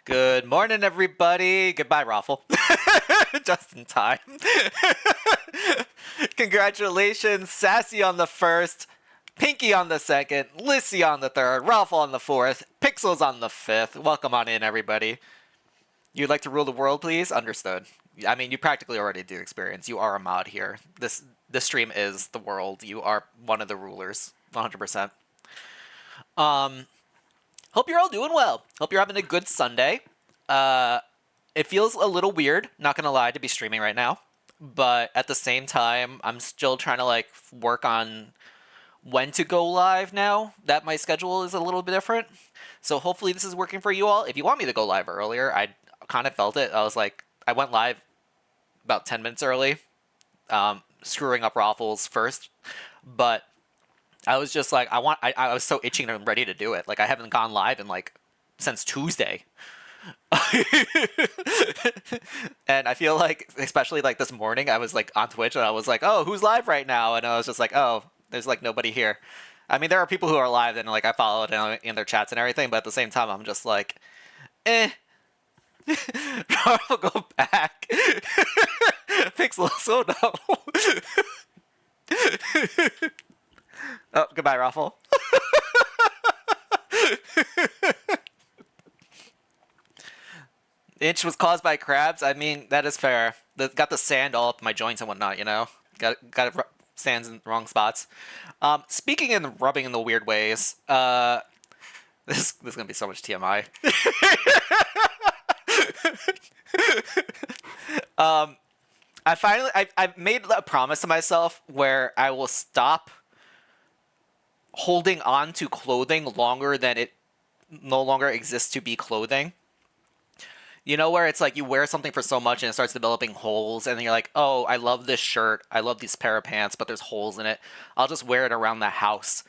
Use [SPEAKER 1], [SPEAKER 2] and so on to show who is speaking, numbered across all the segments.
[SPEAKER 1] Good morning, everybody. Goodbye, Raffle. Just in time. Congratulations, Sassy on the first, Pinky on the second, Lissy on the third, Raffle on the fourth, Pixels on the fifth. Welcome on in, everybody. You'd like to rule the world, please? Understood. I mean, you practically already do experience. You are a mod here. This stream is the world. You are one of the rulers, 100%. Hope you're all doing well. Hope you're having a good Sunday. It feels a little weird, not gonna lie, to be streaming right now. But at the same time, I'm still trying to work on when to go live now that my schedule is a little bit different. So hopefully this is working for you all. If you want me to go live earlier, I kind of felt it. I went live about 10 minutes early, screwing up Raffles first, but I was just like, I was so itching and ready to do it. I haven't gone live in since Tuesday. And I feel like, especially this morning, I was on Twitch and I was like, oh, who's live right now? And I was just like, oh, there's nobody here. I mean, there are people who are live and I follow it in their chats and everything, but at the same time, I'm just like, eh. I'll go back. Pixels, oh no. Oh, goodbye, Raffle. The itch was caused by crabs. I mean, that is fair. Got the sand all up my joints and whatnot, you know? Got sands in the wrong spots. Speaking and rubbing in the weird ways, this is going to be so much TMI. I made a promise to myself where I will stop holding on to clothing longer than it no longer exists to be clothing. You know, where it's you wear something for so much and it starts developing holes, and then you're like, oh, I love this shirt, I love these pair of pants, but there's holes in it. I'll just wear it around the house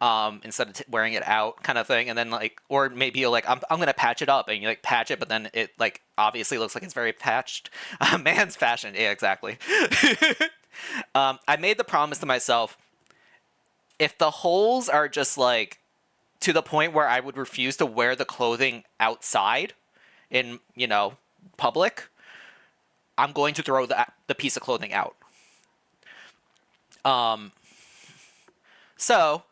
[SPEAKER 1] instead of wearing it out, kind of thing. And then or maybe you're I'm gonna patch it up, and you patch it, but then it obviously looks like it's very patched. Man's fashion, yeah, exactly. I made the promise to myself, if the holes are just to the point where I would refuse to wear the clothing outside in, public, I'm going to throw the piece of clothing out. So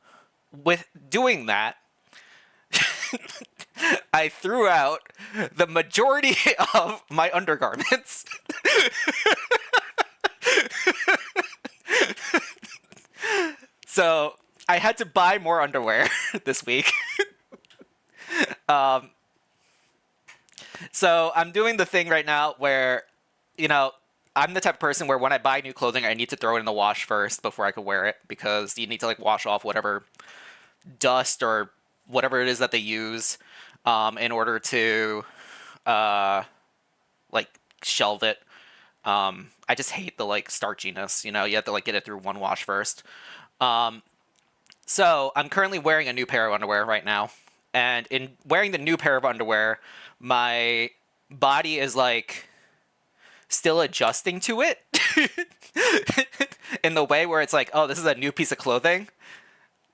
[SPEAKER 1] with doing that, I threw out the majority of my undergarments. So I had to buy more underwear this week. So I'm doing the thing right now where, I'm the type of person where when I buy new clothing, I need to throw it in the wash first before I can wear it, because you need to wash off whatever dust or whatever it is that they use in order to shelve it. I just hate the starchiness, you have to get it through one wash first. So I'm currently wearing a new pair of underwear right now, and in wearing the new pair of underwear, my body is still adjusting to it in the way where it's oh, this is a new piece of clothing,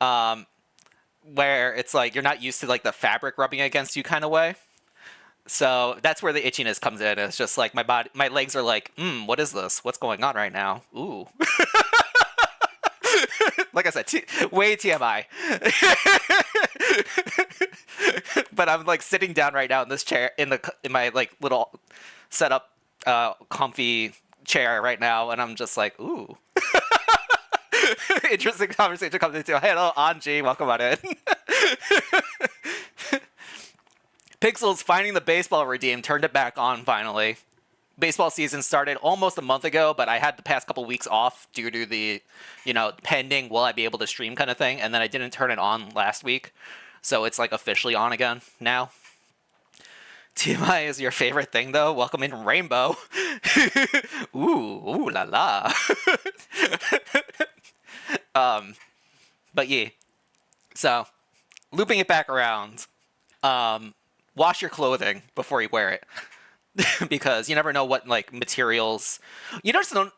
[SPEAKER 1] where it's you're not used to the fabric rubbing against you kind of way. So that's where the itchiness comes in. It's just my legs are what is this? What's going on right now? Ooh. Like I said, way TMI. But I'm sitting down right now in this chair in my little setup comfy chair right now, and I'm just ooh. Interesting conversation comes into. Hello, Anji, welcome on in. Pixels finding the baseball redeem, turned it back on finally. Baseball season started almost a month ago, but I had the past couple weeks off due to the, pending will I be able to stream kind of thing, and then I didn't turn it on last week, so it's officially on again now. TMI is your favorite thing, though. Welcome in, Rainbow. ooh la la. But yeah. So, looping it back around. Wash your clothing before you wear it. Because you never know what materials. You just don't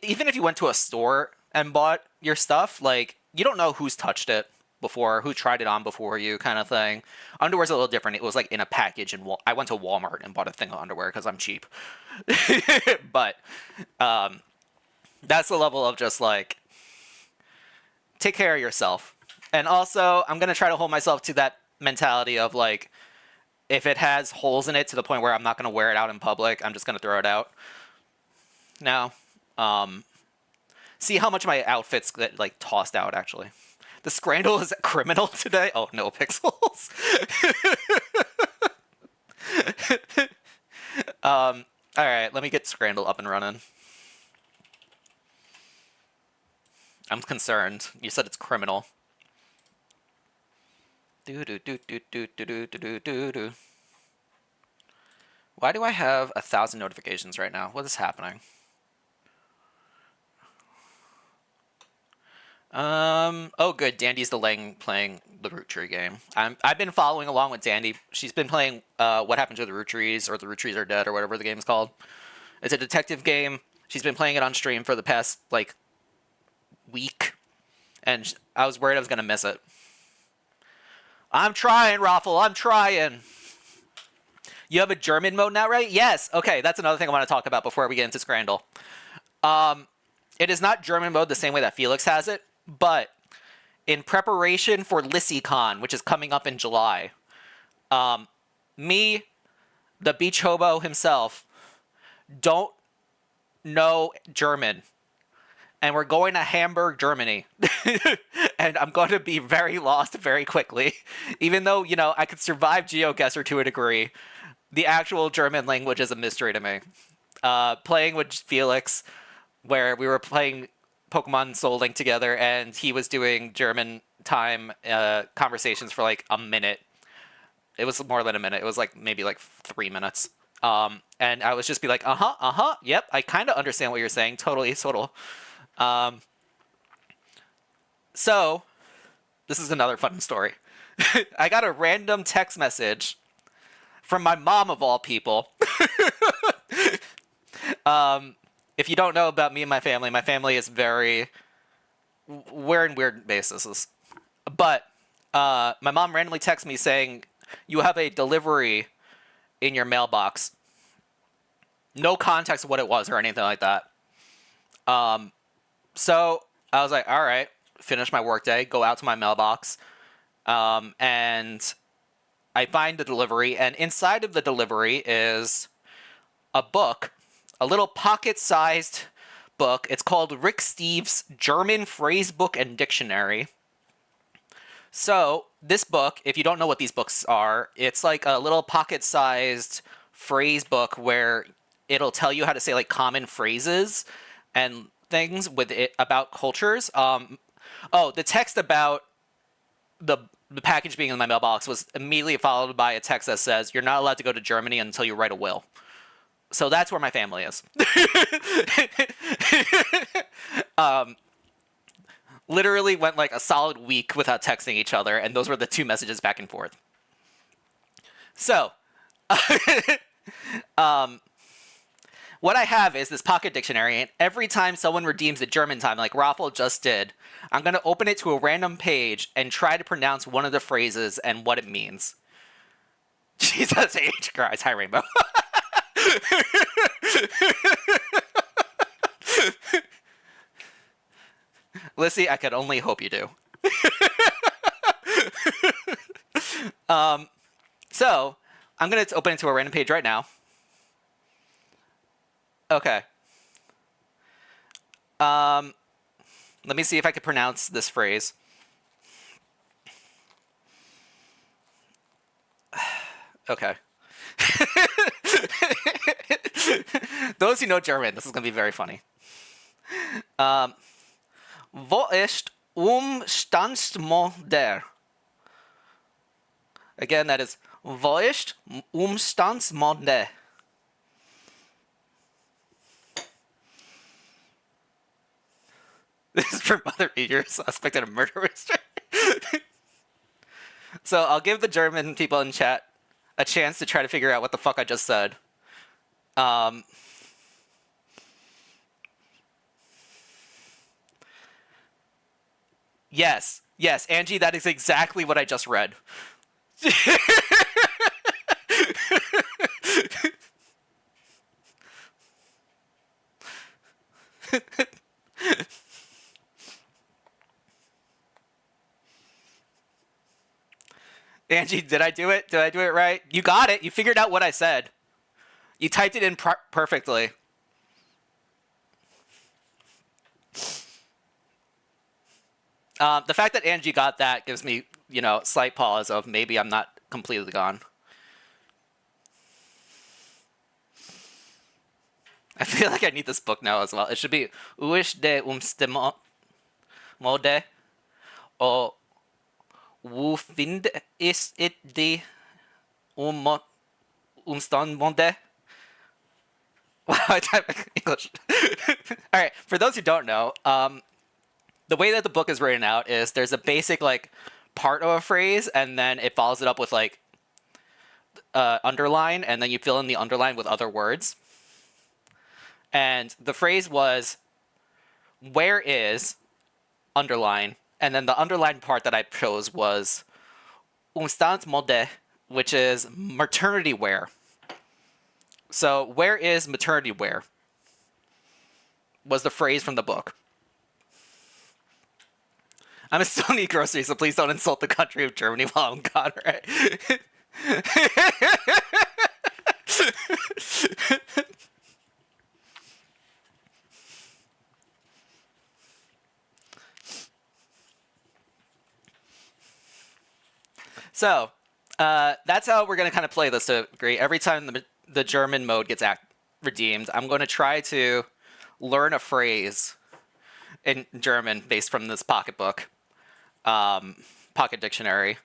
[SPEAKER 1] even if you went to a store and bought your stuff, you don't know who's touched it. before, who tried it on before you, kind of thing. Underwear's a little different. It was like in a package, and I went to Walmart and bought a thing of underwear because I'm cheap. But that's the level of just like, take care of yourself. And also, I'm gonna try to hold myself to that mentality of like, if it has holes in it to the point where I'm not gonna wear it out in public, I'm just gonna throw it out. Now, see how much my outfits get like tossed out. Actually, the Scradle is criminal today. Oh no, pixels. All right, let me get Scradle up and running. I'm concerned. You said it's criminal. Do do do do do do do do do. Why do I have 1,000 notifications right now? What is happening? Oh good, Dandy's delaying playing the Root Tree game. I've been following along with Dandy. She's been playing What Happened to the Root Trees, or The Root Trees Are Dead, or whatever the game is called. It's a detective game. She's been playing it on stream for the past, like, week. And I was worried I was going to miss it. I'm trying, Raffle. I'm trying. You have a German mode now, right? Yes. Okay, that's another thing I want to talk about before we get into Scradle. It is not German mode the same way that Felix has it, but in preparation for LissyCon, which is coming up in July, me, the beach hobo himself, don't know German. And we're going to Hamburg, Germany. And I'm going to be very lost very quickly. Even though, you know, I could survive GeoGuessr to a degree, the actual German language is a mystery to me. Playing with Felix, where we were playing Pokemon Soul Link together, and he was doing German time conversations for like a minute. It was more than a minute. It was like maybe like 3 minutes. And I was just be like, yep, I kind of understand what you're saying. Totally, total. So, this is another fun story. I got a random text message from my mom, of all people. If you don't know about me and my family is very... We're in weird bases. But my mom randomly texted me saying, you have a delivery in your mailbox. No context of what it was or anything like that. So I was like, all right, finish my workday, go out to my mailbox, and I find the delivery, and inside of the delivery is a book, a little pocket-sized book. It's called Rick Steves' German Phrase Book and Dictionary. So this book, if you don't know what these books are, it's like a little pocket-sized phrase book where it'll tell you how to say like common phrases and things with it about cultures. The text about the package being in my mailbox was immediately followed by a text that says, you're not allowed to go to Germany until you write a will. So that's where my family is. Literally went like a solid week without texting each other, and those were the 2 messages back and forth. So, what I have is this pocket dictionary, and every time someone redeems a German time, like Raffle just did, I'm going to open it to a random page and try to pronounce one of the phrases and what it means. Jesus H. Christ. Hi, Rainbow. Lissy, I could only hope you do. So, I'm going to open it to a random page right now. Okay. Let me see if I can pronounce this phrase. Okay. Those who know German, this is going to be very funny. Wo ist Umstandsmodell? Again, that is Wo ist Umstandsmodell? This is from Mother Eater, suspected of murder mystery. So I'll give the German people in chat a chance to try to figure out what the fuck I just said. Yes. Yes, Angie, that is exactly what I just read. Angie, did I do it? Did I do it right? You got it. You figured out what I said. You typed it in perfectly. The fact that Angie got that gives me, slight pause of maybe I'm not completely gone. I feel like I need this book now as well. It should be Uish de mode o Wufind is it de umstan mode. Wow, I type English. All right, for those who don't know, the way that the book is written out is there's a basic part of a phrase, and then it follows it up with underline, and then you fill in the underline with other words. And the phrase was, where is, underline, and then the underlined part that I chose was umstant mode, which is maternity wear. So, where is maternity wear? Was the phrase from the book. I'm still need groceries, so please don't insult the country of Germany while I'm gone, right? So, that's how we're going to kind of play this to agree. Every time the German mode gets redeemed, I'm going to try to learn a phrase in German based from this pocketbook, pocket dictionary.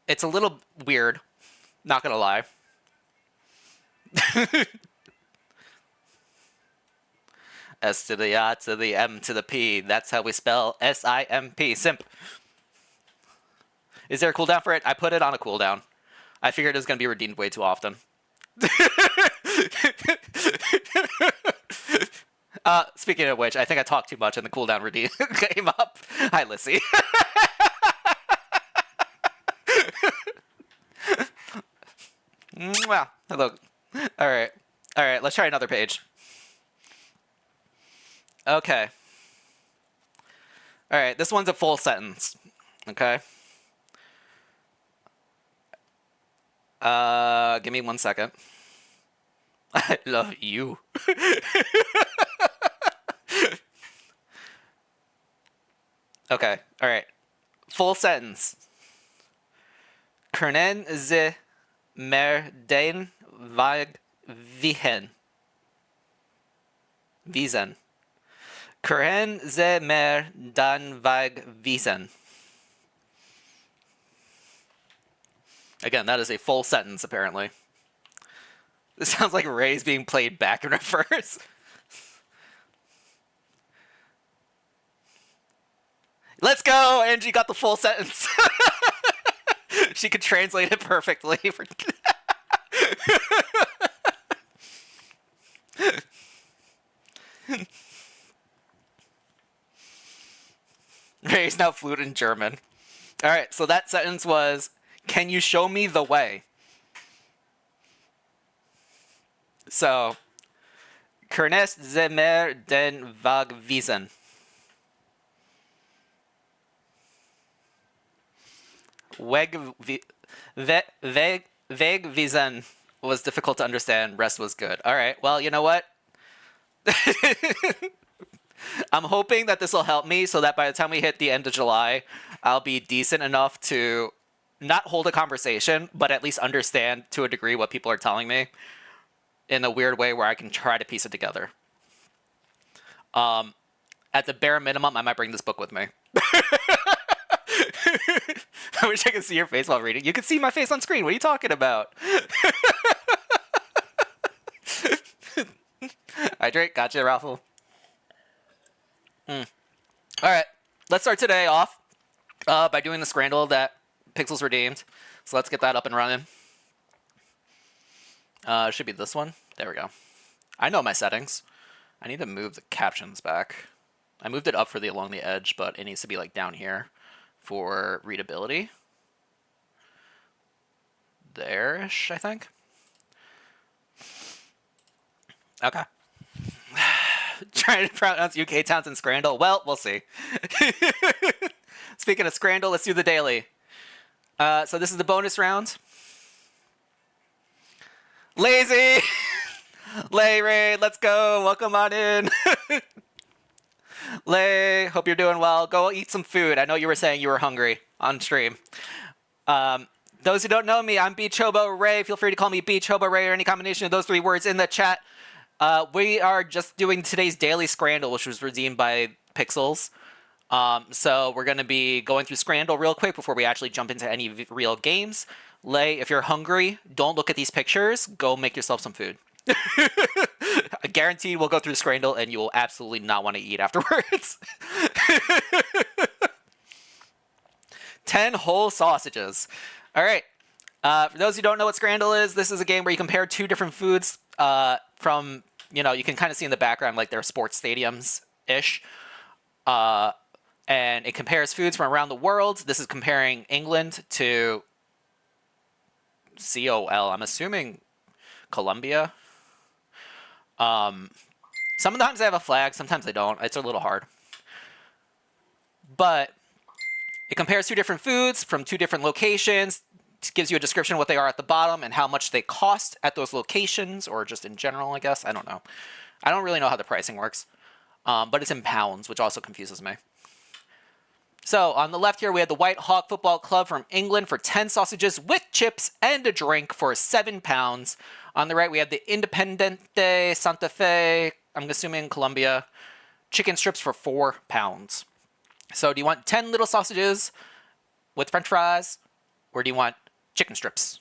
[SPEAKER 1] It's a little weird, not going to lie. S to the A to the M to the P. That's how we spell S-I-M-P. Simp. Is there a cooldown for it? I put it on a cooldown. I figured it was going to be redeemed way too often. Speaking of which, I think I talked too much and the cooldown redeem came up. Hi, Lissy. Wow. Hello. All right. Let's try another page. Okay. All right. This one's a full sentence. Okay. Give me 1 second. I love you. Okay. All right. Full sentence. Können Sie mir den Weg wiesen? Können Sie mir den Weg wiesen? Again, that is a full sentence, apparently. This sounds like Ray's being played back in reverse. Let's go! Angie got the full sentence. She could translate it perfectly. Ray's now fluent in German. Alright, so that sentence was, can you show me the way? So, können Sie mir den Weg wiesen? Weg wiesen was difficult to understand. Rest was good. All right. Well, you know what? I'm hoping that this will help me so that by the time we hit the end of July, I'll be decent enough to not hold a conversation, but at least understand to a degree what people are telling me in a weird way where I can try to piece it together. At the bare minimum, I might bring this book with me. I wish I could see your face while reading. You can see my face on screen. What are you talking about? Hydrate. Gotcha, Raffle. All right. Let's start today off by doing the Scradle that Pixels redeemed. So let's get that up and running. It should be this one. There we go. I know my settings. I need to move the captions back. I moved it up for the along the edge, but it needs to be like down here for readability. There-ish, I think. Okay. Trying to pronounce UK towns in Scradle. Well, we'll see. Speaking of Scradle, let's do the daily. So this is the bonus round. Lazy! Lay raid, let's go. Welcome on in. Lay, hope you're doing well. Go eat some food. I know you were saying you were hungry on stream. Those who don't know me, I'm BeachHoboRay. Feel free to call me BeachHoboRay or any combination of those 3 words in the chat. We are just doing today's daily Scradle, which was redeemed by Pixels. So we're going to be going through Scradle real quick before we actually jump into any real games. Lay, if you're hungry, don't look at these pictures. Go make yourself some food. Guaranteed we'll go through Scradle and you will absolutely not want to eat afterwards. 10 whole sausages. All right. For those who don't know what Scradle is, this is a game where you compare 2 different foods from, you can kind of see in the background like they're sports stadiums-ish. And it compares foods from around the world. This is comparing England to COL. I'm assuming Colombia. Sometimes they have a flag, sometimes they don't. It's a little hard. But it compares 2 different foods from 2 different locations. It gives you a description of what they are at the bottom and how much they cost at those locations, or just in general, I guess. I don't know. I don't really know how the pricing works. But it's in pounds, which also confuses me. So on the left here, we have the White Hawk Football Club from England for 10 sausages with chips and a drink for £7. On the right, we have the Independiente Santa Fe, I'm assuming Colombia, chicken strips for £4. So do you want 10 little sausages with french fries, or do you want chicken strips?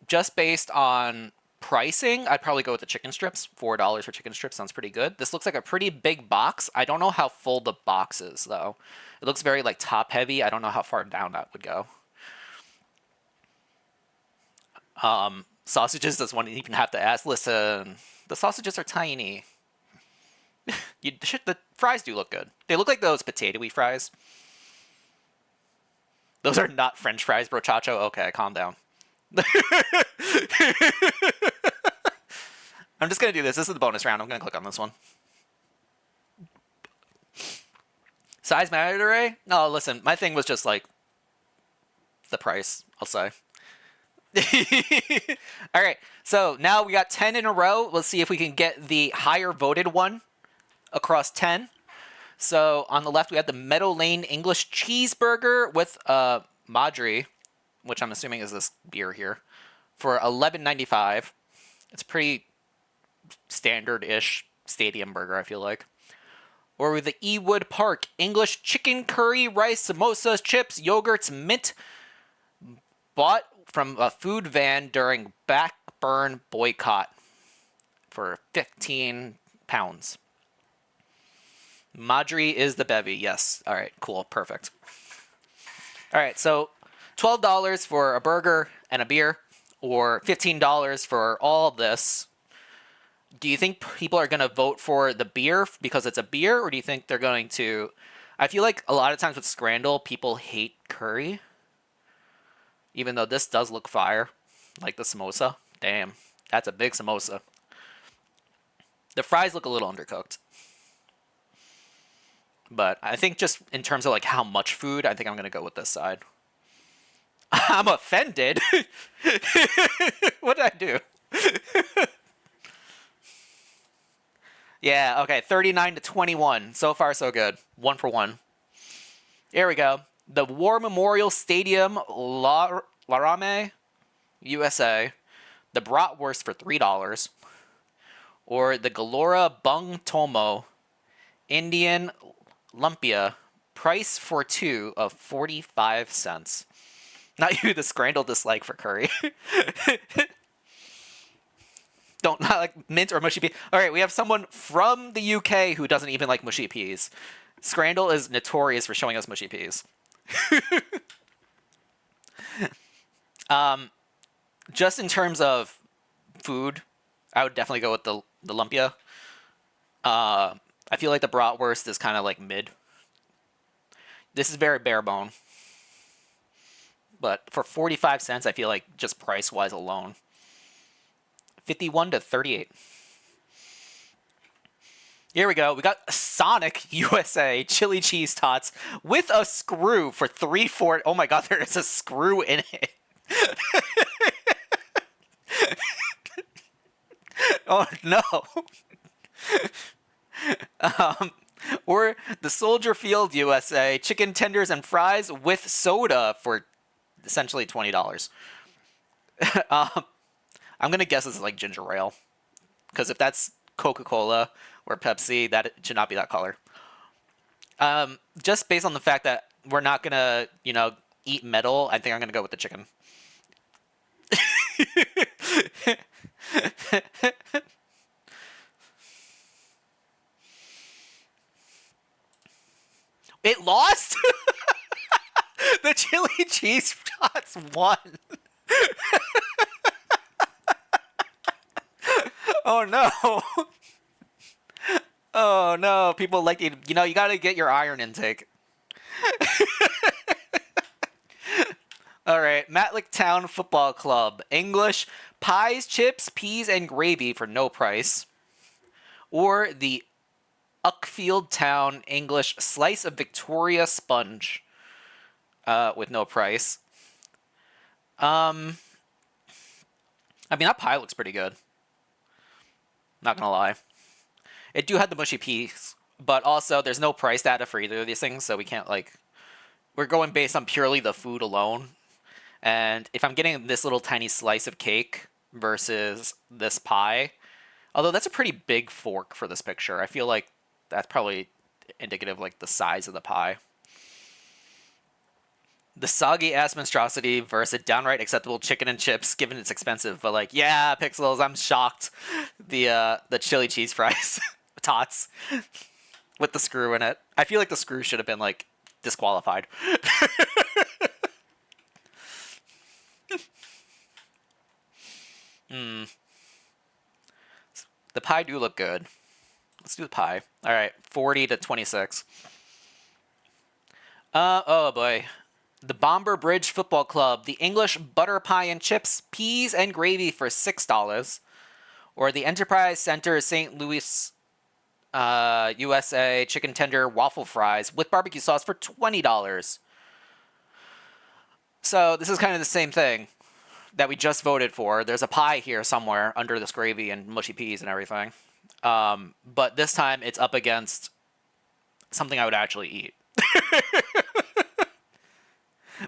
[SPEAKER 1] Just based on pricing, I'd probably go with the chicken strips. $4 for chicken strips sounds pretty good. This looks like a pretty big box. I don't know how full the box is, though. It looks very, like, top-heavy. I don't know how far down that would go. Sausages, does one even have to ask? Listen, the sausages are tiny. The fries do look good. They look like those potato-y fries. Those are not French fries, brochacho. Okay, calm down. I'm just going to do this. This is the bonus round. I'm going to click on this one. Size matter, Ray? No, listen. My thing was just like the price, I'll say. All right. So now we got 10 in a row. Let's see if we can get the higher voted one across 10. So on the left, we have the Meadow Lane English Cheeseburger with Madri, which I'm assuming is this beer here, for $11.95. It's pretty standard-ish stadium burger, I feel like. Or with the Ewood Park English Chicken Curry Rice Samosas Chips Yogurts Mint, bought from a food van during backburn boycott for £15. Madri is the bevy, yes. All right, cool, perfect. All right, so $12 for a burger and a beer, or $15 for all this. Do you think people are going to vote for the beer because it's a beer, or do you think they're going to... I feel like a lot of times with Scradle, people hate curry, even though this does look fire, like the samosa. Damn, that's a big samosa. The fries look a little undercooked. But I think just in terms of like how much food, I think I'm going to go with this side. I'm offended. What did I do? Yeah, okay, 39-21. So far, so good. 1 for 1. Here we go. The War Memorial Stadium, Laramie, USA. The bratwurst for $3. Or the Galora Bung Tomo, Indian Lumpia, price for 2 of 45 cents. Not you, the Scradle dislike for curry. Not like mint or mushy peas. All right, we have someone from the UK who doesn't even like mushy peas. Scradle is notorious for showing us mushy peas. Just in terms of food, I would definitely go with the lumpia. I feel like the bratwurst is kind of like mid. This is very bare bone. But for 45 cents, I feel like just price-wise alone. 51 to 38. Here we go. We got Sonic USA chili cheese tots with a screw for $3.40. Oh my god, there is a screw in it. Oh no. Or the Soldier Field USA chicken tenders and fries with soda for essentially $20. I'm gonna guess this is like ginger ale, because if that's Coca-Cola or Pepsi, that should not be that color. Just based on the fact that we're not gonna, eat metal, I think I'm gonna go with the chicken. It lost? The chili cheese shots won. Oh no. Oh no. People like you gotta get your iron intake. Alright, Matlick Town Football Club. English, pies, chips, peas, and gravy for no price. Or the Uckfield Town English slice of Victoria sponge with no price. I mean, that pie looks pretty good. Not gonna lie. It do have the mushy peas, but also there's no price data for either of these things, so we can't we're going based on purely the food alone. And if I'm getting this little tiny slice of cake versus this pie, although that's a pretty big fork for this picture, I feel like that's probably indicative of the size of the pie. The soggy ass monstrosity versus a downright acceptable chicken and chips, given it's expensive. But yeah, Pixels, I'm shocked. The chili cheese fries, tots, with the screw in it. I feel like the screw should have been disqualified. The pie do look good. Let's do the pie. All right, 40 to 26. Oh boy. The Bomber Bridge Football Club, the English butter pie and chips, peas and gravy for $6. Or the Enterprise Center St. Louis, USA chicken tender waffle fries with barbecue sauce for $20. So this is kind of the same thing that we just voted for. There's a pie here somewhere under this gravy and mushy peas and everything. But this time it's up against something I would actually eat.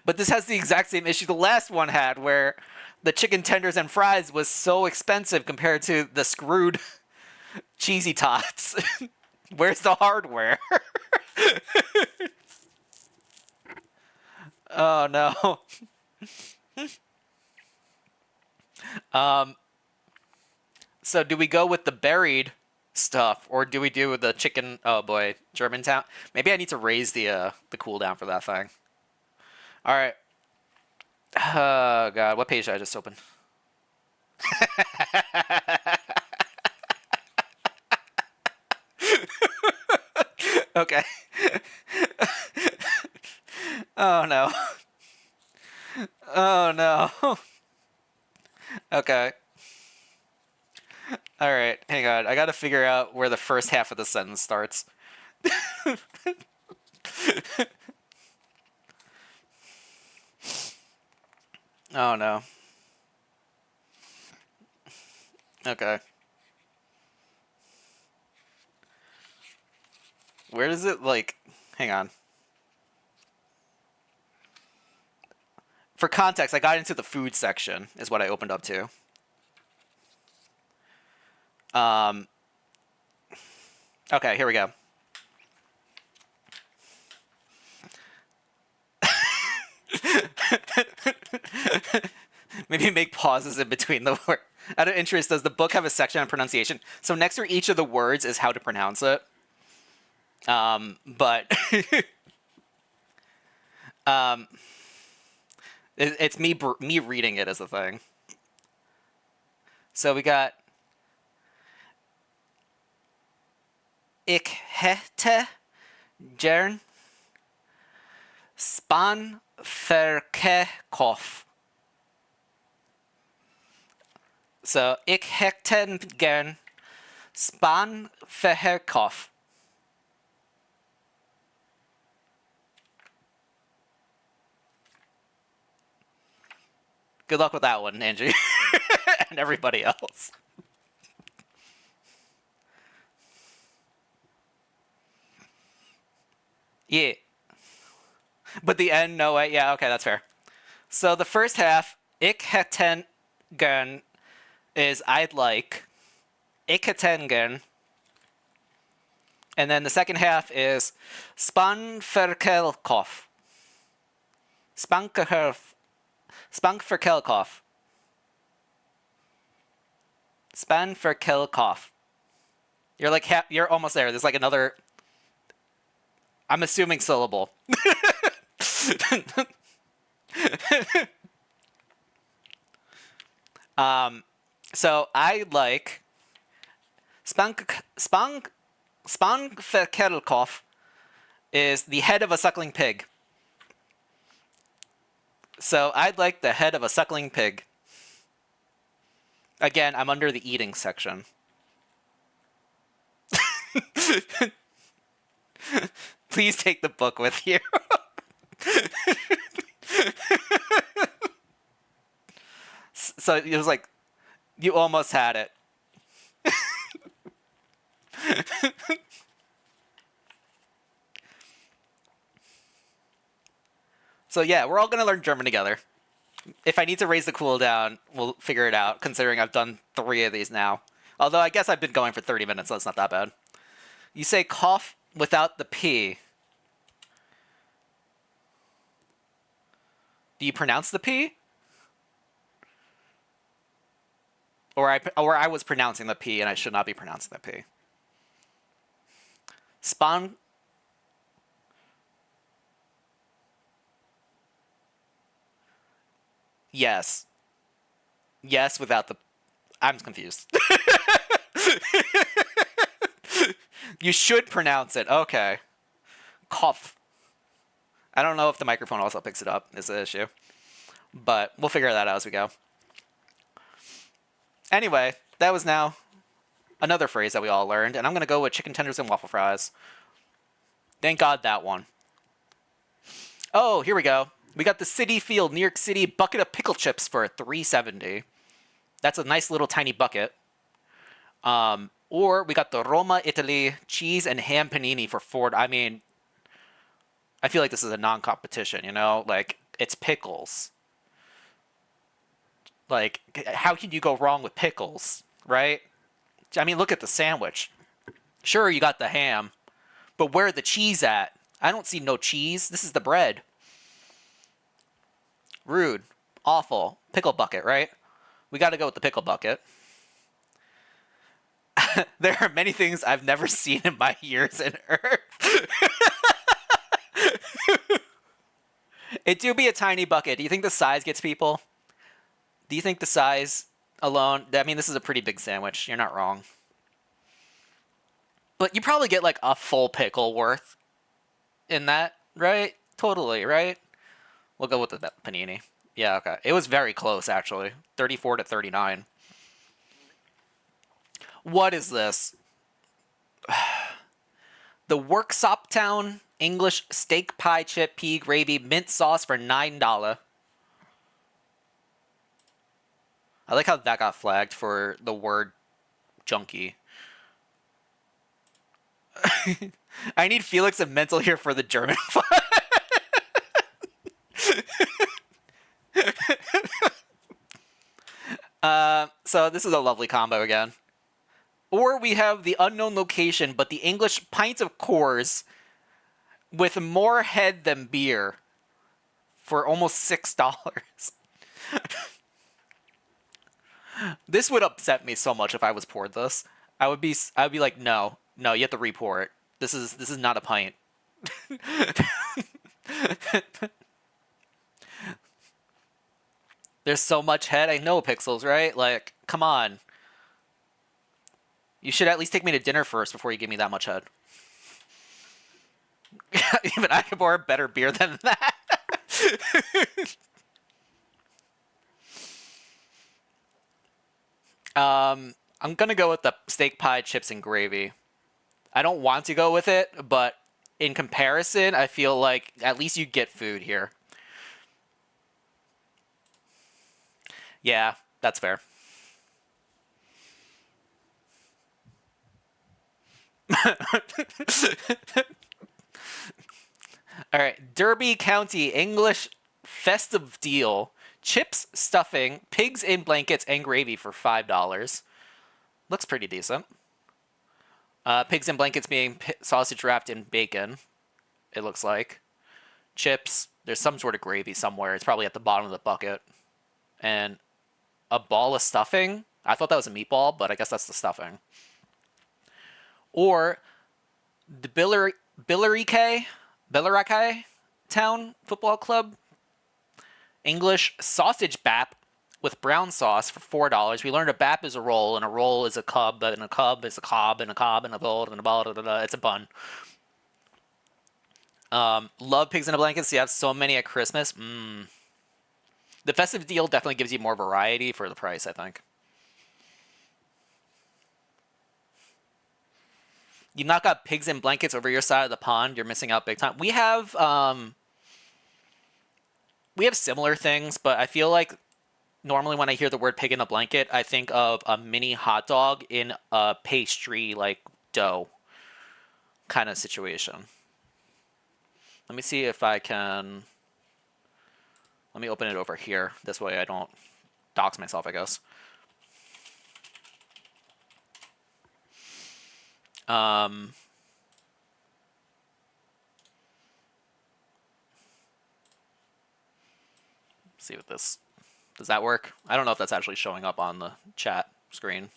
[SPEAKER 1] But this has the exact same issue the last one had, where the chicken tenders and fries was so expensive compared to the screwed cheesy tots. Where's the hardware? Oh no. So do we go with the buried stuff, or do we do the chicken? Oh boy, Germantown. Maybe I need to raise the cooldown for that thing. All right. Oh god, what page did I just open? Okay. Oh no. Oh no. Okay. All right, hang on. I gotta figure out where the first half of the sentence starts. Oh no. Okay. Where does it hang on. For context, I got into the food section is what I opened up to. Okay, here we go. Maybe make pauses in between the words. Out of interest, does the book have a section on pronunciation? So next to each of the words is how to pronounce it. But it's me reading it as a thing. So we got ik hätte gern Spanferkelkopf. So, ik hätte gern Spanferkelkopf. Good luck with that one, Angie. And everybody else. Yeah. But the end, no way. Yeah, okay, that's fair. So the first half, ik hätte gern, is I'd like. Ik hätte gern. And then the second half is Spanferkelkopf. Spanferkelkopf. Spanferkelkopf. You're like, you're almost there. There's like another, I'm assuming, syllable. So I like Spanferkelkopf is the head of a suckling pig. So I'd like the head of a suckling pig. Again, I'm under the eating section. Please take the book with you. So it was like, you almost had it. So yeah, we're all going to learn German together. If I need to raise the cooldown, we'll figure it out, considering I've done 3 of these now. Although I guess I've been going for 30 minutes, so it's not that bad. You say cough without the P. Do you pronounce the P? Or I was pronouncing the P and I should not be pronouncing the P. Spawn. Yes. Yes, without the... I'm confused. You should pronounce it. Okay. Cough. I don't know if the microphone also picks it up, is the issue. But we'll figure that out as we go. Anyway, that was now another phrase that we all learned, and I'm going to go with chicken tenders and waffle fries. Thank God that one. Oh, here we go. We got the City Field, New York City bucket of pickle chips for $3.70. That's a nice little tiny bucket. Or we got the Roma, Italy cheese and ham panini for $4. I mean, I feel like this is a non-competition, you know? Like, it's pickles. Like, how can you go wrong with pickles, right? I mean, look at the sandwich. Sure, you got the ham, but where's the cheese at? I don't see no cheese. This is the bread. Rude. Awful. Pickle bucket, right? We got to go with the pickle bucket. There are many things I've never seen in my years in Earth. It do be a tiny bucket. Do you think the size gets people? Do you think the size alone... I mean, this is a pretty big sandwich. You're not wrong. But you probably get like a full pickle worth in that, right? Totally, right? We'll go with the panini. Yeah, okay. It was very close, actually. 34 to 39. What is this? The Worksop Town English steak pie chip pea gravy mint sauce for $9. I like how that got flagged for the word junkie. I need Felix and Mental here for the German flag. So this is a lovely combo again. Or we have the unknown location, but the English pints of Coors with more head than beer for almost $6. This would upset me so much if I was poured this. I would be like, no, you have to re-pour it. This is not a pint. There's so much head. I know, Pixels, right? Like, come on. You should at least take me to dinner first before you give me that much head. Even I can pour a better beer than that. I'm gonna go with the steak pie, chips, and gravy. I don't want to go with it, but in comparison, I feel like at least you get food here. Yeah, that's fair. All right, Derby County English festive deal: chips, stuffing, pigs in blankets, and gravy for $5. Looks pretty decent. Pigs in blankets being sausage wrapped in bacon. It looks like chips. There's some sort of gravy somewhere. It's probably at the bottom of the bucket. And a ball of stuffing. I thought that was a meatball, but I guess that's the stuffing. Or the Billericay Town Football Club English sausage bap with brown sauce for $4. We learned a bap is a roll, and a roll is a cub, and a cub is a cob, and a cob, and a bowl, and a ball. It's a bun. Love pigs in a blanket. So you have so many at Christmas. The festive deal definitely gives you more variety for the price, I think. You knock out pigs in blankets over your side of the pond, you're missing out big time. We have similar things, but I feel like normally when I hear the word pig in a blanket, I think of a mini hot dog in a pastry like dough kind of situation. Let me see if I can. Let me open it over here. This way I don't dox myself, I guess. See what this. Does that work? I don't know if that's actually showing up on the chat screen.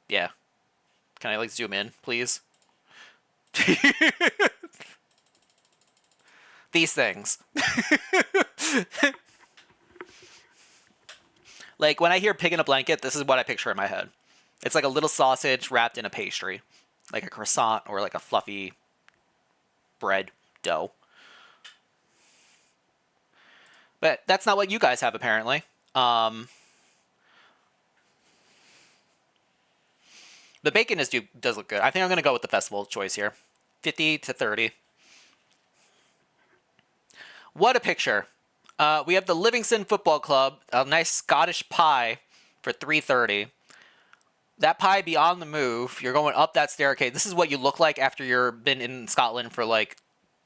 [SPEAKER 1] Yeah. Can I like zoom in, please? These things. Like when I hear pig in a blanket, this is what I picture in my head. It's like a little sausage wrapped in a pastry, like a croissant or like a fluffy bread dough. But that's not what you guys have, apparently. The bacon does look good. I think I'm going to go with the festival choice here. 50 to 30. What a picture. We have the Livingston Football Club, a nice Scottish pie for $3.30. That pie be on the move. You're going up that staircase. This is what you look like after you've been in Scotland for like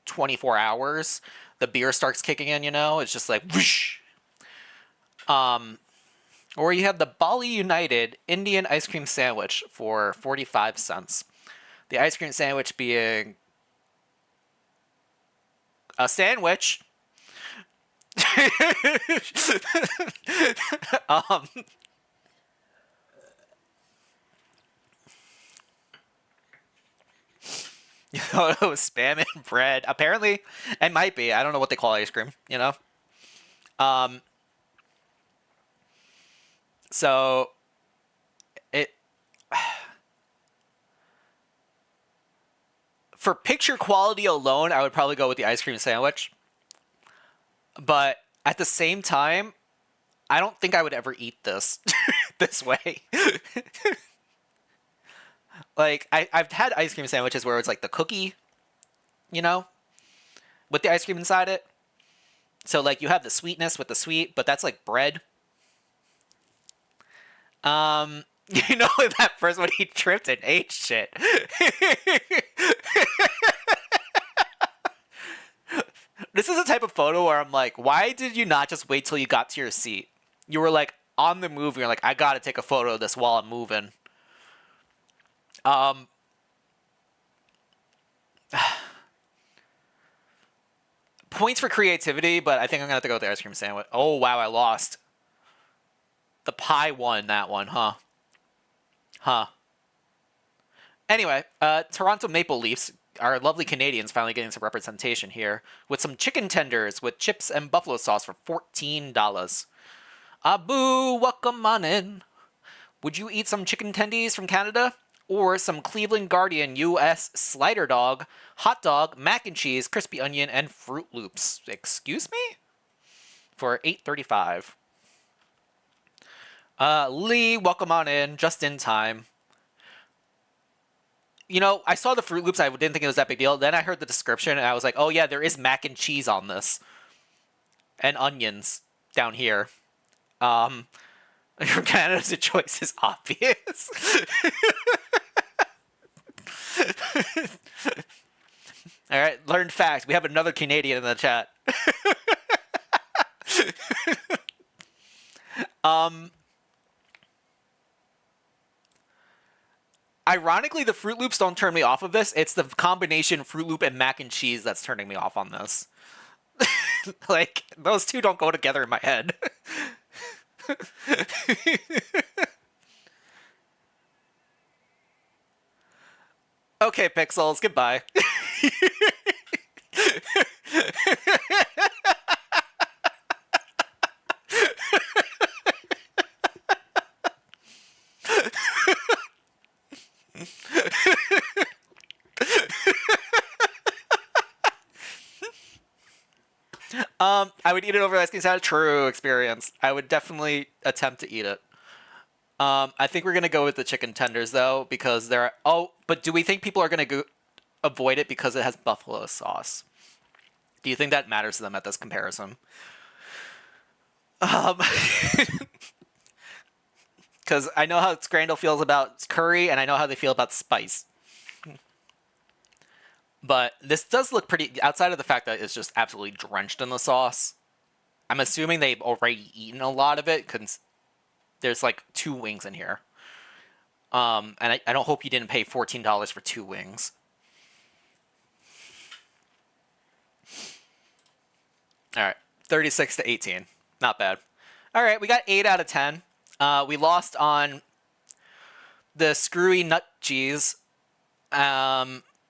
[SPEAKER 1] 24 hours. The beer starts kicking in, you know? It's just like whoosh. Or you have the Bali United Indian ice cream sandwich for 45 cents. The ice cream sandwich being a sandwich. You thought it was spam and bread. Apparently, it might be. I don't know what they call ice cream, you know? So, it... For picture quality alone, I would probably go with the ice cream sandwich. But at the same time, I don't think I would ever eat this this way. Like, I've had ice cream sandwiches where it's like the cookie, you know, with the ice cream inside it. So, like, you have the sweetness with the sweet, but that's like bread. You know, that first one he tripped and ate shit. This is a type of photo where I'm like, why did you not just wait till you got to your seat? You were like on the move. You're like, I gotta take a photo of this while I'm moving. Points for creativity, but I think I'm gonna have to go with the ice cream sandwich. Oh wow, I lost. The pie won that one, huh? Huh. Anyway, Toronto Maple Leafs, our lovely Canadians, finally getting some representation here with some chicken tenders with chips and buffalo sauce for $14. Abu, welcome on in. Would you eat some chicken tendies from Canada? or some Cleveland Guardian U.S. Slider Dog, Hot Dog, Mac and Cheese, Crispy Onion, and Fruit Loops. Excuse me? For $8.35. Lee, welcome on in, just in time. You know, I saw the Fruit Loops, I didn't think it was that big deal. Then I heard the description, and I was like, oh yeah, there is mac and cheese on this. And onions down here. Canada's choice is obvious. Alright, learned fact. We have another Canadian in the chat. Ironically, the Fruit Loops don't turn me off of this. It's the combination Fruit Loop and mac and cheese that's turning me off on this. Like, those two don't go together in my head. Okay, Pixels, goodbye. I would eat it over ice cream salad. True experience. I would definitely attempt to eat it. I think we're gonna go with the chicken tenders though, because they're. Oh, but do we think people are gonna avoid it because it has buffalo sauce? Do you think that matters to them at this comparison? Because I know how Scradle feels about curry, and I know how they feel about spice. But this does look pretty, outside of the fact that it's just absolutely drenched in the sauce. I'm assuming they've already eaten a lot of it, because there's like 2 wings in here. And I don't hope you didn't pay $14 for 2 wings. Alright, 36 to 18. Not bad. Alright, we got 8 out of 10. We lost on the screwy nut cheese.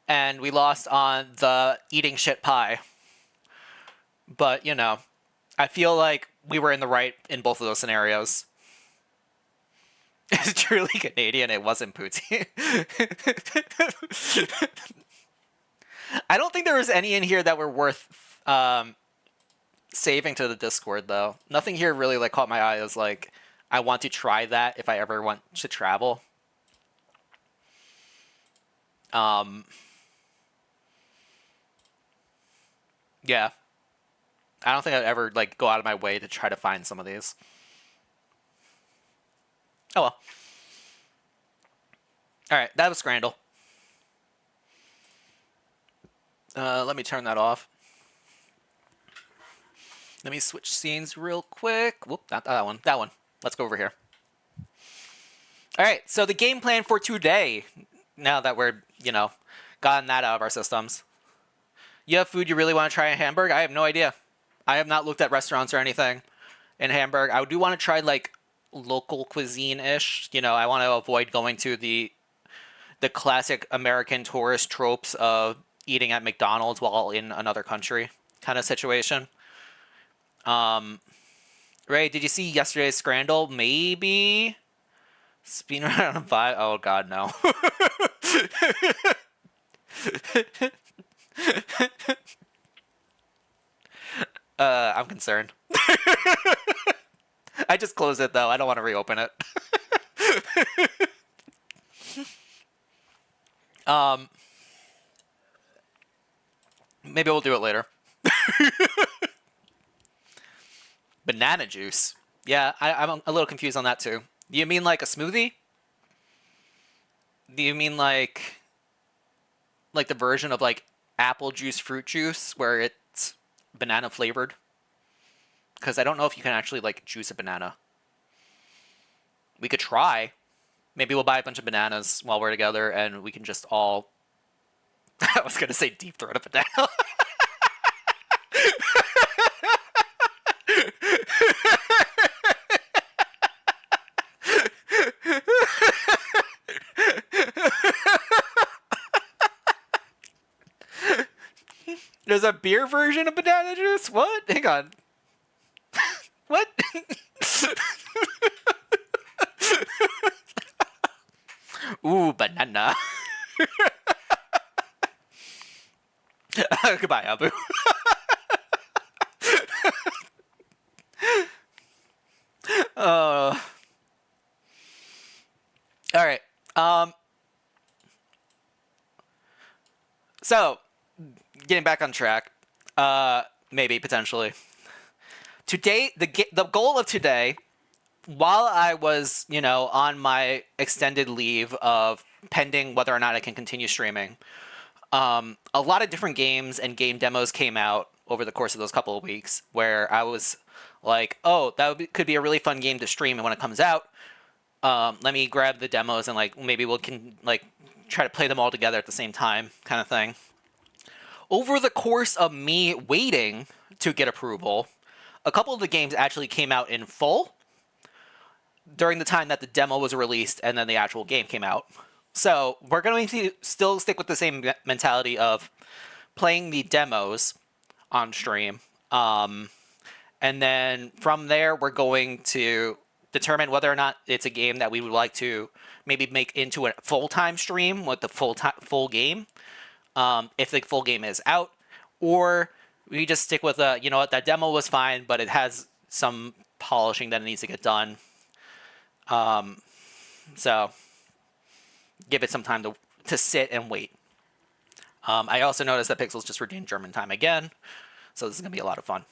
[SPEAKER 1] And we lost on the eating shit pie. But, you know, I feel like we were in the right in both of those scenarios. It's truly Canadian. It wasn't poutine. I don't think there was any in here that were worth saving to the Discord, though. Nothing here really like caught my eye as like, I want to try that if I ever want to travel. Yeah. I don't think I'd ever like go out of my way to try to find some of these. Oh well. Alright, that was Scradle. Let me turn that off. Let me switch scenes real quick. Whoop, not that one. That one. Let's go over here. Alright, so the game plan for today, now that we're, you know, gotten that out of our systems. You have food you really want to try in Hamburg? I have no idea. I have not looked at restaurants or anything in Hamburg. I do want to try, like, local cuisine-ish. You know, I want to avoid going to the classic American tourist tropes of eating at McDonald's while in another country kind of situation. Ray, did you see yesterday's Scradle? Maybe? Spin around a vibe? Oh, God, no. I'm concerned. I just closed it, though. I don't want to reopen it. Maybe we'll do it later. Banana juice. Yeah, I'm a little confused on that, too. Do you mean like a smoothie? Do you mean like the version of like apple juice, fruit juice, where it's banana flavored? Because I don't know if you can actually like juice a banana. We could try. Maybe we'll buy a bunch of bananas while we're together, and we can just all... I was going to say deep throat a banana. There's a beer version of banana juice? What? Hang on. What? Ooh, banana. Goodbye, Abu. uh, all right. Um, so getting back on track, maybe potentially. Today, the goal of today, while I was, on my extended leave of pending whether or not I can continue streaming, a lot of different games and game demos came out over the course of those couple of weeks where I was like, oh, could be a really fun game to stream, and when it comes out, let me grab the demos and maybe we can try to play them all together at the same time, kind of thing. Over the course of me waiting to get approval, a couple of the games actually came out in full during the time that the demo was released and then the actual game came out. So we're going to still stick with the same mentality of playing the demos on stream. And then from there, we're going to determine whether or not it's a game that we would like to maybe make into a full-time stream with the full game, if the full game is out, or we just stick with what, that demo was fine, but it has some polishing that needs to get done. So give it some time to sit and wait. I also noticed that Pixels just redeemed German time again, so this is going to be a lot of fun.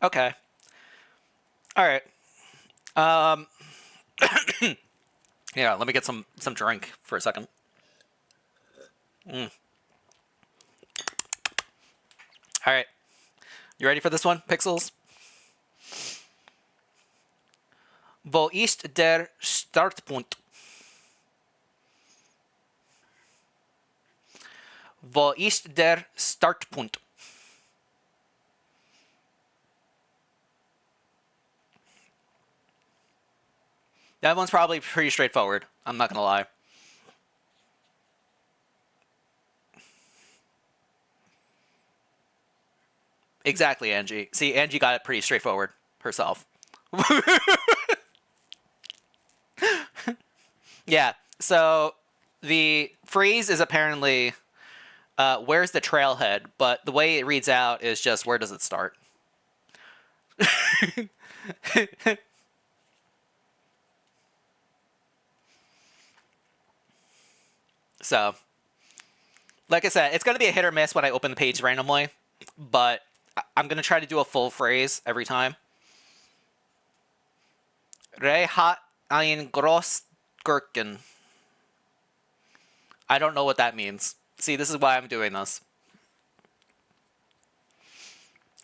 [SPEAKER 1] Okay. All right. Yeah, let me get some drink for a second. All right. You ready for this one, Pixels? Wo ist der Startpunkt? Wo ist der Startpunkt? That one's probably pretty straightforward. I'm not going to lie. Exactly, Angie. See, Angie got it pretty straightforward herself. Yeah, so the phrase is apparently, where's the trailhead? But the way it reads out is just, where does it start? So, like I said, it's going to be a hit or miss when I open the page randomly, but I'm going to try to do a full phrase every time. Ray hat ein Großgurken. I don't know what that means. See, this is why I'm doing this.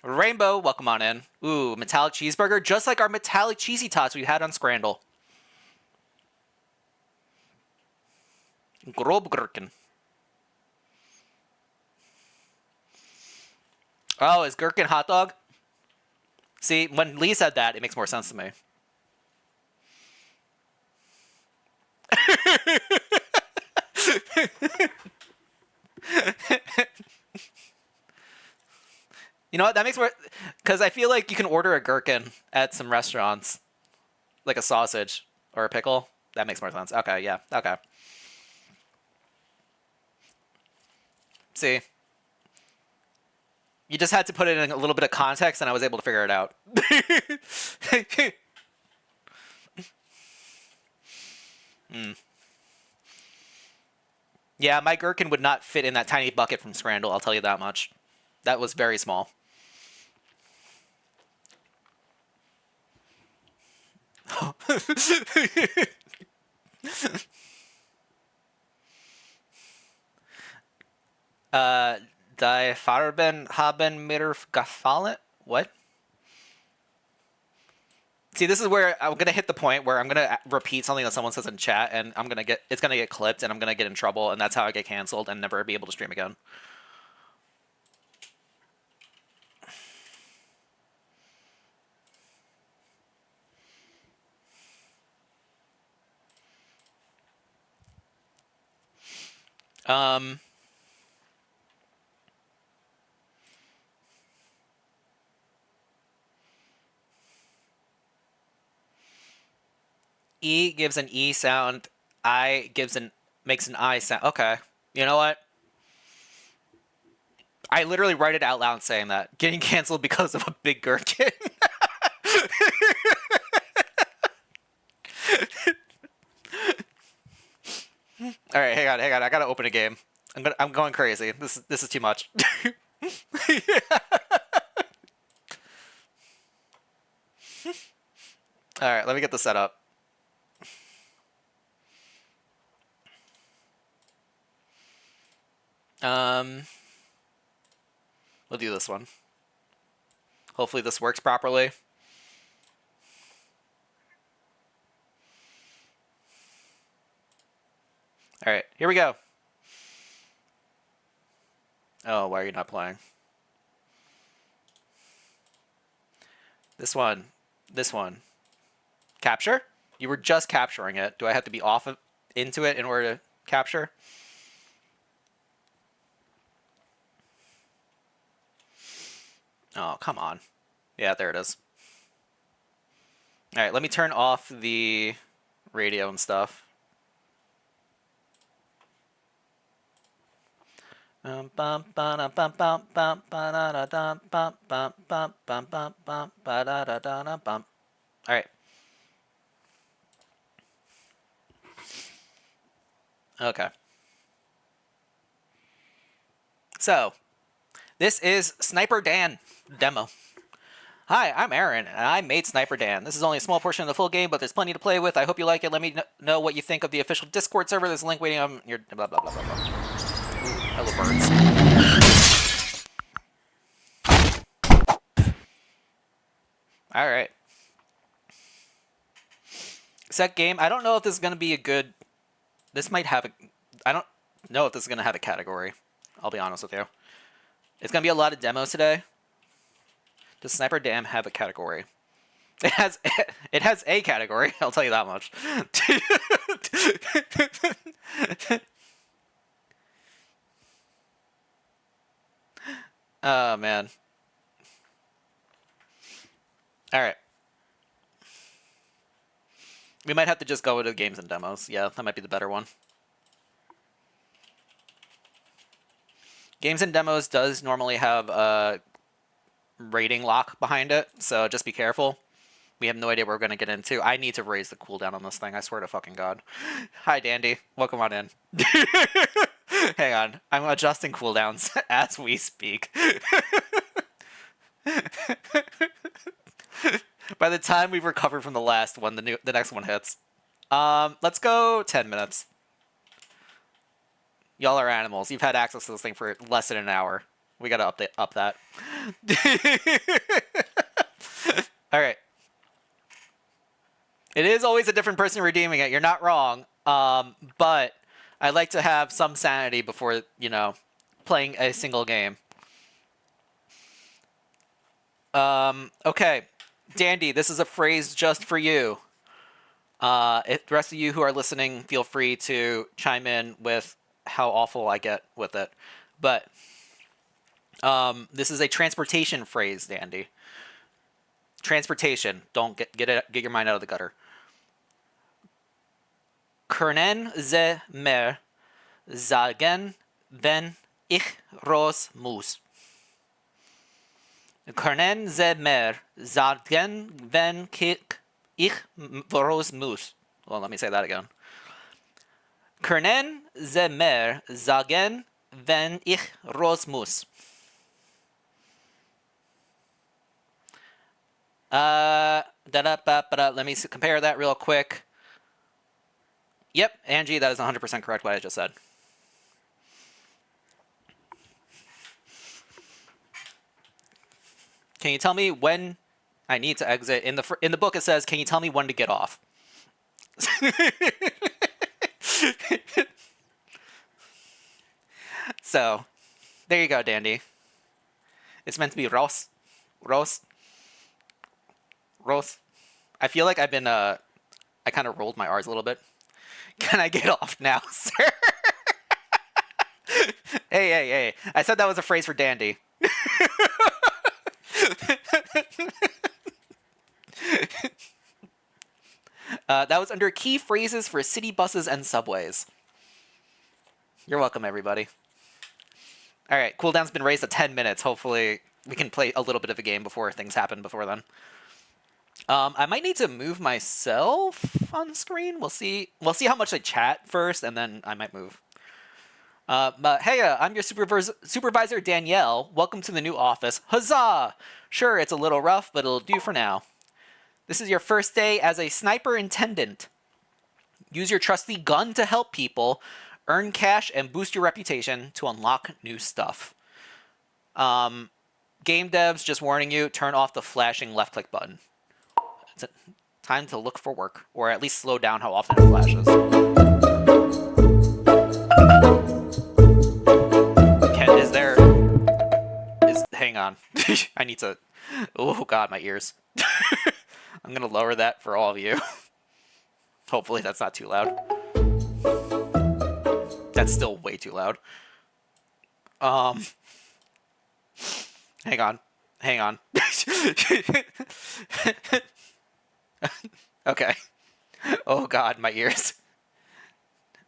[SPEAKER 1] Rainbow, welcome on in. Ooh, metallic cheeseburger, just like our metallic cheesy tots we had on Scradle. Grobgurken. Oh, is gherkin hot dog? See, when Lee said that, it makes more sense to me. You know what? That makes more... Because I feel like you can order a gherkin at some restaurants. Like a sausage or a pickle. That makes more sense. Okay, yeah. Okay. See? You just had to put it in a little bit of context, and I was able to figure it out. Yeah, my gherkin would not fit in that tiny bucket from Scradle, I'll tell you that much. That was very small. Die Farben haben mir gefallen? What? See, this is where I'm gonna hit the point where I'm gonna repeat something that someone says in chat, and it's gonna get clipped, and I'm gonna get in trouble, and that's how I get canceled and never be able to stream again. Um, E gives an E sound. I makes an I sound. Okay. You know what? I literally write it out loud saying that. Getting canceled because of a big gherkin. All right, hang on. I gotta open a game. I'm going crazy. This is too much. All right, let me get the setup. Um, we'll do this one. Hopefully this works properly. All right, here we go. Oh, why are you not playing? This one. This one. Capture? You were just capturing it. Do I have to be into it in order to capture? Oh, come on. Yeah, there it is. All right, let me turn off the radio and stuff. All right. Okay. So, this is Sniper Dan demo. Hi, I'm Aaron, and I made Sniper Dan. This is only a small portion of the full game, but there's plenty to play with. I hope you like it. Let me know what you think of the official Discord server. There's a link waiting on your blah, blah, blah, blah, blah. Hello, birds. All right. Set game. I don't know if this is going to be a good... This might have a... I don't know if this is going to have a category. I'll be honest with you. It's going to be a lot of demos today. Does Sniper Dan have a category? It has a category, I'll tell you that much. Oh, man. Alright. We might have to just go to games and demos. Yeah, that might be the better one. Games and demos does normally have a rating lock behind it, so just be careful. We have no idea what we're going to get into. I need to raise the cooldown on this thing, I swear to fucking God. Hi, Dandy. Welcome on in. Hang on. I'm adjusting cooldowns as we speak. By the time we've recovered from the last one, the next one hits. Let's go 10 minutes. Y'all are animals. You've had access to this thing for less than an hour. We gotta up that. All right. It is always a different person redeeming it. You're not wrong. But I like to have some sanity before, playing a single game. Okay. Dandy, this is a phrase just for you. The rest of you who are listening, feel free to chime in with how awful I get with it. But this is a transportation phrase, Dandy. Transportation. Don't get your mind out of the gutter. Können ze mer sagen, wenn ich raus muss? Können ze mer sagen, wenn ich raus muss? Well, let me say that again. Können ze mer sagen, wenn ich raus muss? Let me compare that real quick. Yep, Angie, that is 100% correct what I just said. Can you tell me when I need to exit? In the book it says, can you tell me when to get off? So, there you go, Dandy. It's meant to be Ross. Ross. Ross. I feel like I've been, I kind of rolled my R's a little bit. Can I get off now, sir? Hey. I said that was a phrase for dandy. That was under key phrases for city buses and subways. You're welcome, everybody. All right, cooldown's been raised to 10 minutes. Hopefully, we can play a little bit of a game before things happen before then. I might need to move myself on screen. We'll see. We'll see how much I chat first, and then I might move. But hey, I'm your supervisor, Danielle. Welcome to the new office. Huzzah! Sure, it's a little rough, but it'll do for now. This is your first day as a sniper intendant. Use your trusty gun to help people, earn cash, and boost your reputation to unlock new stuff. Game devs, just warning you, turn off the flashing left-click button. It's time to look for work, or at least slow down how often it flashes. Hang on. I need to... Oh, God, my ears. I'm going to lower that for all of you. Hopefully that's not too loud. That's still way too loud. Hang on. Okay. Oh, God, my ears.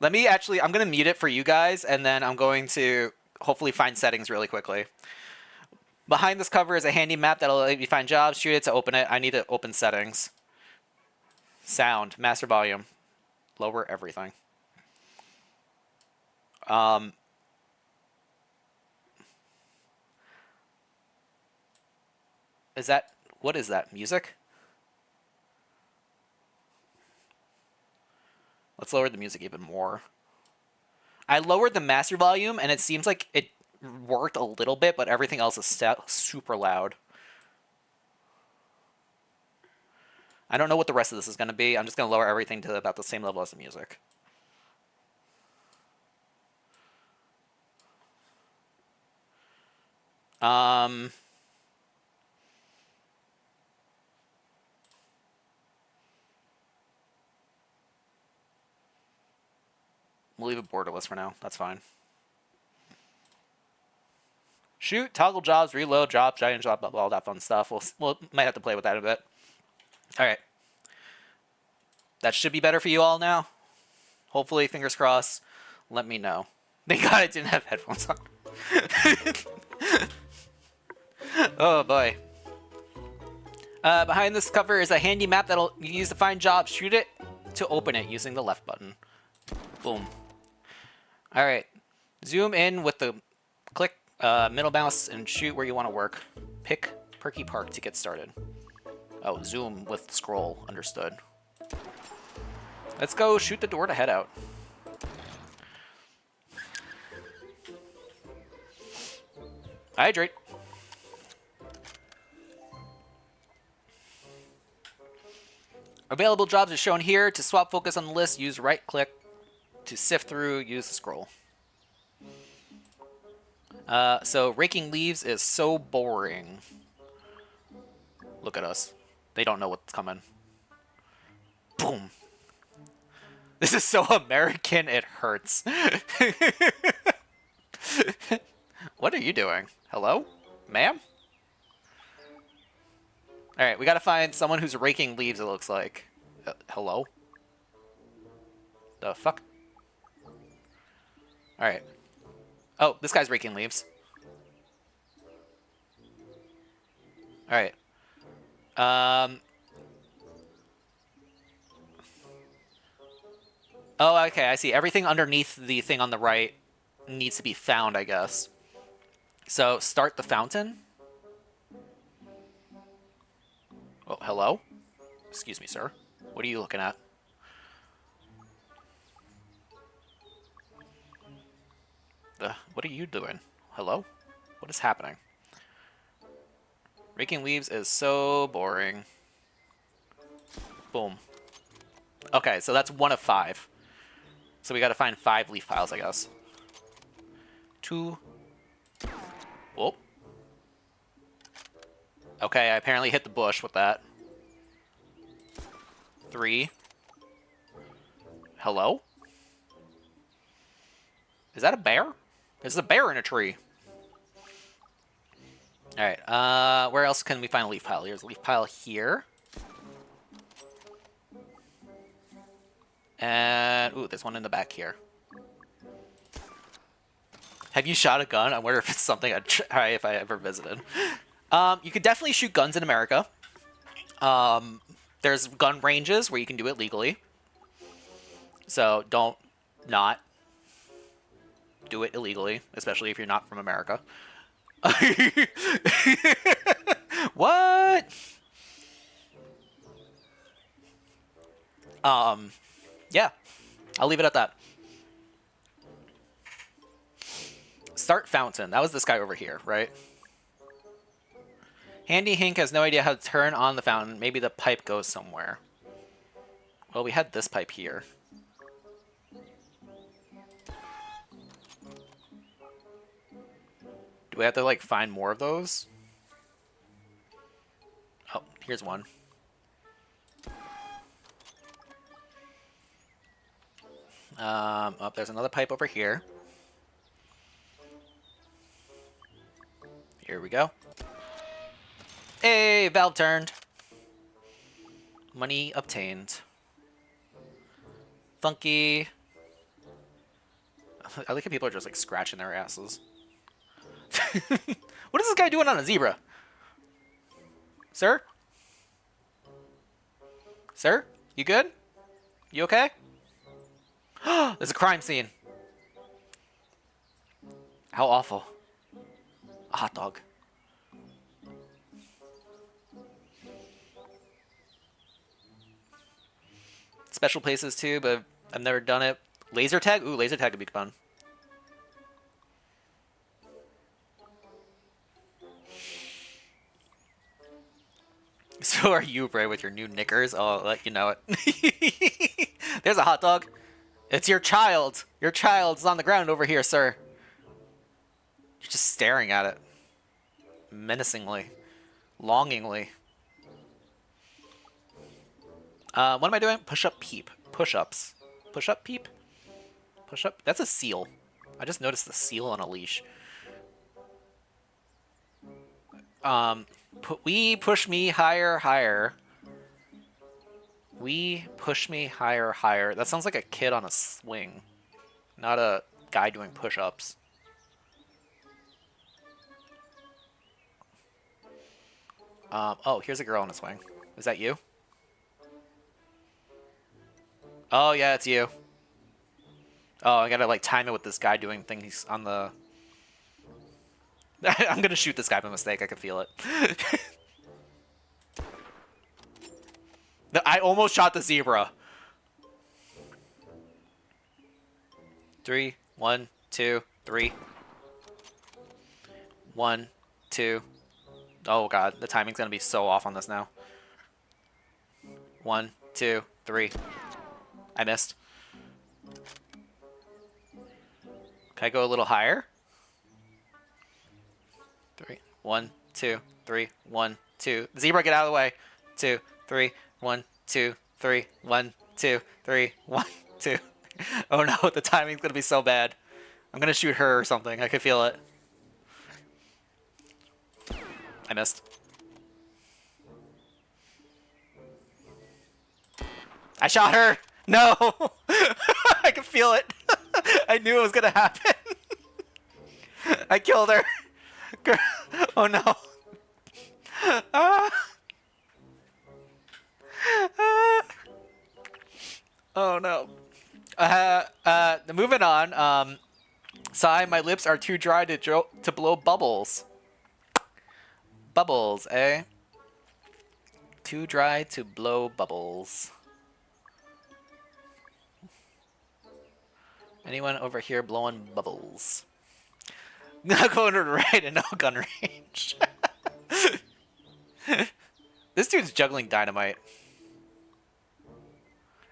[SPEAKER 1] I'm going to mute it for you guys, and then I'm going to hopefully find settings really quickly. Behind this cover is a handy map that'll let you find jobs. Shoot it to open it. I need to open settings. Sound. Master volume. Lower everything. What is that? Music? Let's lower the music even more. I lowered the master volume, and it seems like it worked a little bit, but everything else is super loud. I don't know what the rest of this is going to be. I'm just going to lower everything to about the same level as the music. We'll leave it borderless for now. That's fine. Shoot, toggle jobs, reload jobs, giant job, all that fun stuff. We'll might have to play with that a bit. All right. That should be better for you all now. Hopefully, fingers crossed. Let me know. Thank God I didn't have headphones on. Oh, boy. Behind this cover is a handy map that'll you use to find jobs. Shoot it to open it using the left button. Boom. All right. Zoom in with the click middle mouse and shoot where you want to work. Pick Perky Park to get started. Oh, zoom with scroll. Understood. Let's go shoot the door to head out. Hydrate. Available jobs are shown here. To swap focus on the list, use right click. To sift through, use the scroll. So raking leaves is so boring. Look at us. They don't know what's coming. Boom. This is so American, it hurts. What are you doing? Hello? Ma'am? Alright, we gotta find someone who's raking leaves, it looks like. Hello? The fuck? Alright. Oh, this guy's raking leaves. Alright. Oh, okay, I see. Everything underneath the thing on the right needs to be found, I guess. So, start the fountain. Oh, hello? Excuse me, sir. What are you looking at? What are you doing? Hello? What is happening? Raking leaves is so boring. Boom. Okay, so that's 1 of 5. So we gotta find 5 leaf piles, I guess. 2. Whoa. Okay, I apparently hit the bush with that. 3. Hello? Is that a bear? There's a bear in a tree. Alright, where else can we find a leaf pile? Here's a leaf pile here. And, ooh, there's one in the back here. Have you shot a gun? I wonder if it's something I'd try if I ever visited. You could definitely shoot guns in America. There's gun ranges where you can do it legally. So don't not do it illegally, especially if you're not from America. What? Yeah, I'll leave it at that. Start fountain. That was this guy over here, right? Handy Hink has no idea how to turn on the fountain. Maybe the pipe goes somewhere. Well, we had this pipe here. Do we have to, like, find more of those? Oh, here's one. Oh, there's another pipe over here. Here we go. Hey, valve turned. Money obtained. Funky. I like how people are just like scratching their asses. What is this guy doing on a zebra? Sir? Sir? You good? You okay? There's a crime scene. How awful. A hot dog. Special places too, but I've never done it. Laser tag? Ooh, laser tag would be fun. So are you, Bray, with your new knickers? I'll let you know it. There's a hot dog. It's your child. Your child's on the ground over here, sir. You're just staring at it. Menacingly. Longingly. What am I doing? Push up peep. Push ups. Push up peep? Push up? That's a seal. I just noticed the seal on a leash. We push me higher, higher. We push me higher, higher. That sounds like a kid on a swing. Not a guy doing push-ups. Oh, here's a girl on a swing. Is that you? Oh, yeah, it's you. Oh, I gotta, like, time it with this guy doing things on the... I'm gonna shoot this guy by mistake. I can feel it. I almost shot the zebra. 3, 1, 2, 3. 1, 2. Oh, God. The timing's gonna be so off on this now. 1, 2, 3. I missed. Can I go a little higher? 3, 1, 2, 3, 1, 2. Zebra, get out of the way. 2, 3, 1, 2, 3, 1, 2, 3, 1, 2. Oh no, the timing's gonna be so bad. I'm gonna shoot her or something. I can feel it. I missed. I shot her! No! I can feel it. I knew it was gonna happen. I killed her. Oh no. Oh no. Moving on. Sigh, my lips are too dry to blow bubbles. Bubbles, eh? Too dry to blow bubbles. Anyone over here blowing bubbles? Not going to the right and no gun range. This dude's juggling dynamite.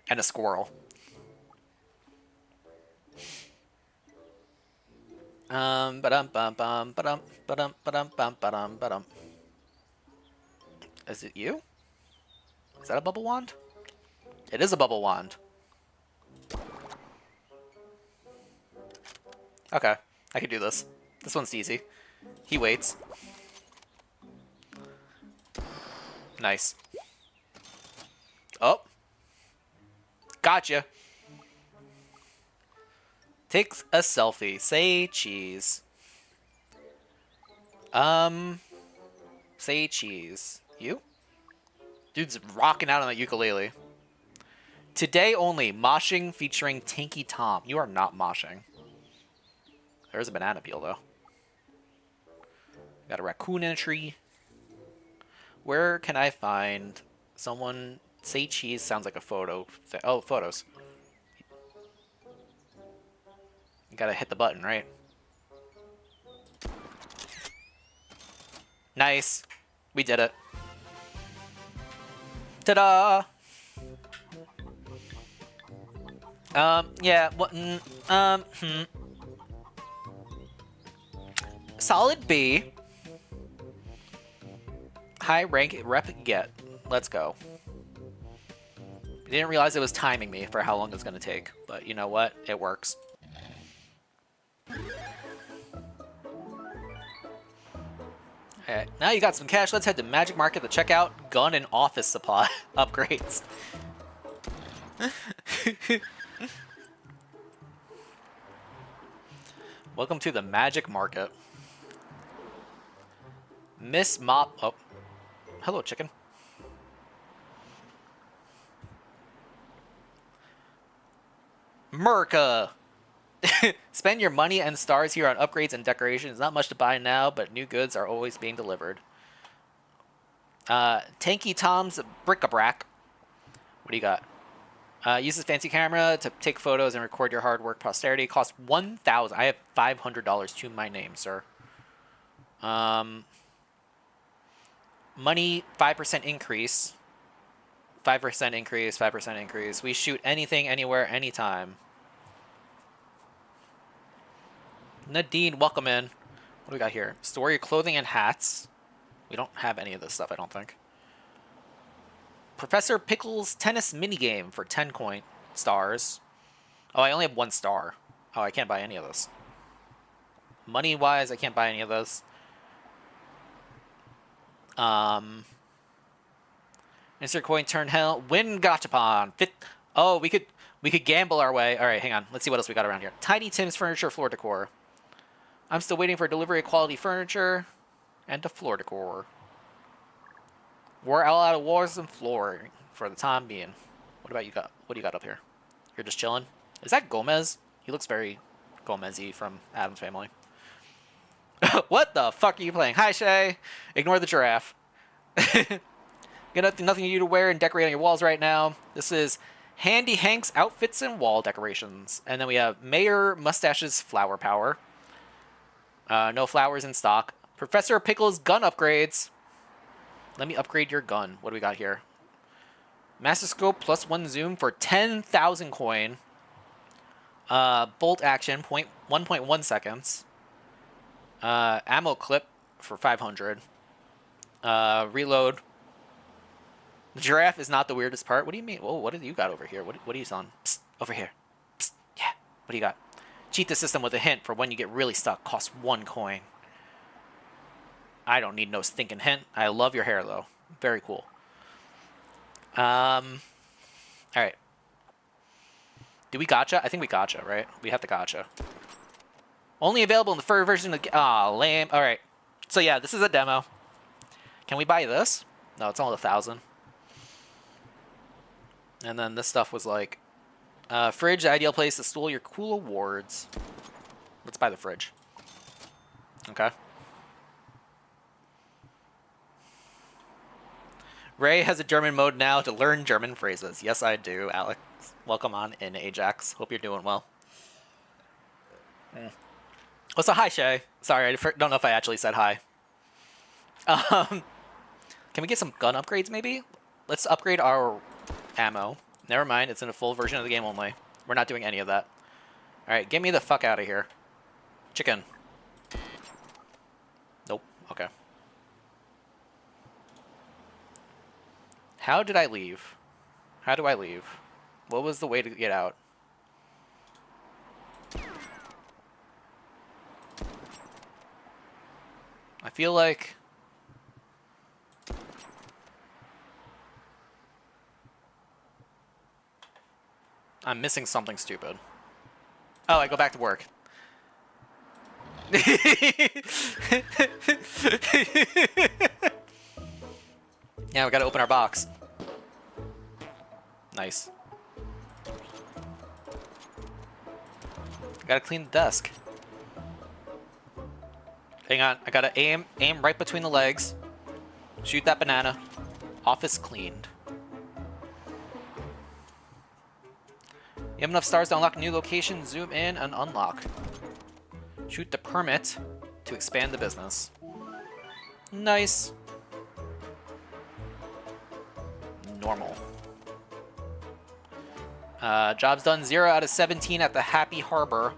[SPEAKER 1] And a squirrel. Is it you? Is that a bubble wand? It is a bubble wand. Okay. I can do this. This one's easy. He waits. Nice. Oh. Gotcha. Takes a selfie. Say cheese. Say cheese. You? Dude's rocking out on the ukulele. Today only, moshing featuring Tanky Tom. You are not moshing. There's a banana peel, though. Got a raccoon in a tree. Where can I find someone... Say cheese sounds like a photo. Oh, photos. You gotta hit the button, right? Nice. We did it. Ta-da! Yeah, what... Solid B. High rank rep get. Let's go. I didn't realize it was timing me for how long it was going to take, but you know what? It works. Alright, now you got some cash. Let's head to Magic Market to check out gun and office supply upgrades. Welcome to the Magic Market. Miss Mop... Oh. Hello, chicken. Merca! Spend your money and stars here on upgrades and decorations. Not much to buy now, but new goods are always being delivered. Tanky Tom's bric-a-brac. What do you got? Uses fancy camera to take photos and record your hard work posterity. Costs $1,000. I have $500 to my name, sir. Money, 5% increase. 5% increase, 5% increase. We shoot anything, anywhere, anytime. Nadine, welcome in. What do we got here? Store your clothing and hats. We don't have any of this stuff, I don't think. Professor Pickle's tennis minigame for 10 coin stars. Oh, I only have 1 star. Oh, I can't buy any of this. Money-wise, I can't buy any of this. Insert coin, turn hell, win gachapon. Oh, we could gamble our way. All right, hang on. Let's see what else we got around here. Tiny Tim's furniture, floor decor. I'm still waiting for delivery of quality furniture and a floor decor. We're all out of walls and flooring for the time being. What about you got? What do you got up here? You're just chilling. Is that Gomez? He looks very Gomez-y from Addams Family. What the fuck are you playing? Hi, Shay. Ignore the giraffe. Got nothing for you to wear and decorate on your walls right now. This is Handy Hank's outfits and wall decorations. And then we have Mayor Mustache's flower power. No flowers in stock. Professor Pickle's gun upgrades. Let me upgrade your gun. What do we got here? Master Scope +1 zoom for 10,000 coin. Bolt action 1.1 seconds. Ammo clip for 500. Reload. The giraffe is not the weirdest part. What do you mean? Whoa, what do you got over here? What are you selling? Psst, over here. Psst, yeah. What do you got? Cheat the system with a hint for when you get really stuck. Costs 1 coin. I don't need no stinking hint. I love your hair, though. Very cool. All right. Do we gotcha? I think we gotcha, right? We have the gotcha. Only available in the fur version of... Aw, lame. All right. So, yeah, this is a demo. Can we buy this? No, it's only 1,000. And then this stuff was like... fridge, ideal place to store your cool awards. Let's buy the fridge. Okay. Ray has a German mode now to learn German phrases. Yes, I do, Alex. Welcome on in, Ajax. Hope you're doing well. Oh, so hi, Shay. Sorry, I don't know if I actually said hi. Can we get some gun upgrades, maybe? Let's upgrade our ammo. Never mind, it's in a full version of the game only. We're not doing any of that. Alright, get me the fuck out of here. Chicken. Nope. Okay. How did I leave? How do I leave? What was the way to get out? I feel like... I'm missing something stupid. Oh, I go back to work. Yeah, we gotta open our box. Nice. Gotta clean the desk. Hang on, I gotta aim right between the legs. Shoot that banana. Office cleaned. You have enough stars to unlock a new location, zoom in, and unlock. Shoot the permit to expand the business. Nice. Normal. Jobs done 0 out of 17 at the Happy Harbor.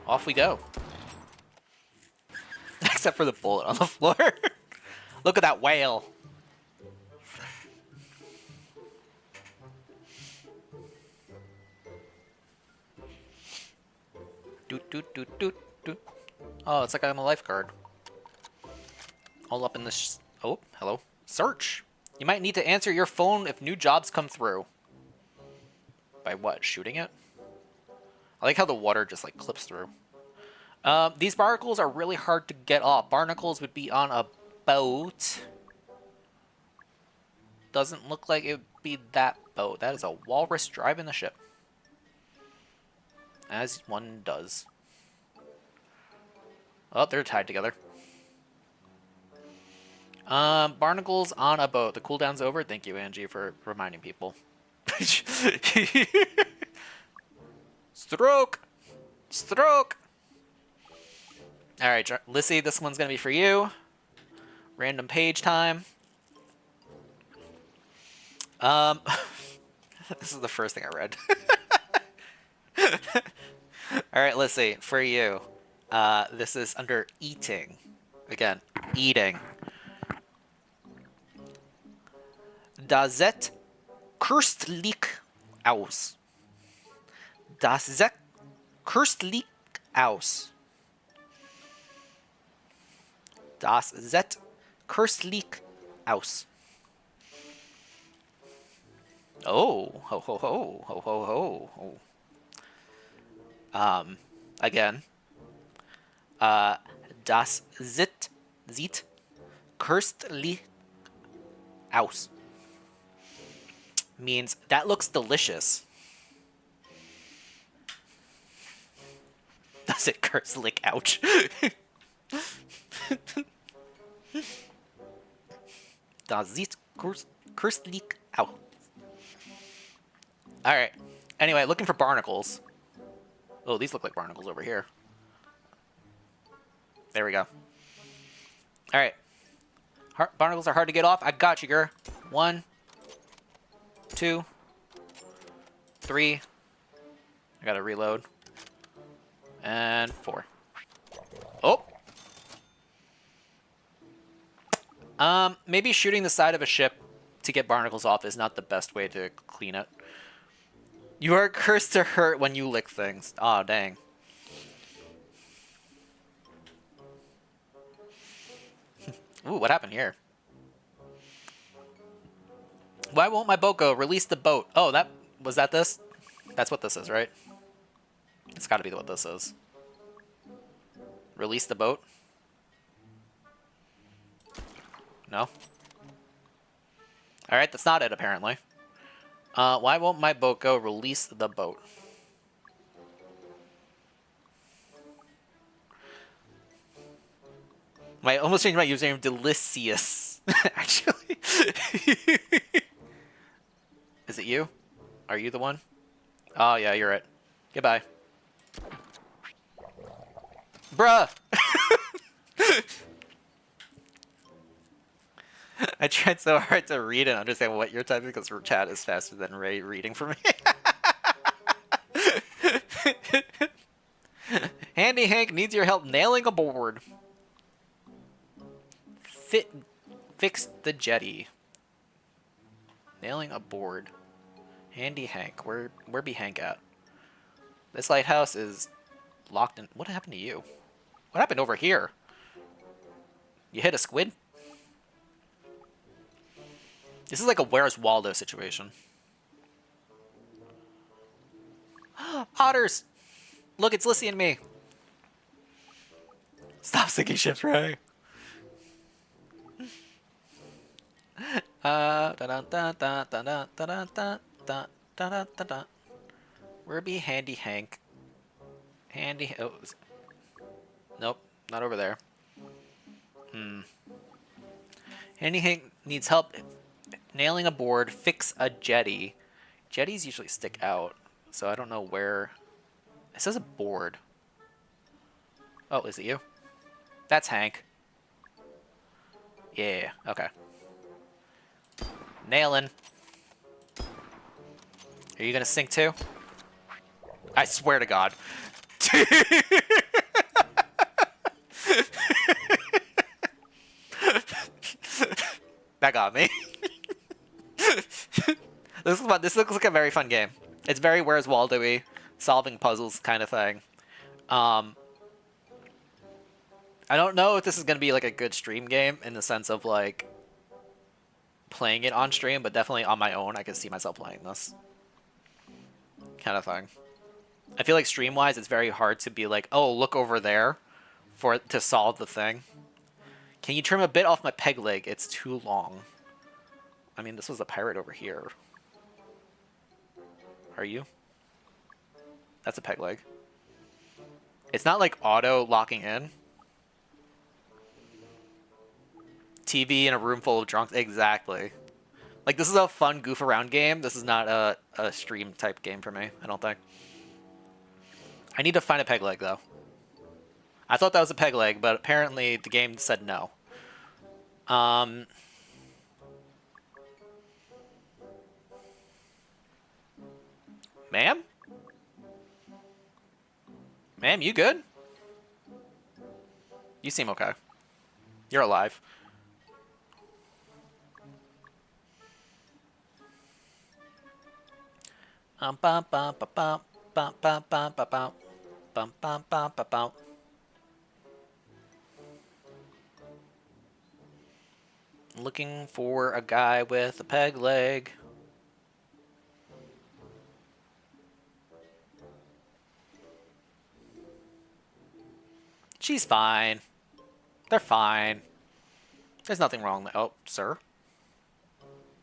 [SPEAKER 1] Off we go. Except for the bullet on the floor. Look at that whale. Doot, doot, doot, doot, doot. Oh, it's like I'm a lifeguard. All up in this. Oh, hello. Search. You might need to answer your phone if new jobs come through. By what? Shooting it? I like how the water just like clips through. These barnacles are really hard to get off. Barnacles would be on a boat. Doesn't look like it would be that boat. That is a walrus driving the ship. As one does. Oh, they're tied together. Barnacles on a boat. The cooldown's over. Thank you, Angie, for reminding people. Stroke! Stroke! Alright, Lissy, this one's gonna be for you. Random page time. This is the first thing I read. Alright, Lissy, for you. This is under eating. Again, eating. Das het köstlich aus. Das sieht köstlich aus. Das sieht köstlich aus. Oh, ho ho ho, ho ho ho, ho. Again. Das sieht köstlich aus. Means that looks delicious. Does it köstlich? Ouch. Das sieht köstlich aus. Alright. Anyway, looking for barnacles. Oh, these look like barnacles over here. There we go. Alright. Barnacles are hard to get off. I got you, girl. 1, 2, 3. I gotta reload. And 4. Oh! Maybe shooting the side of a ship to get barnacles off is not the best way to clean it. You are cursed to hurt when you lick things. Aw, dang. Ooh, what happened here? Why won't my boat go? Release the boat. Oh, was that this? That's what this is, right? It's gotta be what this is. Release the boat? No? Alright, that's not it, apparently. Why won't my boat go? Release the boat. I almost changed my username to Delicious, actually. Is it you? Are you the one? Oh, yeah, you're it. Goodbye. Bruh! I tried so hard to read and understand what you're typing because chat is faster than Ray reading for me. Handy Hank needs your help nailing a board. Fix the jetty. Nailing a board. Handy Hank. Where be Hank at? This lighthouse is locked in. What happened to you? What happened over here? You hit a squid? This is like a Where's Waldo situation. Otters! Look, it's Lissy and me. Stop sinking ships, Ray. Where be Handy Hank? Handy. Oh, nope, not over there. Handy Hank needs help nailing a board. Fix a jetty. Jetties usually stick out, so I don't know where. It says a board. Oh, is it you? That's Hank. Yeah. Okay. Nailing. Are you gonna sink too? I swear to God. That got me. This looks like a very fun game. It's very Where's Waldo-y, solving puzzles kind of thing. I don't know if this is gonna be like a good stream game in the sense of like playing it on stream, but definitely on my own, I can see myself playing this kind of thing. I feel like stream-wise, it's very hard to be like, oh, look over there to solve the thing. Can you trim a bit off my peg leg? It's too long. I mean, this was a pirate over here. Are you? That's a peg leg. It's not like auto locking in. TV in a room full of drunks. Exactly. Like, this is a fun goof around game. This is not a stream type game for me, I don't think. I need to find a peg leg, though. I thought that was a peg leg, but apparently the game said no. Ma'am? Ma'am, you good? You seem okay. You're alive. Looking for a guy with a peg leg. She's fine. They're fine. There's nothing wrong. Oh, sir.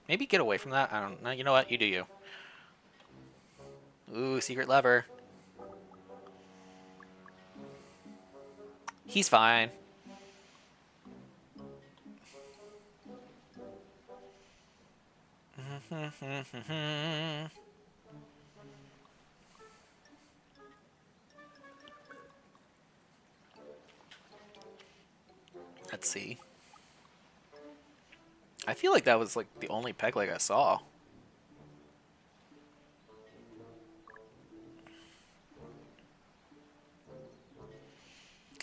[SPEAKER 1] Maybe get away from that. I don't know. You know what? You do you. Ooh, secret lever. He's fine. Let's see. I feel like that was like the only peg leg I saw.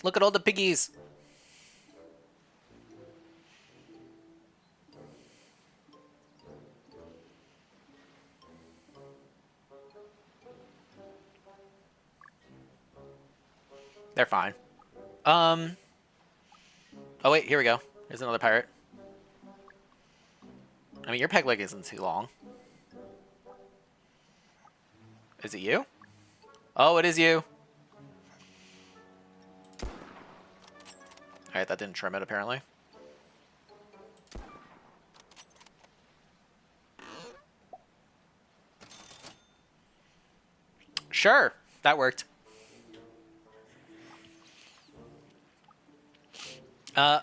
[SPEAKER 1] Look at all the piggies. They're fine. Oh wait, here we go. There's another pirate. I mean, your peg leg isn't too long. Is it you? Oh, it is you. Alright, that didn't trim it, apparently. Sure, that worked.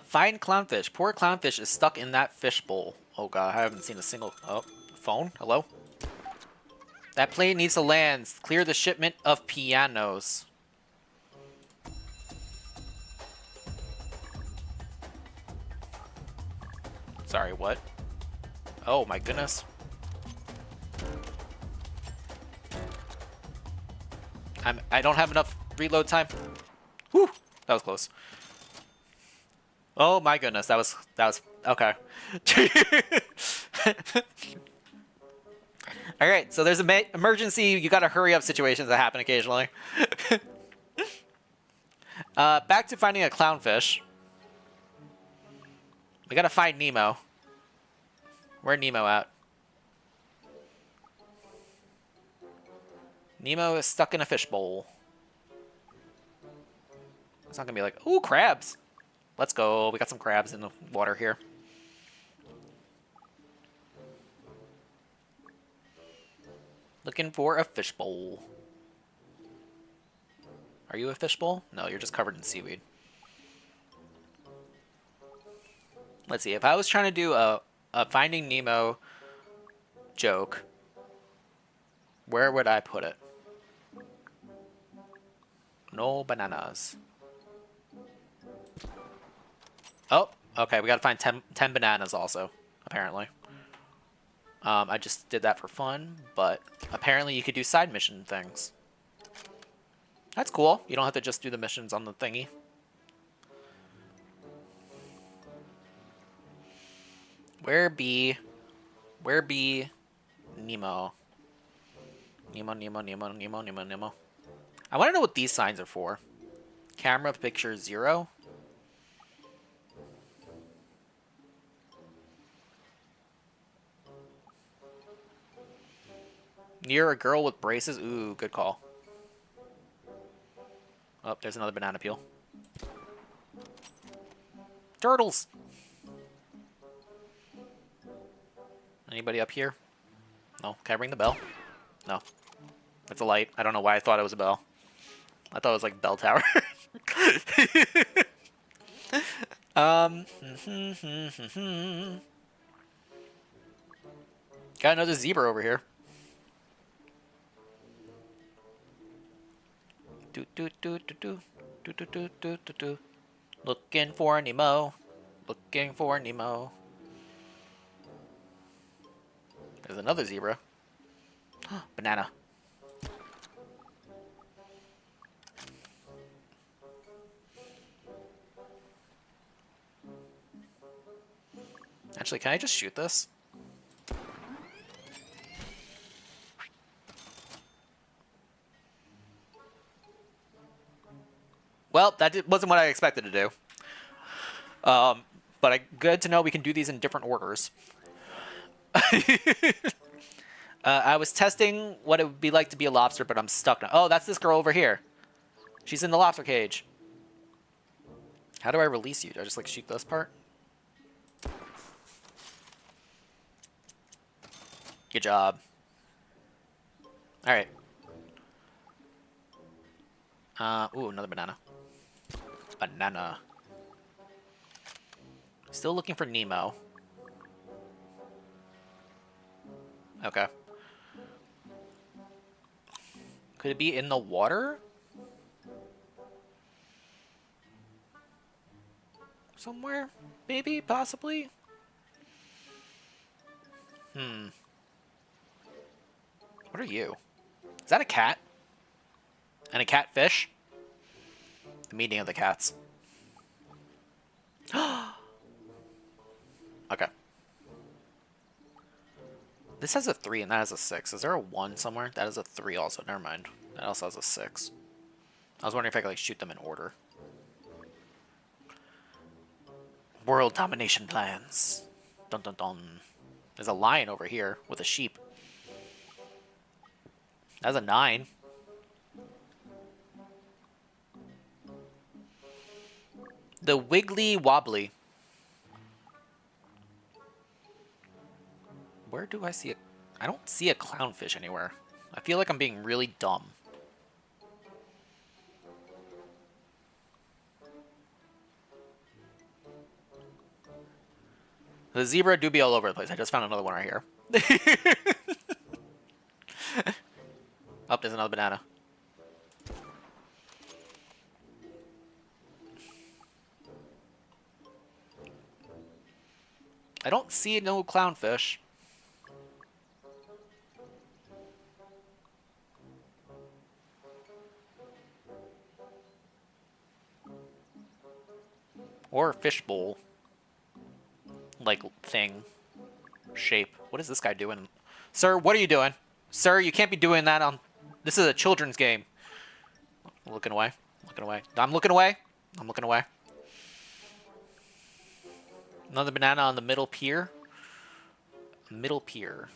[SPEAKER 1] Find clownfish. Poor clownfish is stuck in that fish bowl. Oh god, I haven't seen a single... Oh, phone? Hello? That plane needs to land. Clear the shipment of pianos. Sorry, what? Oh my goodness. I don't have enough reload time. Whew, that was close. Oh my goodness, that was okay. All right, so there's an emergency. You gotta hurry up situations that happen occasionally. Back to finding a clownfish. We gotta find Nemo. Where'd Nemo at? Nemo is stuck in a fishbowl. It's not gonna be like, ooh, crabs. Let's go. We got some crabs in the water here. Looking for a fishbowl. Are you a fishbowl? No, you're just covered in seaweed. Let's see. If I was trying to do a Finding Nemo joke, where would I put it? No bananas. Oh, okay. We gotta find 10 bananas also, apparently. I just did that for fun, but apparently you could do side mission things. That's cool. You don't have to just do the missions on the thingy. Where be Nemo? Nemo. I want to know what these signs are for. Camera picture 0. Near a girl with braces. Ooh, good call. Oh, there's another banana peel. Turtles! Anybody up here? No. Can I ring the bell? No. It's a light. I don't know why I thought it was a bell. I thought it was like bell tower. Got another zebra over here. Looking for Nemo. Looking for Nemo. There's another zebra. Banana. Actually, can I just shoot this? Well, that wasn't what I expected to do. But good to know we can do these in different orders. I was testing what it would be like to be a lobster, but I'm stuck now. Oh, that's this girl over here. She's in the lobster cage. How do I release you? Do I just like shoot this part? Good job. All right. Ooh, another banana. Banana. Still looking for Nemo. Okay. Could it be in the water? Somewhere? Maybe? Possibly? What are you? Is that a cat? And a catfish? The meeting of the cats. Okay. This has a 3 and that has a 6. Is there a 1 somewhere? That is a 3 also. Never mind. That also has a 6. I was wondering if I could like shoot them in order. World domination plans. Dun dun dun. There's a lion over here with a sheep. That's a 9. The Wiggly Wobbly. Where do I see it? I don't see a clownfish anywhere. I feel like I'm being really dumb. The zebra do be all over the place. I just found another one right here. Oh, there's another banana. I don't see no clownfish. Or fishbowl. Like, thing. Shape. What is this guy doing? Sir, what are you doing? Sir, you can't be doing that on... This is a children's game. Looking away. Looking away. I'm looking away. I'm looking away. Another banana on the middle pier. Middle pier.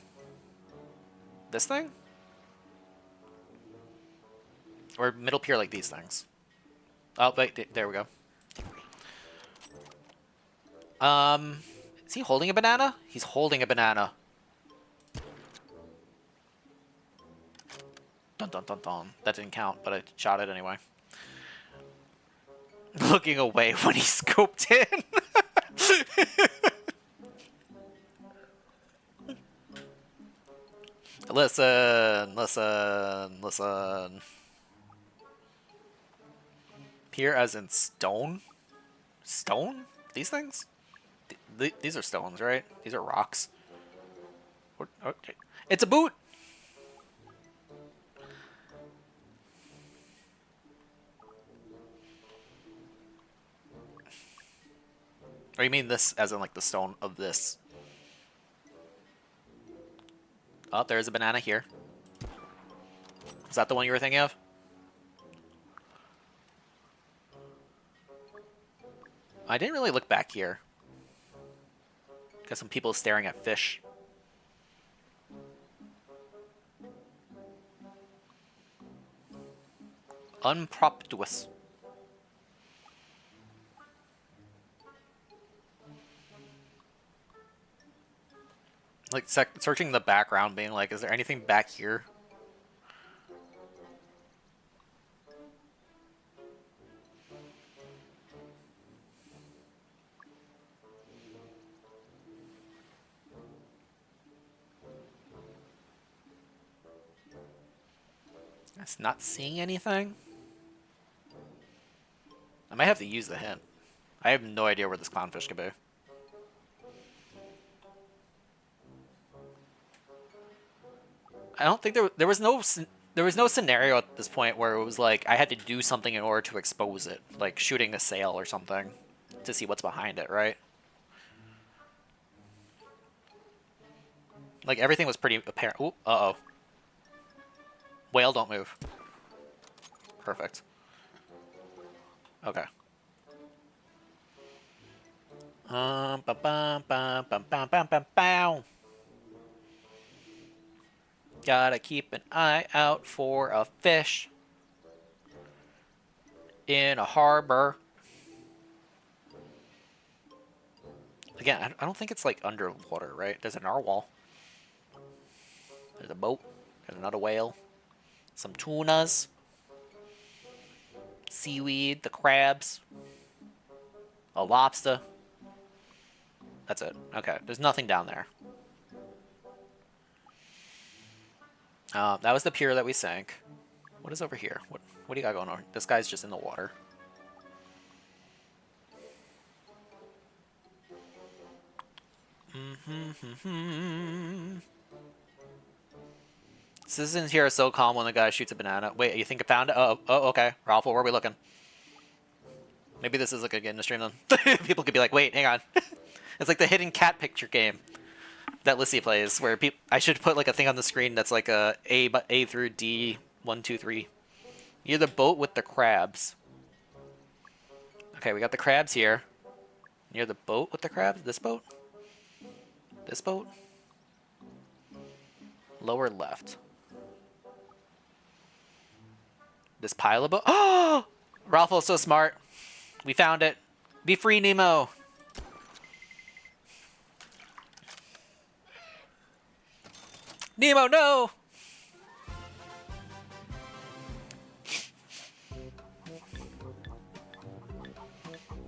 [SPEAKER 1] This thing? Or middle pier like these things. Oh, wait, there we go. Is he holding a banana? He's holding a banana. Dun dun dun dun. That didn't count, but I shot it anyway. Looking away when he scoped in. Listen, listen, listen. Pier as in stone? Stone? These things? These are stones, right? These are rocks. Okay. It's a boot! Or you mean this as in like the stone of this? Oh, there's a banana here. Is that the one you were thinking of? I didn't really look back here. Got some people staring at fish. Unproptuous. Like searching the background, being like, is there anything back here? It's not seeing anything. I might have to use the hint. I have no idea where this clownfish could be. I don't think there was no scenario at this point where it was like I had to do something in order to expose it, like shooting a sail or something to see what's behind it, right? Like everything was pretty apparent. Ooh, uh-oh. Whale, don't move. Perfect. Okay. Bum, bum, bum, bum, bum, bum, bum, bum. Gotta keep an eye out for a fish in a harbor. Again, I don't think it's like underwater, right? There's a narwhal. There's a boat. There's another whale. Some tunas. Seaweed, the crabs. A lobster. That's it. Okay, there's nothing down there. That was the pier that we sank. What is over here? What do you got going on? This guy's just in the water. Citizens here are so calm when the guy shoots a banana. Wait, you think I found it? Oh, okay. Ralph, where are we looking? Maybe this is like a good in the stream then. People could be like, wait, hang on. It's like the hidden cat picture game that Lissy plays, where I should put like a thing on the screen that's like A through D, 1, 2, 3. You're the boat with the crabs. Okay, we got the crabs here. Near the boat with the crabs? This boat? This boat? Lower left. This pile of boat. Oh! Ralpho's so smart. We found it. Be free, Nemo. Nemo, no!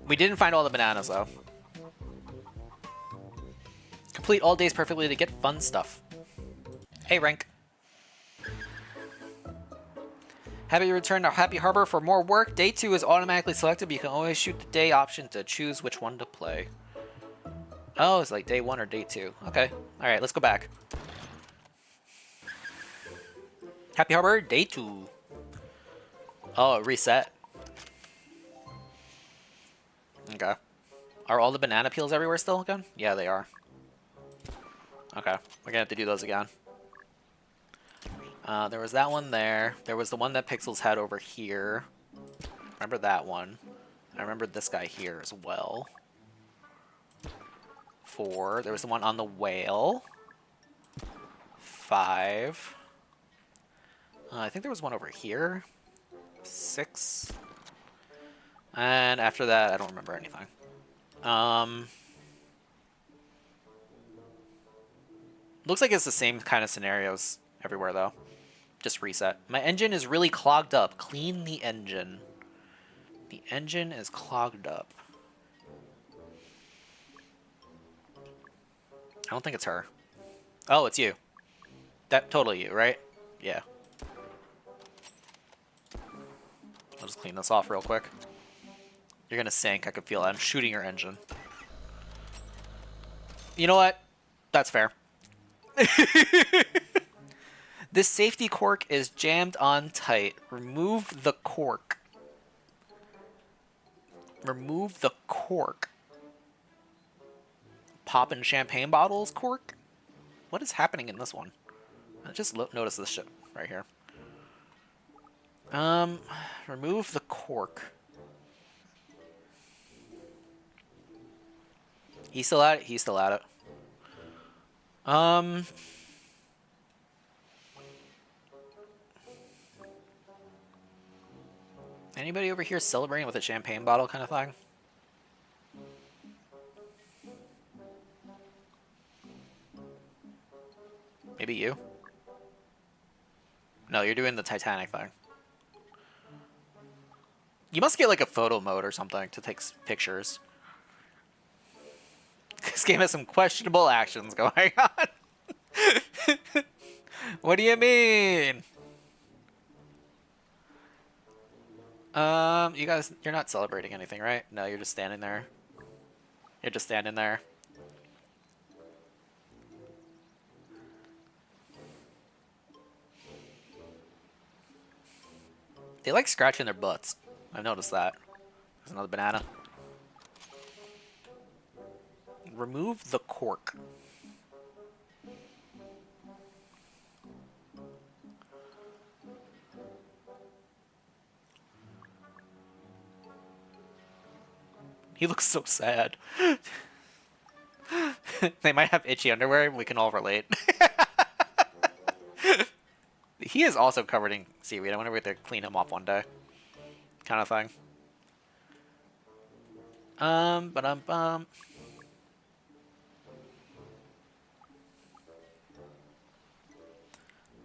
[SPEAKER 1] We didn't find all the bananas, though. Complete all days perfectly to get fun stuff. Hey, Rank. Happy return to Happy Harbor for more work. Day 2 is automatically selected, but you can always shoot the day option to choose which one to play. Oh, it's like day 1 or day 2. Okay. Alright, let's go back. Happy Harbor, day 2. Oh, reset. Okay. Are all the banana peels everywhere still again? Yeah, they are. Okay, we're gonna have to do those again. There was that one there. There was the one that Pixels had over here. Remember that one. I remember this guy here as well. 4. There was the one on the whale. 5. I think there was one over here. 6. And after that, I don't remember anything. Looks like it's the same kind of scenarios everywhere, though. Just reset. My engine is really clogged up. Clean the engine. The engine is clogged up. I don't think it's her. Oh, it's you. That totally you, right? Yeah. I'll just clean this off real quick. You're gonna sink. I can feel it. I'm shooting your engine. You know what? That's fair. This safety cork is jammed on tight. Remove the cork. Remove the cork. Poppin' champagne bottles cork? What is happening in this one? I just noticed this shit right here. Remove the cork. He's still at it? He's still at it. Anybody over here celebrating with a champagne bottle kind of thing? Maybe you? No, you're doing the Titanic thing. You must get like a photo mode or something to take pictures. This game has some questionable actions going on. What do you mean? You guys, you're not celebrating anything, right? No, you're just standing there. You're just standing there. They like scratching their butts. I've noticed that. There's another banana. Remove the cork. He looks so sad. They might have itchy underwear. We can all relate. He is also covered in seaweed. I wonder if we have to clean him off one day. Kind of thing. Ba-dum-bum.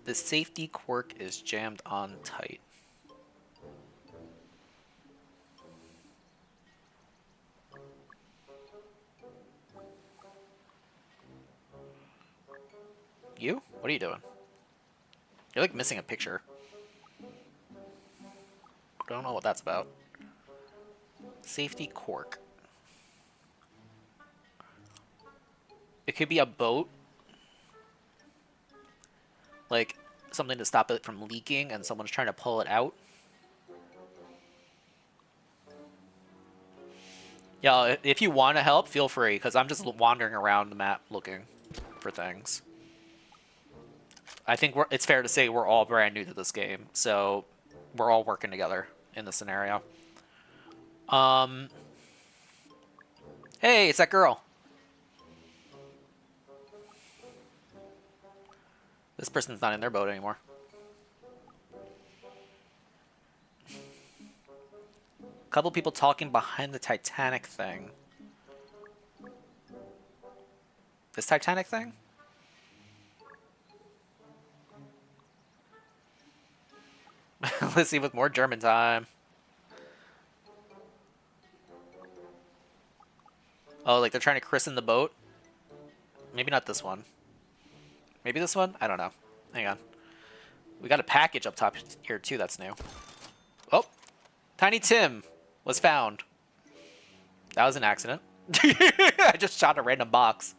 [SPEAKER 1] The safety cork is jammed on tight. You? What are you doing? You're like missing a picture. Don't know what that's about. Safety cork. It could be a boat. Like something to stop it from leaking and someone's trying to pull it out. Yeah, if you want to help, feel free, because I'm just wandering around the map looking for things. I think it's fair to say we're all brand new to this game, so we're all working together in the scenario. Hey, it's that girl. This person's not in their boat anymore. Couple people talking behind the Titanic thing. This Titanic thing? Let's see, with more German time. Oh, like they're trying to christen the boat? Maybe not this one. Maybe this one? I don't know. Hang on. We got a package up top here too that's new. Oh! Tiny Tim was found. That was an accident. I just shot a random box.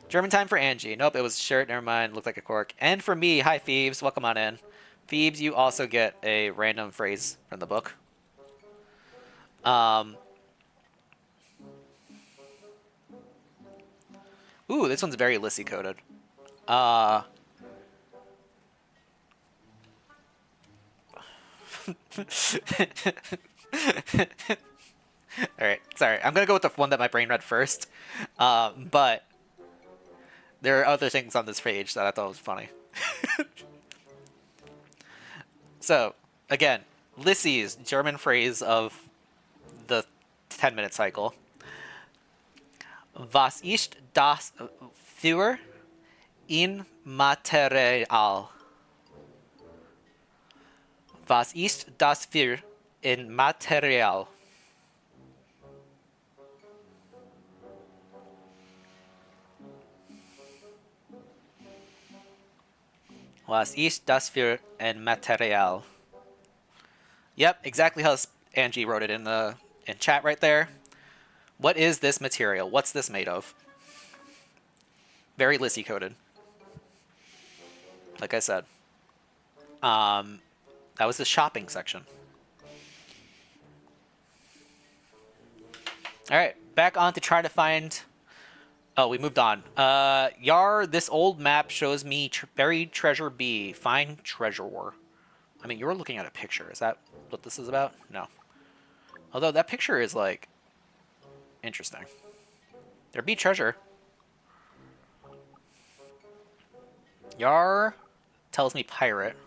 [SPEAKER 1] German time for Angie. Nope, it was shirt. Never mind. Looked like a cork. And for me, hi Phoebes. Welcome on in. Phoebes, you also get a random phrase from the book. Ooh, this one's very Lissy coded. Alright, sorry. I'm gonna go with the one that my brain read first. But there are other things on this page that I thought was funny. So, again, Lissy's German phrase of the 10-minute cycle. Was ist das für ein Material? Was ist das für ein Material? Was ist das für ein Material? Yep, exactly how Angie wrote it in chat right there. What is this material? What's this made of? Very Lissy coded. Like I said. That was the shopping section. Alright, back on to try to find... Oh, we moved on. Yar, this old map shows me buried treasure B. Find treasure. I mean, you were looking at a picture. Is that what this is about? No. Although that picture is, like, interesting. There be treasure. Yar tells me pirate.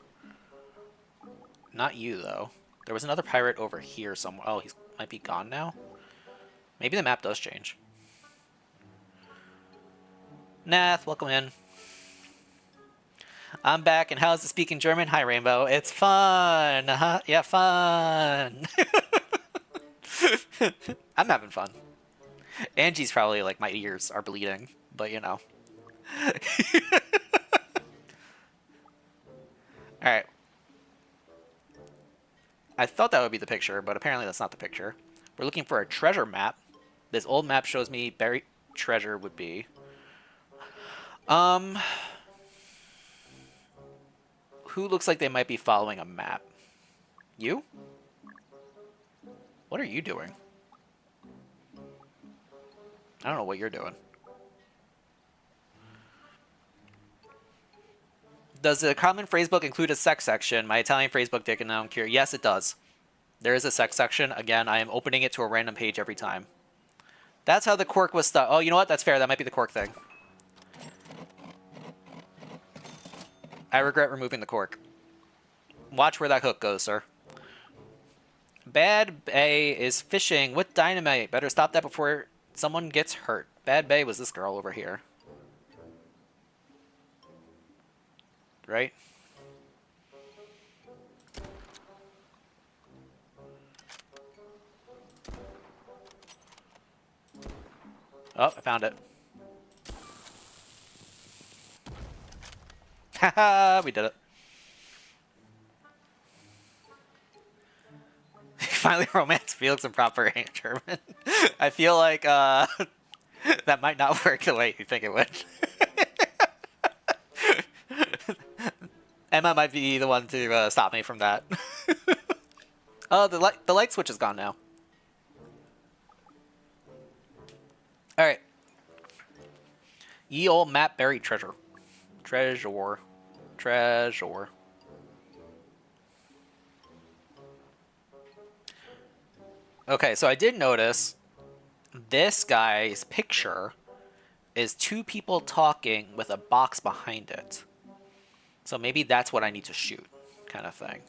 [SPEAKER 1] Not you, though. There was another pirate over here somewhere. Oh, he might be gone now? Maybe the map does change. Nath, welcome in. I'm back, and how's it speaking German? Hi, Rainbow. It's fun! Yeah, fun! I'm having fun. Angie's probably like, my ears are bleeding, but you know. Alright. I thought that would be the picture, but apparently that's not the picture. We're looking for a treasure map. This old map shows me buried treasure would be. Who looks like they might be following a map? You? What are you doing? I don't know what you're doing. Does the common phrase book include a sex section? My Italian phrase book did, and now I'm curious. Yes, it does. There is a sex section. Again, I am opening it to a random page every time. That's how the quirk was stuck. Oh, you know what? That's fair. That might be the quirk thing. I regret removing the cork. Watch where that hook goes, sir. Bad Bay is fishing with dynamite. Better stop that before someone gets hurt. Bad Bay was this girl over here. Right? Oh, I found it. Haha, we did it. Finally, romance Felix and proper German. I feel like that might not work the way you think it would. Emma might be the one to stop me from that. Oh, the light switch is gone now. All right. Ye old map buried treasure. Treasure. Okay, so I did notice this guy's picture is two people talking with a box behind it. So maybe that's what I need to shoot, kind of thing.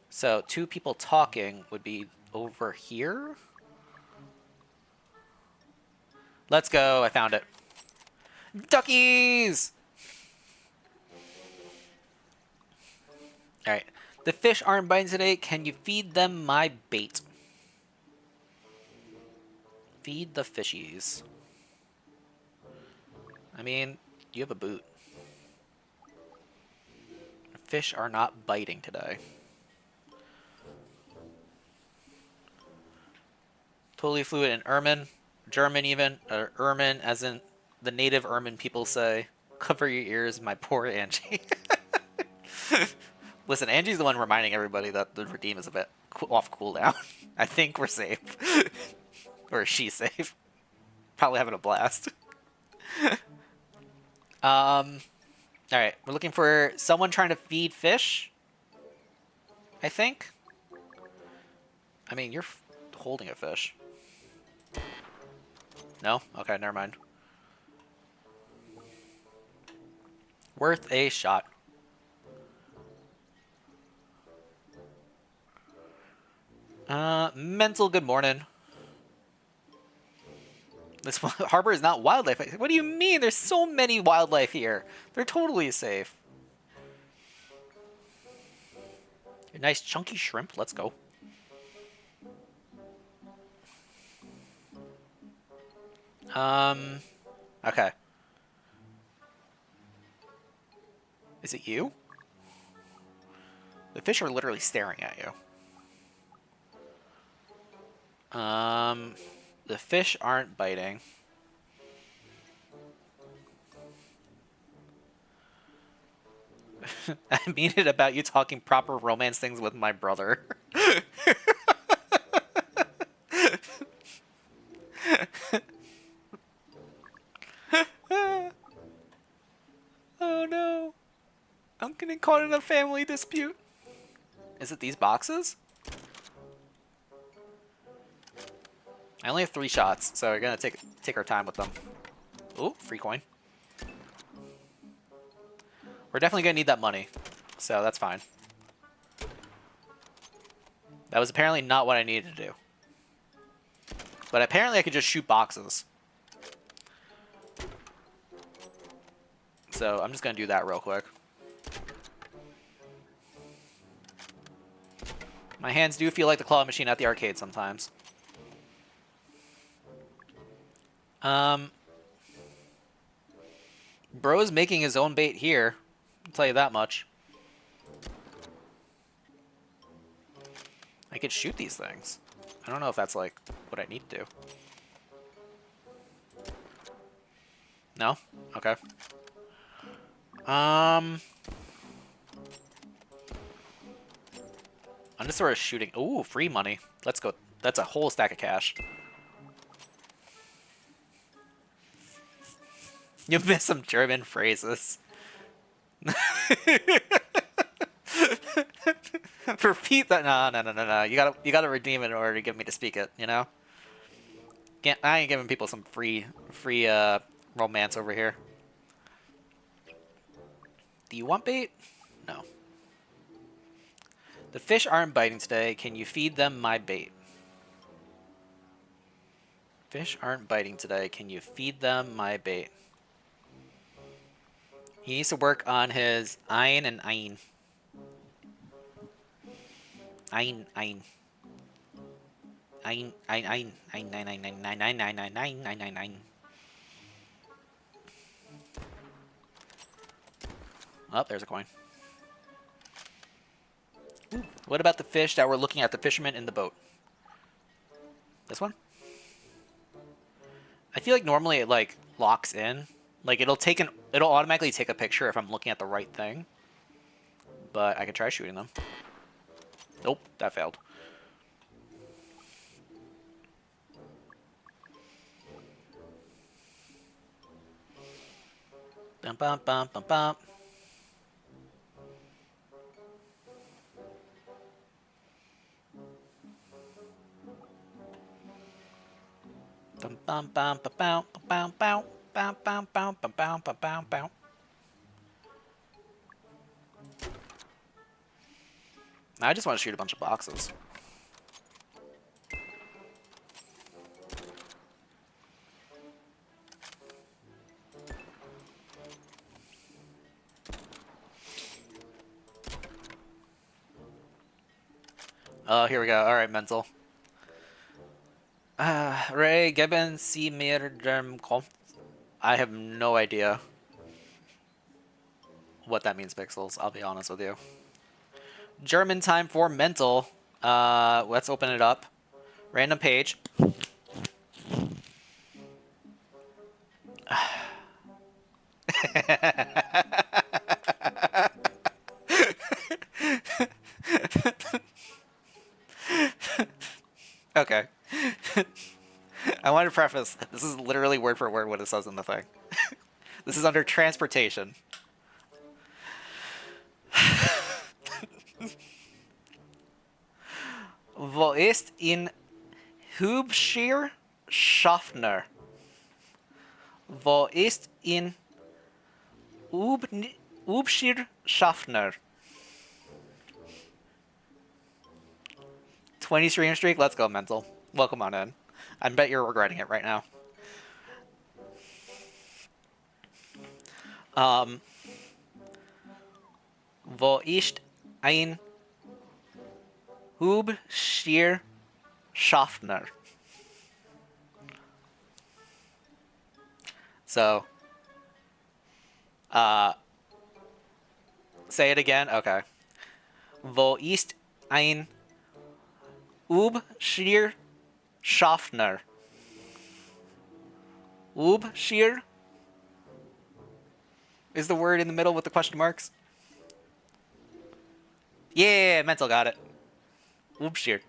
[SPEAKER 1] So two people talking would be over here. Let's go. I found it. Duckies! Alright. The fish aren't biting today. Can you feed them my bait? Feed the fishies. I mean, you have a boot. Fish are not biting today. Totally fluent in Ermin. German even. Or Ermin, as in the native Ermin people say. Cover your ears, my poor Angie. Listen, Angie's the one reminding everybody that the redeem is a bit off cooldown. I think we're safe. Or she's safe. Probably having a blast. Alright, we're looking for someone trying to feed fish. I think. I mean, you're holding a fish. No? Okay, never mind. Worth a shot. Mental good morning. This harbor is not wildlife. What do you mean? There's so many wildlife here. They're totally safe. A nice chunky shrimp. Let's go. Okay. Is it you? The fish are literally staring at you. The fish aren't biting. I mean it about you talking proper romance things with my brother. Oh no. I'm getting caught in a family dispute. Is it these boxes? I only have 3 shots, so we're gonna take our time with them. Ooh, free coin. We're definitely gonna need that money, so that's fine. That was apparently not what I needed to do. But apparently I could just shoot boxes. So I'm just gonna do that real quick. My hands do feel like the claw machine at the arcade sometimes. Bro's making his own bait here. I'll tell you that much. I could shoot these things. I don't know if that's like what I need to do. No? Okay. I'm just sort of shooting. Ooh, free money. Let's go. That's a whole stack of cash. You missed some German phrases. Repeat that. No. You gotta redeem it in order to get me to speak it. You know. I ain't giving people some free romance over here. Do you want bait? No. The fish aren't biting today. Can you feed them my bait? Fish aren't biting today. Can you feed them my bait? He needs to work on his ein and ein. Ein. Ein. Oh, there's a coin. Ooh. What about the fish that we're looking at? The fisherman in the boat. This one? I feel like normally it like locks in. Like it'll automatically take a picture if I'm looking at the right thing. But I could try shooting them. Nope, that failed. Bum bum bum bum bum. Bum bum bum bum bum bum bum bum bum bum bum bum bum bum. I just want to shoot a bunch of boxes. Oh, here we go. All right, mental. Ray geben Sie mir dem Kopf. I have no idea what that means, Pixels. I'll be honest with you. German time for mental. Let's open it up. Random page. Okay. I want to preface, this is literally word for word what it says in the thing. This is under transportation. Wo ist in Hubschir Schaffner? Wo ist in Hubschir Schaffner? 20 stream streak? Let's go, Mental. Welcome on in. I bet you're regretting it right now. Wo ist ein Hubschir Schaffner? So, say it again? Okay. Wo ist ein Hubschir Schaffner? Hubschir is the word in the middle with the question marks. Yeah, Mental got it. Hubschir.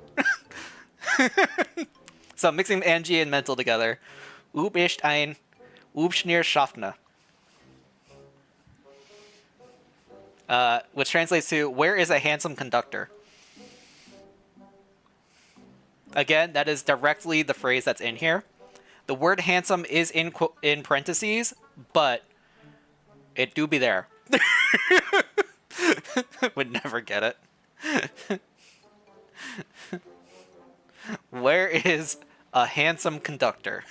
[SPEAKER 1] So I'm mixing Angie and Mental together. Ist ein Hubschir Schaffner. Which translates to, where is a handsome conductor? Again, that is directly the phrase that's in here. The word handsome is in parentheses, but it do be there. Would never get it. Where is a handsome conductor?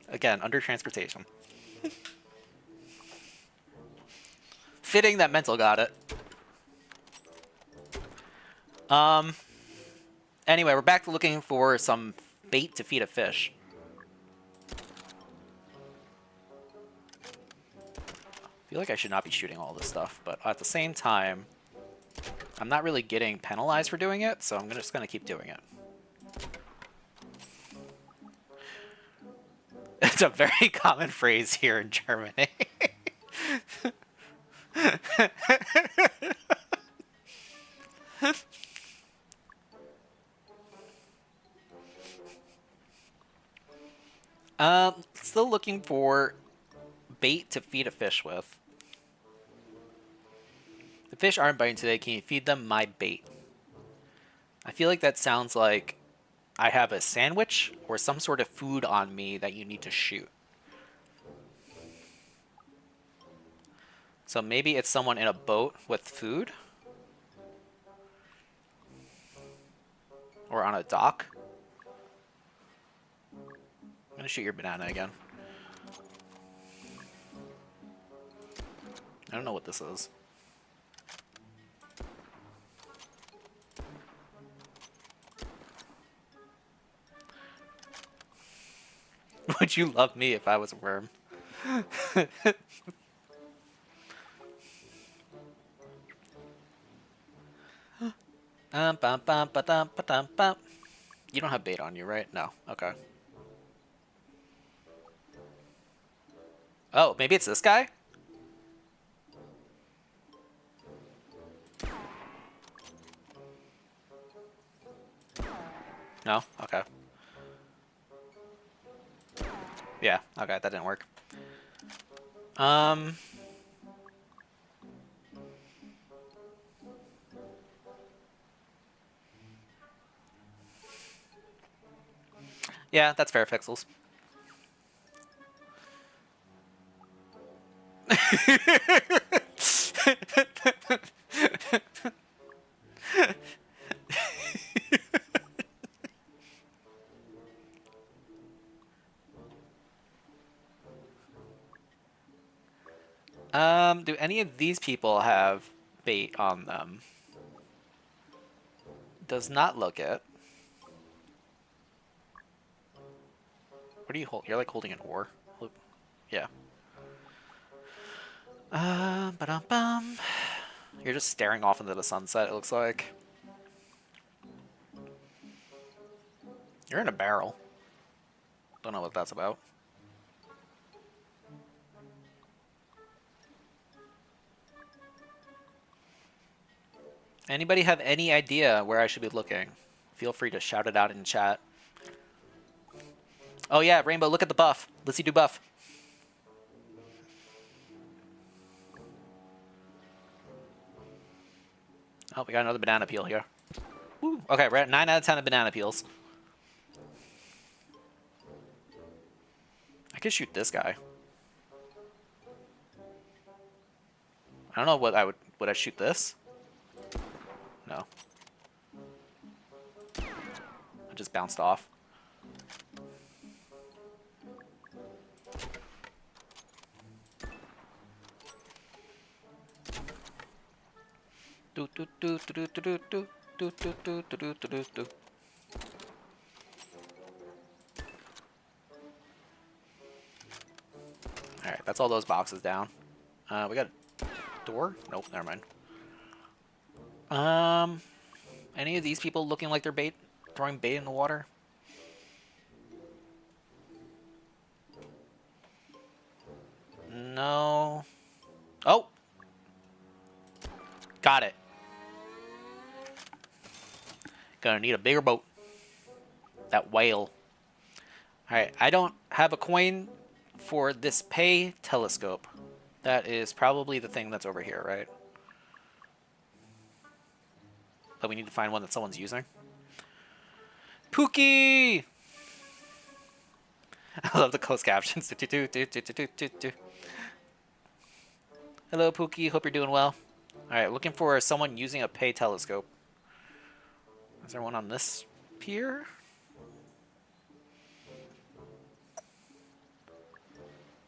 [SPEAKER 1] Again, under transportation. Fitting that Mental got it. Anyway, we're back to looking for some bait to feed a fish. I feel like I should not be shooting all this stuff, but at the same time, I'm not really getting penalized for doing it, so I'm just going to keep doing it. It's a very common phrase here in Germany. Still looking for bait to feed a fish with. The fish aren't biting today. Can you feed them my bait? I feel like that sounds like I have a sandwich or some sort of food on me that you need to shoot. So maybe it's someone in a boat with food? Or on a dock? I'm gonna shoot your banana again. I don't know what this is. Would you love me if I was a worm? You don't have bait on you, right? No. Okay. Oh, maybe it's this guy? No? Okay. Yeah, okay, that didn't work. Yeah, that's fair, Pixels. Do any of these people have bait on them? Does not look it. What do you hold? You're like holding an oar. Yeah. Ba-dum-bum. You're just staring off into the sunset, it looks like. You're in a barrel. Don't know what that's about. Anybody have any idea where I should be looking? Feel free to shout it out in chat. Oh yeah, Rainbow, look at the buff. Let's see do buff. Oh, we got another banana peel here. Okay, we're at 9 out of 10 of banana peels. I could shoot this guy. I don't know what I would... Would I shoot this? No. I just bounced off. Do do do do do do do do do do do do do do. All right, that's all those boxes down. We got a door? Nope, never mind. Any of these people looking like they're throwing bait in the water? No. Oh! Got it. Gonna need a bigger boat. That whale. Alright, I don't have a coin for this pay telescope. That is probably the thing that's over here, right? But we need to find one that someone's using. Pookie! I love the closed captions. Hello, Pookie. Hope you're doing well. Alright, looking for someone using a pay telescope. Is there one on this pier?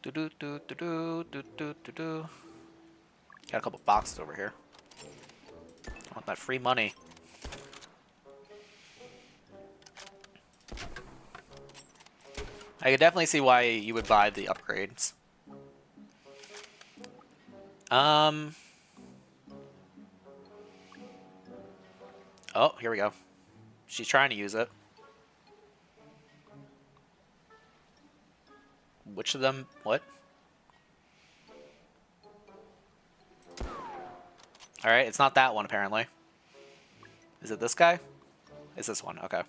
[SPEAKER 1] Do-do-do-do-do-do-do-do. Got a couple boxes over here. I want that free money. I could definitely see why you would buy the upgrades. Oh, here we go. She's trying to use it. Which of them? What? Alright, it's not that one, apparently. Is it this guy? It's this one, okay.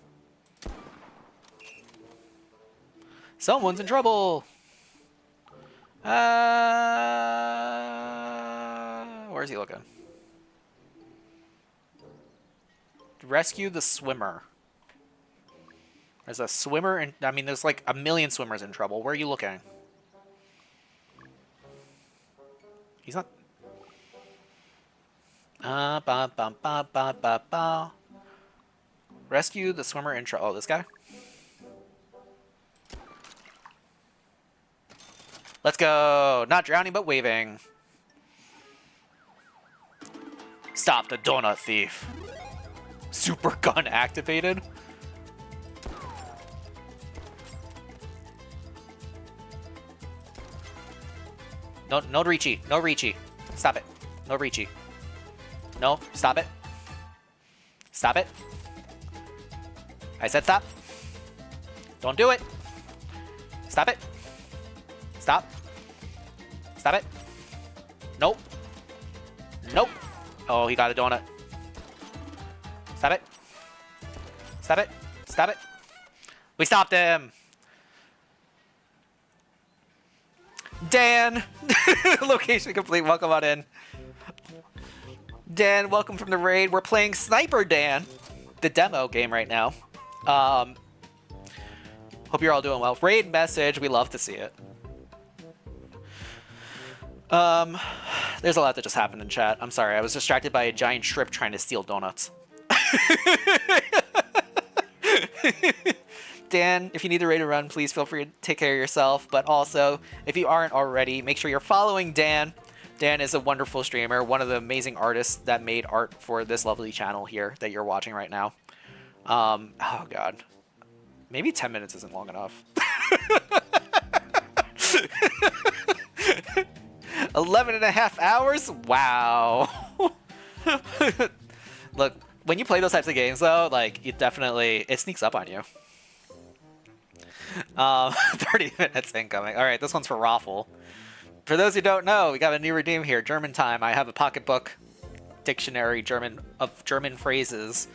[SPEAKER 1] Someone's in trouble! Where's he looking? Rescue the swimmer. There's a swimmer, and I mean, there's like a million swimmers in trouble. Where are you looking? He's not. Rescue the swimmer in trouble. Oh, this guy. Let's go. Not drowning, but waving. Stop the donut thief. Super gun activated. No reachy. No reachy. Stop it. No reachy. No, stop it. Stop it. I said stop. Don't do it. Stop it. Stop. Stop it. Nope. Nope. Oh, he got a donut. Stop it. Stop it. Stop it. We stopped him. Dan. Location complete. Welcome on in. Dan, welcome from the raid. We're playing Sniper Dan, the demo game right now. Hope you're all doing well. Raid message. We love to see it. There's a lot that just happened in chat. I'm sorry. I was distracted by a giant shrimp trying to steal donuts. Dan, if you need the raid to run, please feel free to take care of yourself. But also, if you aren't already, make sure you're following Dan. Dan is a wonderful streamer, one of the amazing artists that made art for this lovely channel here that you're watching right now. Oh, God. Maybe 10 minutes isn't long enough. 11.5 hours? Wow. Look, when you play those types of games, though, like, it sneaks up on you. 30 minutes incoming. All right, this one's for Raffle. For those who don't know, we got a new redeem here, German time. I have a pocketbook dictionary of German phrases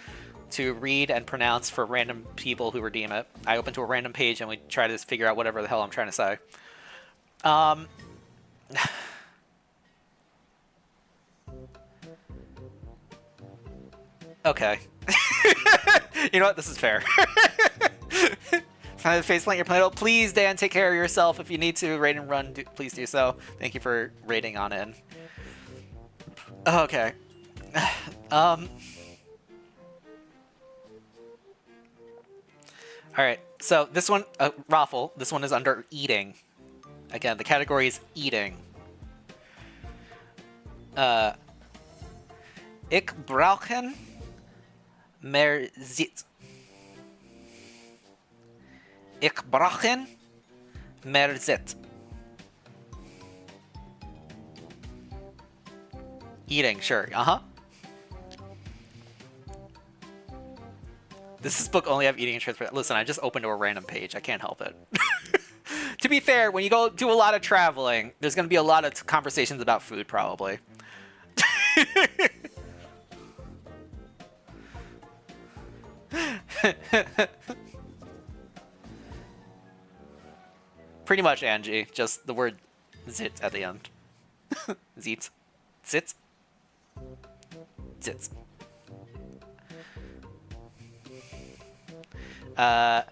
[SPEAKER 1] to read and pronounce for random people who redeem it. I open to a random page and we try to figure out whatever the hell I'm trying to say. Okay. You know what? This is fair. Find the faceplant your planet. Please, Dan, take care of yourself. If you need to raid and run, please do so. Thank you for raiding on in. Okay. Alright, so this one, Raffle, this one is under eating. Again, the category is eating. Ik brauchen mehr Zeit. Ich brauchen mehr Zeit. Eating, sure, Does this book only have eating and transport? Listen, I just opened to a random page. I can't help it. To be fair, when you go do a lot of traveling, there's going to be a lot of conversations about food, probably. Pretty much, Angie. Just the word zit at the end. Zit. Zit. Zit. I'm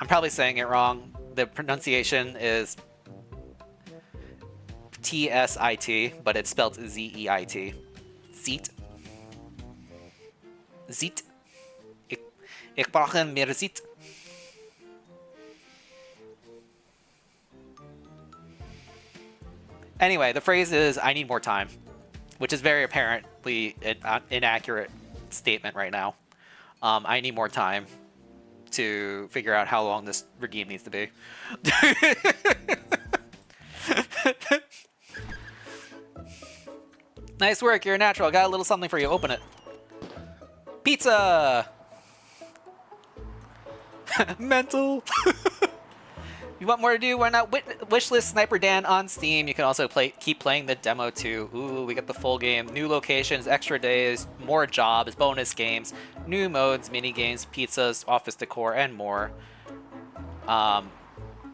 [SPEAKER 1] probably saying it wrong. The pronunciation is T-S-I-T, but it's spelled Z-E-I-T. Zit. Zit. Ich brauche mehr Zit. Anyway, the phrase is, I need more time, which is very apparently an inaccurate statement right now. I need more time to figure out how long this redeem needs to be. Nice work, you're a natural. I got a little something for you. Open it. Pizza! Mental! You want more to do? Why not wishlist Sniper Dan on Steam? You can also keep playing the demo too. Ooh, we got the full game. New locations, extra days, more jobs, bonus games, new modes, mini games, pizzas, office decor, and more.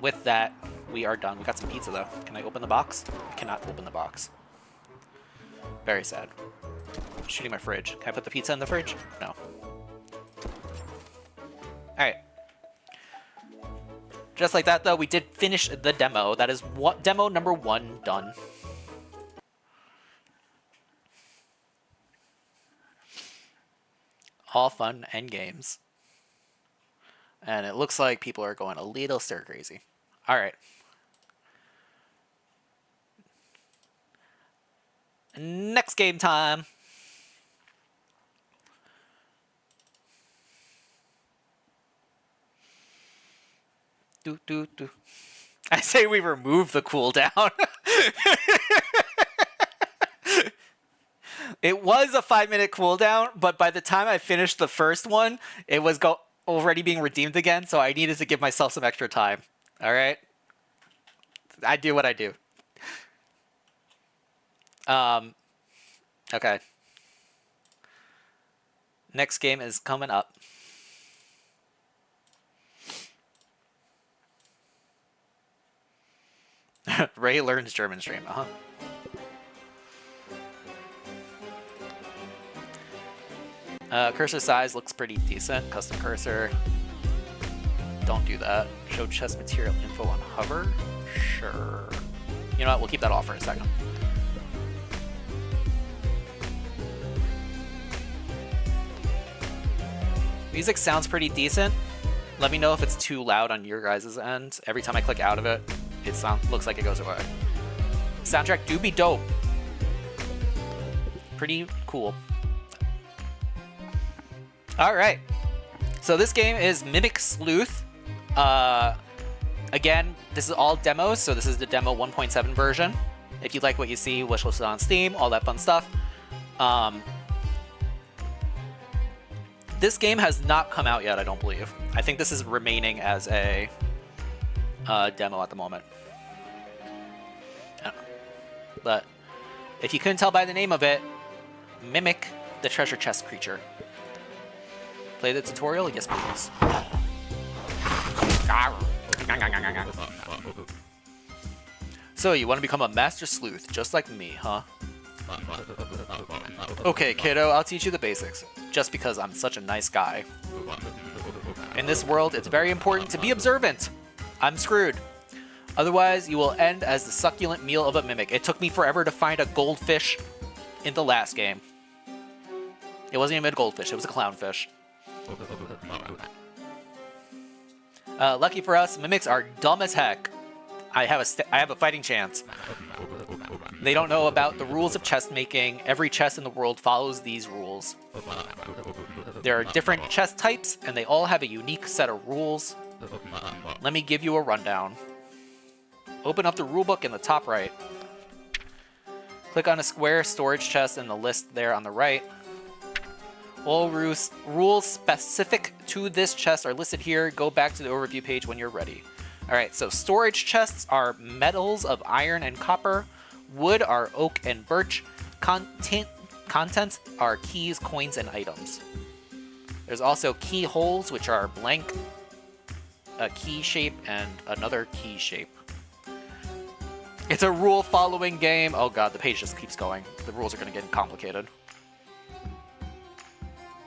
[SPEAKER 1] With that, we are done. We got some pizza though. Can I open the box? I cannot open the box. Very sad. I'm shooting my fridge. Can I put the pizza in the fridge? No. Alright. Just like that, though, we did finish the demo. That is demo number 1 done. All fun and games. And it looks like people are going a little stir crazy. All right. Next game time. I say we remove the cooldown. It was a 5-minute cooldown, but by the time I finished the first one, it was already being redeemed again, so I needed to give myself some extra time. All right? I do what I do. Okay. Next game is coming up. Ray learns German stream, Cursor size looks pretty decent. Custom cursor. Don't do that. Show chest material info on hover. Sure. You know what? We'll keep that off for a second. Music sounds pretty decent. Let me know if it's too loud on your guys' end. Every time I click out of it, it looks like it goes away. Soundtrack do be dope. Pretty cool. Alright. So this game is Mimic Sleuth. Again, this is all demos, so this is the demo 1.7 version. If you like what you see, wishlist it on Steam, all that fun stuff. This game has not come out yet, I don't believe. I think this is remaining as a demo at the moment. But if you couldn't tell by the name of it, Mimic the treasure chest creature. Play the tutorial? Yes, please. So, you want to become a master sleuth, just like me, huh? Okay, kiddo, I'll teach you the basics, just because I'm such a nice guy. In this world, it's very important to be observant. I'm screwed. Otherwise, you will end as the succulent meal of a mimic. It took me forever to find a goldfish in the last game. It wasn't even a goldfish, it was a clownfish. Lucky for us, mimics are dumb as heck. I have a fighting chance. They don't know about the rules of chest making. Every chest in the world follows these rules. There are different chest types, and they all have a unique set of rules. Let me give you a rundown. Open up the rulebook in the top right. Click on a square storage chest in the list there on the right. All rules specific to this chest are listed here. Go back to the overview page when you're ready. Alright, so storage chests are metals of iron and copper. Wood are oak and birch. Contents are keys, coins, and items. There's also keyholes, which are blank, a key shape, and another key shape. It's a rule-following game. Oh god, the page just keeps going. The rules are going to get complicated.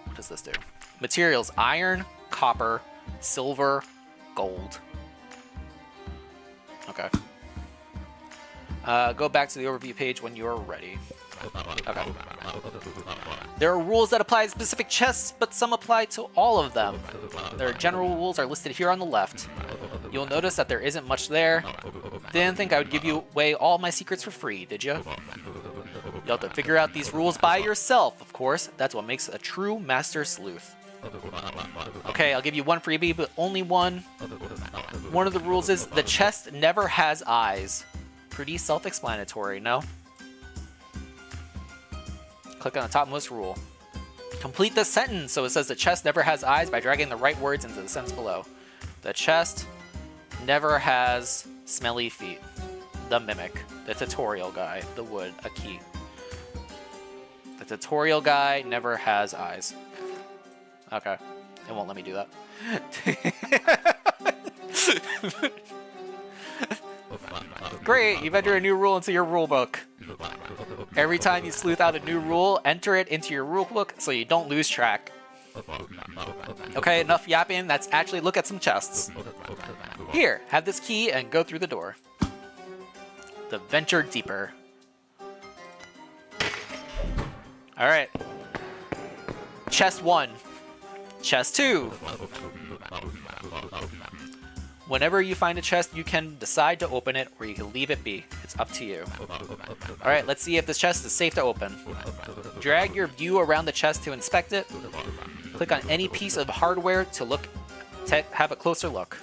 [SPEAKER 1] What does this do? Materials: iron, copper, silver, gold. Okay. Go back to the overview page when you're ready. Okay. There are rules that apply to specific chests, but some apply to all of them. Their general rules are listed here on the left. You'll notice that there isn't much there. Didn't think I would give you away all my secrets for free, did you? You'll have to figure out these rules by yourself, of course. That's what makes a true master sleuth. Okay, I'll give you one freebie, but only one. One of the rules is the chest never has eyes. Pretty self-explanatory, no? Click on the topmost rule. Complete the sentence so it says the chest never has eyes by dragging the right words into the sentence below. The chest never has smelly feet. The mimic. The tutorial guy. The wood. A key. The tutorial guy never has eyes. Okay. It won't let me do that. Great, you've entered a new rule into your rulebook. Every time you sleuth out a new rule, enter it into your rulebook so you don't lose track. Okay, enough yapping. Let's actually look at some chests. Here, have this key and go through the door. The Venture Deeper. Alright. Chest 1. Chest 2. Whenever you find a chest, you can decide to open it or you can leave it be. It's up to you. Alright, let's see if this chest is safe to open. Drag your view around the chest to inspect it. Click on any piece of hardware to have a closer look.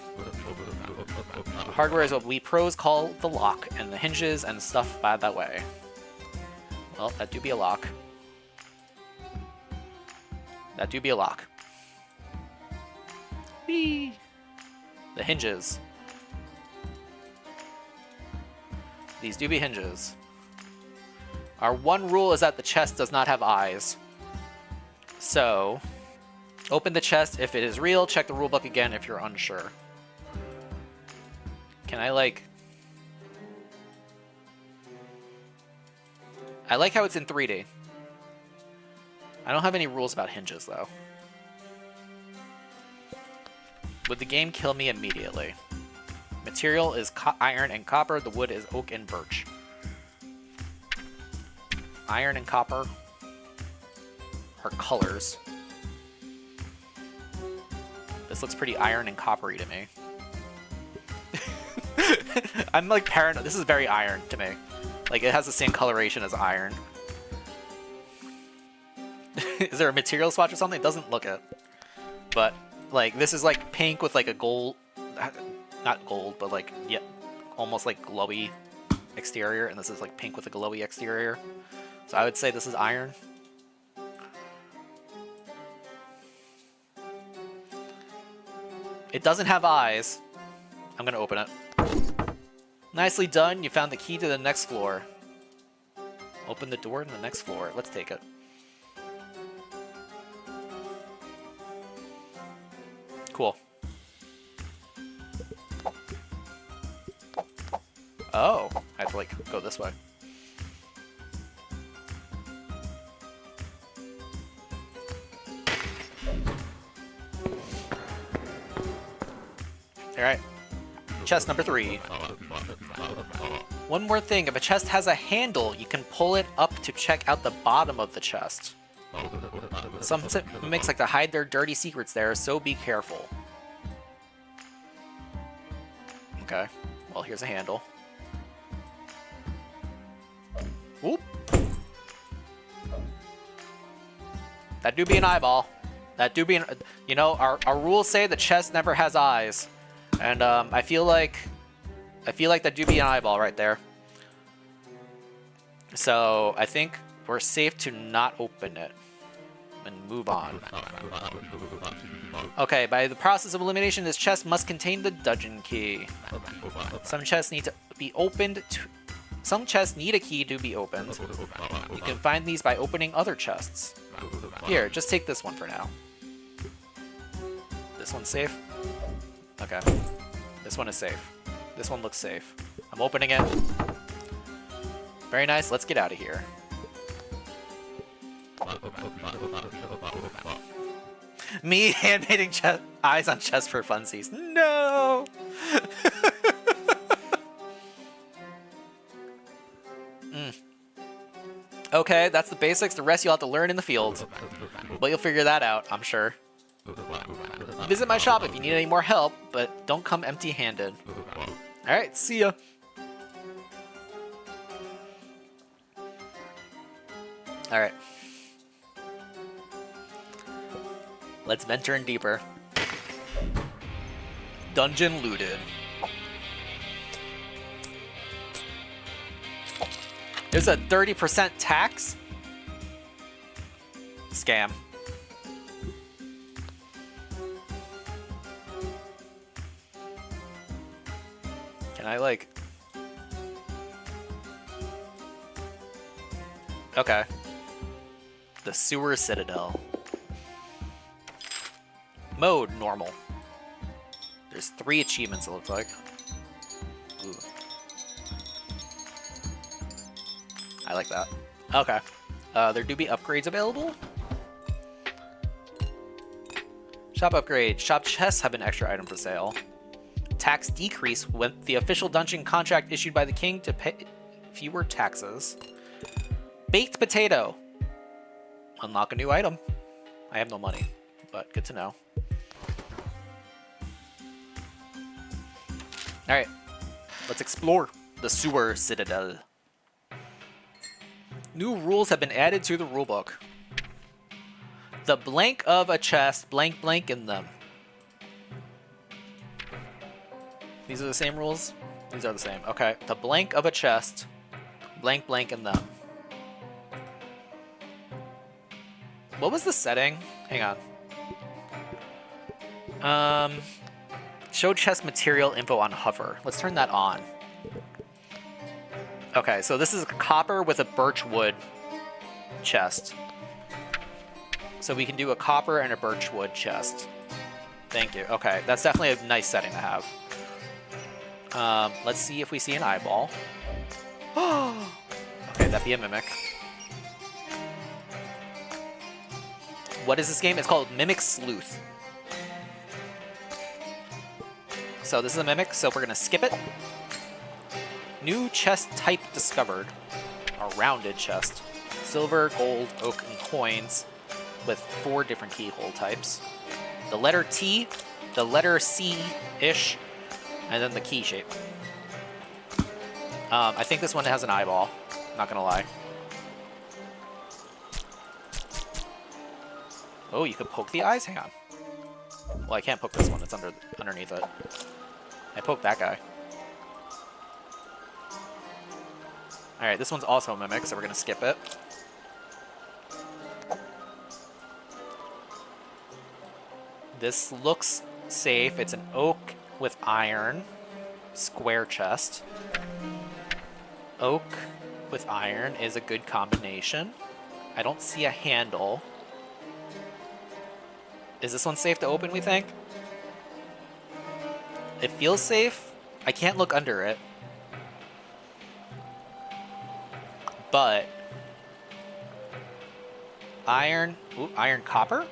[SPEAKER 1] Hardware is what we pros call the lock, and the hinges and stuff by that way. Well, that do be a lock. That do be a lock. Whee! The hinges. These do be hinges. Our one rule is that the chest does not have eyes. So, open the chest if it is real, check the rulebook again if you're unsure. Can I, like... I like how it's in 3D. I don't have any rules about hinges, though. Would the game kill me immediately? Material is iron and copper. The wood is oak and birch. Iron and copper are colors. This looks pretty iron and coppery to me. I'm like paranoid. This is very iron to me. Like, it has the same coloration as iron. Is there a material swatch or something? It doesn't look it. But, like, this is like pink with like a gold... Not gold, but like, yeah, almost like glowy exterior. And this is like pink with a glowy exterior. So I would say this is iron. It doesn't have eyes. I'm gonna open it. Nicely done. You found the key to the next floor. Open the door to the next floor. Let's take it. Cool. Oh, I have to like go this way. Alright. Chest number 3. One more thing, if a chest has a handle, you can pull it up to check out the bottom of the chest. Some mimics like to hide their dirty secrets there, so be careful. Okay, well here's a handle. Whoop! That do be an eyeball. That do be an... You know, our rules say the chest never has eyes. And I feel like that do be an eyeball right there. So I think we're safe to not open it and move on. Okay, by the process of elimination, this chest must contain the dungeon key. Some chests need to be opened. Some chests need a key to be opened. You can find these by opening other chests. Here, just take this one for now. This one's safe? Okay. This one is safe. This one looks safe. I'm opening it. Very nice. Let's get out of here. Me animating eyes on chest for funsies. No! Okay, that's the basics. The rest you'll have to learn in the field. But you'll figure that out, I'm sure. Visit my shop if you need any more help, but don't come empty-handed. Alright, see ya! Alright. Let's venture in deeper. Dungeon looted. There's a 30% tax? Scam. Can I, like... Okay. The Sewer Citadel. Mode, normal. There's 3 achievements, it looks like. Ooh. I like that. Okay. There do be upgrades available. Shop upgrade. Shop chests have an extra item for sale. Tax decrease when the official dungeon contract issued by the king to pay fewer taxes. Baked potato. Unlock a new item. I have no money, but good to know. Alright. Let's explore the Sewer Citadel. New rules have been added to the rulebook. The blank of a chest, blank blank in them. These are the same rules? These are the same. Okay. The blank of a chest, blank blank in them. What was the setting? Hang on. Show chest material info on hover. Let's turn that on. Okay, so this is a copper with a birch wood chest. So we can do a copper and a birch wood chest. Thank you. Okay, that's definitely a nice setting to have. Let's see if we see an eyeball. Okay, that'd be a mimic. What is this game? It's called Mimic Sleuth. So this is a mimic, so we're gonna skip it. New chest type discovered. A rounded chest. Silver, gold, oak, and coins with 4 different keyhole types. The letter T, the letter C-ish, and then the key shape. I think this one has an eyeball, not gonna lie. Oh, you could poke the eyes? Hang on. Well, I can't poke this one, it's underneath it. I poked that guy. Alright, this one's also a mimic, so we're gonna skip it. This looks safe. It's an oak with iron. Square chest. Oak with iron is a good combination. I don't see a handle. Is this one safe to open, we think? It feels safe. I can't look under it. But iron, ooh, iron copper?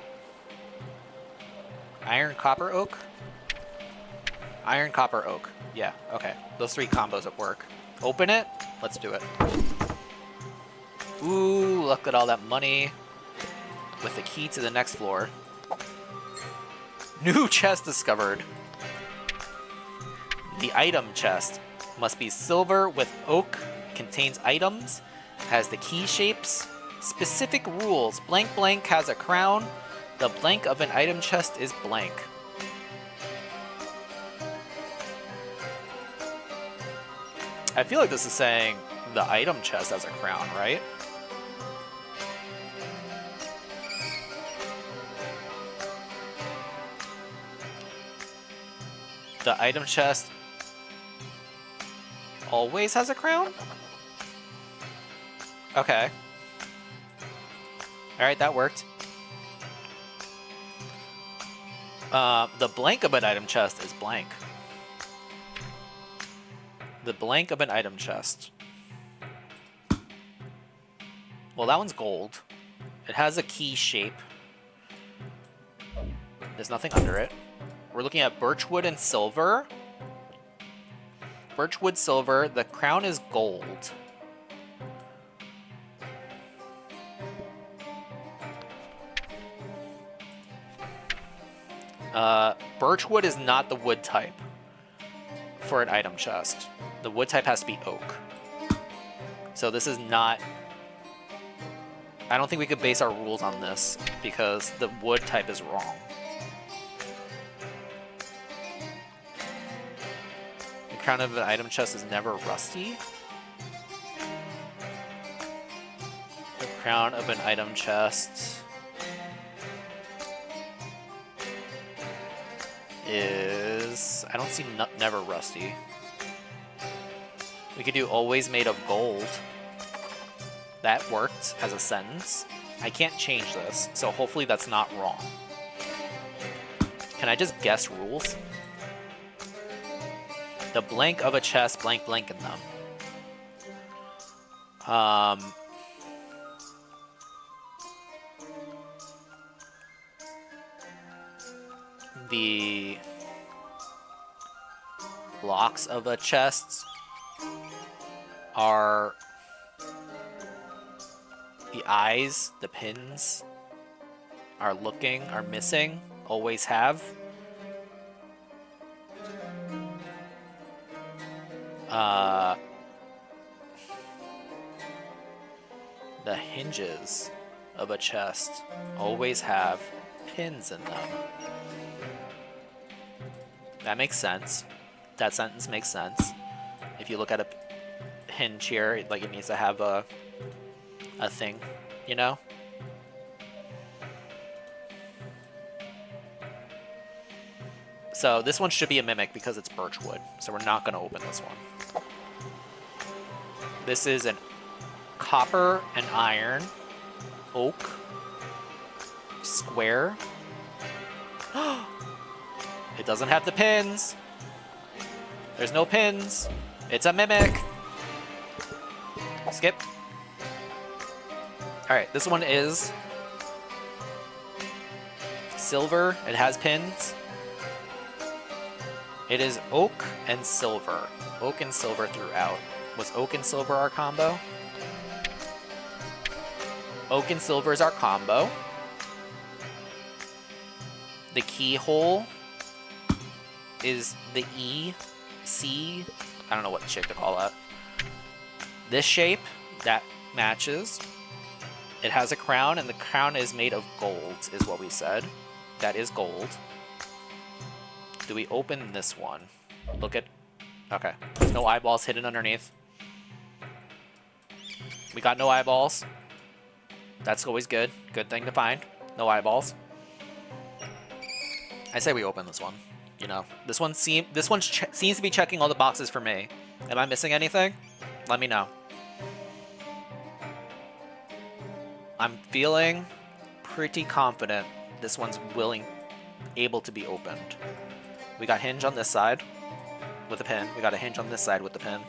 [SPEAKER 1] Iron copper oak? Iron, copper, oak. Yeah, okay. Those 3 combos at work. Open it. Let's do it. Ooh, look at all that money. With the key to the next floor. New chest discovered. The item chest must be silver with oak, contains items, has the key shapes, specific rules. Blank blank has a crown. The blank of an item chest is blank. I feel like this is saying the item chest has a crown, right? The item chest always has a crown? Okay. Alright, that worked. The blank of an item chest is blank. The blank of an item chest. Well, that one's gold. It has a key shape. There's nothing under it. We're looking at birchwood and silver. Birchwood, silver. The crown is gold. Birchwood is not the wood type for an item chest. The wood type has to be oak. So this is not... I don't think we could base our rules on this because the wood type is wrong. The crown of an item chest is never rusty. The crown of an item chest is... I don't see never rusty. We could do always made of gold. That worked as a sentence. I can't change this, so hopefully that's not wrong. Can I just guess rules? The blank of a chest, blank blank in them. The blocks of a chest are the eyes, the pins are looking, are missing, always have. The hinges of a chest always have pins in them. That makes sense. That sentence makes sense. If you look at a hinge here, like it needs to have a thing, you know? So this one should be a mimic because it's birchwood, so we're not going to open this one. This is an copper and iron, oak, square. It doesn't have the pins. There's no pins. It's a mimic. Skip. Alright, this one is silver. It has pins. It is oak and silver. Oak and silver throughout. Was oak and silver our combo? Oak and silver is our combo. The keyhole is the E, C, I don't know what shape to call that. This shape, that matches. It has a crown, and the crown is made of gold, is what we said. That is gold. Do we open this one? Look at... Okay. There's no eyeballs hidden underneath. We got no eyeballs. That's always good. Good thing to find. No eyeballs. I say we open this one. You know, this one seems to be checking all the boxes for me. Am I missing anything? Let me know. I'm feeling pretty confident this one's able to be opened. We got hinge on this side with a pin. We got a hinge on this side with the pin.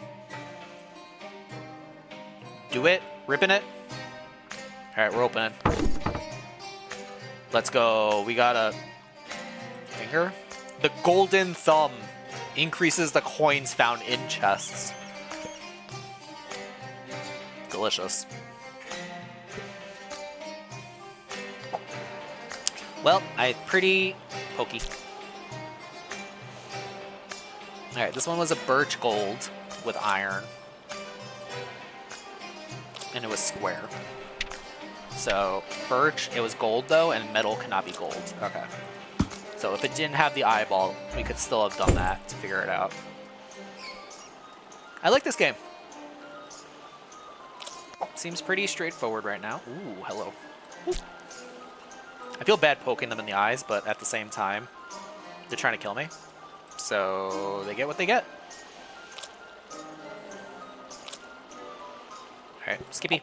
[SPEAKER 1] Do it. Ripping it. All right, we're opening. Let's go. We got a finger. The golden thumb. Increases the coins found in chests. Delicious. Well, pretty pokey. Alright, this one was a birch gold with iron. And it was square. So, birch, it was gold though, and metal cannot be gold. Okay. So if it didn't have the eyeball, we could still have done that to figure it out. I like this game. Seems pretty straightforward right now. Ooh, hello. Ooh. I feel bad poking them in the eyes, but at the same time, they're trying to kill me. So they get what they get. Alright, Skippy.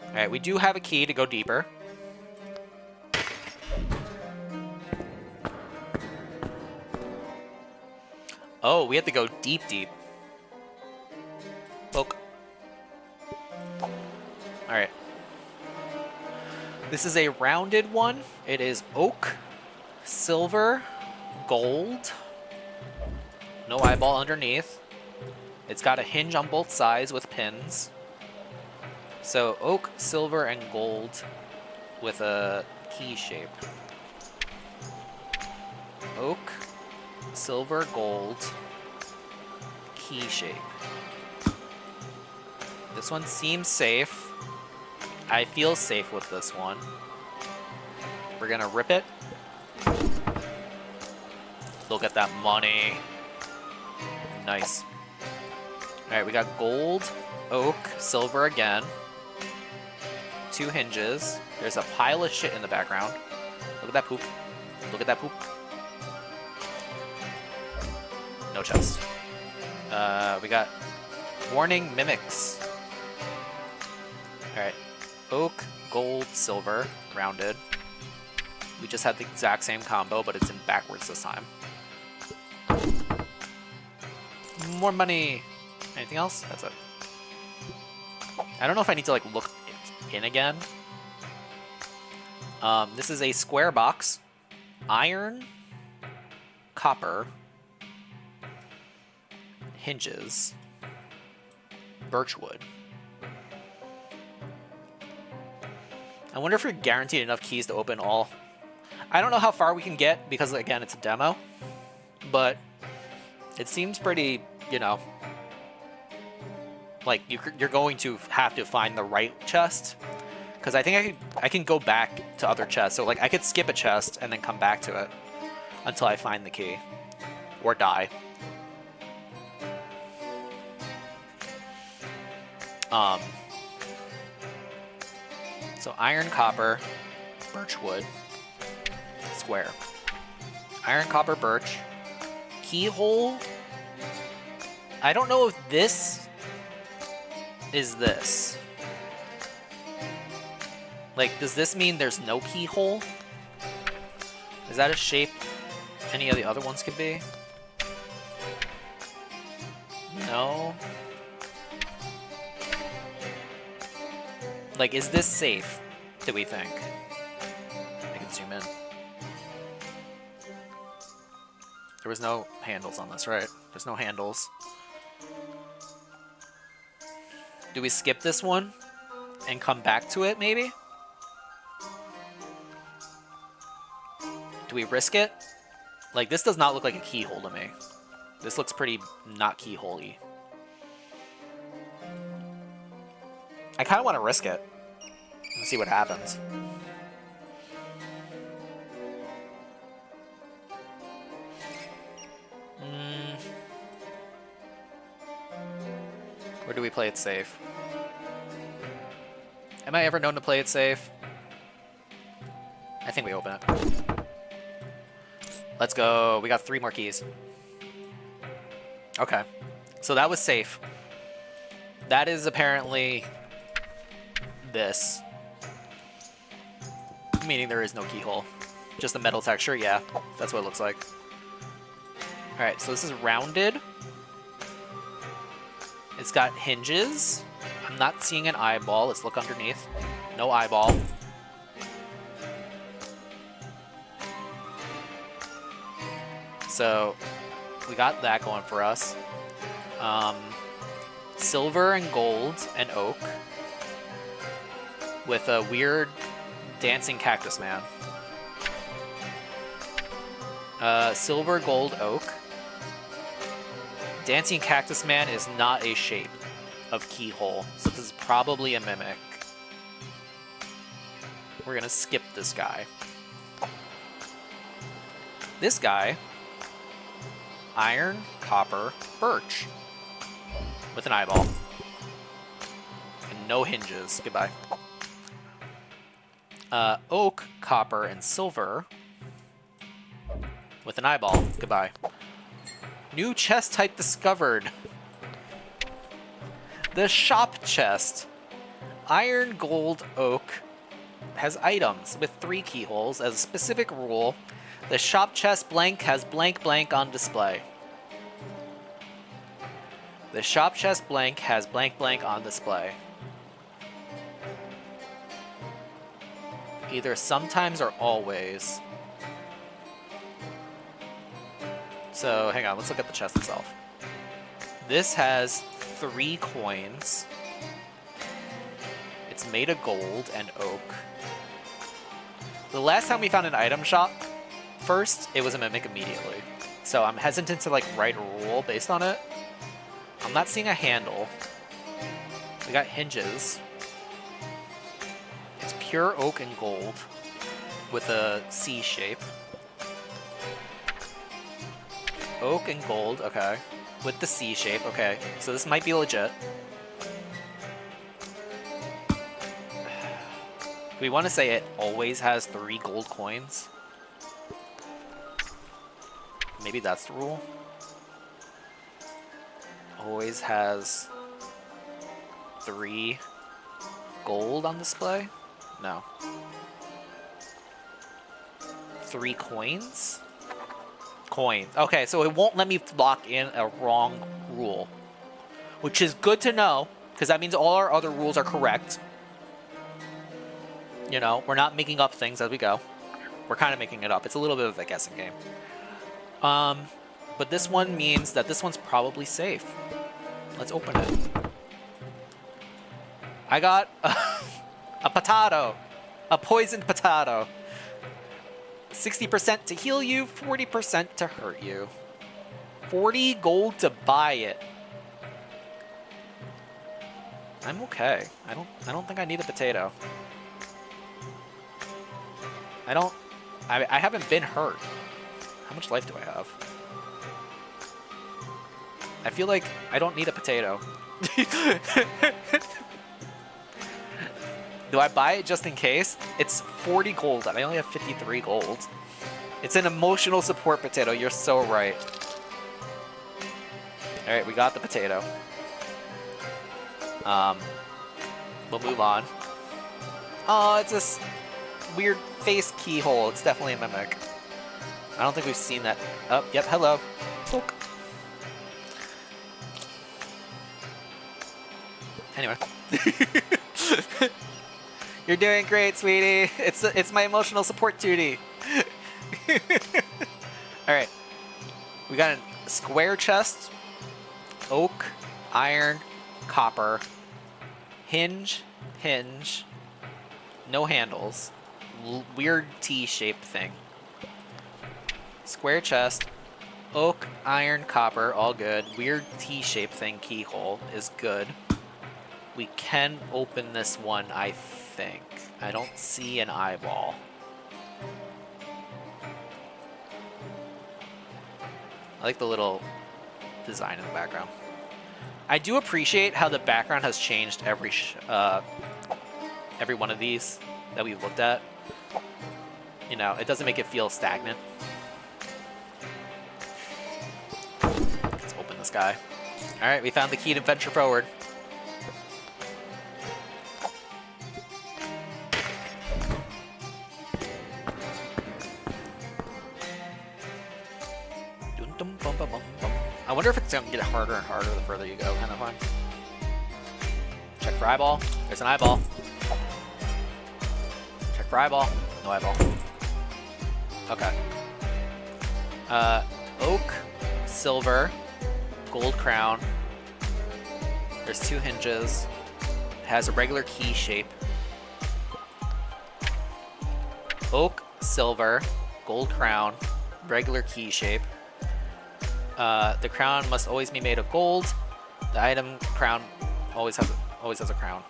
[SPEAKER 1] Alright, we do have a key to go deeper. Oh, we have to go deep, deep. Poke. Alright. This is a rounded one. It is oak, silver, gold. No eyeball underneath. It's got a hinge on both sides with pins. So oak, silver, and gold with a key shape. Oak, silver, gold, key shape. This one seems safe. I feel safe with this one. We're gonna rip it. Look at that money. Nice. Alright, we got gold, oak, silver again. 2 hinges. There's a pile of shit in the background. Look at that poop. Look at that poop. No chest. We got warning mimics. Alright. Oak, gold, silver, rounded. We just had the exact same combo, but it's in backwards this time. More money. Anything else? That's it. I don't know if I need to like look in again. This is a square box. Iron, copper, hinges, birchwood. I wonder if you're guaranteed enough keys to open all. I don't know how far we can get because, again, it's a demo. But it seems pretty, you know, like you're going to have to find the right chest. Because I think I can go back to other chests. So, like, I could skip a chest and then come back to it until I find the key. Or die. So iron, copper, birchwood, square. Iron, copper, birch. Keyhole. I don't know if this is this. Like, does this mean there's no keyhole? Is that a shape any of the other ones could be? No. Like, is this safe, do we think? I can zoom in. There was no handles on this, right? There's no handles. Do we skip this one and come back to it, maybe? Do we risk it? Like, this does not look like a keyhole to me. This looks pretty not keyhole-y. I kind of want to risk it and see what happens. Or do we play it safe? Am I ever known to play it safe? I think we open it. Let's go. We got 3 more keys. Okay. So that was safe. That is apparently this. Meaning there is no keyhole. Just a metal texture? Yeah, that's what it looks like. Alright, so this is rounded. It's got hinges. I'm not seeing an eyeball. Let's look underneath. No eyeball. So we got that going for us. Silver and gold and oak with a weird dancing cactus man. Silver, gold, oak. Dancing cactus man is not a shape of keyhole, so this is probably a mimic. We're gonna skip this guy. This guy, iron, copper, birch, with an eyeball. And no hinges. Goodbye. Oak, copper, and silver, with an eyeball. Goodbye. New chest type discovered. The shop chest. Iron, gold, oak has items with 3 keyholes. As a specific rule, the shop chest blank has blank blank on display. The shop chest blank has blank blank on display. Either sometimes or always. So, hang on, let's look at the chest itself. This has 3 coins. It's made of gold and oak. The last time we found an item shop, first, it was a mimic immediately. So I'm hesitant to, like, write a rule based on it. I'm not seeing a handle. We got hinges. It's pure oak and gold with a C shape. Oak and gold, okay. With the C shape, okay. So this might be legit. We want to say it always has 3 gold coins. Maybe that's the rule. Always has 3 gold on display? No. 3 coins? Coins. Okay, so it won't let me lock in a wrong rule. Which is good to know, because that means all our other rules are correct. You know, we're not making up things as we go. We're kind of making it up. It's a little bit of a guessing game. But this one means that this one's probably safe. Let's open it. I got a potato. A poisoned potato. 60% to heal you, 40% to hurt you. 40 gold to buy it. I'm okay. I don't think I need a potato. I haven't been hurt. How much life do I have? I feel like I don't need a potato. Do I buy it just in case? It's 40 gold and I only have 53 gold. It's an emotional support potato. You're so right. Alright, we got the potato. We'll move on. Oh, it's this weird face keyhole. It's definitely a mimic. I don't think we've seen that. Oh, yep, hello. Poke. Anyway. You're doing great, sweetie. It's my emotional support duty. Alright. We got a square chest. Oak, iron, copper. Hinge. No handles. Weird T-shaped thing. Square chest. Oak, iron, copper, all good. Weird T-shaped thing, keyhole, is good. We can open this one, I think. I don't see an eyeball. I like the little design in the background. I do appreciate how the background has changed every one of these that we've looked at. You know, it doesn't make it feel stagnant. Let's open this guy. Alright, we found the key to venture forward. I wonder if it's going to get harder and harder the further you go, kind of fun. Check for eyeball. There's an eyeball. Check for eyeball. No eyeball. Okay. Oak, silver, gold crown. There's 2 hinges. It has a regular key shape. Oak, silver, gold crown, regular key shape. The crown must always be made of gold. The item crown always has a crown.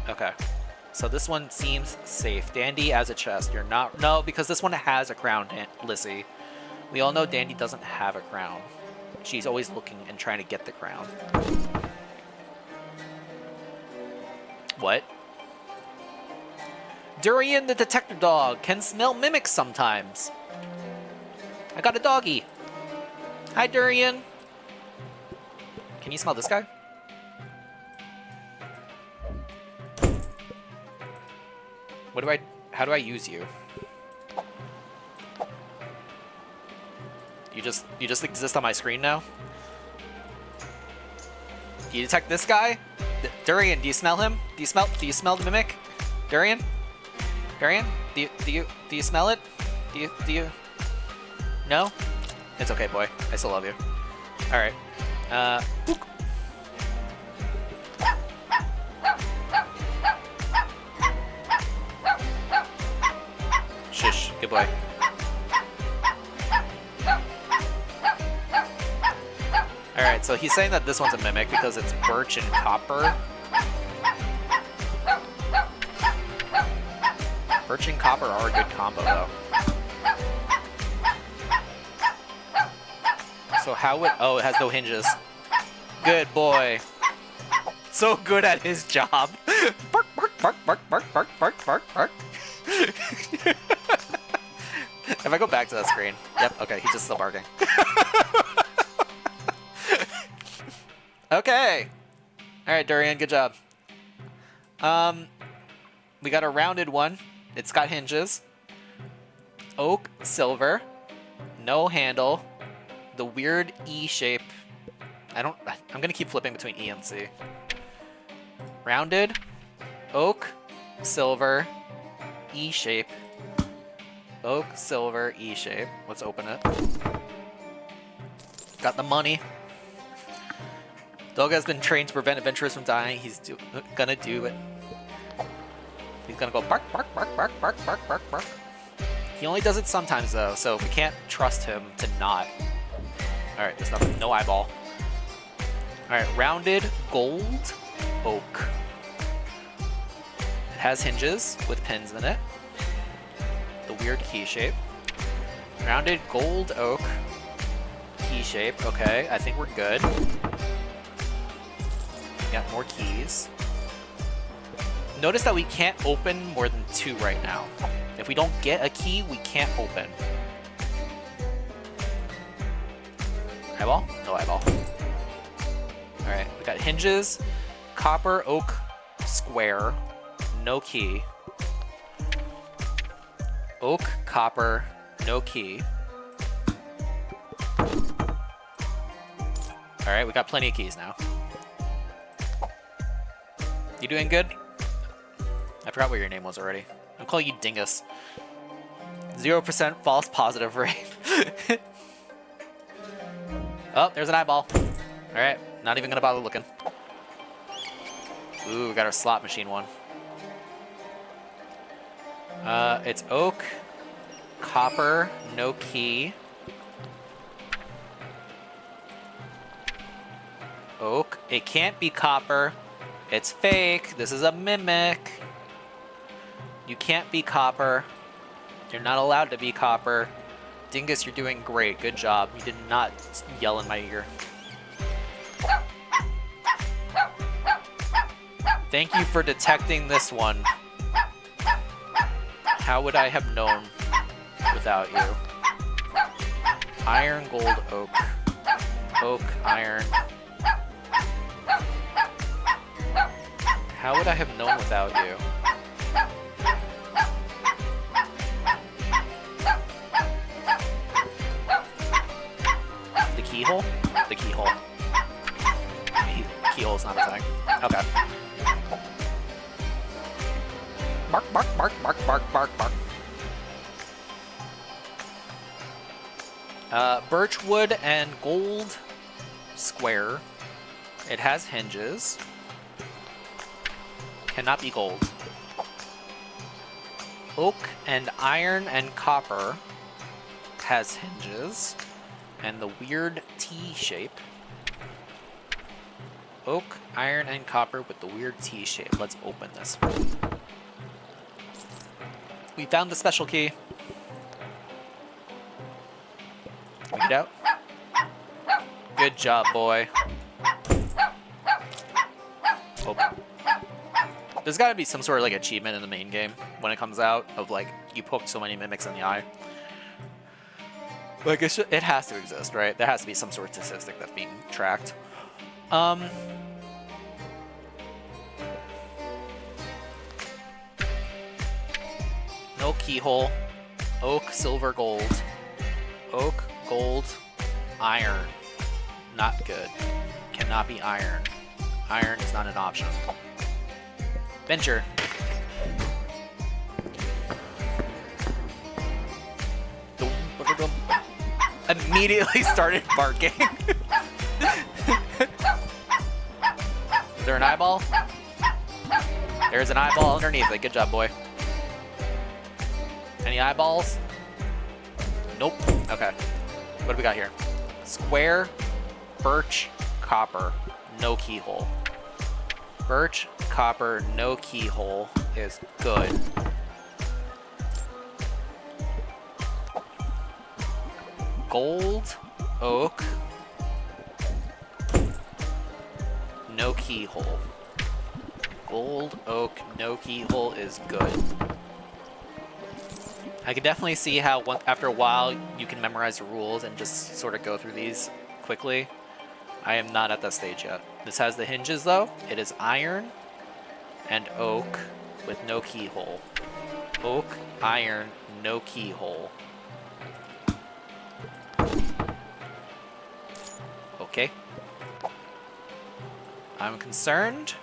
[SPEAKER 1] Okay. So this one seems safe. Dandy as a chest. You're not... No, because this one has a crown, Lissy. We all know Dandy doesn't have a crown. She's always looking and trying to get the crown. What? Durian the detector dog can smell mimics sometimes. I got a doggy. Hi, Durian. Can you smell this guy? How do I use you? You just exist on my screen now? Do you detect this guy? Durian, do you smell him? Do you smell the mimic? Durian? Durian? Do you smell it? Do you No? It's okay, boy. I still love you. Alright. Book. Shush. Good boy. Alright, so he's saying that this one's a mimic because it's birch and copper. Birch and copper are a good combo, though. So how would... Oh, it has no hinges. Good boy. So good at his job. Bark, bark, bark, bark, bark, bark, bark, bark, bark. If I go back to that screen... Yep, okay, he's just still barking. Okay. Alright, Durian, good job. We got a rounded one. It's got hinges. Oak, silver. No handle. The weird E shape. I'm gonna keep flipping between E and C. Rounded. Oak, silver. E shape. Oak, silver, E shape. Let's open it. Got the money. Dog has been trained to prevent adventurers from dying. He's gonna do it. He's gonna go bark, bark, bark, bark, bark, bark, bark, bark. He only does it sometimes, though, so we can't trust him to not. Alright, there's nothing. No eyeball. Alright, rounded gold oak. It has hinges with pins in it. The weird key shape. Rounded gold oak. Key shape. Okay, I think we're good. Got more keys. Notice that we can't open more than 2 right now. If we don't get a key, we can't open. Eyeball? No eyeball. Alright, we got hinges, copper, oak, square, no key. Oak, copper, no key. Alright, we got plenty of keys now. You doing good? I forgot what your name was already. I'm calling you Dingus. 0% false positive rate. Oh, there's an eyeball. Alright, not even gonna bother looking. Ooh, we got our slot machine one. It's oak, copper, no key. Oak. It can't be copper. It's fake. This is a mimic. You can't be copper. You're not allowed to be copper. Dingus, you're doing great. Good job. You did not yell in my ear. Thank you for detecting this one. How would I have known without you? Iron, gold, oak. Oak, iron. How would I have known without you? The keyhole? The keyhole. Keyhole's not a thing. Okay. Bark, bark, bark, bark, bark, bark, bark. Birchwood and gold square. It has hinges. Cannot be gold. Oak and iron and copper has hinges. And the weird T shape. Oak, iron, and copper with the weird T shape. Let's open this. We found the special key. Can we get out? Good job, boy. Oh. There's got to be some sort of like achievement in the main game when it comes out of like you poked so many mimics in the eye. Like it has to exist, right? There has to be some sort of statistic that's being tracked. No keyhole. Oak, silver, gold. Oak, gold, iron. Not good. Cannot be iron. Iron is not an option. Venture. Immediately started barking. Is there an eyeball? There's an eyeball underneath it. Good job, boy. Any eyeballs? Nope. Okay. What do we got here? Square, birch, copper, no keyhole. Birch, copper, no keyhole is good. Gold, oak, no keyhole. Gold, oak, no keyhole is good. I can definitely see how after a while you can memorize the rules and just sort of go through these quickly. I am not at that stage yet. This has the hinges though. It is iron and oak with no keyhole. Oak, iron, no keyhole. Okay. I'm concerned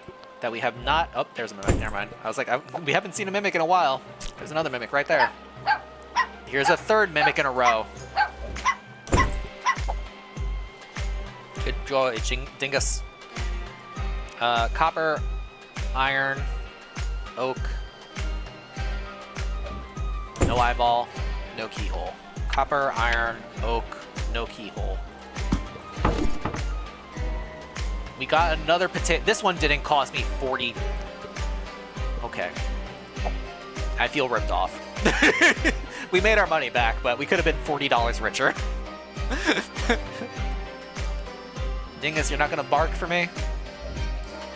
[SPEAKER 1] that we have not... Oh, there's a mimic. Never mind. I was like, we haven't seen a mimic in a while. There's another mimic right there. Here's a third mimic in a row. Good joy, Dingus. Copper, iron, oak. No eyeball, no keyhole. Copper, iron, oak, no keyhole. We got another potato. This one didn't cost me 40. Okay. I feel ripped off. We made our money back, but we could have been $40 richer. Dingus, you're not gonna bark for me?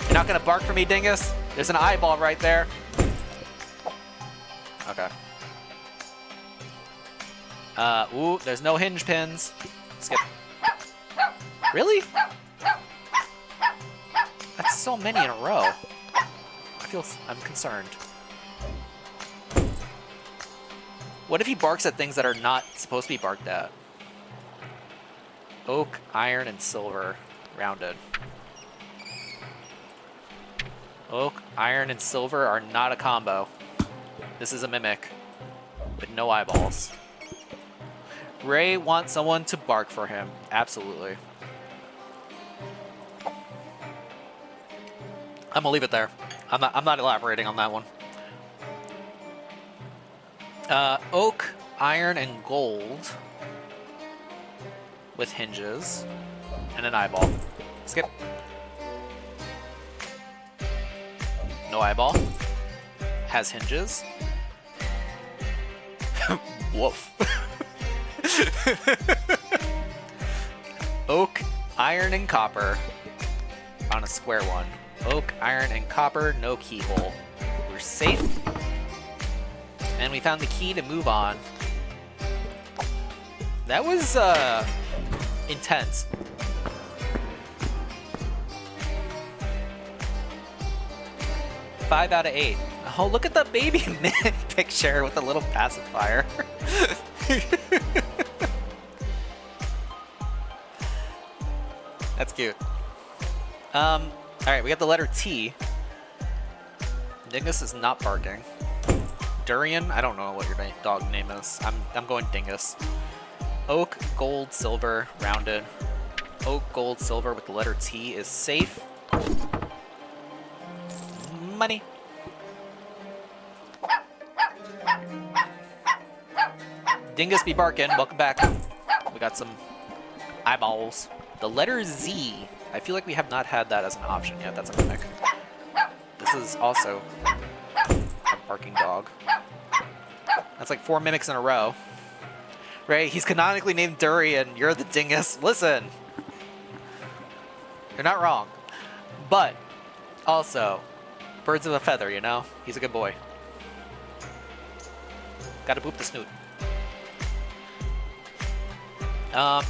[SPEAKER 1] You're not gonna bark for me, Dingus? There's an eyeball right there. Okay. Ooh, there's no hinge pins. Skip. Really? That's so many in a row. I'm concerned. What if he barks at things that are not supposed to be barked at? Oak, iron, and silver. Rounded. Oak, iron, and silver are not a combo. This is a mimic with no eyeballs. Ray wants someone to bark for him. Absolutely. I'm gonna leave it there. I'm not elaborating on that one. Oak, iron, and gold with hinges and an eyeball. Skip. No eyeball. Has hinges. Woof. Oak, iron, and copper on a square one. Oak, iron, and copper, no keyhole. We're safe. And we found the key to move on. That was, intense. Five out of 8. Oh, look at the baby picture with a little pacifier. That's cute. Alright, we got the letter T. Dingus is not barking. Durian, I don't know what your dog name is. I'm going Dingus. Oak, gold, silver, rounded. Oak, gold, silver with the letter T is safe. Money. Dingus be barking. Welcome back. We got some eyeballs. The letter Z. I feel like we have not had that as an option yet. That's a mimic. This is also a barking dog. That's like 4 mimics in a row. Ray, he's canonically named Durian. You're the dingus. Listen. You're not wrong. But, also, birds of a feather, you know? He's a good boy. Gotta boop the snoot.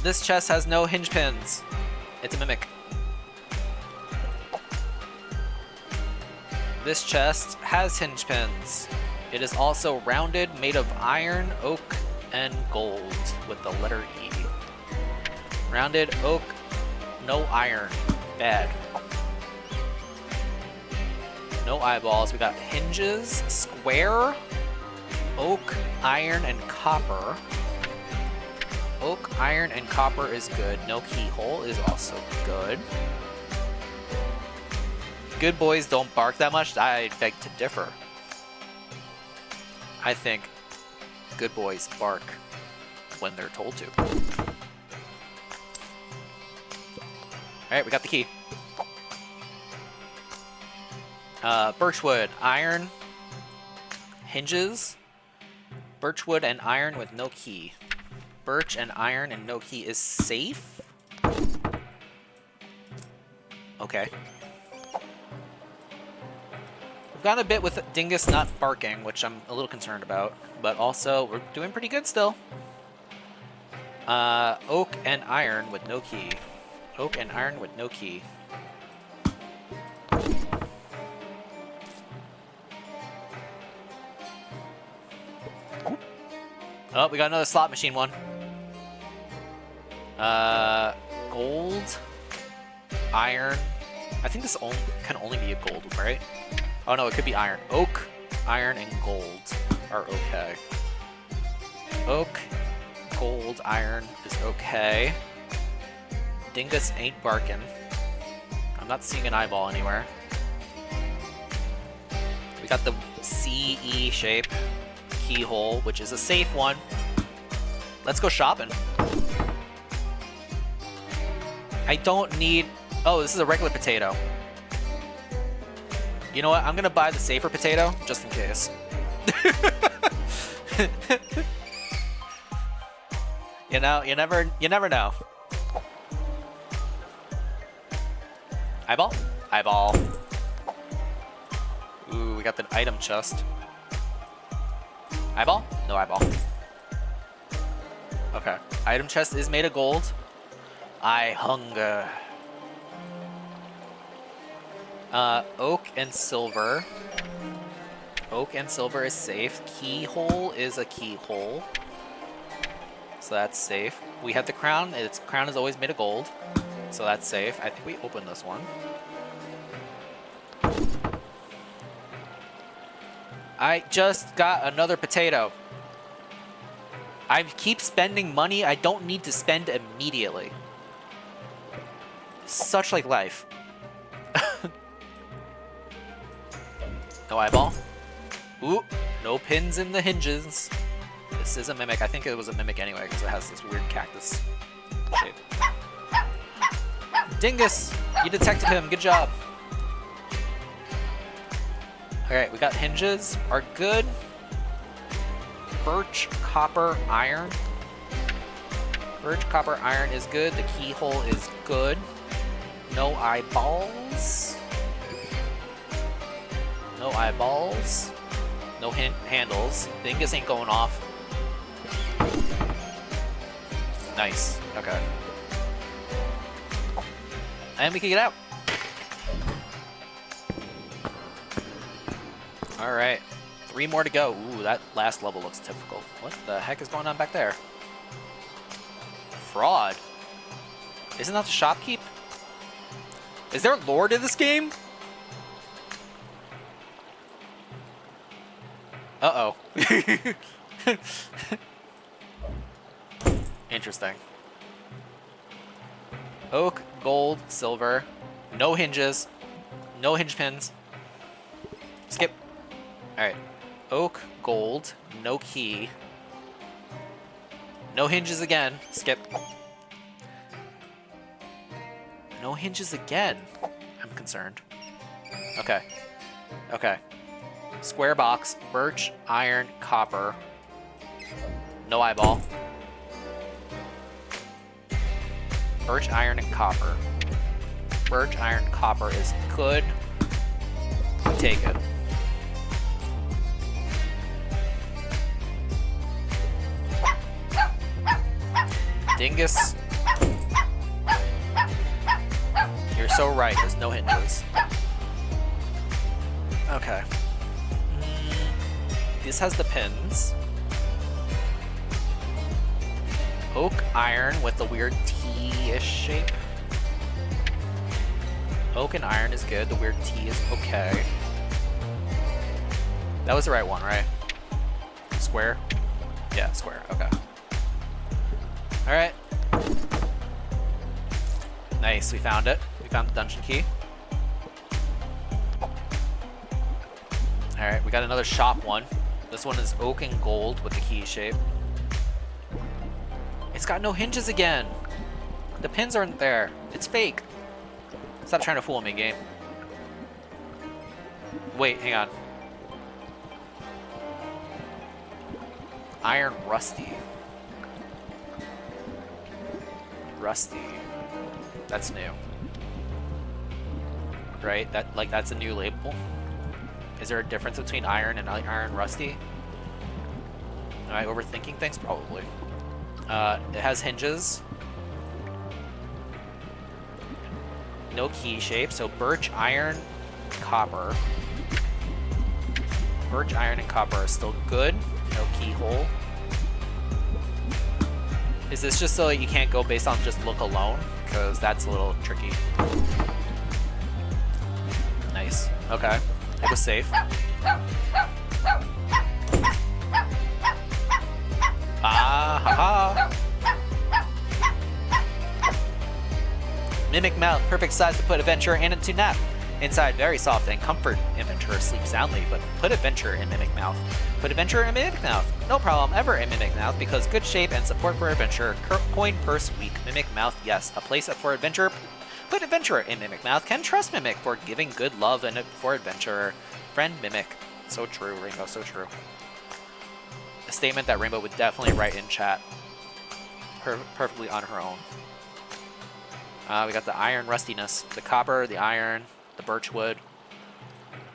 [SPEAKER 1] This chest has no hinge pins. It's a mimic. This chest has hinge pins. It is also rounded, made of iron, oak, and gold with the letter E. Rounded, oak, no iron. Bad. No eyeballs. We got hinges, square, oak, iron, and copper. Oak, iron, and copper is good. No keyhole is also good. Good boys don't bark that much. I beg to differ. I think good boys bark when they're told to. Alright, we got the key. Birchwood, iron, hinges, birchwood and iron with no key. Birch and iron and no key is safe? Okay. We've gotten a bit with Dingus not barking, which I'm a little concerned about, but also we're doing pretty good still. Oak and iron with no key. Oak and iron with no key. Oh, we got another slot machine one. Gold, iron. I think this can only be a gold one, right? Oh no, it could be iron. Oak, iron, and gold are okay. Oak, gold, iron is okay. Dingus ain't barking. I'm not seeing an eyeball anywhere. We got the CE shape keyhole, which is a safe one. Let's go shopping. I don't need... Oh, this is a regular potato. You know what? I'm gonna buy the safer potato, just in case. You know, you never know. Eyeball? Eyeball. Ooh, we got the item chest. Eyeball? No eyeball. Okay. Item chest is made of gold. I hunger. Oak and silver. Oak and silver is safe. Keyhole is a keyhole. So that's safe. We have the crown. Its crown is always made of gold. So that's safe. I think we opened this one. I just got another potato. I keep spending money I don't need to spend immediately. Such like life. No eyeball. Ooh, no pins in the hinges. This is a mimic. I think it was a mimic anyway because it has this weird cactus shape. Dingus! You detected him. Good job. Alright, we got hinges. Are good. Birch, copper, iron. Birch, copper, iron is good. The keyhole is good. No eyeballs. No eyeballs. No handles. Dingus ain't going off. Nice. Okay. And we can get out. Alright. 3 more to go. Ooh, that last level looks difficult. What the heck is going on back there? Fraud. Isn't that the shopkeep? Is there lore to this game? Uh-oh. Interesting. Oak, gold, silver. No hinges. No hinge pins. Skip. Alright. Oak, gold, no key. No hinges again. Skip. No hinges again. I'm concerned. Okay. Okay. Square box, birch, iron, copper. No eyeball. Birch, iron, and copper. Birch, iron, copper is good. Take it. Dingus. You're so right, there's no hinges. Okay. This has the pins. Oak, iron with the weird T-ish shape. Oak and iron is good, the weird T is okay. That was the right one, right? Square? Yeah, square, okay. Alright. Nice, we found it. We found the dungeon key. Alright, we got another shop one. This one is oak and gold with the key shape. It's got no hinges again. The pins aren't there. It's fake. Stop trying to fool me, game. Wait, hang on. Iron rusty. Rusty. That's new. Right? That's a new label. Is there a difference between iron and iron rusty? Am I overthinking things? Probably. It has hinges. No key shape, so birch, iron, copper. Birch, iron, and copper are still good. No keyhole. Is this just so that you can't go based on just look alone? Because that's a little tricky. Nice. Okay. It was safe. Ah, ha ha. Mimic mouth, perfect size to put adventurer and into nap. Inside, very soft and comfort. Adventurer sleeps soundly, but put adventure in mimic mouth. Put adventure in mimic mouth. No problem ever in mimic mouth because good shape and support for adventure. Coin purse weak. Mimic mouth, yes. A place for adventure. Put adventurer in mimic mouth. Can trust mimic for giving good love and for adventurer. Friend mimic. So true, Rainbow. So true. A statement that Rainbow would definitely write in chat. Perfectly on her own. We got the iron rustiness, the copper, the iron, the birch wood.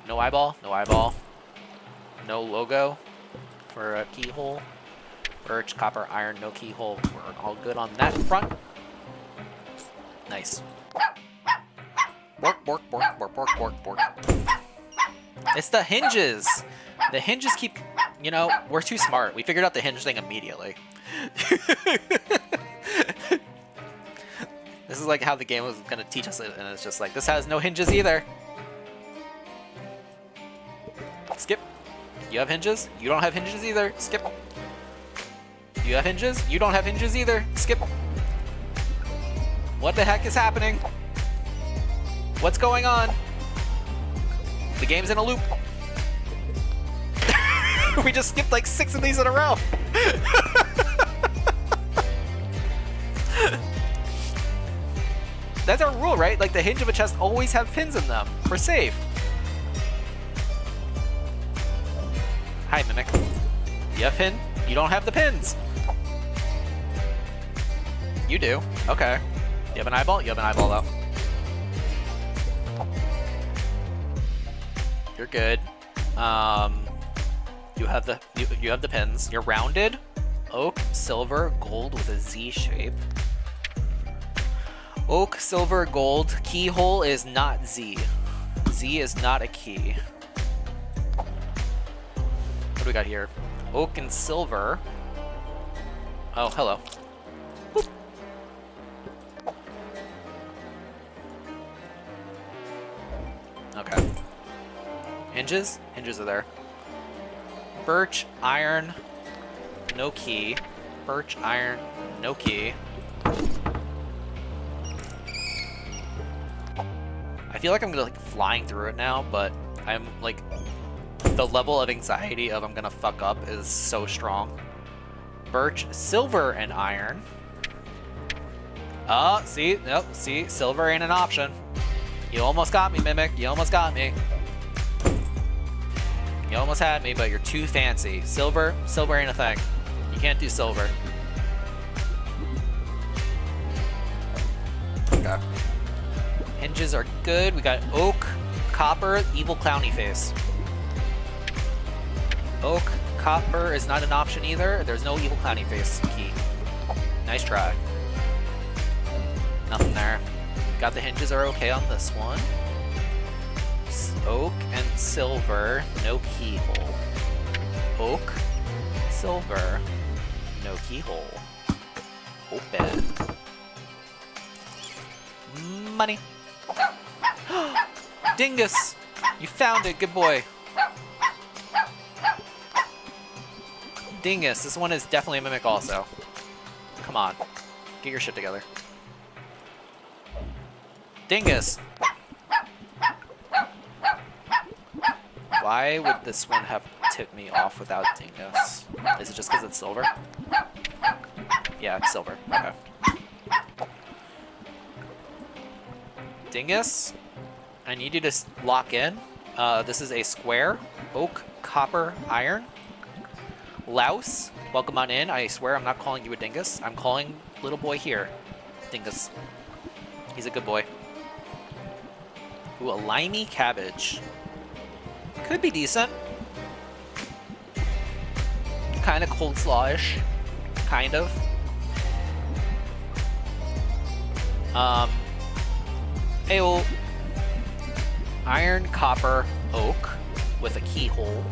[SPEAKER 1] No eyeball, no eyeball. No logo for a keyhole. Birch, copper, iron, no keyhole. We're all good on that front. Nice. Bork, bork, bork, bork, bork, bork, bork. It's the hinges. The hinges keep, you know, we're too smart. We figured out the hinge thing immediately. This is like how the game was gonna teach us it, and it's just like, this has no hinges either. Skip. You have hinges? You don't have hinges either. Skip. You have hinges? You don't have hinges either. Skip. What the heck is happening? What's going on? The game's in a loop. We just skipped like 6 of these in a row. That's our rule, right? Like, the hinge of a chest always have pins in them. We're safe. Hi, Mimic. You have pin? You don't have the pins. You do. Okay. You have an eyeball? You have an eyeball, though. You're good. You have the pins. You're rounded. Oak, silver, gold with a Z shape. Oak, silver, gold. Keyhole is not Z. Z is not a key. What do we got here? Oak and silver. Oh, hello. Boop. Okay. Hinges? Hinges are there. Birch, iron, no key. Birch, iron, No key. I feel like I'm like flying through it now, but I'm like, the level of anxiety of I'm gonna fuck up is so strong. Birch, silver, and iron. See, nope, see, silver ain't an option. You almost got me, Mimic. You almost got me. You almost had me, but you're too fancy. Silver ain't a thing. You can't do silver. Okay. Hinges are good. We got oak, copper, evil clowny face. Oak, copper is not an option either. There's no evil clowny face key. Nice try. Nothing there. Got the hinges are okay on this one. Oak and silver, no keyhole. Oak, silver, no keyhole. Open. Money. Dingus! You found it, good boy. Dingus, this one is definitely a Mimic also. Come on, get your shit together. Dingus! Why would this one have tipped me off without Dingus? Is it just because it's silver? Yeah, it's silver. Okay. Dingus, I need you to lock in. This is a square. Oak, copper, iron. Louse, welcome on in. I swear I'm not calling you a dingus. I'm calling little boy here Dingus. He's a good boy. Ooh, a limey cabbage. Could be decent. Kind of coleslaw-ish. Kind of. Ayo. Iron, copper, oak with a keyhole.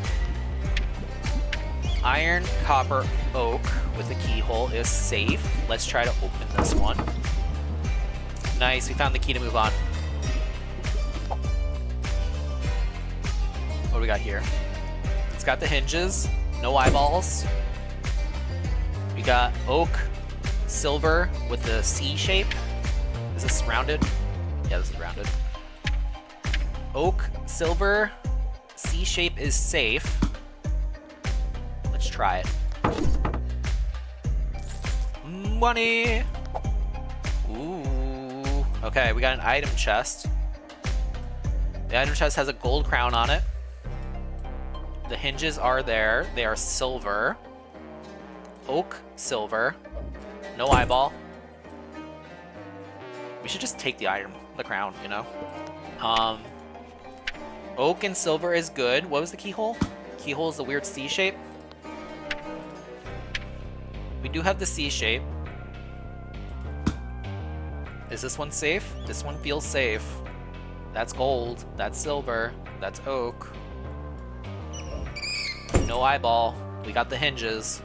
[SPEAKER 1] Iron, copper, oak with a keyhole is safe. Let's try to open this one. Nice, we found the key to move on. What do we got here? It's got the hinges, no eyeballs. We got oak, silver with the C shape. Is this rounded? Yeah, this is rounded. Oak, silver, C shape is safe. Let's try it. Money! Ooh. Okay, we got an item chest. The item chest has a gold crown on it. The hinges are there. They are silver. Oak, silver. No eyeball. We should just take the item, the crown, you know? Oak and silver is good. What was the keyhole? Keyhole is the weird C shape. We do have the C shape. Is this one safe? This one feels safe. That's gold. That's silver. That's oak. No eyeball. We got the hinges.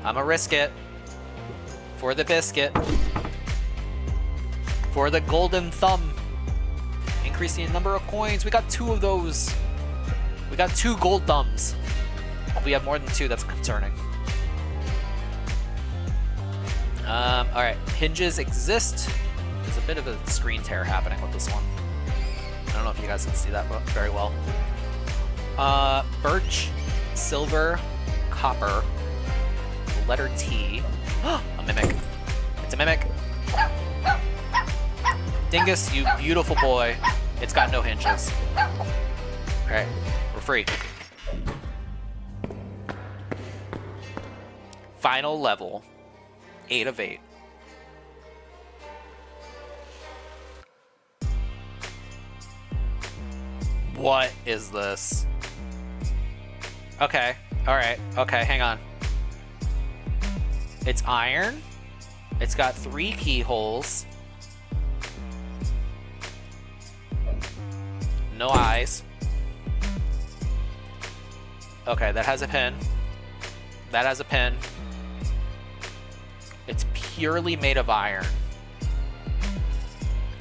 [SPEAKER 1] I'ma risk it. For the biscuit. For the golden thumb. Increasing the number of coins. We got 2 of those. We got 2 gold thumbs. If we have more than 2, that's concerning. Alright. Hinges exist. There's a bit of a screen tear happening with this one. I don't know if you guys can see that very well. Birch, silver, copper, letter T. A Mimic. It's a Mimic. Dingus, you beautiful boy. It's got no hinges. Alright, we're free. Final level. 8 of 8. What is this? Okay, alright, okay, hang on. It's iron. It's got 3 keyholes. No eyes. Okay, that has a pin. That has a pin. It's purely made of iron.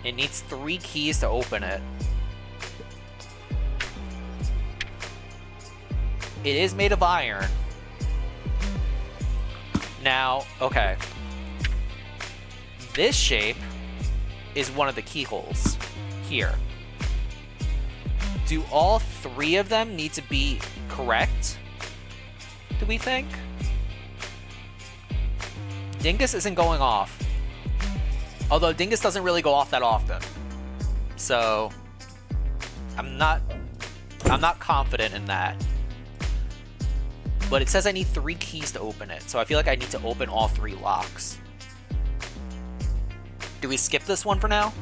[SPEAKER 1] It needs 3 keys to open it. It is made of iron. Now, okay. This shape is one of the keyholes here. Do all 3 of them need to be correct? Do we think? Dingus isn't going off. Although Dingus doesn't really go off that often. So I'm not confident in that. But it says I need 3 keys to open it, so I feel like I need to open all 3 locks. Do we skip this one for now?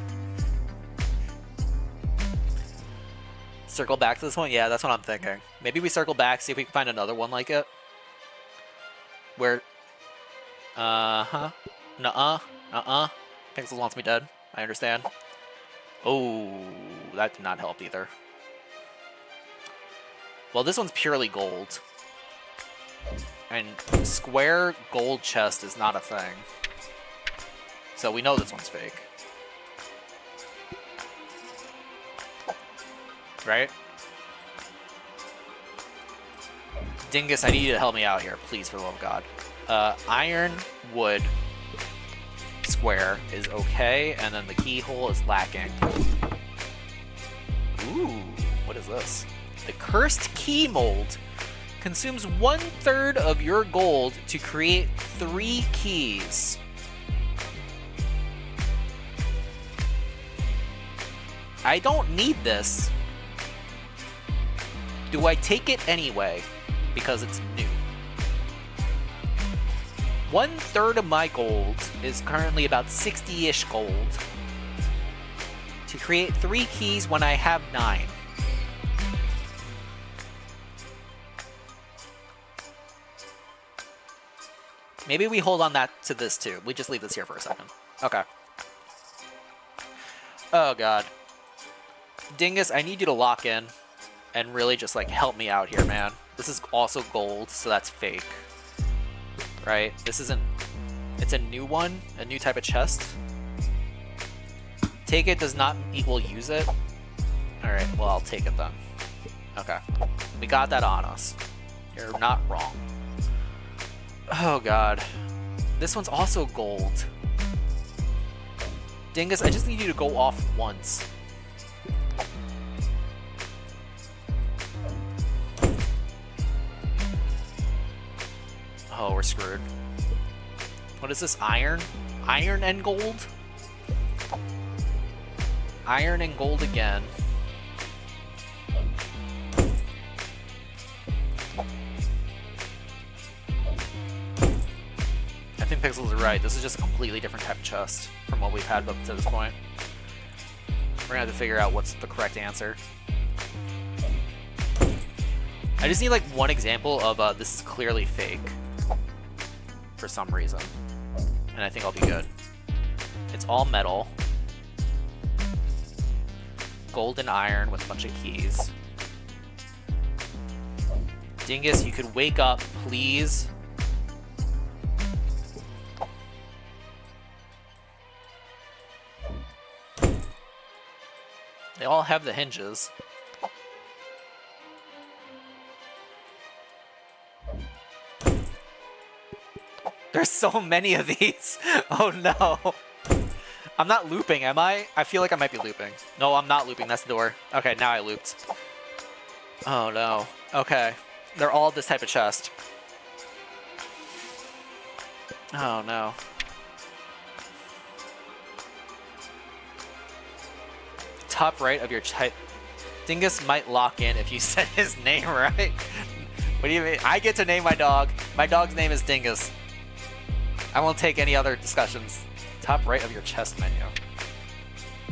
[SPEAKER 1] Circle back to this one? Yeah, that's what I'm thinking. Maybe we circle back, see if we can find another one like it. Where... Nuh-uh. Pixels wants me dead. I understand. Oh, that did not help either. Well, this one's purely gold. And square gold chest is not a thing. So we know this one's fake. Right? Dingus, I need you to help me out here, please, for the love of God. Iron, wood, square is okay, and then the keyhole is lacking. Ooh, what is this? The cursed key mold consumes 1/3 of your gold to create 3 keys. I don't need this. Do I take it anyway? Because it's new. 1/3 of my gold is currently about 60-ish gold to create 3 keys when I have 9. Maybe we hold on that to this too. We just leave this here for a second. Okay. Oh god. Dingus, I need you to lock in and really just like help me out here, man. This is also gold, so that's fake. Right? This isn't... It's a new one, a new type of chest. Take it does not equal use it. Alright, well, I'll take it then. Okay. We got that on us. You're not wrong. Oh god. This one's also gold. Dingus, I just need you to go off once. Oh, we're screwed. What is this? Iron? Iron and gold? Iron and gold again. I think Pixels are right. This is just a completely different type of chest from what we've had up to this point. We're gonna have to figure out what's the correct answer. I just need like one example of this is clearly fake for some reason, and I think I'll be good. It's all metal, gold and iron with a bunch of keys. Dingus, you could wake up, please. They all have the hinges. There's so many of these. Oh no. I'm not looping, am I? I feel like I might be looping. No, I'm not looping. That's the door. Okay, now I looped. Oh no. Okay. They're all this type of chest. Oh no. Top right of your chat. Dingus might lock in if you said his name right. What do you mean? I get to name my dog. My dog's name is Dingus. I won't take any other discussions. Top right of your chest menu.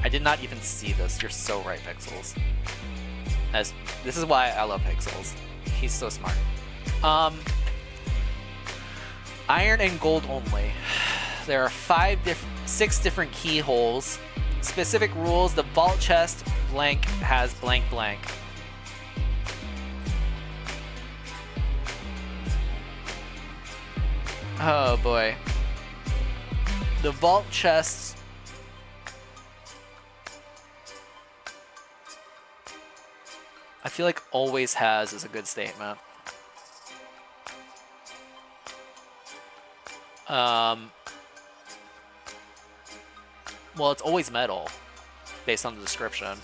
[SPEAKER 1] I did not even see this. You're so right, Pixels. This is why I love Pixels. He's so smart. Iron and gold only. There are 6 different keyholes. Specific rules. The vault chest blank has blank blank. Oh boy. The vault chest. I feel like always has is a good statement. Well, it's always metal, based on the description.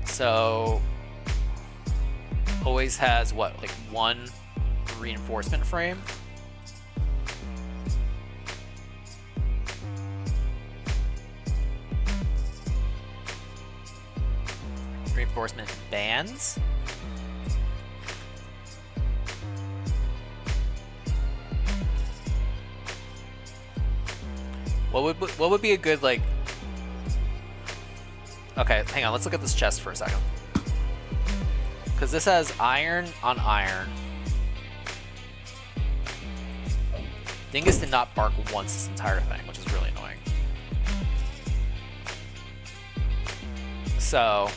[SPEAKER 1] So, always has, what, like 1 reinforcement frame? Reinforcement bands? What would be a good, like... Okay, hang on, let's look at this chest for a second. Because this has iron on iron. Dingus did not bark once this entire thing, which is really annoying. So...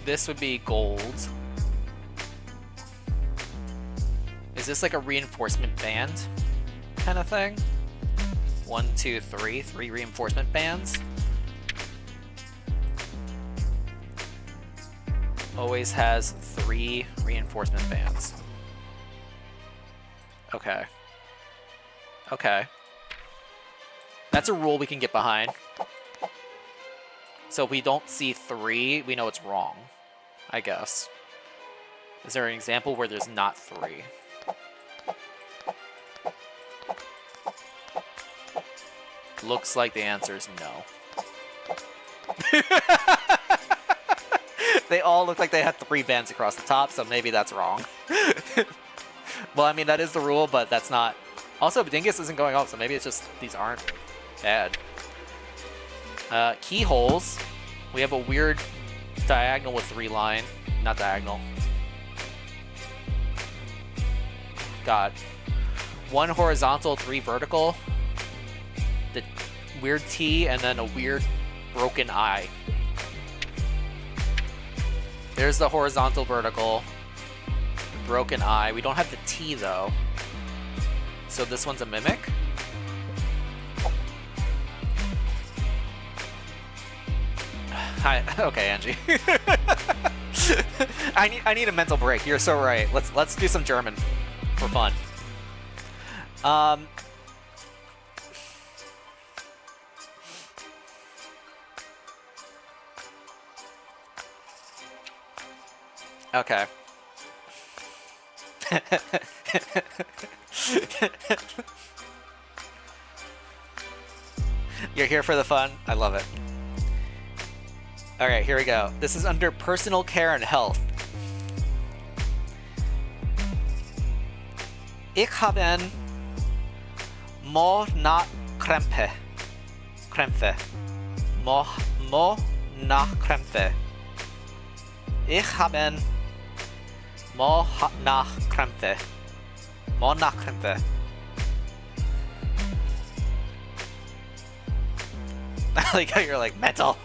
[SPEAKER 1] this would be gold. Is this like a reinforcement band kind of thing? 1, 2, 3. 3 reinforcement bands. Always has 3 reinforcement bands. Okay. Okay. That's a rule we can get behind. So if we don't see 3, we know it's wrong, I guess. Is there an example where there's not 3? Looks like the answer is no. They all look like they had 3 bands across the top, so maybe that's wrong. Well, I mean, that is the rule, but that's not... Also, Dingus isn't going up, so maybe it's just these aren't bad. Keyholes. We have a weird diagonal with 3 line. Not diagonal. God. 1 horizontal, 3 vertical. The weird T, and then a weird broken I. There's the horizontal vertical. The broken I. We don't have the T, though. So this one's a mimic. Hi. Okay, Angie. I need a mental break. You're so right. Let's do some German for fun. Okay. You're here for the fun? I love it. Alright, here we go. This is under personal care and health. Ich habe Monachkrämpfe. Krämpfe. Monachkrämpfe. Ich habe Monachkrämpfe. Monachkrämpfe. I like how you're like, metal.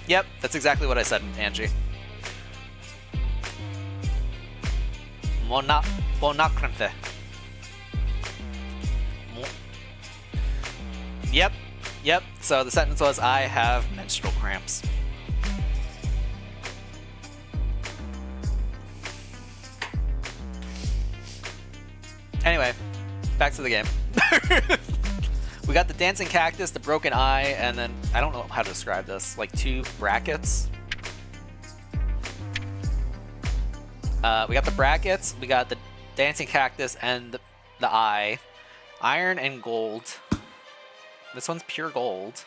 [SPEAKER 1] Yep, that's exactly what I said, Angie. Monachkrämpfe. Yep. So the sentence was, I have menstrual cramps. Anyway, back to the game. We got the dancing cactus, the broken eye, and then, I don't know how to describe this, like 2 brackets. We got the brackets, we got the dancing cactus, and the eye. Iron and gold. This one's pure gold.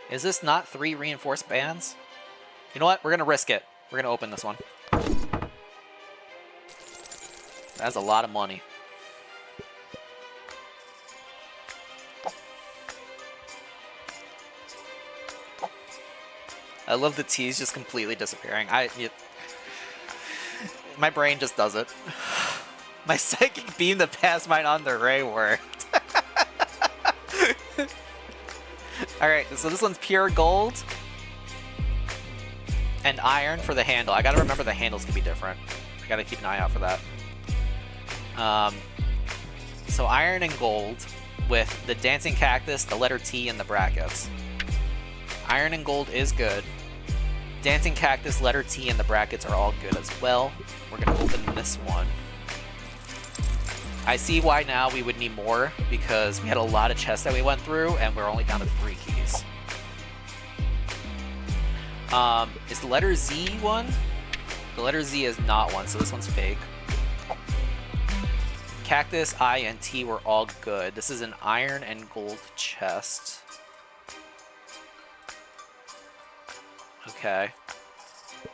[SPEAKER 1] Is this not 3 reinforced bands? You know what? We're gonna risk it. We're gonna open this one. That's a lot of money. I love the T's just completely disappearing. My brain just does it. My psychic beam that passed mine on the Ray worked. Alright, so this one's pure gold. And iron for the handle. I gotta remember the handles can be different. Gotta keep an eye out for that. So iron and gold with the dancing cactus, the letter T, and the brackets. Iron and gold is good. Dancing cactus, letter T, and the brackets are all good as well. We're gonna open this one. I see why now we would need more, because we had a lot of chests that we went through, and we're only down to 3 keys. Is the letter Z one? The letter Z is not one, so this one's fake. Cactus, I, and T were all good. This is an iron and gold chest. Okay.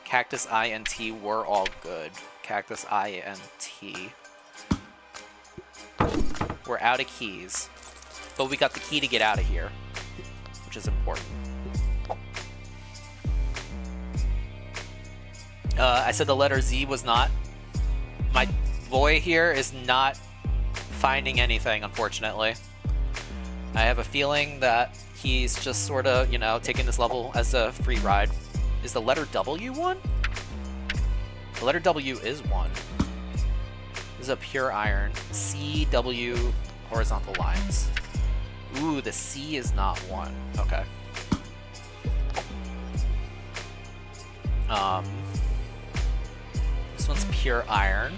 [SPEAKER 1] Cactus, I, and T were all good. Cactus, I, and T. We're out of keys. But we got the key to get out of here, which is important. I said the letter Z was not. My boy here is not finding anything, unfortunately. I have a feeling that he's just sort of, you know, taking this level as a free ride. Is the letter W one? The letter W is one. This is a pure iron. C, W, horizontal lines. Ooh, the C is not one. Okay. This one's pure iron.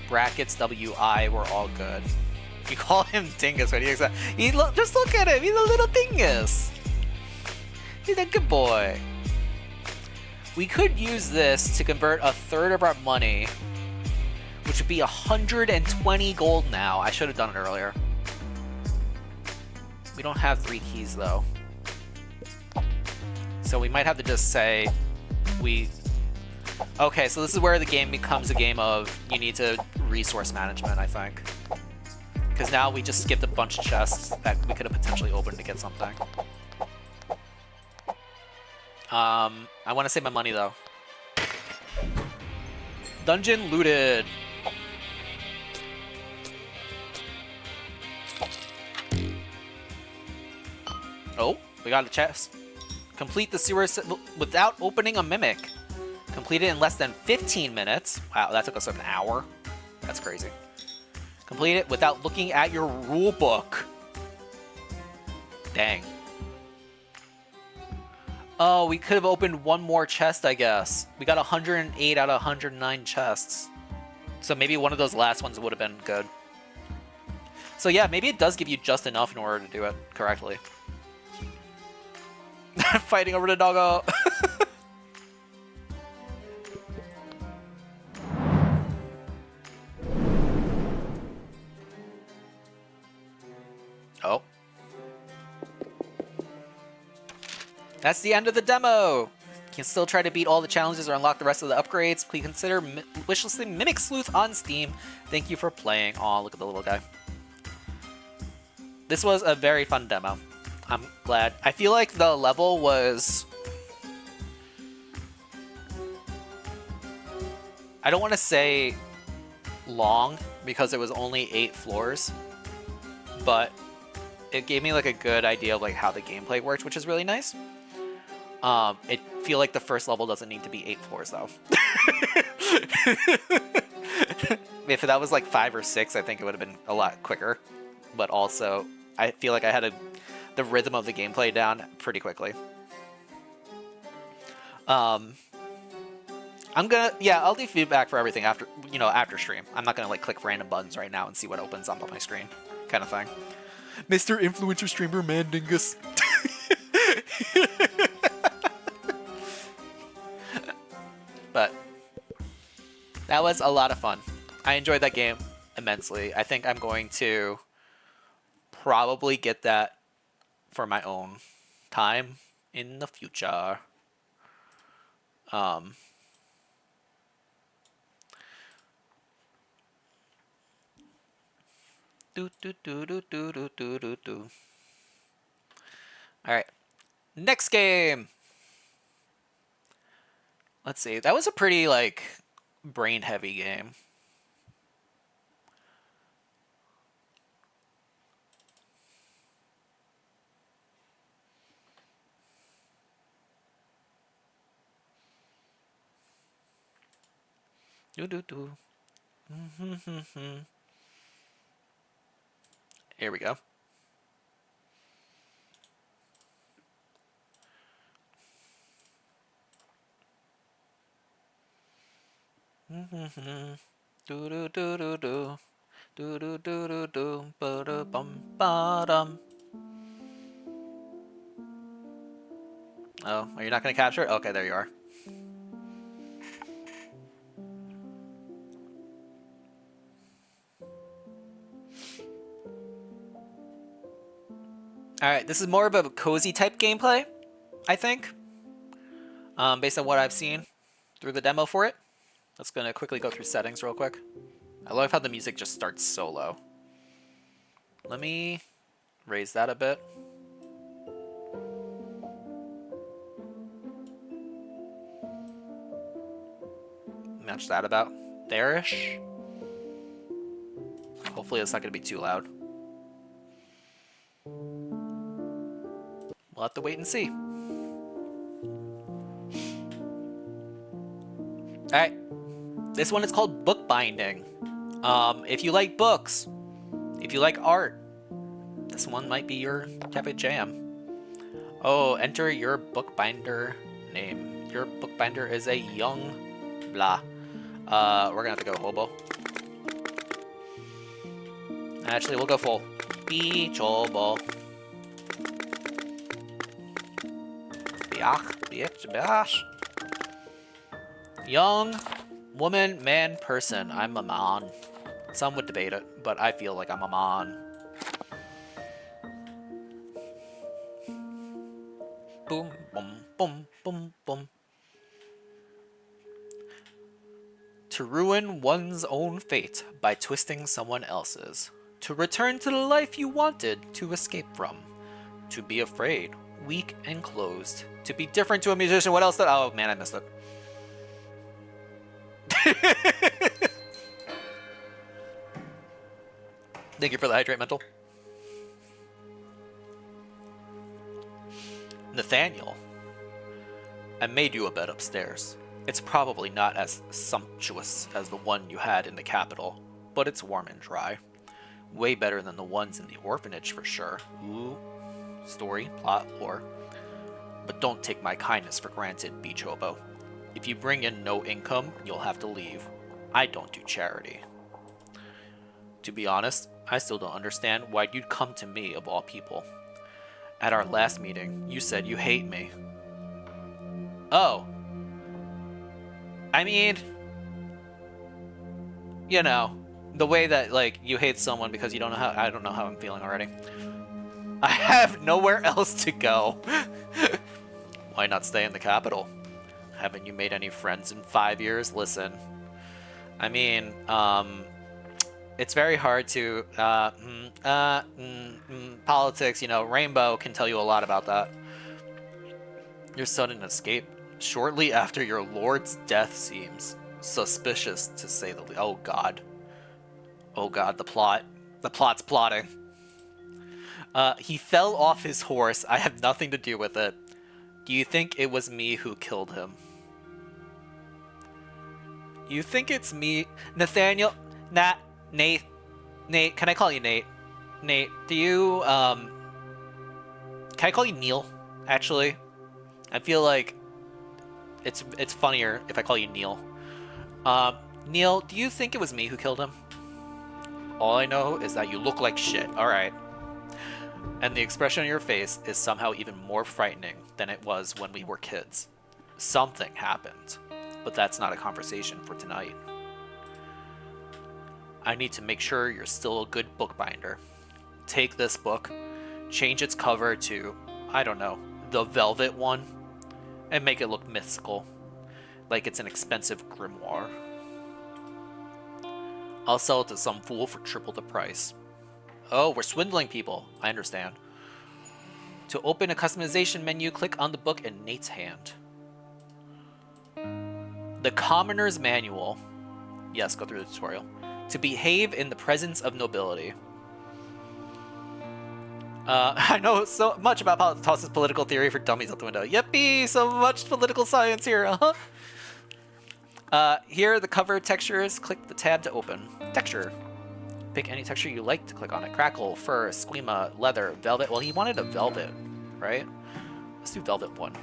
[SPEAKER 1] Brackets WI were all good. You call him Dingus when just look at him. He's a little dingus. He's a good boy. We could use this to convert a third of our money, which would be 120 gold now. I should have done it earlier. We don't have 3 keys though. So we might have to just say Okay, so this is where the game becomes a game of you need to resource management, I think. Because now we just skipped a bunch of chests that we could have potentially opened to get something. I want to save my money though. Dungeon looted. Oh, we got a chest. Complete the sewer without opening a mimic. Completed in less than 15 minutes. Wow, that took us an hour. That's crazy. Complete it without looking at your rule book. Dang. Oh, we could have opened one more chest, I guess. We got 108 out of 109 chests. So maybe one of those last ones would have been good. So yeah, maybe it does give you just enough in order to do it correctly. Fighting over the doggo. Oh. That's the end of the demo! You can still try to beat all the challenges or unlock the rest of the upgrades. Please consider wishlisting Mimic Sleuth on Steam. Thank you for playing. Aw, look at the little guy. This was a very fun demo. I'm glad. I feel like the level was... I don't want to say long, because it was only 8 floors. But it gave me like a good idea of like how the gameplay works, which is really nice. I feel like the first level doesn't need to be 8 floors though. If that was like 5 or 6, I think it would have been a lot quicker. But also, I feel like I had the rhythm of the gameplay down pretty quickly. I'll do feedback for everything after stream. I'm not gonna like click random buttons right now and see what opens up on my screen, kind of thing. Mr. Influencer Streamer Mandingus. But that was a lot of fun. I enjoyed that game immensely. I think I'm going to probably get that for my own time in the future. Alright. Next game! Let's see. That was a pretty, like, brain-heavy game. Do do do. Here we go. Do do do do do. Do do do do do. Ba da bum ba dum. Oh, are you not going to capture it? Okay, there you are. Alright, this is more of a cozy type gameplay, I think. Based on what I've seen through the demo for it. Let's gonna quickly go through settings real quick. I love how the music just starts so low. Let me raise that a bit. Match that about there-ish. Hopefully it's not gonna be too loud. We'll have to wait and see. Alright. This one is called Bookbinding. If you like books, if you like art, this one might be your type of jam. Oh, enter your bookbinder name. Your bookbinder is a young blah. We're gonna have to go hobo. Actually, we'll go full. BeachHobo. Bitch. Young woman, man, person. I'm a man. Some would debate it, but I feel like I'm a man. Boom, boom, boom, boom, boom. To ruin one's own fate by twisting someone else's. To return to the life you wanted to escape from. To be afraid, weak and closed. To be different to a musician. What else did... Oh, man, I missed it. Thank you for the hydrate mental. Nathaniel, I made you a bed upstairs. It's probably not as sumptuous as the one you had in the capital, but it's warm and dry. Way better than the ones in the orphanage for sure. Ooh. Story, plot, lore. But don't take my kindness for granted, Beach Hobo. If you bring in no income, you'll have to leave. I don't do charity. To be honest, I still don't understand why you'd come to me of all people. At our last meeting, you said you hate me. Oh. I mean, you know, the way that, like, you hate someone because you don't know how... I don't know how I'm feeling already. I have nowhere else to go. Why not stay in the capital? Haven't you made any friends in 5 years? Listen. I mean, it's very hard to... politics, you know, Rainbow can tell you a lot about that. Your sudden escape shortly after your lord's death seems suspicious, to say the least. Oh, God. Oh, God, the plot. The plot's plotting. He fell off his horse. I have nothing to do with it. Do you think it was me who killed him? You think it's me? Nathaniel? Nate? Nate, can I call you Nate? Nate, do you, can I call you Neil, actually? I feel like it's funnier if I call you Neil. Neil, do you think it was me who killed him? All I know is that you look like shit. Alright. And the expression on your face is somehow even more frightening than it was when we were kids. Something happened, but that's not a conversation for tonight. I need to make sure you're still a good bookbinder. Take this book, change its cover to, I don't know, the velvet one, and make it look mystical, like it's an expensive grimoire. I'll sell it to some fool for triple the price. Oh, we're swindling people. I understand. To open a customization menu, click on the book in Nate's hand. The Commoner's Manual. Yes, go through the tutorial. To behave in the presence of nobility. I know so much about tosses political theory for dummies out the window. Yippee! So much political science here, Here are the cover textures. Click the tab to open. Texture. Pick any texture you like to click on it. Crackle, fur, squema, leather, velvet. Well, he wanted a velvet, right? Let's do velvet one.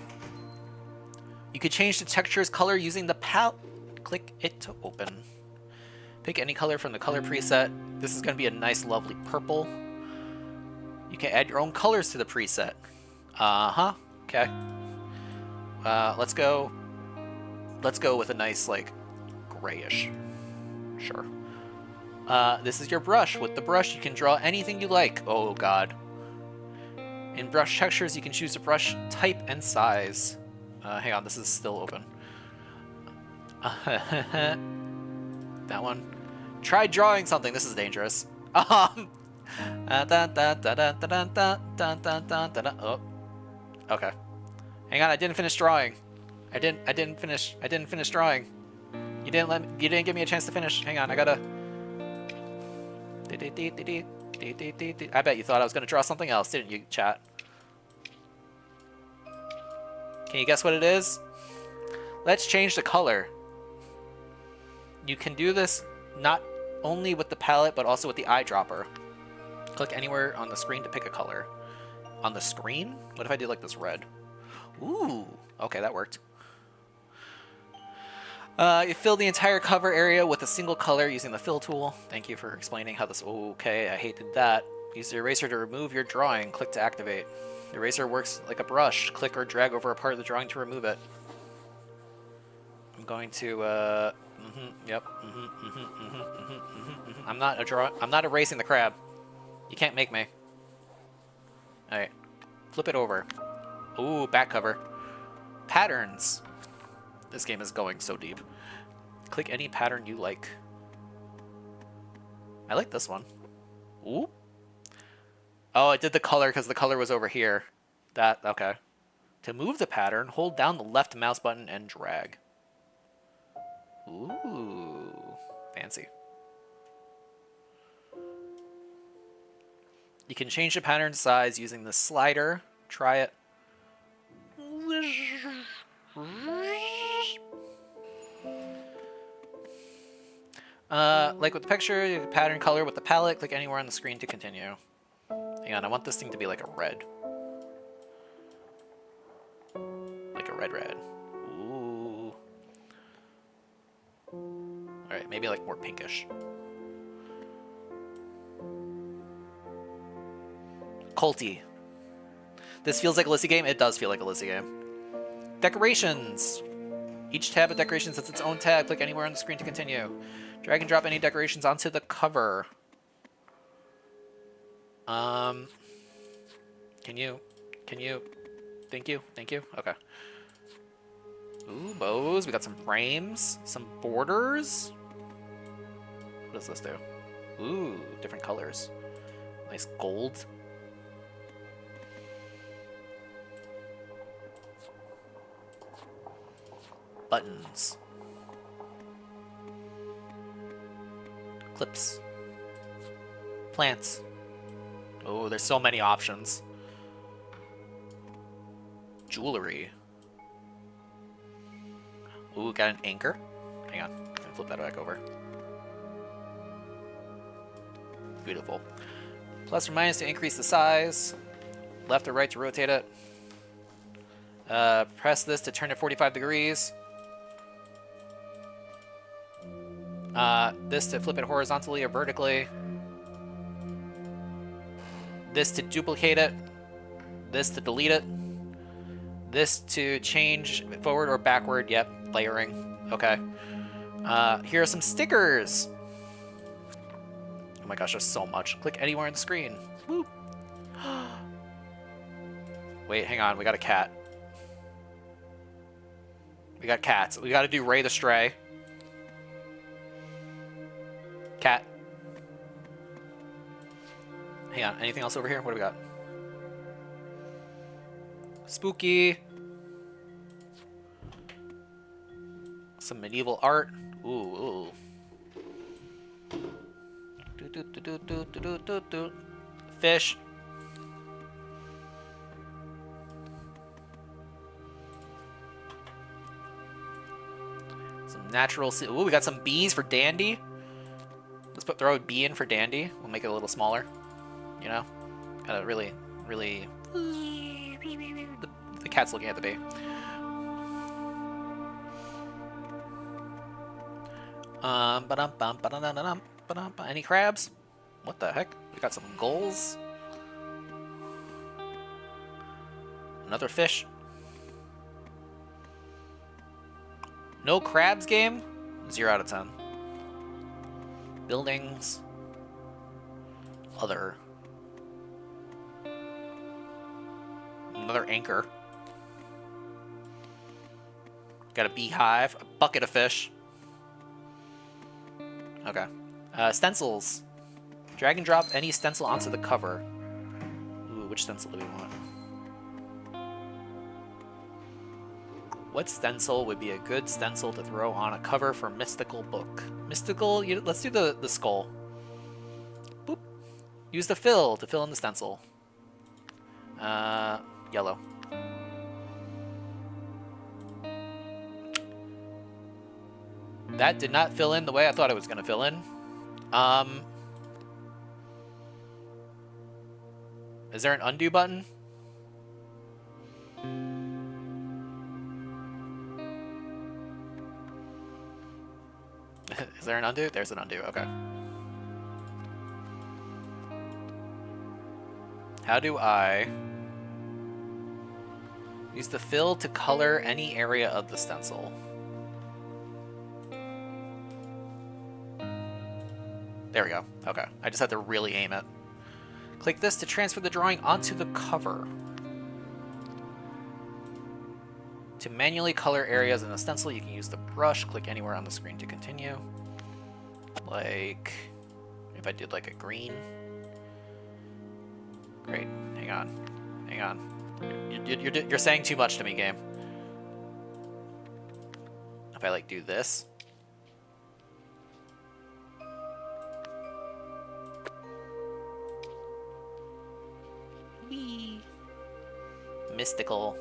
[SPEAKER 1] You could change the texture's color using the palette. Click it to open. Pick any color from the color preset. This is going to be a nice, lovely purple. You can add your own colors to the preset. Okay. Let's go with a nice, like, grayish. Sure. This is your brush. With the brush, you can draw anything you like. Oh, God. In brush textures, you can choose the brush type and size. Hang on, this is still open. That one. Try drawing something. This is dangerous. Oh. Okay. Hang on, I didn't finish drawing. I didn't finish drawing. You didn't give me a chance to finish. Hang on, I gotta. I bet you thought I was gonna draw something else, didn't you, chat? Can you guess what it is? Let's change the color. You can do this not only with the palette, but also with the eyedropper. Click anywhere on the screen to pick a color. On the screen? What if I do like this red? Ooh, okay, that worked. You fill the entire cover area with a single color using the fill tool. Thank you for explaining how this... Okay, I hated that. Use the eraser to remove your drawing. Click to activate. The eraser works like a brush. Click or drag over a part of the drawing to remove it. I'm going to... I'm not erasing the crab. You can't make me. Alright. Flip it over. Ooh, back cover. Patterns. This game is going so deep. Click any pattern you like. I like this one. Ooh. Oh, it did the color because the color was over here. Okay. To move the pattern, hold down the left mouse button and drag. Ooh. Fancy. You can change the pattern size using the slider. Try it. Like with the picture, you can pattern color with the palette. Click anywhere on the screen to continue. Hang on, I want this thing to be like a red. Like a red. Ooh. Alright, maybe like more pinkish. Culty. This feels like a Lissy game? It does feel like a Lissy game. Decorations. Each tab of decorations has its own tab. Click anywhere on the screen to continue. Drag and drop any decorations onto the cover. Can you? Thank you. Okay. Ooh, bows. We got some frames, some borders. What does this do? Ooh, different colors. Nice gold. Buttons. Clips. Plants. Oh, there's so many options. Jewelry. Ooh, got an anchor. Hang on, I'm gonna flip that back over. Beautiful. Plus or minus to increase the size. Left or right to rotate it. Press this to turn it 45 degrees. This to flip it horizontally or vertically. This to duplicate it. This to delete it. This to change forward or backward. Yep, layering. Okay. Here are some stickers. Oh my gosh, there's so much. Click anywhere on the screen. Woo. Wait, hang on. We got a cat. We got cats. We got to do Ray the Stray. Cat. Hang on. Anything else over here? What do we got? Spooky. Some medieval art. Ooh. Fish. Some natural... Ooh, we got some bees for Dandy. Let's throw a bee in for Dandy. We'll make it a little smaller. You know? Gotta really... The cat's looking at the bee. Any crabs? What the heck? We got some gulls. Another fish. No crabs game? 0 out of 10. Buildings. Other. Another anchor. Got a beehive. A bucket of fish. Okay. Stencils. Drag and drop any stencil onto the cover. Ooh, which stencil do we want? What stencil would be a good stencil to throw on a cover for mystical book? Mystical, let's do the skull. Boop. Use the fill to fill in the stencil. Yellow. That did not fill in the way I thought it was going to fill in. Is there an undo button? Is there an undo? There's an undo, okay. How do I use the fill to color any area of the stencil? There we go. Okay. I just have to really aim it. Click this to transfer the drawing onto the cover. To manually color areas in the stencil, you can use the brush. Click anywhere on the screen to continue. Like, if I did like a green. Great. Hang on. Hang on. You're saying too much to me, game. If I like do this. Whee! Mystical.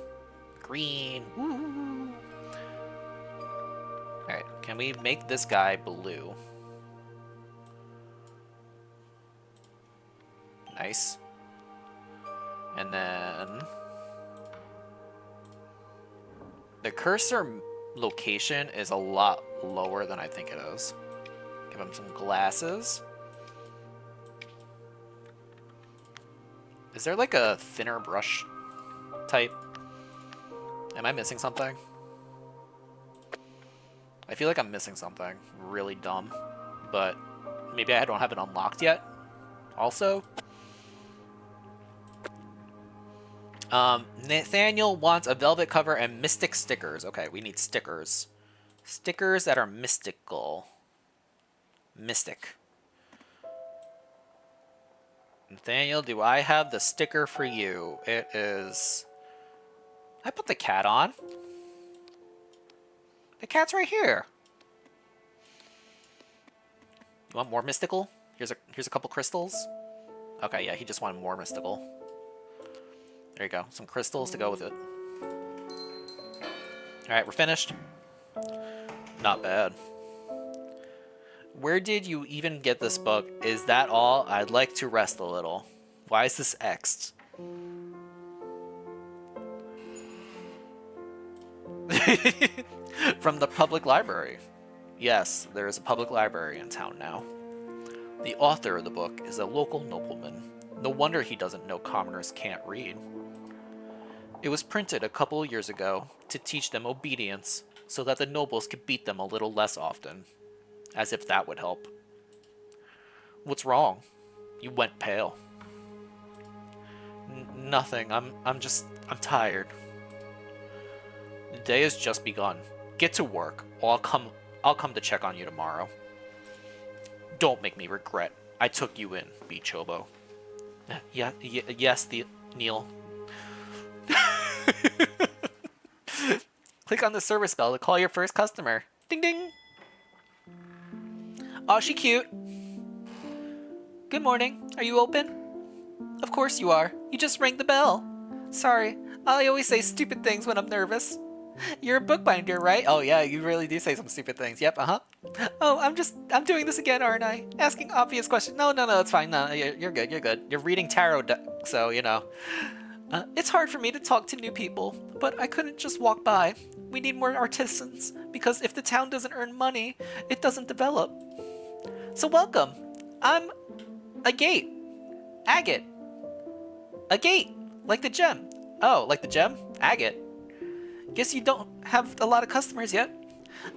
[SPEAKER 1] Green. Woo! Alright, can we make this guy blue? Nice. And then the cursor location is a lot lower than I think it is. Give him some glasses. Is there like a thinner brush type? Am I missing something? I feel like I'm missing something really dumb, but maybe I don't have it unlocked yet. Also, Nathaniel wants a velvet cover and mystic stickers. Okay, we need stickers. Stickers that are mystical. Mystic. Nathaniel, do I have the sticker for you? It is... I put the cat on. The cat's right here. You want more mystical? Here's a couple crystals. Okay, yeah, he just wanted more mystical. There you go. Some crystals to go with it. Alright, we're finished. Not bad. Where did you even get this book? Is that all? I'd like to rest a little. Why is this X'd? From the public library. Yes, there is a public library in town now. The author of the book is a local nobleman. No wonder he doesn't know commoners can't read. It was printed a couple years ago to teach them obedience so that the nobles could beat them a little less often. As if that would help. What's wrong? You went pale. Nothing. I'm tired. The day has just begun. Get to work, or I'll come to check on you tomorrow. Don't make me regret. I took you in, Beach Hobo. Yes, Neil. Click on the service bell to call your first customer. Ding ding. Aw, she cute. Good morning. Are you open? Of course you are. You just rang the bell. Sorry, I always say stupid things when I'm nervous. You're a bookbinder, right? Oh yeah, you really do say some stupid things. Yep, uh-huh. Oh, I'm doing this again, aren't I? Asking obvious questions. No, no, no, it's fine. No, you're good, you're good. You're reading tarot, so, you know. It's hard for me to talk to new people, but I couldn't just walk by. We need more artisans, because if the town doesn't earn money, it doesn't develop. So welcome. I'm a gate. Agate. A gate. Like the gem. Oh, like the gem? Agate. Guess you don't have a lot of customers yet.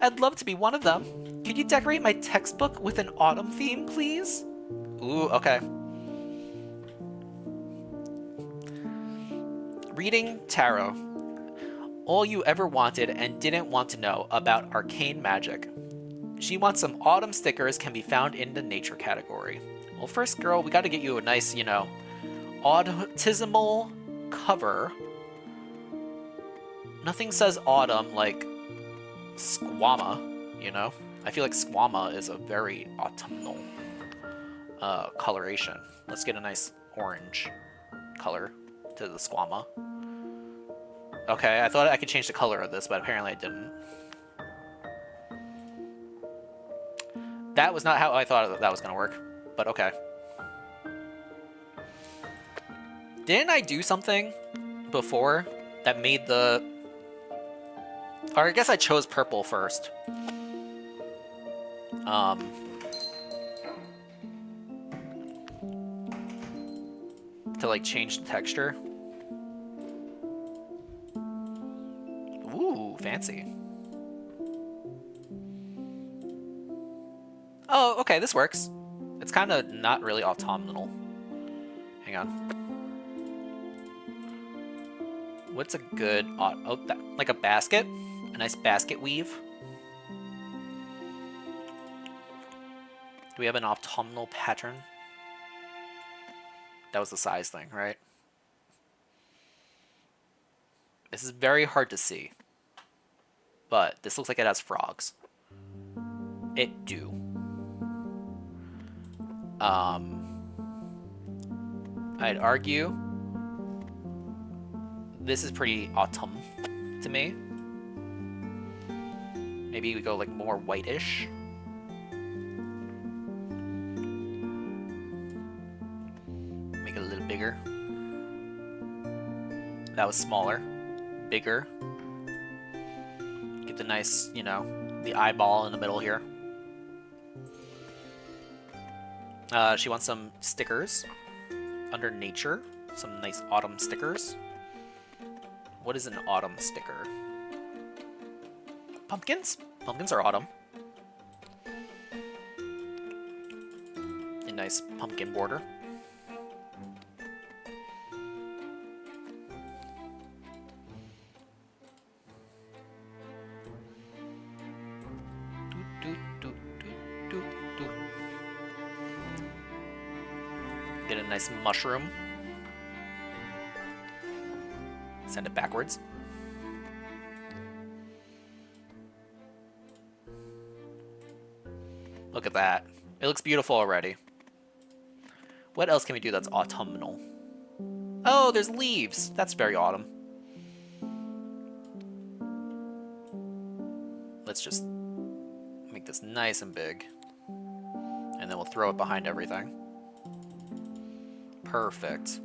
[SPEAKER 1] I'd love to be one of them. Could you decorate my textbook with an autumn theme, please? Ooh, okay. Reading tarot. All you ever wanted and didn't want to know about arcane magic. She wants some autumn stickers can be found in the nature category. Well, first, girl, we gotta get you a nice, you know, autismal cover. Nothing says autumn like squama, you know? I feel like squama is a very autumnal coloration. Let's get a nice orange color to the squama. Okay, I thought I could change the color of this, but apparently I didn't. That was not how I thought that was going to work, but okay. Didn't I do something before that made the... Or I guess I chose purple first. To like change the texture. Ooh, fancy. Oh, okay, this works. It's kind of not really autumnal. Hang on. What's a good... Oh, like a basket? A nice basket weave? Do we have an autumnal pattern? That was the size thing, right? This is very hard to see. But this looks like it has frogs. It do. I'd argue this is pretty autumn to me. Maybe we go like more whitish. Make it a little bigger. That was smaller. Bigger. Get the nice, you know, the eyeball in the middle here. She wants some stickers. Under nature, some nice autumn stickers. What is an autumn sticker? Pumpkins? Pumpkins are autumn. A nice pumpkin border. Get a nice mushroom. Send it backwards. Look at that. It looks beautiful already. What else can we do that's autumnal? Oh, there's leaves. That's very autumn. Let's just make this nice and big. And then we'll throw it behind everything. Perfect.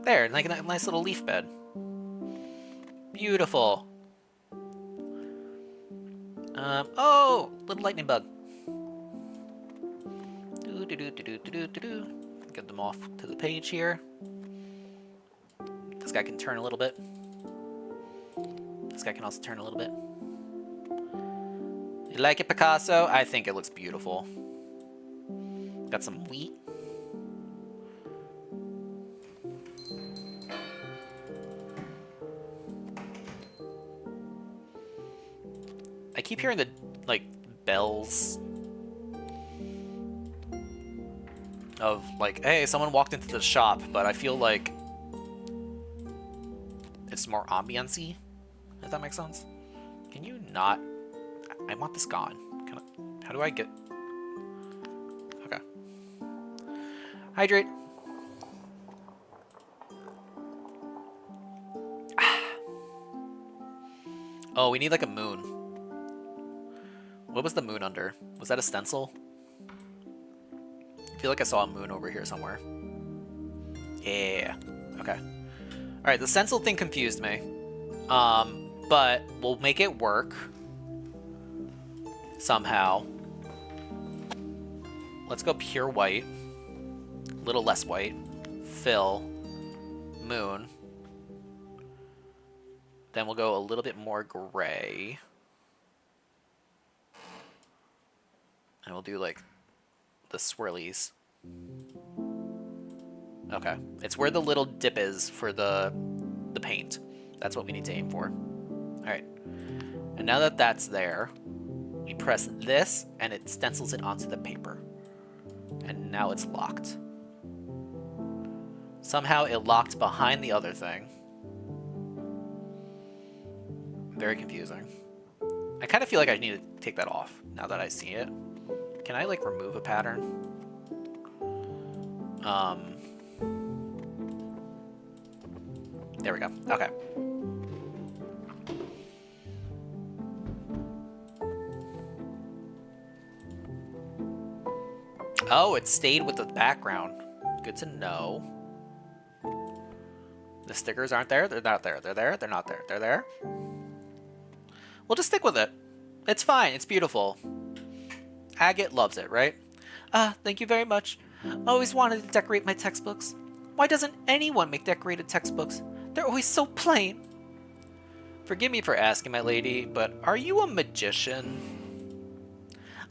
[SPEAKER 1] There, like a nice little leaf bed. Beautiful. Oh, little lightning bug. Get them off to the page here. This guy can turn a little bit. This guy can also turn a little bit. You like it, Picasso? I think it looks beautiful. Got some wheat. I keep hearing the, like, bells of, like, hey, someone walked into the shop, but I feel like it's more ambience-y, if that makes sense. Can you not? I want this gone. Can I, how do I get... Okay. Hydrate. Oh, we need like a moon. What was the moon under? Was that a stencil? I feel like I saw a moon over here somewhere. Yeah. Okay. Alright, the stencil thing confused me. But we'll make it work. Somehow. Let's go pure white. A little less white. Fill. Moon. Then we'll go a little bit more gray. And we'll do like the swirlies. Okay. It's where the little dip is for the paint. That's what we need to aim for. Alright. And now that that's there, we press this and it stencils it onto the paper. And now it's locked. Somehow it locked behind the other thing. Very confusing. I kind of feel like I need to take that off now that I see it. Can I like remove a pattern? There we go. Okay. Oh, it stayed with the background. Good to know. The stickers aren't there. They're not there. They're there. They're not there. They're there. We'll just stick with it. It's fine. It's beautiful. Agate loves it, right? Thank you very much. I always wanted to decorate my textbooks. Why doesn't anyone make decorated textbooks? They're always so plain. Forgive me for asking, my lady, but are you a magician?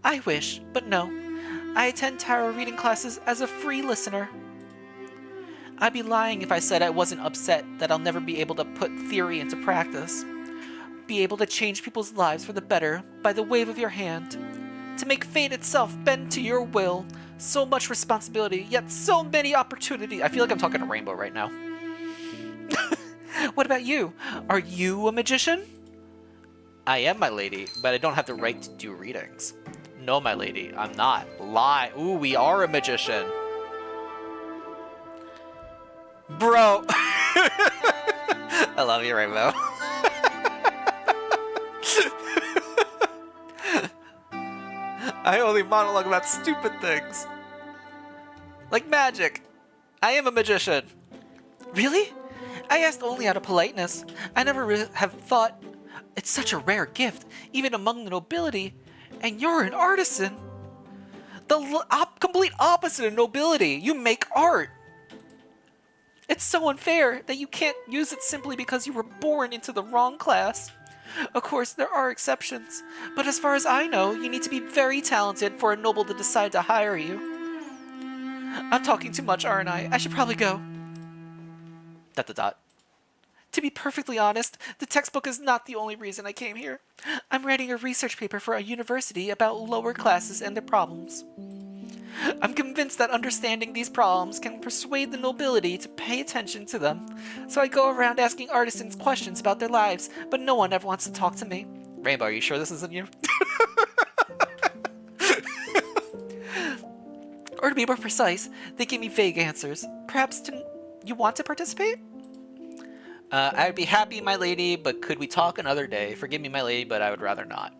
[SPEAKER 1] I wish, but no. I attend tarot reading classes as a free listener. I'd be lying if I said I wasn't upset that I'll never be able to put theory into practice. Be able to change people's lives for the better by the wave of your hand. To make fate itself bend to your will. So much responsibility, yet so many opportunities. I feel like I'm talking to Rainbow right now. What about you? Are you a magician? I am, my lady, but I don't have the right to do readings. No, my lady, I'm not. Lie. Ooh, we are a magician. Bro. I love you, Rainbow. I only monologue about stupid things. Like magic. I am a magician. Really? I asked only out of politeness. I never have thought it's such a rare gift, even among the nobility. And you're an artisan. The complete opposite of nobility. You make art. It's so unfair that you can't use it simply because you were born into the wrong class. Of course, there are exceptions, but as far as I know, you need to be very talented for a noble to decide to hire you. I'm talking too much, aren't I? I should probably go. ... To be perfectly honest, the textbook is not the only reason I came here. I'm writing a research paper for a university about lower classes and their problems. I'm convinced that understanding these problems can persuade the nobility to pay attention to them. So I go around asking artisans questions about their lives, but no one ever wants to talk to me. Rainbow, are you sure this isn't you? Or to be more precise, they give me vague answers. Perhaps you want to participate? I'd be happy, my lady, but could we talk another day? Forgive me, my lady, but I would rather not.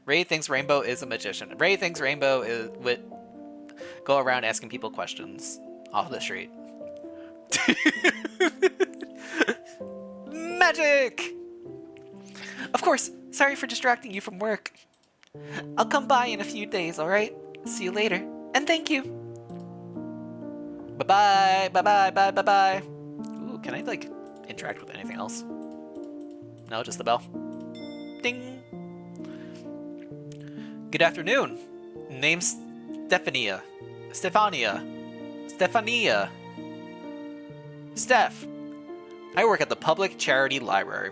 [SPEAKER 1] Ray thinks Rainbow is a magician. Ray thinks Rainbow would go around asking people questions off the street. Magic! Of course, sorry for distracting you from work. I'll come by in a few days, alright? See you later, and thank you. Bye-bye, bye-bye, bye-bye-bye. Ooh, can I, like, interact with anything else? No, just the bell. Ding! Good afternoon. Name's Stephania. Steph. I work at the public charity library.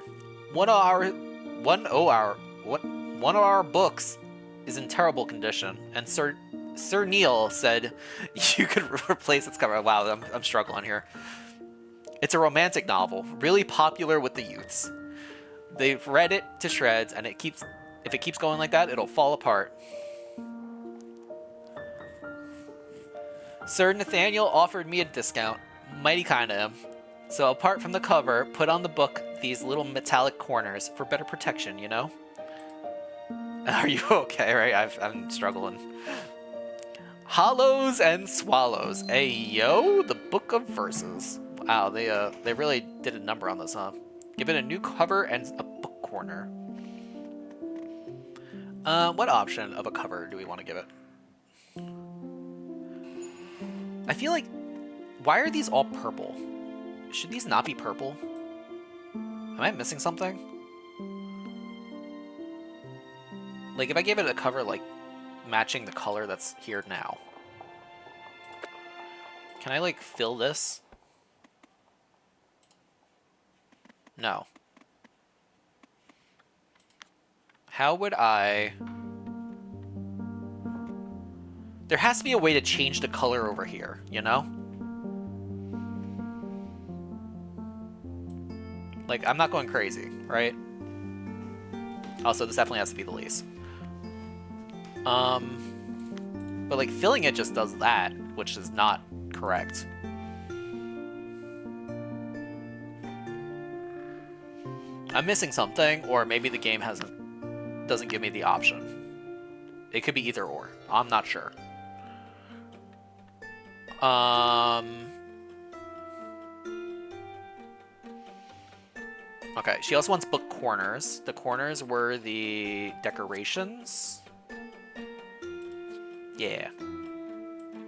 [SPEAKER 1] One of our books is in terrible condition, and Sir Neil said you could replace its cover. Wow, I'm struggling here. It's a romantic novel, really popular with the youths. They've read it to shreds, and if it keeps going like that, it'll fall apart. Sir Nathaniel offered me a discount. Mighty kind of him. So apart from the cover, put on the book these little metallic corners for better protection, you know? Are you okay, right? I'm struggling. Hollows and Swallows. Ayo, the Book of Verses. Wow, they really did a number on this, huh? Give it a new cover and a book corner. What option of a cover do we want to give it? I feel like, why are these all purple? Should these not be purple? Am I missing something? Like, if I gave it a cover, like, matching the color that's here now. Can I, like, fill this? No. How would I... There has to be a way to change the color over here, you know? Like, I'm not going crazy, right? Also, this definitely has to be the lease. But like filling it just does that, which is not correct. I'm missing something, or maybe the game doesn't give me the option. It could be either or. I'm not sure. Okay, she also wants book corners. The corners were the decorations. Yeah.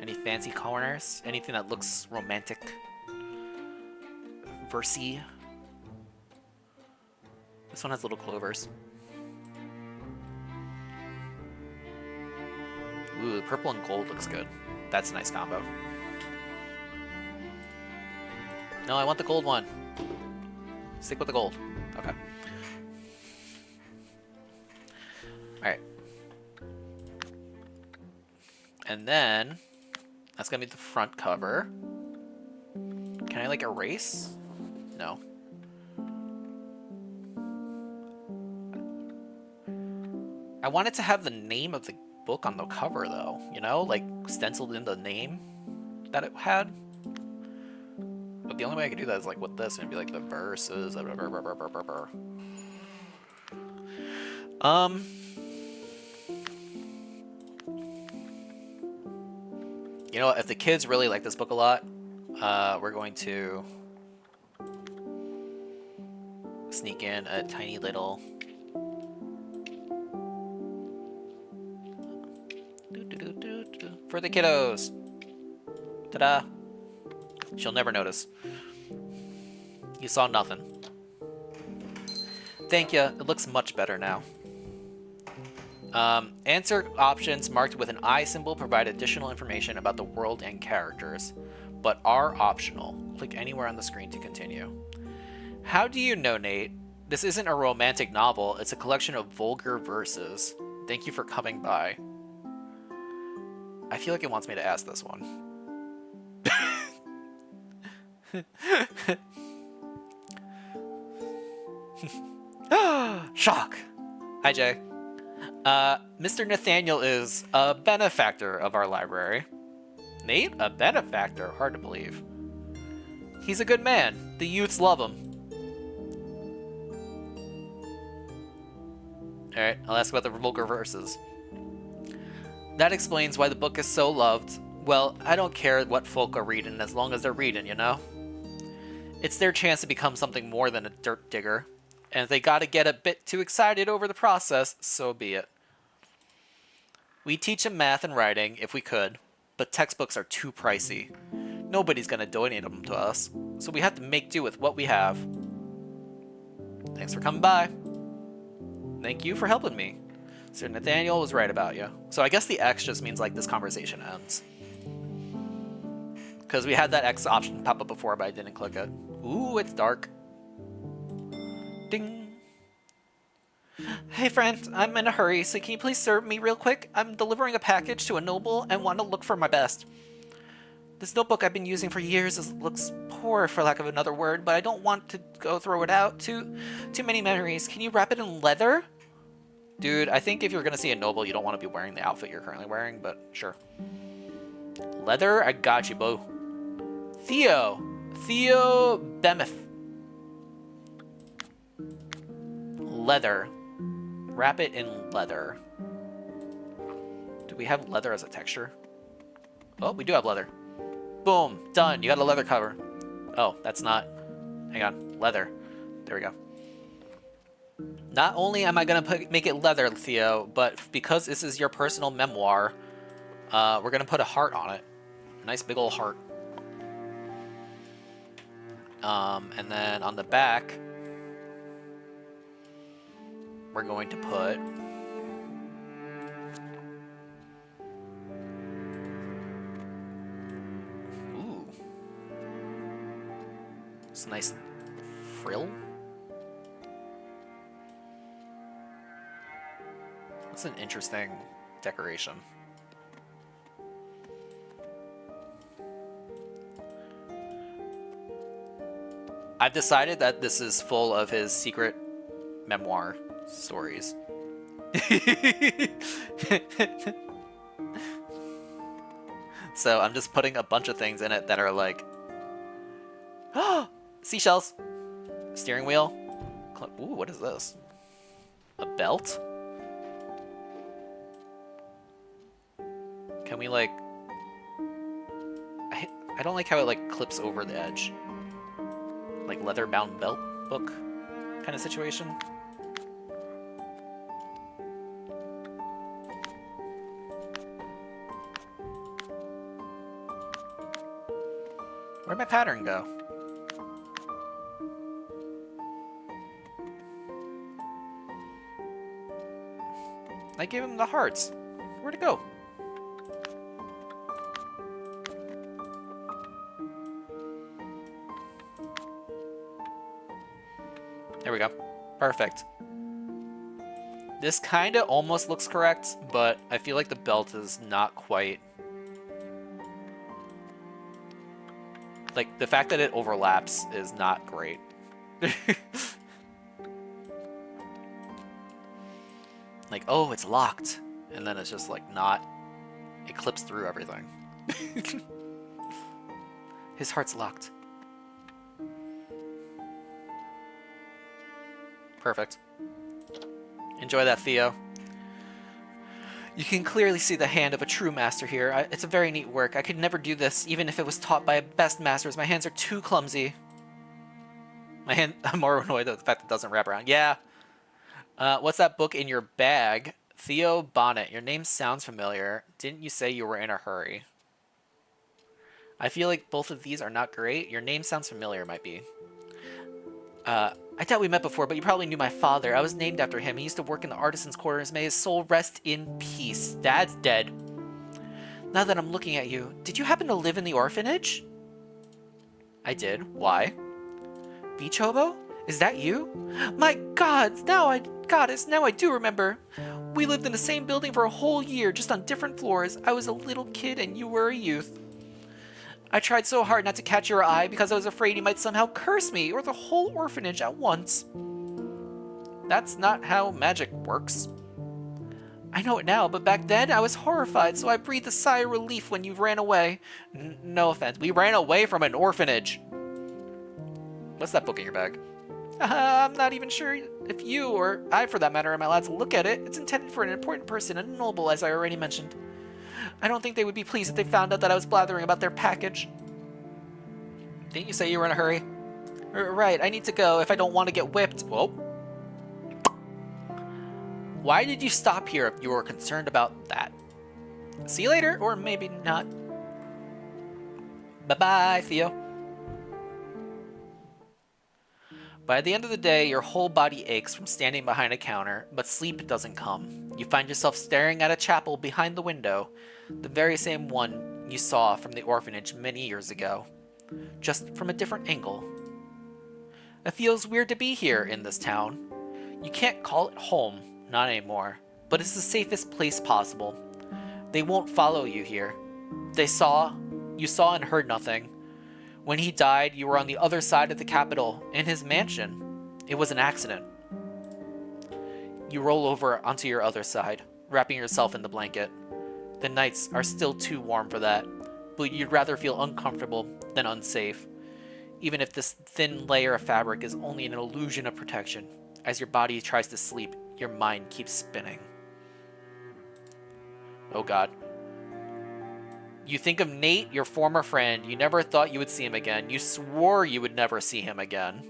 [SPEAKER 1] Any fancy corners? Anything that looks romantic? Versy. This one has little clovers. Ooh, the purple and gold looks good. That's a nice combo. No, I want the gold one. Stick with the gold. Okay. Alright. And then, that's gonna be the front cover. Can I, like, erase? No. I wanted to have the name of the book on the cover, though. You know? Like, stenciled in the name that it had. But the only way I could do that is, like, with this, and it'd be, like, the verses. You know what? If the kids really like this book a lot, we're going to sneak in a tiny little for the kiddos. Ta-da! She'll never notice. You saw nothing. Thank you. It looks much better now. Answer options marked with an I symbol provide additional information about the world and characters, but are optional. Click anywhere on the screen to continue. How do you know, Nate? This isn't a romantic novel. It's a collection of vulgar verses. Thank you for coming by. I feel like it wants me to ask this one. Shock! Hi, Jay. Mr. Nathaniel is a benefactor of our library. Nate? A benefactor? Hard to believe. He's a good man. The youths love him. Alright, I'll ask about the vulgar verses. That explains why the book is so loved. Well, I don't care what folk are reading as long as they're reading, you know? It's their chance to become something more than a dirt digger. And if they gotta get a bit too excited over the process, so be it. We teach them math and writing if we could, but textbooks are too pricey. Nobody's gonna donate them to us, so we have to make do with what we have. Thanks for coming by. Thank you for helping me. Sir Nathaniel was right about you. So I guess the X just means like this conversation ends. Because we had that X option pop up before, but I didn't click it. Ooh, it's dark. Ding. Hey friend, I'm in a hurry, so can you please serve me real quick? I'm delivering a package to a noble and want to look for my best. This notebook I've been using for years looks poor, for lack of another word, but I don't want to go throw it out. Too many memories. Can you wrap it in leather? Dude, I think if you're gonna see a noble, you don't want to be wearing the outfit you're currently wearing, but sure. Leather? I got you, boo. Theo! Theo Bemeth. Leather. Wrap it in leather. Do we have leather as a texture? Oh, we do have leather. Boom. Done. You got a leather cover. Oh, that's not... Hang on. Leather. There we go. Not only am I going to make it leather, Theo, but because this is your personal memoir, we're going to put a heart on it. A nice big old heart. And then on the back, we're going to put... Ooh. It's a nice frill. That's an interesting decoration. I've decided that this is full of his secret memoir stories. So I'm just putting a bunch of things in it that are like, seashells, steering wheel. Ooh, what is this? A belt? Can we like... I don't like how it like clips over the edge. Like leather-bound belt book kind of situation. Where'd my pattern go? I gave him the hearts. Where'd it go? There we go. Perfect. This kind of almost looks correct, but I feel like the belt is not quite... Like, the fact that it overlaps is not great. Like, oh, it's locked. And then it's just, like, not... It clips through everything. His heart's locked. Perfect. Enjoy that, Theo. You can clearly see the hand of a true master here. It's a very neat work. I could never do this, even if it was taught by best masters. My hands are too clumsy. I'm more annoyed at the fact that it doesn't wrap around. Yeah. What's that book in your bag? Theo Bonnet. Your name sounds familiar. Didn't you say you were in a hurry? I feel like both of these are not great. Your name sounds familiar, might be. I doubt we met before, but you probably knew my father. I was named after him. He used to work in the artisans' quarters. May his soul rest in peace. Dad's dead. Now that I'm looking at you, did you happen to live in the orphanage? I did. Why? Beach Hobo? Is that you? My God, now I do remember. We lived in the same building for a whole year, just on different floors. I was a little kid and you were a youth. I tried so hard not to catch your eye because I was afraid you might somehow curse me or the whole orphanage at once. That's not how magic works. I know it now, but back then I was horrified, so I breathed a sigh of relief when you ran away. No offense, we ran away from an orphanage. What's that book in your bag? I'm not even sure if you, or I for that matter, am allowed to look at it. It's intended for an important person, a noble, as I already mentioned. I don't think they would be pleased if they found out that I was blathering about their package. Didn't you say you were in a hurry? Right, I need to go if I don't want to get whipped. Whoa. Why did you stop here if you were concerned about that? See you later, or maybe not. Bye-bye, Theo. By the end of the day, your whole body aches from standing behind a counter, but sleep doesn't come. You find yourself staring at a chapel behind the window, the very same one you saw from the orphanage many years ago, just from a different angle. It feels weird to be here in this town. You can't call it home, not anymore, but it's the safest place possible. They won't follow you here. You saw and heard nothing. When he died, you were on the other side of the capital, in his mansion. It was an accident. You roll over onto your other side, wrapping yourself in the blanket. The nights are still too warm for that, but you'd rather feel uncomfortable than unsafe. even if this thin layer of fabric is only an illusion of protection. As your body tries to sleep, your mind keeps spinning. Oh god. You think of Nate, your former friend. You never thought you would see him again. You swore you would never see him again.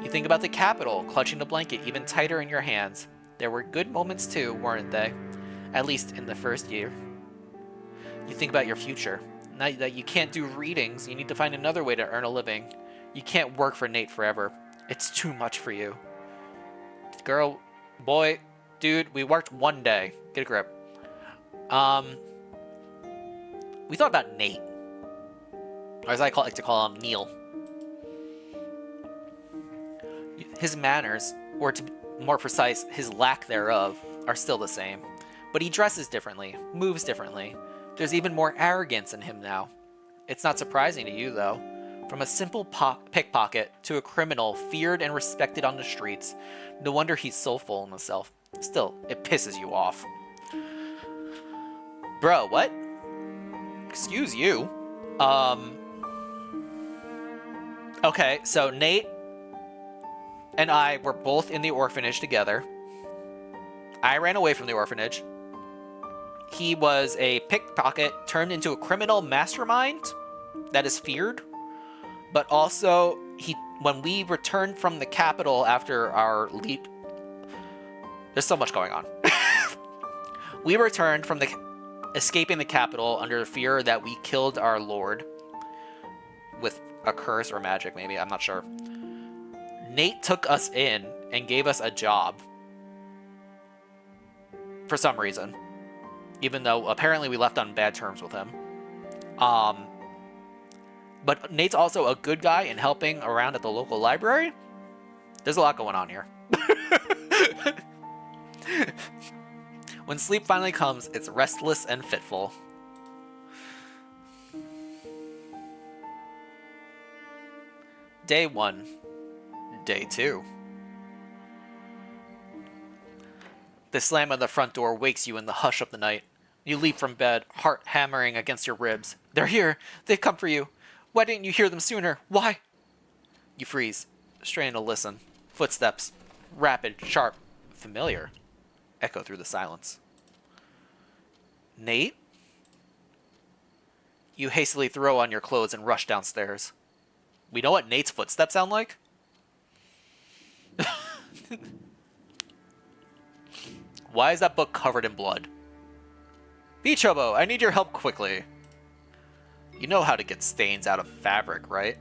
[SPEAKER 1] You think about the Capitol, clutching the blanket even tighter in your hands. There were good moments too, weren't they? At least in the first year. You think about your future. Now that you can't do readings, you need to find another way to earn a living. You can't work for Nate forever. It's too much for you. Girl, boy, dude, we worked one day. Get a grip. We thought about Nate. Or as I like to call him, Neil. His manners, or to be more precise, his lack thereof, are still the same. But he dresses differently, moves differently. There's even more arrogance in him now. It's not surprising to you, though. From a simple pickpocket to a criminal feared and respected on the streets, no wonder he's so full in himself. Still, it pisses you off. Bro, what? Excuse you. Okay, so Nate and I were both in the orphanage together. I ran away from the orphanage. He was a pickpocket turned into a criminal mastermind that is feared. But also, when we returned from the Capitol after our leap... There's so much going on. We returned from escaping the Capitol under fear that we killed our lord. With a curse or magic, maybe. I'm not sure. Nate took us in and gave us a job. For some reason. Even though apparently we left on bad terms with him. But Nate's also a good guy in helping around at the local library. There's a lot going on here. When sleep finally comes, it's restless and fitful. Day 1. Day 2. The slam of the front door wakes you in the hush of the night. You leap from bed, heart hammering against your ribs. They're here. They've come for you. Why didn't you hear them sooner? Why? You freeze, straining to listen. Footsteps, rapid, sharp, familiar, echo through the silence. Nate? You hastily throw on your clothes and rush downstairs. We know what Nate's footsteps sound like? Why is that book covered in blood? Beach Hobo, I need your help quickly. You know how to get stains out of fabric, right?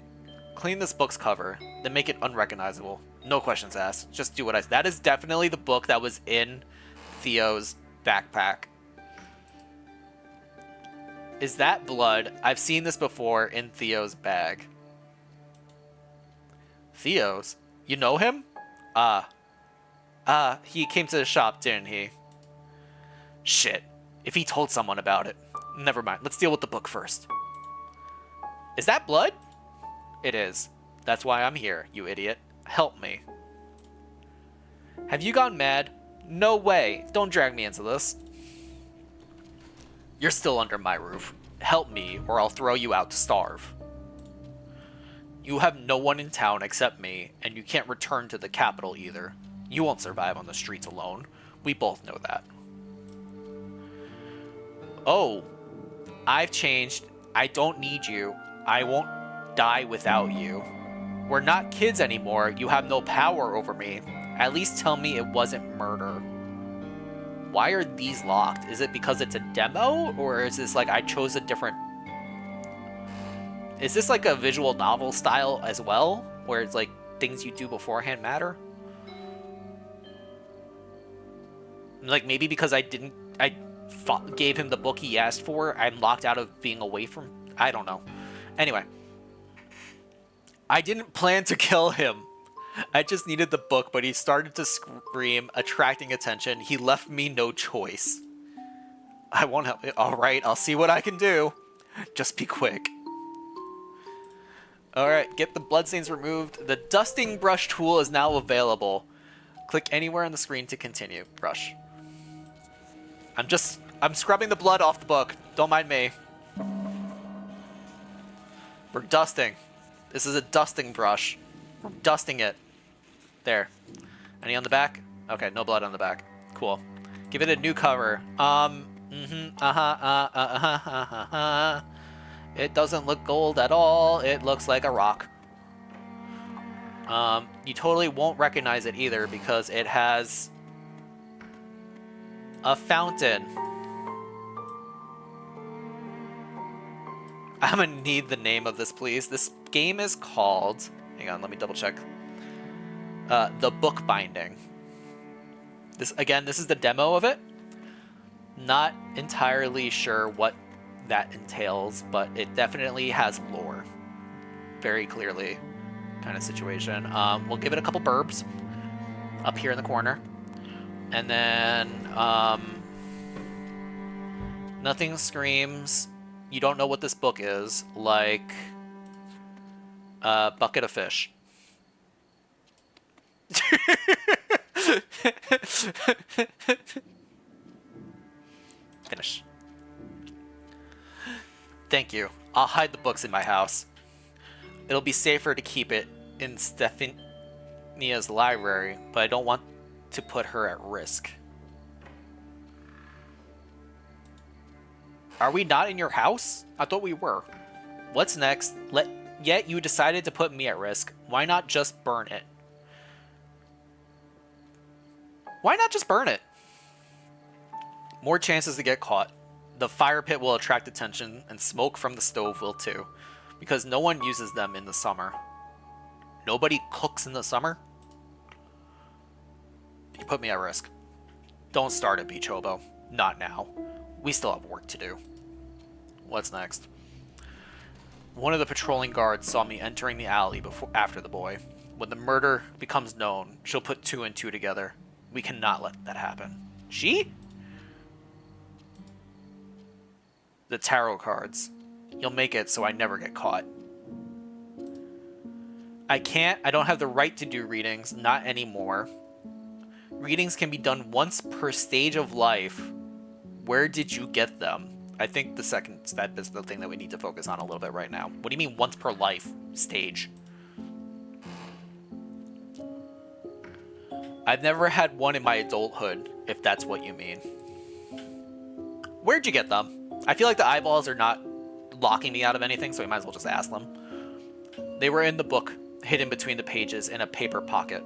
[SPEAKER 1] Clean this book's cover, then make it unrecognizable. No questions asked. Just do what I... That is definitely the book that was in Theo's backpack. Is that blood? I've seen this before in Theo's bag. Theo's? You know him? He came to the shop, didn't he? Shit. If he told someone about it. Never mind. Let's deal with the book first. Is that blood? It is. That's why I'm here, you idiot. Help me. Have you gone mad? No way. Don't drag me into this. You're still under my roof. Help me, or I'll throw you out to starve. You have no one in town except me, and you can't return to the capital either. You won't survive on the streets alone. We both know that. Oh, I've changed. I don't need you. I won't die without you. We're not kids anymore. You have no power over me. At least tell me it wasn't murder. Why are these locked? Is it because it's a demo? Or is this like I chose a different... Is this like a visual novel style as well? Where it's like things you do beforehand matter? Like maybe because I gave him the book he asked for, I'm locked out of being away from... I don't know. Anyway. I didn't plan to kill him. I just needed the book, but he started to scream, attracting attention. He left me no choice. I won't help it. Alright, I'll see what I can do. Just be quick. Alright, get the bloodstains removed. The dusting brush tool is now available. Click anywhere on the screen to continue. Brush. I'm scrubbing the blood off the book. Don't mind me. We're dusting. This is a dusting brush. We're dusting it. There. Any on the back? Okay, no blood on the back. Cool. Give it a new cover. It doesn't look gold at all. It looks like a rock. You totally won't recognize it either because it has a fountain. I'm gonna need the name of this, please. This game is called... Hang on, let me double check. The Bookbinding. This is the demo of it. Not entirely sure what that entails, but it definitely has lore. Very clearly, kind of situation. We'll give it a couple burbs up here in the corner. And then, nothing screams... You don't know what this book is, like Bucket of Fish. Finish. Thank you. I'll hide the books in my house. It'll be safer to keep it in Stephania's library, but I don't want to put her at risk. Are we not in your house? I thought we were. What's next? Yet you decided to put me at risk. Why not just burn it? Why not just burn it? More chances to get caught. The fire pit will attract attention, and smoke from the stove will too. Because no one uses them in the summer. Nobody cooks in the summer? You put me at risk. Don't start it, Beach Hobo. Not now. We still have work to do. What's next? One of the patrolling guards saw me entering the alley after the boy. When the murder becomes known, she'll put 2 and 2 together. We cannot let that happen. She? The tarot cards. You'll make it so I never get caught. I don't have the right to do readings, not anymore. Readings can be done once per stage of life. Where did you get them? I think the second step is the thing that we need to focus on a little bit right now. What do you mean once per life stage? I've never had one in my adulthood, if that's what you mean. Where'd you get them? I feel like the eyeballs are not locking me out of anything, so we might as well just ask them. They were in the book, hidden between the pages in a paper pocket.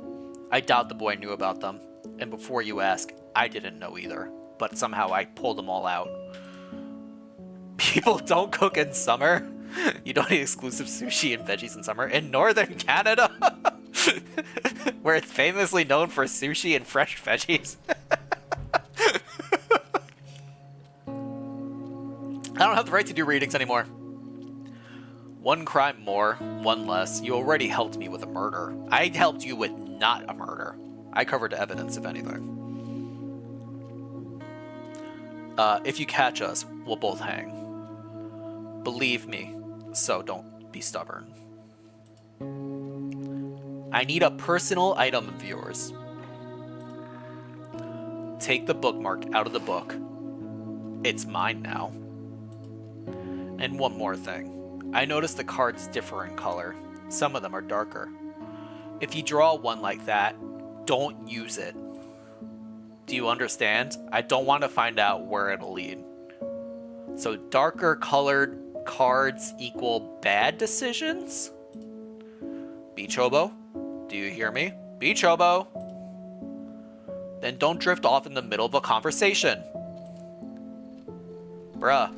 [SPEAKER 1] I doubt the boy knew about them. And before you ask, I didn't know either. But somehow I pulled them all out. People don't cook in summer. You don't eat exclusive sushi and veggies in summer. In northern Canada, where it's famously known for sushi and fresh veggies. I don't have the right to do readings anymore. One crime more, one less. You already helped me with a murder. I helped you with not a murder. I covered evidence, if anything. If you catch us, we'll both hang. Believe me, so don't be stubborn. I need a personal item of yours. Take the bookmark out of the book. It's mine now. And one more thing. I noticed the cards differ in color. Some of them are darker. If you draw one like that, don't use it. Do you understand? I don't want to find out where it'll lead. So darker colored cards equal bad decisions? Beach Hobo? Do you hear me? Beach Hobo? Then don't drift off in the middle of a conversation. Bruh.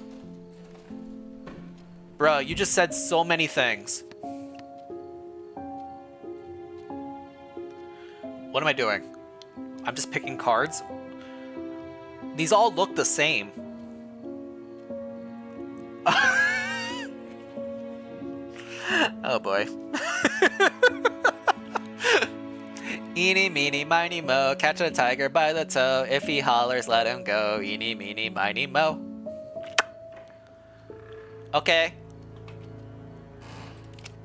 [SPEAKER 1] Bruh, you just said so many things. What am I doing? I'm just picking cards? These all look the same. Oh boy. Eeny, meeny, miny, mo. Catch a tiger by the toe. If he hollers, let him go. Eeny, meeny, miny, mo. Okay.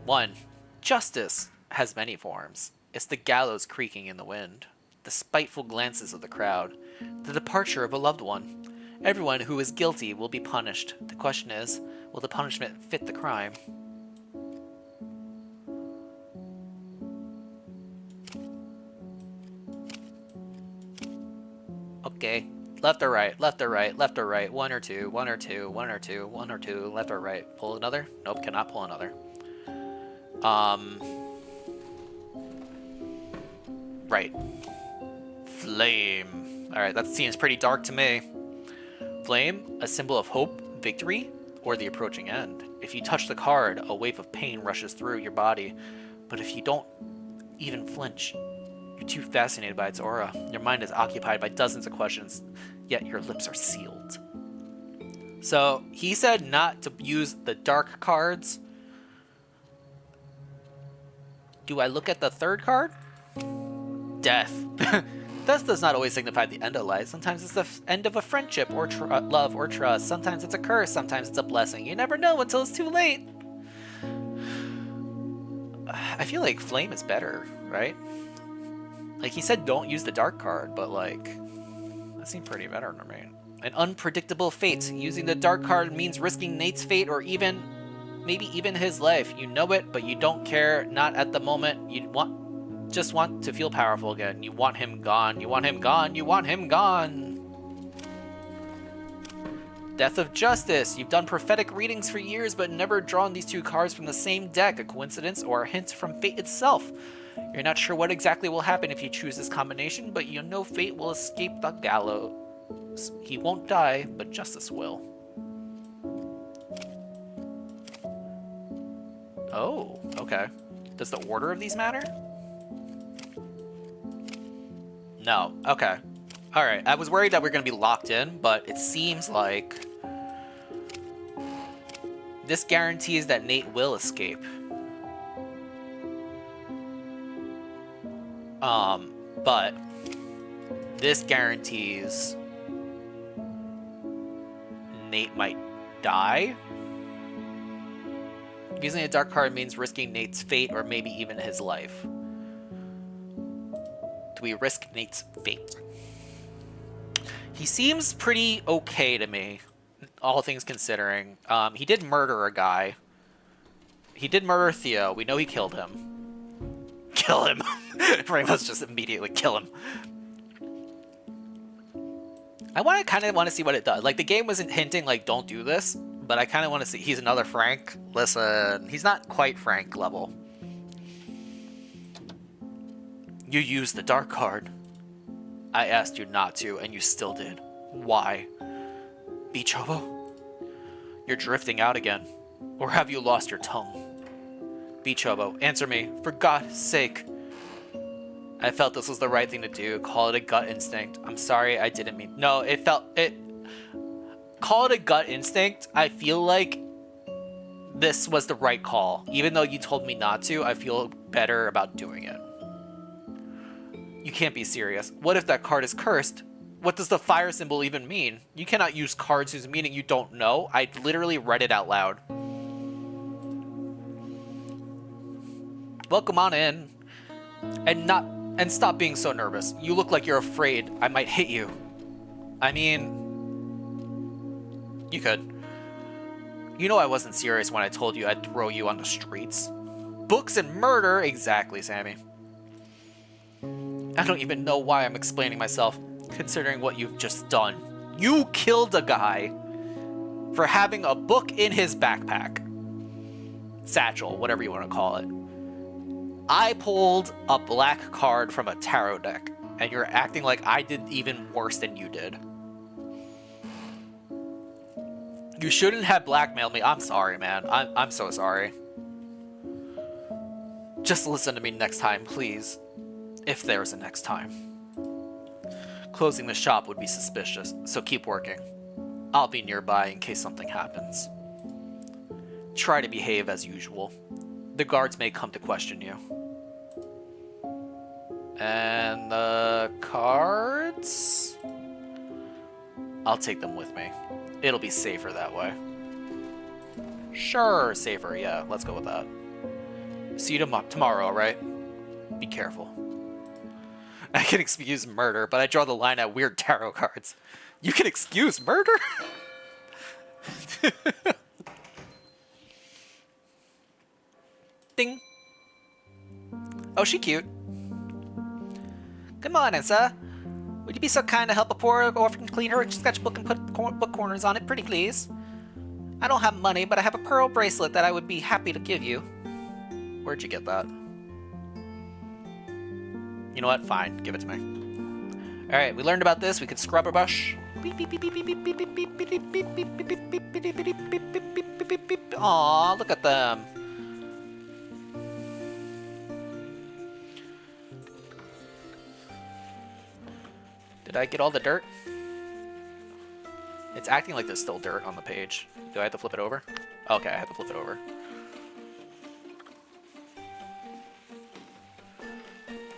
[SPEAKER 1] 1. Justice has many forms. It's the gallows creaking in the wind, the spiteful glances of the crowd, the departure of a loved one. Everyone who is guilty will be punished. The question is, will the punishment fit the crime? Okay. Left or right, left or right, left or right. One or two, one or two, one or two, one or two, left or right. Pull another? Nope, cannot pull another. Right. Flame. Alright, that seems pretty dark to me. Flame, a symbol of hope, victory, or the approaching end. If you touch the card, a wave of pain rushes through your body. But if you don't even flinch, you're too fascinated by its aura. Your mind is occupied by dozens of questions, yet your lips are sealed. So, he said not to use the dark cards. Do I look at the third card? Death. Death does not always signify the end of life. Sometimes it's the end of a friendship or love or trust. Sometimes it's a curse. Sometimes it's a blessing. You never know until it's too late. I feel like Flame is better, right? Like, he said don't use the dark card, but, like, that seemed pretty better to me. An unpredictable fate. Using the dark card means risking Nate's fate or maybe even his life. You know it, but you don't care. Not at the moment. You just want to feel powerful again. You want him gone. You want him gone. You want him gone. Death of Justice. You've done prophetic readings for years, but never drawn these two cards from the same deck. A coincidence or a hint from fate itself. You're not sure what exactly will happen if you choose this combination, but you know fate will escape the gallows. He won't die, but justice will. Oh, okay. Does the order of these matter? No. Okay. Alright, I was worried that we're going to be locked in, but it seems like this guarantees that Nate will escape. But this guarantees Nate might die. Using a dark card means risking Nate's fate or maybe even his life. Do we risk Nate's fate? He seems pretty okay to me, all things considering. He did murder a guy. He did murder Theo. We know he killed him. Kill him. Rainbow's just immediately kill him. I kind of want to see what it does. Like, the game wasn't hinting, like, don't do this, but I kind of want to see. He's another Frank. Listen, he's not quite Frank level. You used the dark card. I asked you not to, and you still did. Why? Beach Hobo? You're drifting out again. Or have you lost your tongue? Beach Hobo, answer me, for God's sake. I felt this was the right thing to do. Call it a gut instinct. I'm sorry, I didn't mean... No, Call it a gut instinct. I feel like this was the right call. Even though you told me not to, I feel better about doing it. You can't be serious. What if that card is cursed? What does the fire symbol even mean? You cannot use cards whose meaning you don't know. I literally read it out loud. Welcome on in. And stop being so nervous. You look like you're afraid I might hit you. I mean... You could. You know I wasn't serious when I told you I'd throw you on the streets. Books and murder? Exactly, Sammy. I don't even know why I'm explaining myself, considering what you've just done. You killed a guy for having a book in his backpack. Satchel, whatever you want to call it. I pulled a black card from a tarot deck, and you're acting like I did even worse than you did. You shouldn't have blackmailed me. I'm sorry, man. I'm so sorry. Just listen to me next time, please. If there's a next time. Closing the shop would be suspicious, so keep working. I'll be nearby in case something happens. Try to behave as usual. The guards may come to question you. And the cards? I'll take them with me. It'll be safer that way. Sure, safer, yeah. Let's go with that. See you tomorrow, alright? Be careful. I can excuse murder, but I draw the line at weird tarot cards. You can excuse murder? Ding. Oh, she cute. Good morning, sir. Would you be so kind to help a poor orphan clean her sketchbook and put book corners on it, pretty please? I don't have money, but I have a pearl bracelet that I would be happy to give you. Where'd you get that? You know what? Fine. Give it to me. Alright, we learned about this. We could scrub a brush. Aw, look at them. Did I get all the dirt? It's acting like there's still dirt on the page. Do I have to flip it over? Okay, I have to flip it over.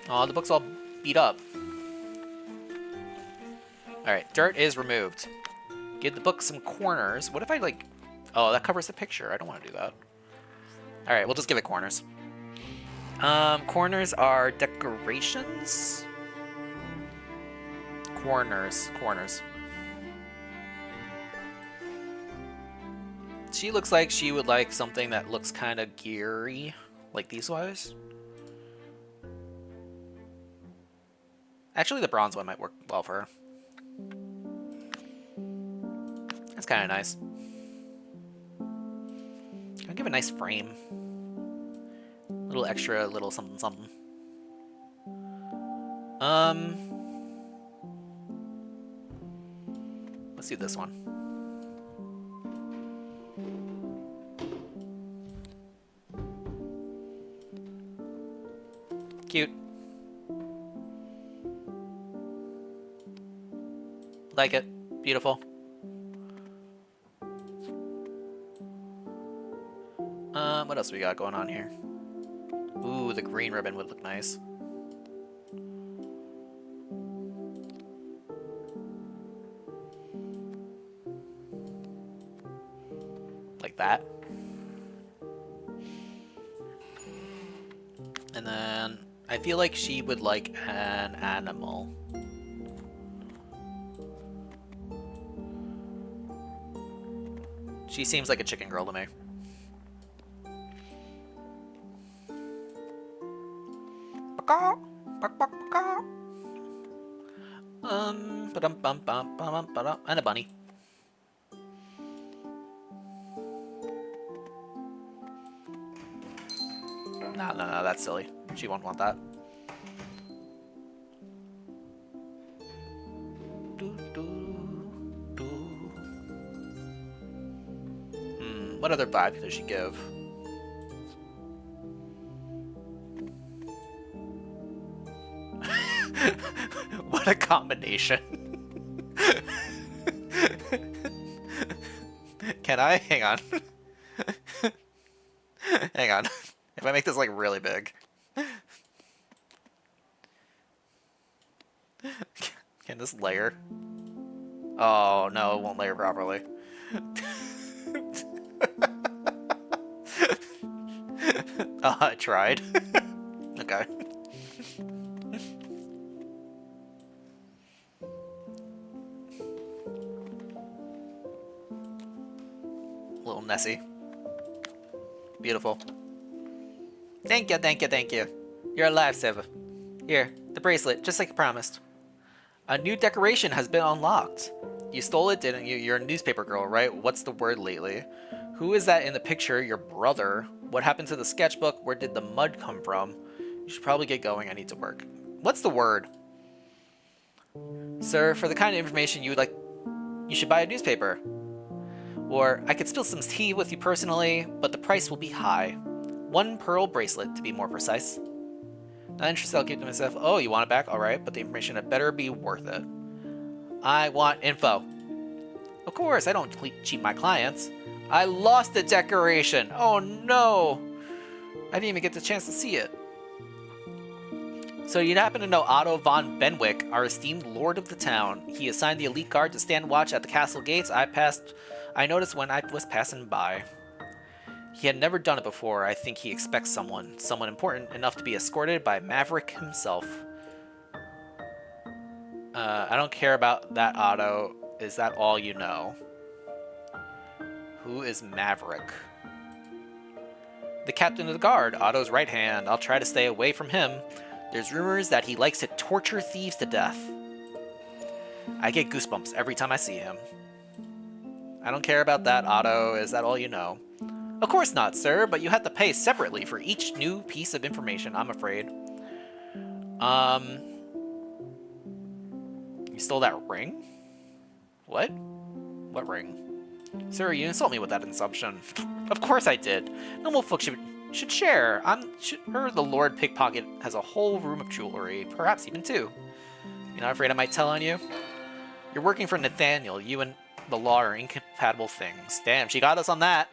[SPEAKER 1] Aw, the book's all beat up. Alright, dirt is removed. Give the book some corners. What if I, like... Oh, that covers the picture. I don't want to do that. Alright, we'll just give it corners. Corners are decorations? Corners. She looks like she would like something that looks kind of geary, like these ones. Actually, the bronze one might work well for her. That's kind of nice. I'll give a nice frame. A little extra, little something something. Let's do this one. Cute. Like it. Beautiful. What else we got going on here? Ooh, the green ribbon would look nice. Like that. And then I feel like she would like an animal. She seems like a chicken girl to me. And a bunny. No, that's silly. She won't want that. What other vibe does she give? What a combination. Can I? Hang on. Hang on. If I make this like really big. Can this layer? Oh no, it won't layer properly. I tried. Okay. Little Nessie. Beautiful. Thank you, thank you, thank you. You're a lifesaver. Here, the bracelet, just like I promised. A new decoration has been unlocked. You stole it, didn't you? You're a newspaper girl, right? What's the word lately? Who is that in the picture? Your brother? What happened to the sketchbook? Where did the mud come from? You should probably get going. I need to work. What's the word? Sir, for the kind of information you would like, you should buy a newspaper. Or, I could spill some tea with you personally, but the price will be high. 1 pearl bracelet, to be more precise. Not interested, I'll keep to myself. Oh, you want it back? Alright, but the information had better be worth it. I want info. Of course, I don't cheat my clients. I lost the decoration! Oh no! I didn't even get the chance to see it. So you happen to know Otto von Benwick, our esteemed lord of the town. He assigned the elite guard to stand watch at the castle gates. I noticed when I was passing by. He had never done it before. I think he expects someone important enough to be escorted by Maverick himself. I don't care about that, Otto. Is that all you know? Who is Maverick? The captain of the guard, Otto's right hand. I'll try to stay away from him. There's rumors that he likes to torture thieves to death. I get goosebumps every time I see him. I don't care about that, Otto. Is that all you know? Of course not, sir, but you have to pay separately for each new piece of information, I'm afraid. You stole that ring? What? What ring? Sir, you insult me with that assumption. Of course I did. Normal folk should share. I'm sure the Lord Pickpocket has a whole room of jewelry, perhaps even two. You're not afraid I might tell on you? You're working for Nathaniel. You and the law are incompatible things. Damn, she got us on that.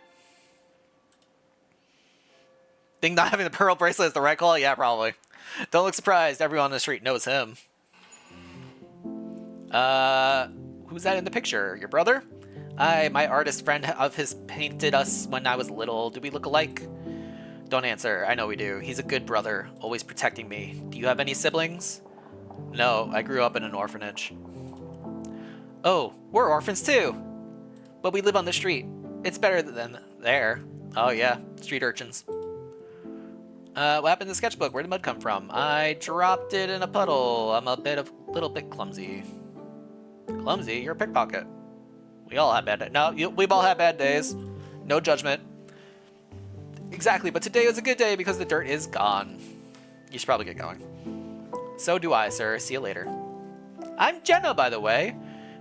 [SPEAKER 1] Think not having the pearl bracelet is the right call? Yeah, probably. Don't look surprised. Everyone on the street knows him. Who's that in the picture? Your brother? My artist friend of his painted us when I was little. Do we look alike? Don't answer. I know we do. He's a good brother, always protecting me. Do you have any siblings? No, I grew up in an orphanage. Oh, we're orphans too. But we live on the street. It's better than there. Oh yeah, street urchins. What happened to the sketchbook? Where did mud come from? I dropped it in a puddle. I'm little bit clumsy. Clumsy? You're a pickpocket. We all have bad days. No, we've all had bad days. No judgment. Exactly, but today was a good day because the dirt is gone. You should probably get going. So do I, sir. See you later. I'm Jenna, by the way.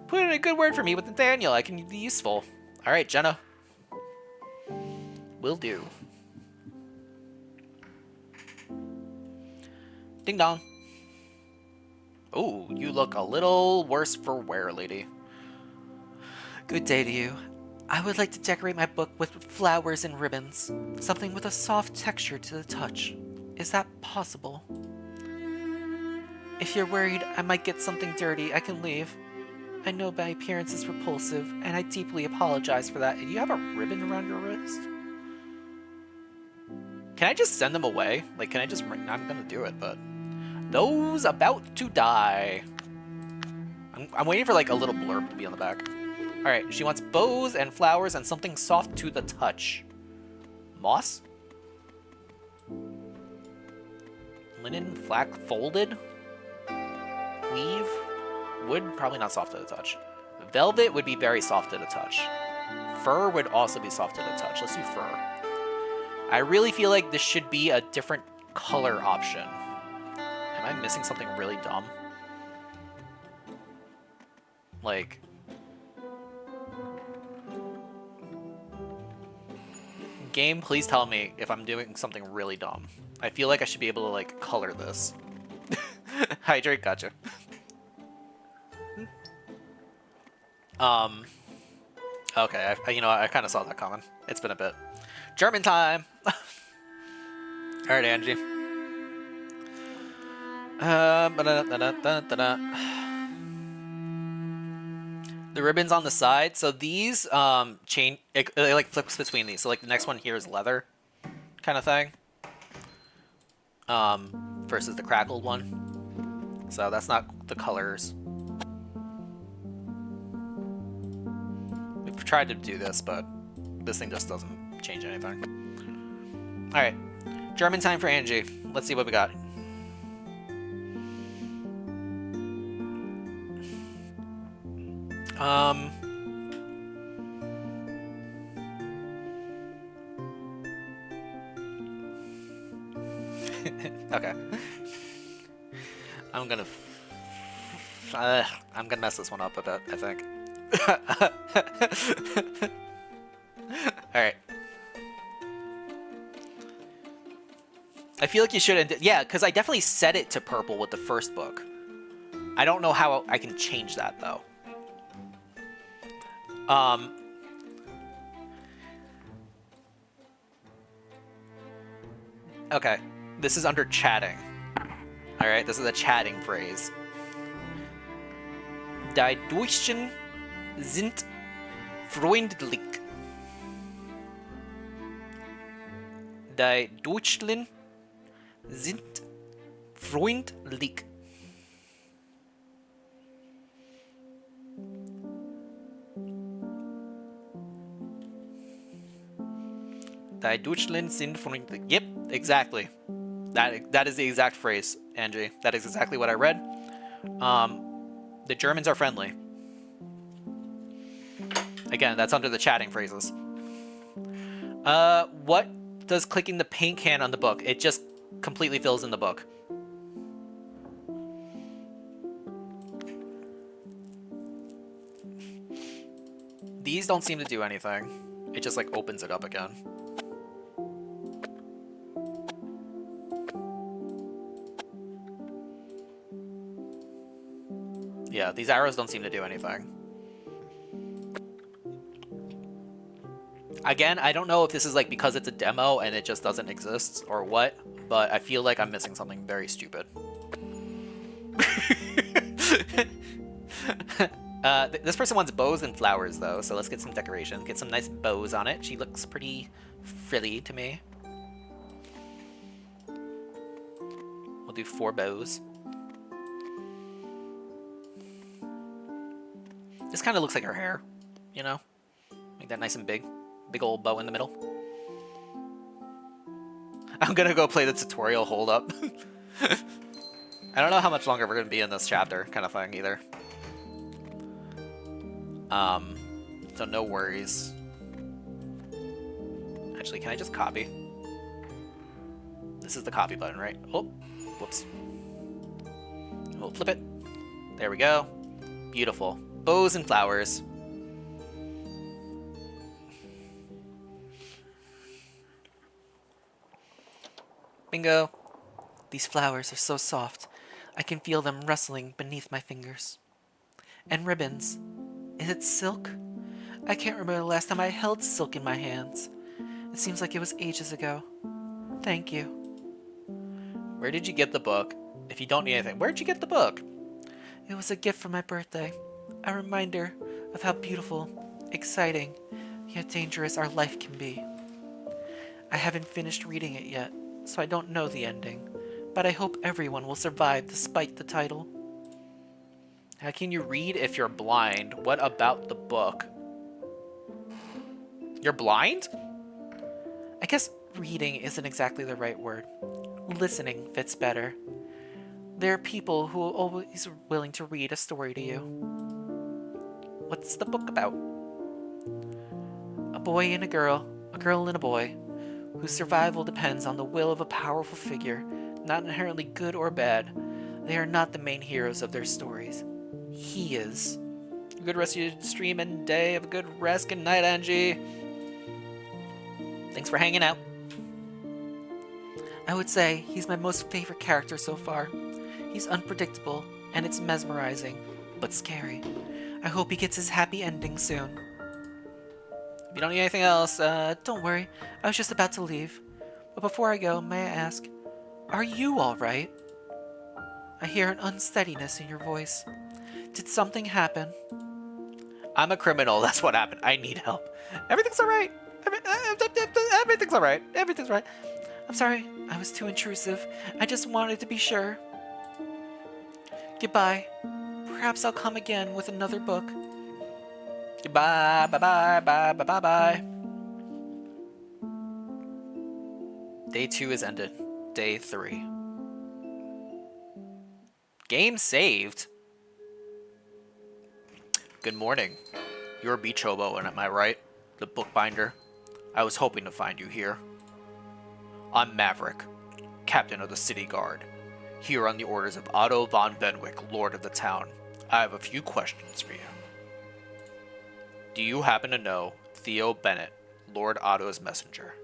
[SPEAKER 1] Put in a good word for me with Nathaniel. I can be useful. All right, Jenna. Will do. Ding dong. Oh, you look a little worse for wear, lady. Good day to you. I would like to decorate my book with flowers and ribbons. Something with a soft texture to the touch. Is that possible? If you're worried I might get something dirty, I can leave. I know my appearance is repulsive, and I deeply apologize for that. You have a ribbon around your wrist? Can I just send them away? Like, can I just... I'm gonna do it, but... Those about to die. I'm waiting for, like, a little blurb to be on the back. Alright, she wants bows and flowers and something soft to the touch. Moss? Linen, flax, folded? Weave? Wood, probably not soft to the touch. Velvet would be very soft to the touch. Fur would also be soft to the touch. Let's do fur. I really feel like this should be a different color option. Am I missing something really dumb? Like... Game, please tell me if I'm doing something really dumb. I feel like I should be able to, like, color this. Hydrate, gotcha. Okay, you know, I kind of saw that coming. It's been a bit. German time! Alright, Angie. The ribbons on the side. So these chain it like flips between these. So like the next one here is leather, kind of thing. Versus the crackled one. So that's not the colors. We've tried to do this, but this thing just doesn't change anything. All right, German time for Angie. Let's see what we got. Okay. I'm gonna mess this one up a bit, I think. Alright. I feel like you shouldn't... Yeah, because I definitely set it to purple with the first book. I don't know how I can change that, though. Okay. This is under chatting. Alright, this is a chatting phrase. Die Deutschen sind freundlich. Die Deutschen sind freundlich. Die Deutschen sind freundlich. Yep, exactly. That is the exact phrase, Angie. That is exactly what I read. The Germans are friendly. Again, that's under the chatting phrases. What does clicking the paint can on the book? It just completely fills in the book. These don't seem to do anything. It just like opens it up again. Yeah, these arrows don't seem to do anything. Again, I don't know if this is like because it's a demo and it just doesn't exist or what, but I feel like I'm missing something very stupid. This person wants bows and flowers though, so let's get some decoration. Get some nice bows on it. She looks pretty frilly to me. We'll do 4 bows. This kind of looks like her hair, you know? Make that nice and big. Big old bow in the middle. I'm gonna go play the tutorial, hold up. I don't know how much longer we're gonna be in this chapter kind of thing either. So no worries. Actually, can I just copy? This is the copy button, right? Oh, whoops. We'll flip it. There we go. Beautiful. Bows and flowers. Bingo. These flowers are so soft. I can feel them rustling beneath my fingers. And ribbons. Is it silk? I can't remember the last time I held silk in my hands. It seems like it was ages ago. Thank you. Where did you get the book? If you don't need anything, where'd you get the book? It was a gift for my birthday. A reminder of how beautiful, exciting, yet dangerous our life can be. I haven't finished reading it yet, so I don't know the ending, but I hope everyone will survive despite the title. How can you read if you're blind? What about the book? You're blind? I guess reading isn't exactly the right word. Listening fits better. There are people who are always willing to read a story to you. What's the book about? A boy and a girl and a boy, whose survival depends on the will of a powerful figure, not inherently good or bad. They are not the main heroes of their stories. He is. Good rest of your stream and day. Have a good rest. Good night, Angie. Thanks for hanging out. I would say he's my most favorite character so far. He's unpredictable, and it's mesmerizing, but scary. I hope he gets his happy ending soon. If you don't need anything else, don't worry. I was just about to leave. But before I go, may I ask, are you alright? I hear an unsteadiness in your voice. Did something happen? I'm a criminal, that's what happened. I need help. Everything's alright. Everything's alright. Everything's right. I'm sorry, I was too intrusive. I just wanted to be sure. Goodbye. Perhaps I'll come again with another book. Goodbye, bye-bye, bye-bye, bye-bye. Day 2 is ended. Day 3. Game saved? Good morning. You're Beach Hobo, and am I right? The bookbinder. I was hoping to find you here. I'm Maverick, captain of the city guard, here on the orders of Otto von Venwick, lord of the town. I have a few questions for you. Do you happen to know Theo Bennett, Lord Otto's messenger?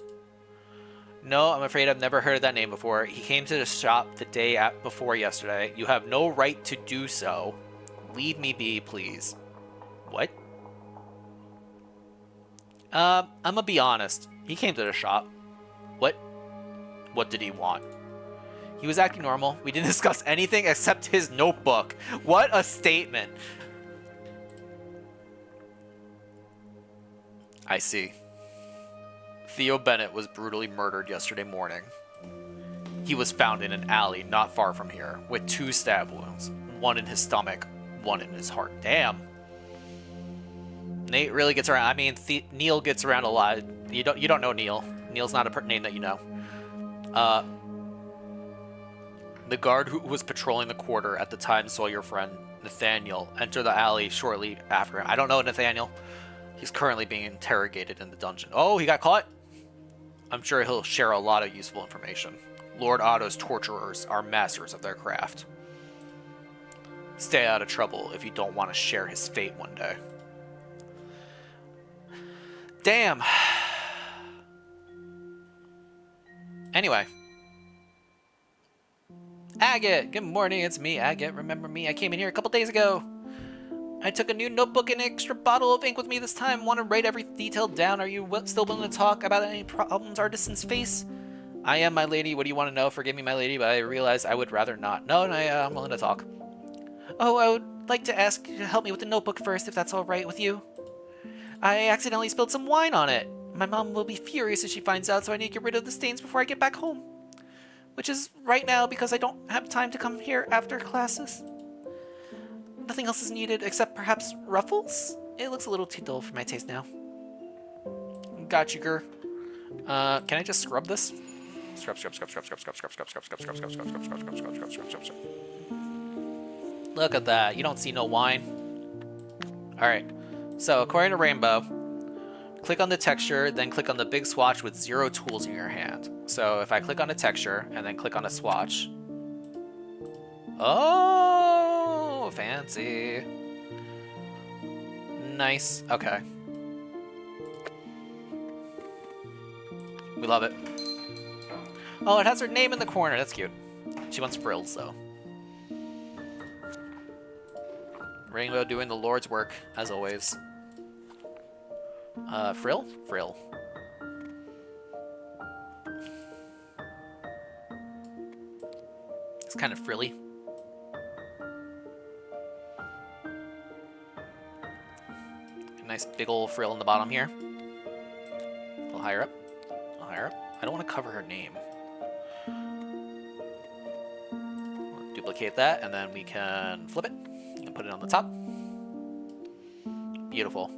[SPEAKER 1] No, I'm afraid I've never heard of that name before. He came to the shop the day before yesterday. You have no right to do so. Leave me be, please. What? I'm gonna be honest. He came to the shop. What did he want? He was acting normal. We didn't discuss anything except his notebook. What a statement. I see. Theo Bennett was brutally murdered yesterday morning. He was found in an alley not far from here with 2 stab wounds. One in his stomach, one in his heart. Damn. Nate really gets around. I mean, Neil gets around a lot. You don't know Neil. Neil's not a name that you know. The guard who was patrolling the quarter at the time saw your friend, Nathaniel, enter the alley shortly after him. I don't know Nathaniel. He's currently being interrogated in the dungeon. Oh, he got caught? I'm sure he'll share a lot of useful information. Lord Otto's torturers are masters of their craft. Stay out of trouble if you don't want to share his fate one day. Damn. Anyway. Agate! Good morning, it's me, Agate. Remember me? I came in here a couple days ago. I took a new notebook and an extra bottle of ink with me this time. Want to write every detail down? Are you still willing to talk about any problems artisans face? I am, my lady. What do you want to know? Forgive me, my lady, but I realize I would rather not. No, I'm willing to talk. Oh, I would like to ask you to help me with the notebook first, if that's all right with you. I accidentally spilled some wine on it. My mom will be furious if she finds out, so I need to get rid of the stains before I get back home. Which is right now because I don't have time to come here after classes. Nothing else is needed except perhaps ruffles? It looks a little too dull for my taste now. Got you, girl. Can I just scrub this? Scrub. Look at that. You don't see no wine. Alright. So, according to Rainbow, click on the texture, then click on the big swatch with 0 tools in your hand. So, if I click on the texture, and then click on a swatch... Oh, fancy. Nice. Okay. We love it. Oh, it has her name in the corner. That's cute. She wants frills, though. Rainbow doing the Lord's work, as always. Frill? Frill. It's kind of frilly. A nice big old frill in the bottom here. A little higher up. A little higher up. I don't want to cover her name. We'll duplicate that, and then we can flip it and put it on the top. Beautiful.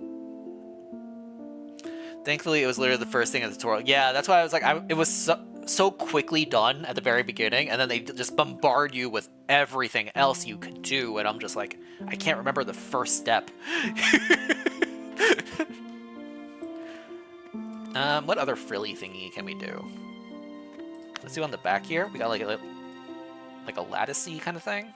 [SPEAKER 1] Thankfully, it was literally the first thing in the tutorial. Yeah, that's why I was like, it was so quickly done at the very beginning, and then they just bombard you with everything else you could do, and I'm just like, I can't remember the first step. What other frilly thingy can we do? Let's do on the back here. We got like a latticey kind of thing.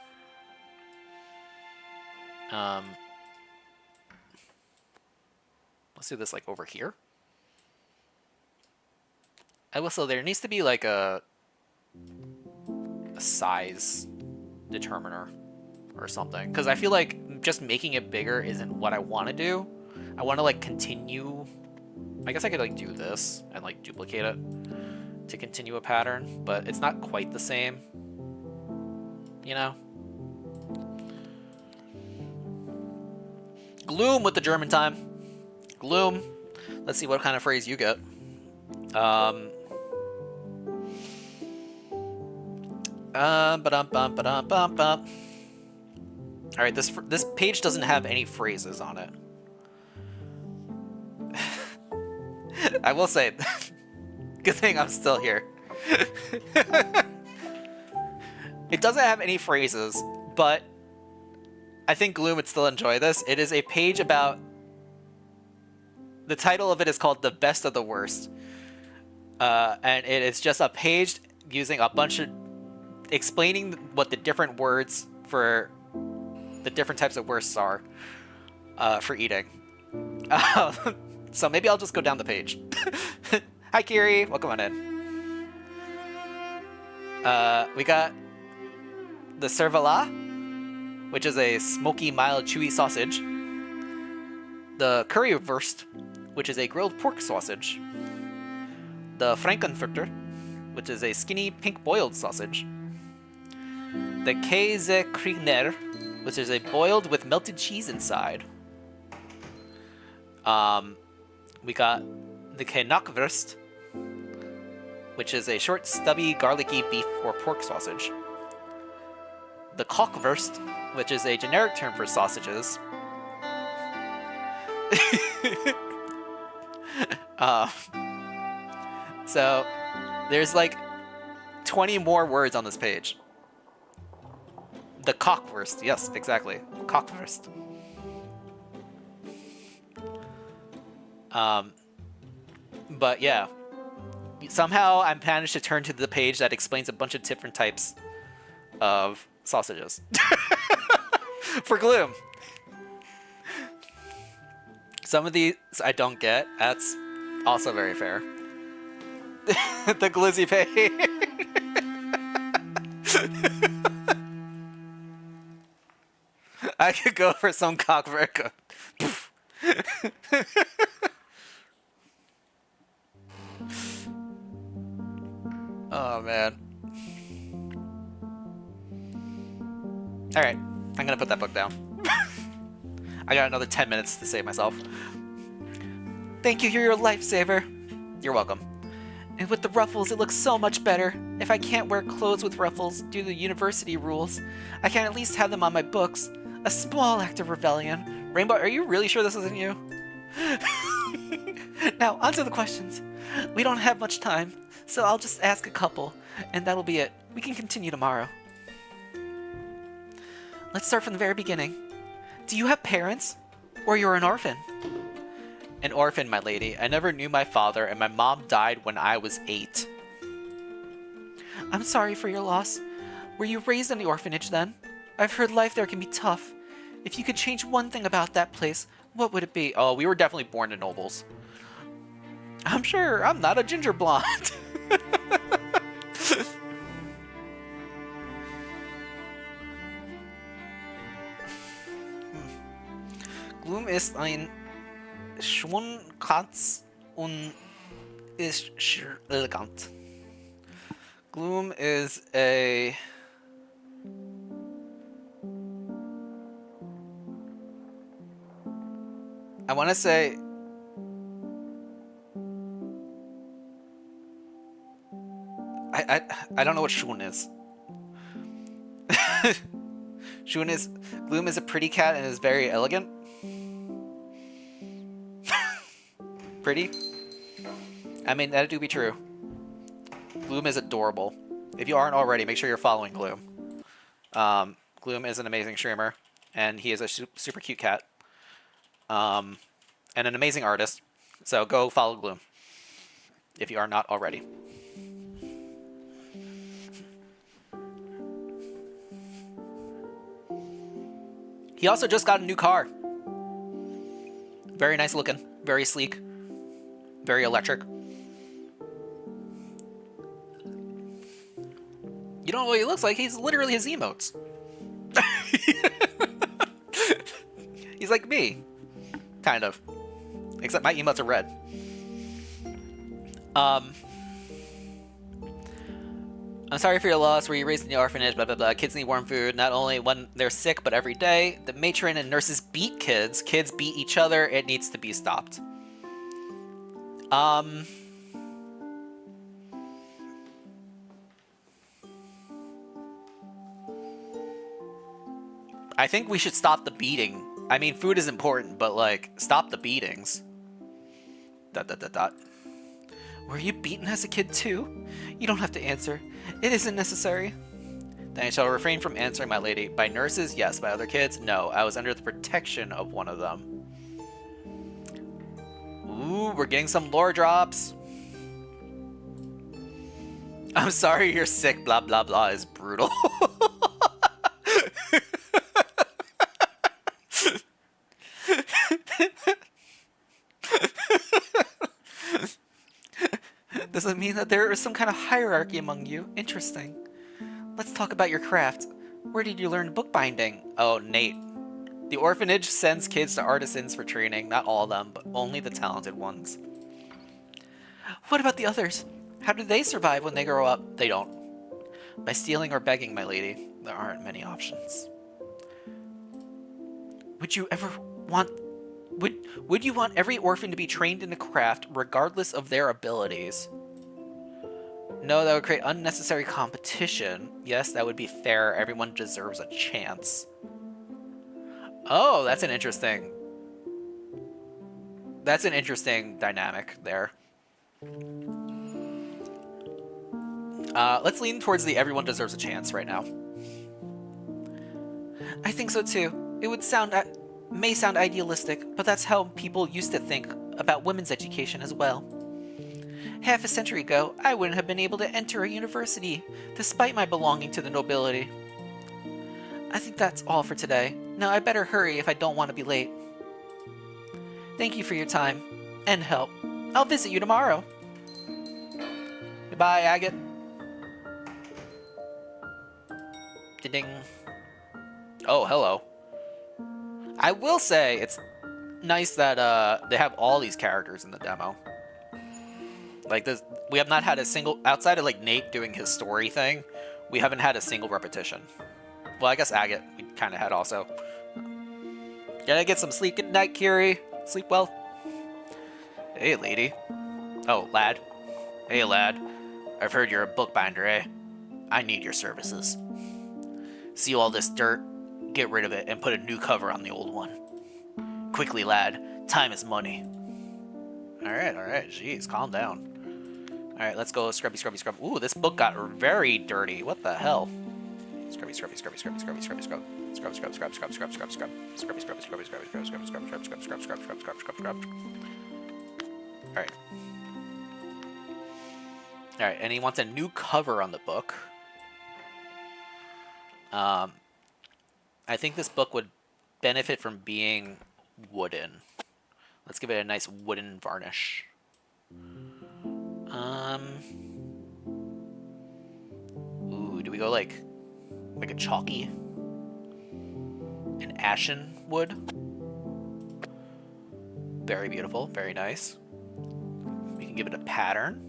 [SPEAKER 1] Let's do this like over here. I will say there needs to be like a size determiner or something, because I feel like just making it bigger isn't what I want to do. I want to like continue. I guess I could like do this and like duplicate it to continue a pattern, but it's not quite the same, you know? Gloom with the German time. Gloom. Let's see what kind of phrase you get. Alright, this page doesn't have any phrases on it. I will say, good thing I'm still here. It doesn't have any phrases, but I think Gloom would still enjoy this. It is a page about... The title of it is called The Best of the Worst. And it is just a page using a bunch of... explaining what the different words for the different types of worsts are for eating. So maybe I'll just go down the page. Hi, Kiri. Welcome on in. We got the cervelat, which is a smoky, mild, chewy sausage. The currywurst, which is a grilled pork sausage. The Frankenfurter, which is a skinny, pink boiled sausage. The Käsekreiner, which is a boiled with melted cheese inside. We got the Knockwurst, which is a short, stubby, garlicky beef or pork sausage. The Kockwurst, which is a generic term for sausages. So, there's like 20 more words on this page. The cockwurst. Yes, exactly. Cockwurst. But yeah. Somehow I managed to turn to the page that explains a bunch of different types of sausages. For Gloom. Some of these I don't get. That's also very fair. The glizzy pay. I could go for some cockverka. Oh man. Alright, I'm gonna put that book down. I got another 10 minutes to save myself. Thank you, you're your lifesaver. You're welcome. And with the ruffles, it looks so much better. If I can't wear clothes with ruffles due to the university rules, I can at least have them on my books. A small act of rebellion. Rainbow, are you really sure this isn't you? Now, onto the questions. We don't have much time, so I'll just ask a couple, and that'll be it. We can continue tomorrow. Let's start from the very beginning. Do you have parents? Or you're an orphan? An orphan, my lady. I never knew my father, and my mom died when I was 8. I'm sorry for your loss. Were you raised in the orphanage then? I've heard life there can be tough. If you could change one thing about that place, what would it be? Oh, we were definitely born to nobles. I'm sure I'm not a ginger blonde. Gloom ist ein Schwunkatz und ist elegant. Gloom is a... I want to say... I don't know what Shun is. Shun is... Gloom is a pretty cat and is very elegant. Pretty? I mean, that do be true. Gloom is adorable. If you aren't already, make sure you're following Gloom. Gloom is an amazing streamer, and he is a super cute cat. And an amazing artist. So go follow Gloom, if you are not already. He also just got a new car. Very nice looking, very sleek, very electric. You don't know what he looks like? He's literally his emotes. He's like me. Kind of. Except my emotes are red. I'm sorry for your loss. Were you raised in the orphanage? Blah, blah, blah. Kids need warm food, not only when they're sick, but every day. The matron and nurses beat kids. Kids beat each other. It needs to be stopped. I think we should stop the beating. I mean, food is important, but, like, stop the beatings. ... Were you beaten as a kid, too? You don't have to answer. It isn't necessary. Then I shall refrain from answering, my lady. By nurses, yes. By other kids, no. I was under the protection of one of them. Ooh, we're getting some lore drops. I'm sorry you're sick, blah, blah, blah is brutal. Does it mean that there is some kind of hierarchy among you? Interesting. Let's talk about your craft. Where did you learn bookbinding? Oh, Nate. The orphanage sends kids to artisans for training. Not all of them, but only the talented ones. What about the others? How do they survive when they grow up? They don't. By stealing or begging, my lady. There aren't many options. Would you ever want... Would you want every orphan to be trained in a craft regardless of their abilities? No, that would create unnecessary competition. Yes, that would be fair. Everyone deserves a chance. Oh, that's an interesting... That's an interesting dynamic there. Let's lean towards the everyone deserves a chance right now. I think so too. It would may sound idealistic, but that's how people used to think about women's education as well. Half a century ago, I wouldn't have been able to enter a university, despite my belonging to the nobility. I think that's all for today. Now I better hurry if I don't want to be late. Thank you for your time and help. I'll visit you tomorrow. Goodbye, Agate. Ding. Oh, hello. I will say it's nice that they have all these characters in the demo. Like this, we have not had a single outside of like Nate doing his story thing. We haven't had a single repetition. Well, I guess Agate we kind of had also. Gotta get some sleep. Good night, Kiri. Sleep well. Hey, lady. Oh, lad. Hey, lad. I've heard you're a bookbinder, eh? I need your services. See all this dirt? Get rid of it and put a new cover on the old one. Quickly, lad. Time is money. Alright. Jeez, calm down. Alright, let's go scrubby. Ooh, this book got very dirty. What the hell? Scrubby. Alright, and he wants a new cover on the book. I think this book would benefit from being wooden. Let's give it a nice wooden varnish. Ooh, do we go like a chalky? An ashen wood? Very beautiful, very nice. We can give it a pattern.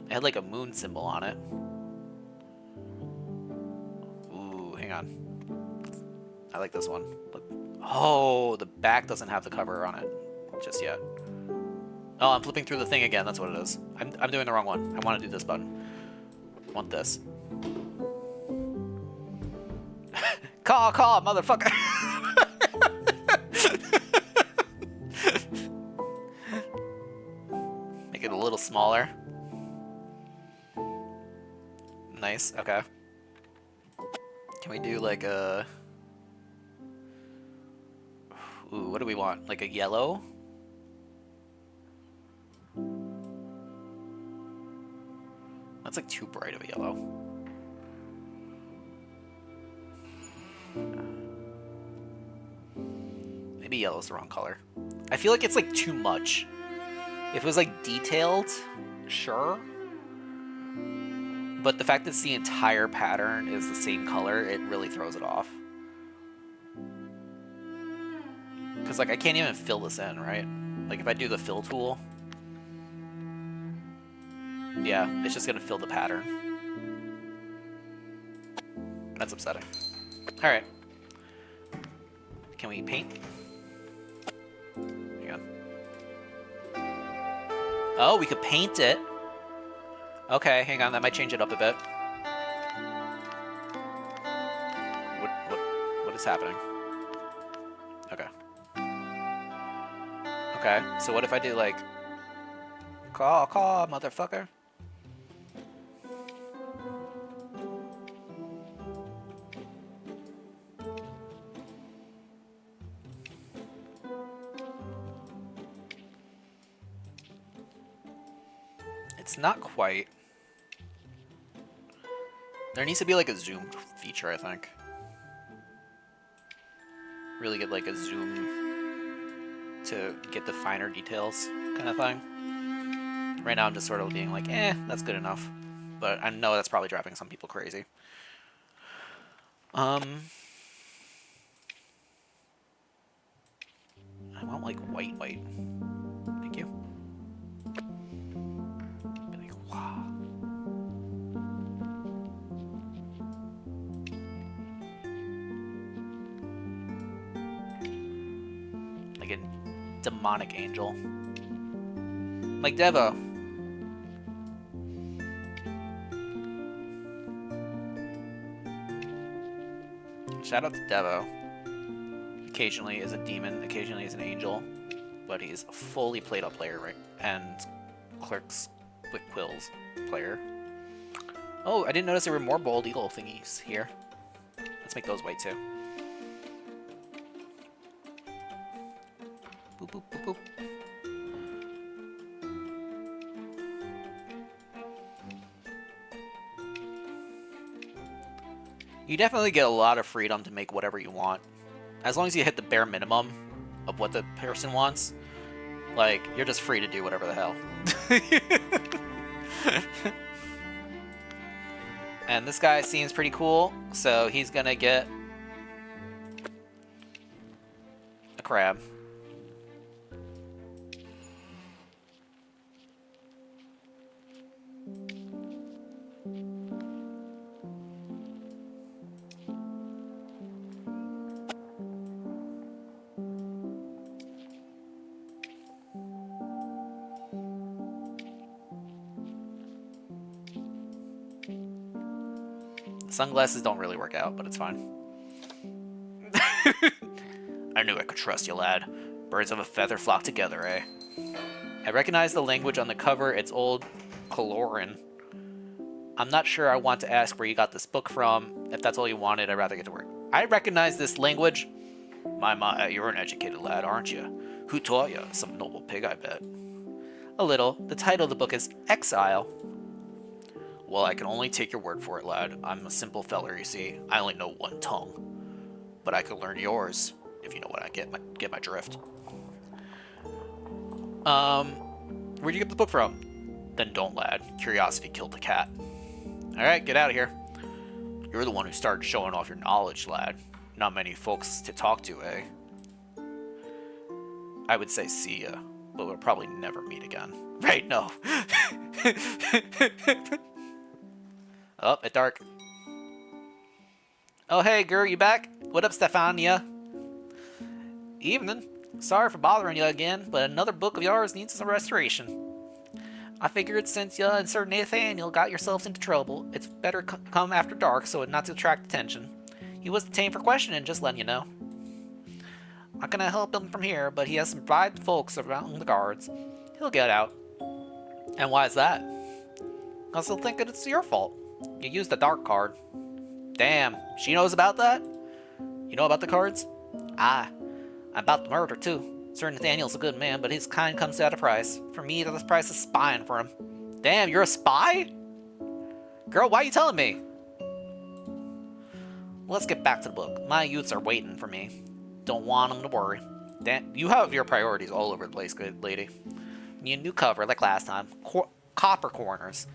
[SPEAKER 1] It had like a moon symbol on it. Ooh, hang on. I like this one. Look. Oh, the back doesn't have the cover on it just yet. Oh, I'm flipping through the thing again. That's what it is. I'm doing the wrong one. I want to do this button. I want this. Call, motherfucker. Make it a little smaller. Nice. Okay. Can we do like a... Ooh, what do we want? Like a yellow? That's like too bright of a yellow. Maybe yellow's the wrong color. I feel like it's like too much. If it was like detailed, sure. But the fact that the entire pattern is the same color, it really throws it off. Because like I can't even fill this in, right? Like if I do the fill tool, yeah, it's just gonna fill the pattern. That's upsetting. Alright. Can we paint? Hang on. Oh, we could paint it. Okay, hang on, that might change it up a bit. What is happening? Okay. Okay, so what if I do like... Call, motherfucker. It's not quite. There needs to be like a zoom feature, I think. Really get like a zoom to get the finer details kind of thing. Right now I'm just sort of being like, that's good enough. But I know that's probably driving some people crazy. I want like white. Thank you. Be like, wow. Like a demonic angel. Like Devo. Shout out to Devo. Occasionally is a demon, occasionally is an angel, but he's a fully played up player, right? And Clerks with Quills player. Oh, I didn't notice there were more Bald Eagle thingies here. That's Let's make those white too. Boop, boop, boop, boop. You definitely get a lot of freedom to make whatever you want. As long as you hit the bare minimum of what the person wants, like, you're just free to do whatever the hell. And this guy seems pretty cool, so he's gonna get a crab. Sunglasses don't really work out, but it's fine. I knew I could trust you, lad. Birds of a feather flock together, eh? I recognize the language on the cover. It's old Coloran. I'm not sure I want to ask where you got this book from. If that's all you wanted, I'd rather get to work. I recognize this language. My, you're an educated lad, aren't you? Who taught you? Some noble pig, I bet. A little. The title of the book is Exile. Well, I can only take your word for it, lad. I'm a simple feller, you see. I only know one tongue. But I could learn yours, if you know what I get my drift. Where'd you get the book from? Then don't, lad. Curiosity killed the cat. Alright, get out of here. You're the one who started showing off your knowledge, lad. Not many folks to talk to, eh? I would say see ya, but we'll probably never meet again. Right, no. Oh, it's dark. Oh, hey, girl, you back? What up, Stefania? Evening. Sorry for bothering you again, but another book of yours needs some restoration. I figured since you and Sir Nathaniel got yourselves into trouble, it's better come after dark so as not to attract attention. He was detained for questioning, just letting you know. Not gonna help him from here, but he has some bribed folks around the guards. He'll get out. And why is that? I still think it's your fault. You used the dark card. Damn, she knows about that? You know about the cards? Ah, about the murder too. Sir Nathaniel's a good man, but his kind comes at a price. For me, the price is spying for him. Damn, you're a spy? Girl, why are you telling me? Let's get back to the book. My youths are waiting for me. Don't want them to worry. Damn, you have your priorities all over the place, good lady. Need a new cover, like last time. Copper corners.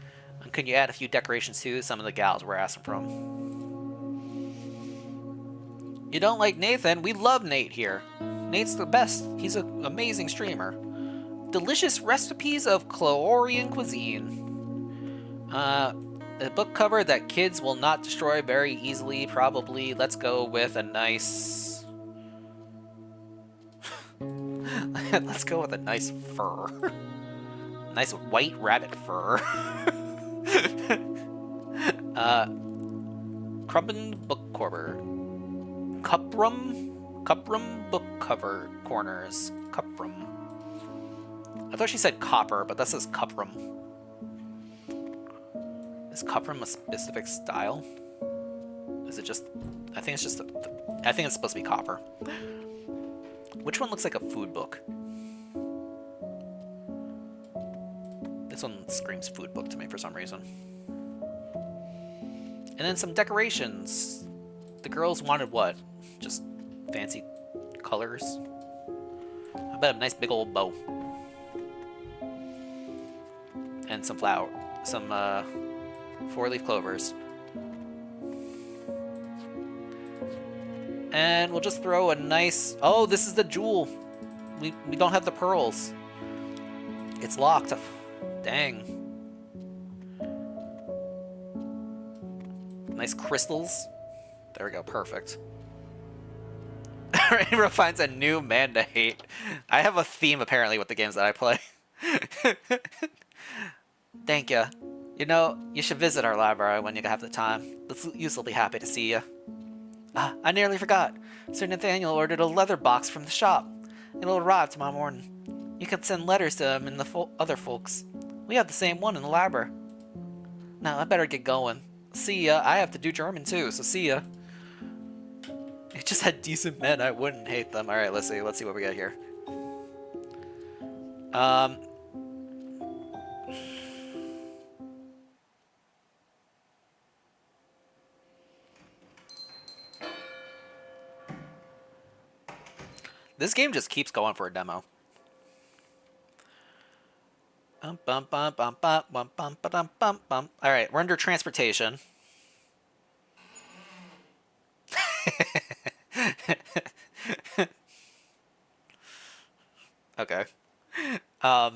[SPEAKER 1] And can you add a few decorations too? Some of the gals were asking for them. You don't like Nathan? We love Nate here. Nate's the best. He's an amazing streamer. Delicious recipes of Cloorian cuisine. A book cover that kids will not destroy very easily, probably. Let's go with a nice... Let's go with a nice fur. Nice white rabbit fur. Crumbin book cover. Cuprum book cover corners. Cuprum. I thought she said copper, but that says cuprum. Is cuprum a specific style? Is it just... I think it's just... I think it's supposed to be copper. Which one looks like a food book? This one screams food book to me for some reason. And then some decorations. The girls wanted what? Just fancy colors? I bet a nice big old bow. And some flower. Some, 4-leaf clovers. And we'll just throw a nice... Oh, this is the jewel. We don't have the pearls. It's locked. Dang. Nice crystals. There we go, perfect. Rainbow finds a new man to hate. I have a theme, apparently, with the games that I play. Thank you. You know, you should visit our library when you have the time. The youth will be happy to see you. Ah, I nearly forgot. Sir Nathaniel ordered a leather box from the shop. It'll arrive tomorrow morning. You can send letters to him and the other folks. We have the same one in the library. Now, I better get going. See ya. I have to do German too, so see ya. just had decent men, I wouldn't hate them. Alright, let's see what we got here. This game just keeps going for a demo. Alright, we're under transportation. Okay. I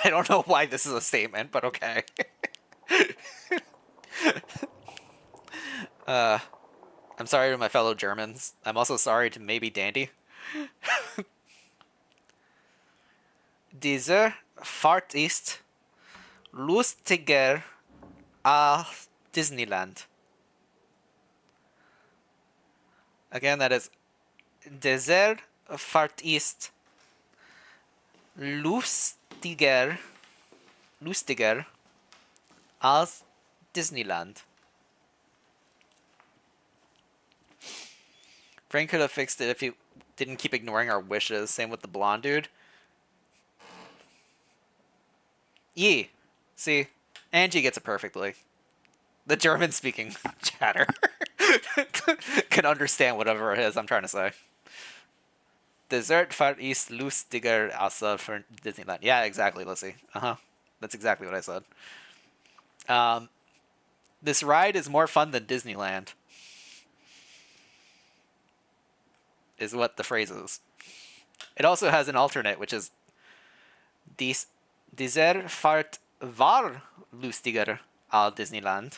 [SPEAKER 1] don't know why this is a statement, but okay. I'm sorry to my fellow Germans. I'm also sorry to maybe Dandy. Diese Fahrt ist lustiger als Disneyland. Again, that is Diese Fahrt ist lustiger als Disneyland. Frank could have fixed it if he didn't keep ignoring our wishes. Same with the blonde dude. Yee. See? Angie gets it perfectly. The German-speaking chatter can understand whatever it is I'm trying to say. Dessert Fahrt ist lustiger als for Disneyland. Yeah, exactly, Lissy. That's exactly what I said. This ride is more fun than Disneyland. Is what the phrase is. It also has an alternate, which is Dieser Fahrt war lustiger als Disneyland,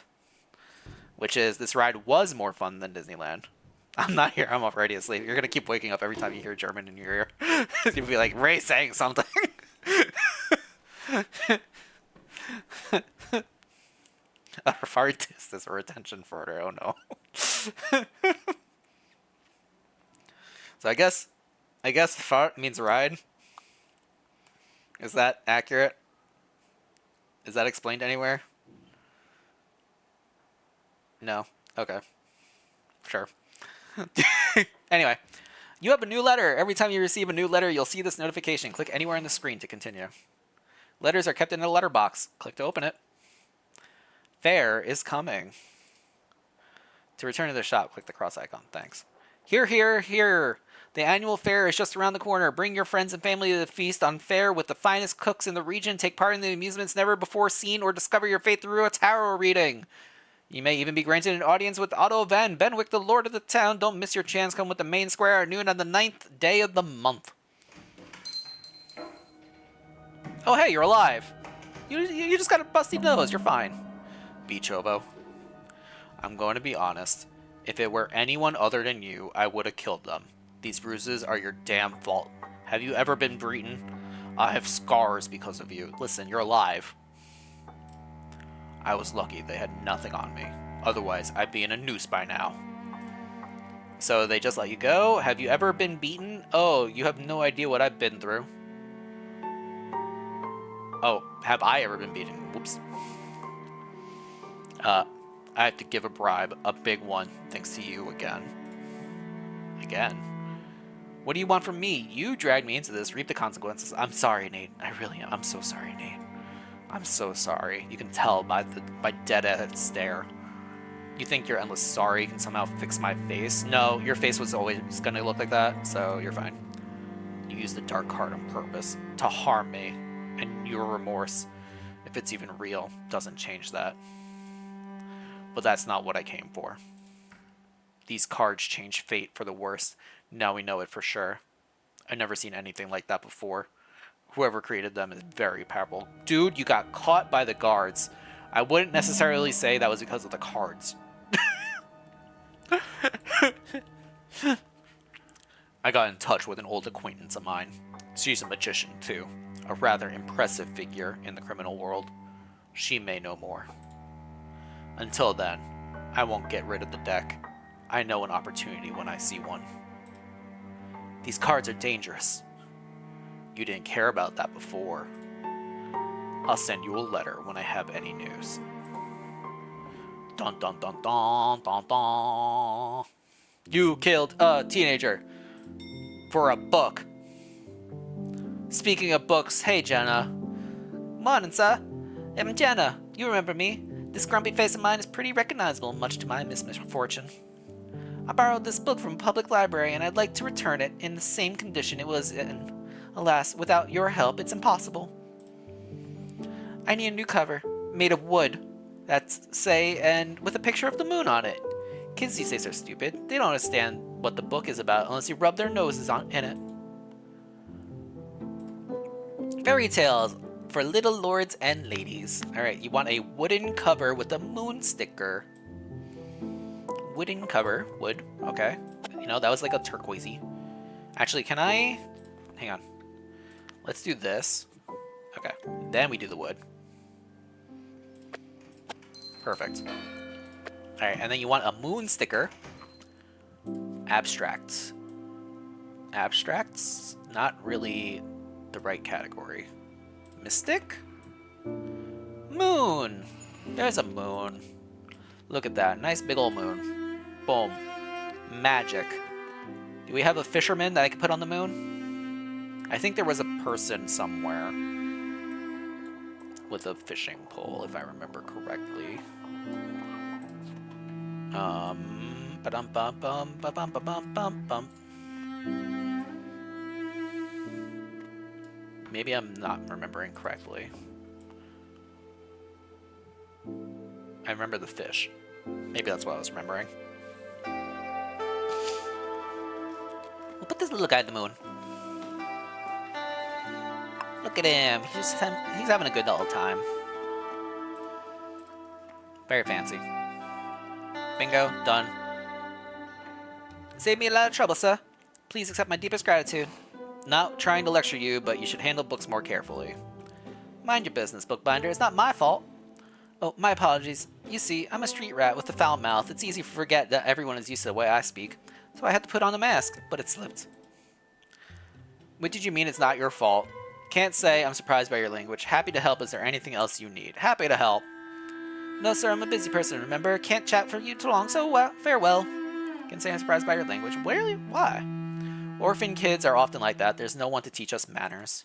[SPEAKER 1] which is this ride was more fun than Disneyland. I'm not here. I'm already asleep. You're gonna keep waking up every time you hear German in your ear. You'll be like, Ray saying something. A fart is a retention further. Oh no. So I guess fart means ride. Is that accurate? Is that explained anywhere? No. Okay. Sure. Anyway, you have a new letter. Every time you receive a new letter, you'll see this notification. Click anywhere on the screen to continue. Letters are kept in a letterbox. Click to open it. Fair is coming. To return to the shop, click the cross icon. Thanks. Here, here, here. The annual fair is just around the corner. Bring your friends and family to the feast on fair with the finest cooks in the region. Take part in the amusements never before seen or discover your fate through a tarot reading. You may even be granted an audience with Otto Van Benwick, the lord of the town. Don't miss your chance. Come with the main square at noon on the 9th day of the month. Oh, hey, you're alive. You just got a busty nose. You're fine. Beach Hobo. I'm going to be honest. If it were anyone other than you, I would have killed them. These bruises are your damn fault. Have you ever been beaten? I have scars because of you. Listen, you're alive. I was lucky they had nothing on me. Otherwise, I'd be in a noose by now. So they just let you go? Have you ever been beaten? Oh, you have no idea what I've been through. Oh, have I ever been beaten? Whoops. I have to give a bribe, a big one, thanks to you again. Again? What do you want from me? You dragged me into this. Reap the consequences. I'm sorry, Nate. I really am. I'm so sorry, Nate. I'm so sorry. You can tell by my dead-ass stare. You think your endless sorry can somehow fix my face? No, your face was always going to look like that, so you're fine. You used the dark heart on purpose to harm me, and your remorse, if it's even real, doesn't change that. But that's not what I came for. These cards change fate for the worse. Now we know it for sure. I've never seen anything like that before. Whoever created them is very powerful. Dude, you got caught by the guards. I wouldn't necessarily say that was because of the cards. I got in touch with an old acquaintance of mine. She's a magician, too. A rather impressive figure in the criminal world. She may know more. Until then, I won't get rid of the deck. I know an opportunity when I see one. These cards are dangerous. You didn't care about that before. I'll send you a letter when I have any news. Dun dun dun dun dun dun. You killed a teenager for a book. Speaking of books, hey Jenna. Morning, sir. I'm Jenna. You remember me. This grumpy face of mine is pretty recognizable, much to my misfortune. I borrowed this book from a public library, and I'd like to return it in the same condition it was in. Alas, without your help, it's impossible. I need a new cover, made of wood, and with a picture of the moon on it. Kids these days are stupid. They don't understand what the book is about unless you rub their noses in it. Fairy tales for little lords and ladies. Alright, you want a wooden cover with a moon sticker. Wooden cover. Wood. Okay. You know, that was like a turquoisey. Actually, can I... Hang on. Let's do this. Okay. Then we do the wood. Perfect. Alright, and then you want a moon sticker. Abstract. Abstracts? Not really the right category. Mystic? Moon! There's a moon. Look at that. Nice big old moon. Boom. Magic. Do we have a fisherman that I could put on the moon? I think there was a person somewhere with a fishing pole, if I remember correctly. Maybe I'm not remembering correctly. I remember the fish. Maybe that's what I was remembering. We'll put this little guy in the moon. Look at him. He's having a good old time. Very fancy. Bingo. Done. Saved me a lot of trouble, sir. Please accept my deepest gratitude. Not trying to lecture you, but you should handle books more carefully. Mind your business, bookbinder. It's not my fault. Oh, my apologies. You see, I'm a street rat with a foul mouth. It's easy to forget that everyone is used to the way I speak, so I had to put on a mask, but it slipped. What did you mean it's not your fault? Can't say I'm surprised by your language. Happy to help. Is there anything else you need? Happy to help. No, sir, I'm a busy person, remember? Can't chat for you too long, so farewell. Can say I'm surprised by your language. Really? Why? Orphan kids are often like that. There's no one to teach us manners.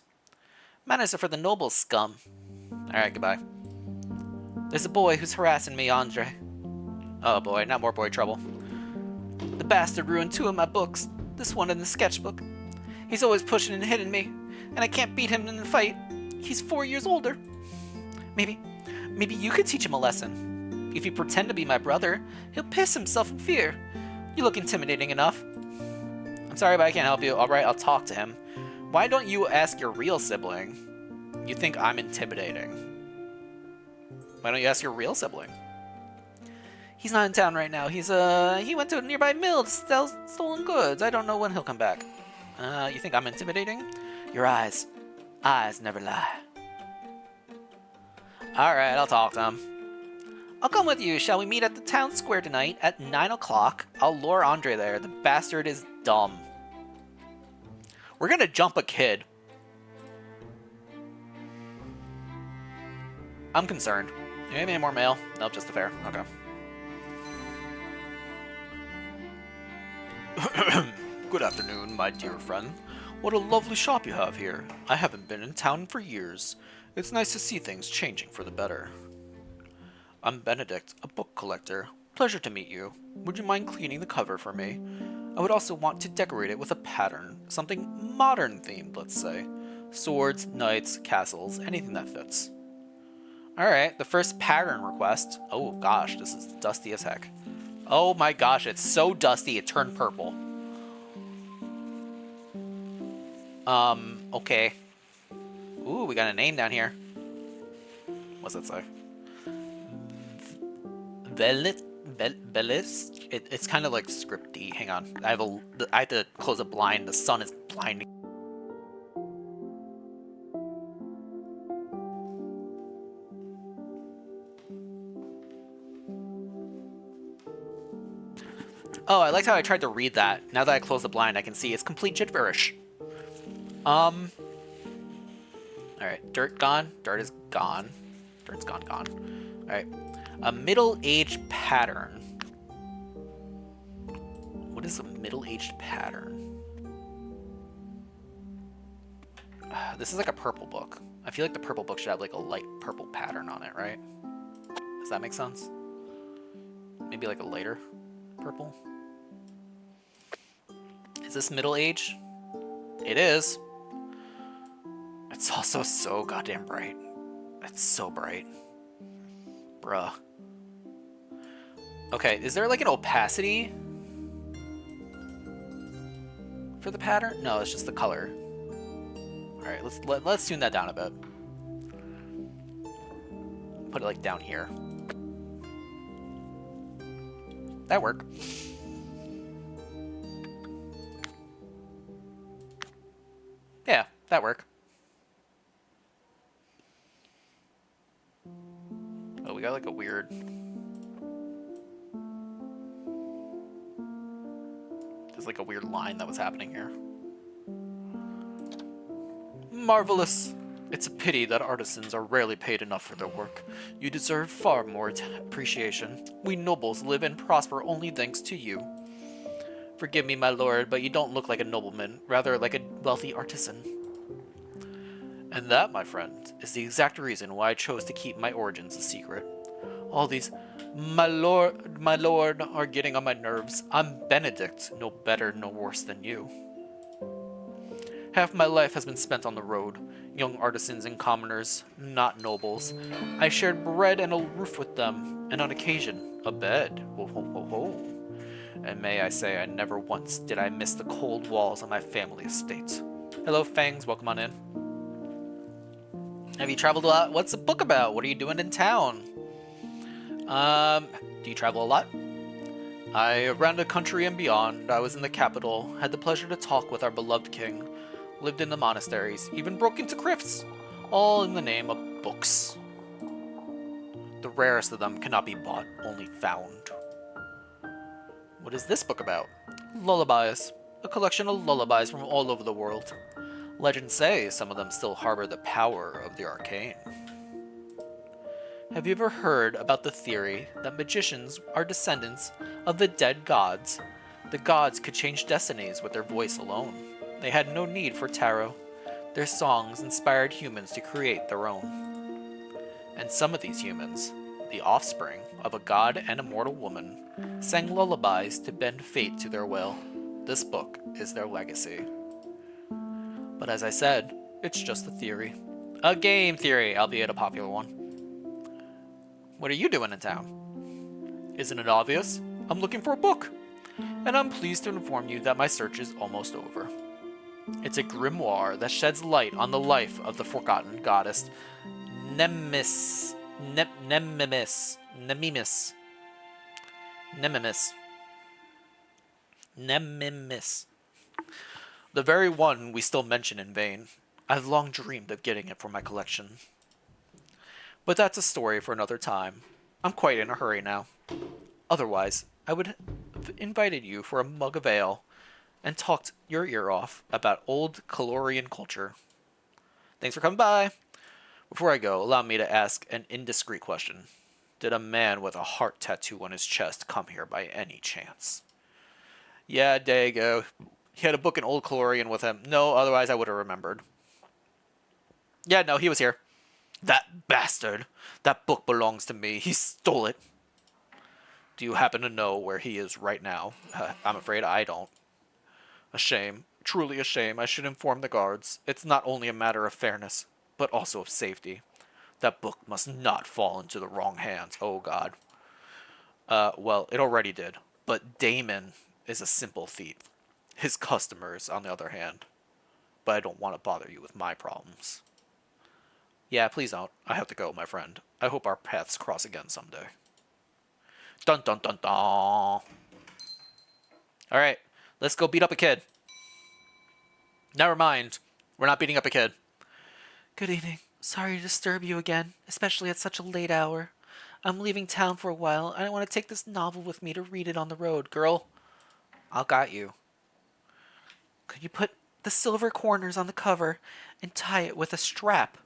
[SPEAKER 1] Manners are for the noble scum. Alright, goodbye. There's a boy who's harassing me, Andre. Oh boy, not more boy trouble. The bastard ruined 2 of my books. This one and the sketchbook. He's always pushing and hitting me, and I can't beat him in the fight. He's 4 years older. Maybe you could teach him a lesson. If you pretend to be my brother, he'll piss himself in fear. You look intimidating enough. I'm sorry, but I can't help you. Alright, I'll talk to him. Why don't you ask your real sibling? You think I'm intimidating. Why don't you ask your real sibling? He's not in town right now. He went to a nearby mill to sell stolen goods. I don't know when he'll come back. You think I'm intimidating? Your eyes never lie. Alright, I'll talk to him. I'll come with you. Shall we meet at the town square tonight at 9 o'clock? I'll lure Andre there. The bastard is dumb. We're gonna jump a kid. I'm concerned. Do you have any more mail? Nope, just the fare. Okay. Good afternoon, my dear friend. What a lovely shop you have here. I haven't been in town for years. It's nice to see things changing for the better. I'm Benedict, a book collector. Pleasure to meet you. Would you mind cleaning the cover for me? I would also want to decorate it with a pattern. Something modern themed, let's say. Swords, knights, castles, anything that fits. Alright, the first pattern request. Oh gosh, this is dusty as heck. Oh my gosh, it's so dusty it turned purple. Okay. Ooh, we got a name down here. What's that say? Belis? It's kind of like scripty. Hang on. I have to close a blind. The sun is blinding. Oh, I liked how I tried to read that. Now that I close the blind, I can see it's complete gibberish. Alright, dirt gone. Dirt is gone. Dirt's gone. Alright. A middle-aged pattern. What is a middle-aged pattern? This is like a purple book. I feel like the purple book should have like a light purple pattern on it, right? Does that make sense? Maybe like a lighter purple? Is this middle age? It is. It's also so goddamn bright. It's so bright. Bruh. Okay, is there like an opacity for the pattern? No, it's just the color. Alright, let's tune that down a bit. Put it like down here. That work. Yeah, that work. Oh, we got like a weird... There's like a weird line that was happening here. Marvelous. It's a pity that artisans are rarely paid enough for their work. You deserve far more appreciation. We nobles live and prosper only thanks to you. Forgive me, my lord, but you don't look like a nobleman, rather like a wealthy artisan. And that, my friend, is the exact reason why I chose to keep my origins a secret. All these, my lord, are getting on my nerves. I'm Benedict, no better, no worse than you. Half my life has been spent on the road. Young artisans and commoners, not nobles. I shared bread and a roof with them, and on occasion, a bed. Ho, ho, ho, ho. And may I say, I never once did I miss the cold walls of my family estate. Hello, Fangs. Welcome on in. Have you traveled a lot? What's the book about? What are you doing in town? Do you travel a lot? I ran the country and beyond. I was in the capital, had the pleasure to talk with our beloved king, lived in the monasteries, even broke into crifts, all in the name of books. The rarest of them cannot be bought, only found. What is this book about? Lullabies. A collection of lullabies from all over the world. Legends say some of them still harbor the power of the arcane. Have you ever heard about the theory that magicians are descendants of the dead gods? The gods could change destinies with their voice alone. They had no need for tarot. Their songs inspired humans to create their own. And some of these humans, the offspring of a god and a mortal woman, sang lullabies to bend fate to their will. This book is their legacy. But as I said, it's just a theory. A game theory, albeit a popular one. What are you doing in town? Isn't it obvious? I'm looking for a book. And I'm pleased to inform you that my search is almost over. It's a grimoire that sheds light on the life of the forgotten goddess Nemesis. The very one we still mention in vain. I've long dreamed of getting it for my collection. But that's a story for another time. I'm quite in a hurry now. Otherwise, I would have invited you for a mug of ale and talked your ear off about old Calorian culture. Thanks for coming by. Before I go, allow me to ask an indiscreet question. Did a man with a heart tattoo on his chest come here by any chance? Yeah, there you go. He had a book in Old Calorian with him. No, otherwise I would have remembered. Yeah, no, he was here. That bastard! That book belongs to me. He stole it. Do you happen to know where he is right now? I'm afraid I don't. A shame. Truly a shame. I should inform the guards. It's not only a matter of fairness, but also of safety. That book must not fall into the wrong hands. Oh, God. Well, it already did. But Damon is a simple thief. His customers, on the other hand. But I don't want to bother you with my problems. Yeah, please don't. I have to go, my friend. I hope our paths cross again someday. Dun dun dun dun. Alright, let's go beat up a kid. Never mind. We're not beating up a kid. Good evening. Sorry to disturb you again, especially at such a late hour. I'm leaving town for a while, and I want to take this novel with me to read it on the road. Girl, I'll got you. Could you put the silver corners on the cover and tie it with a strap?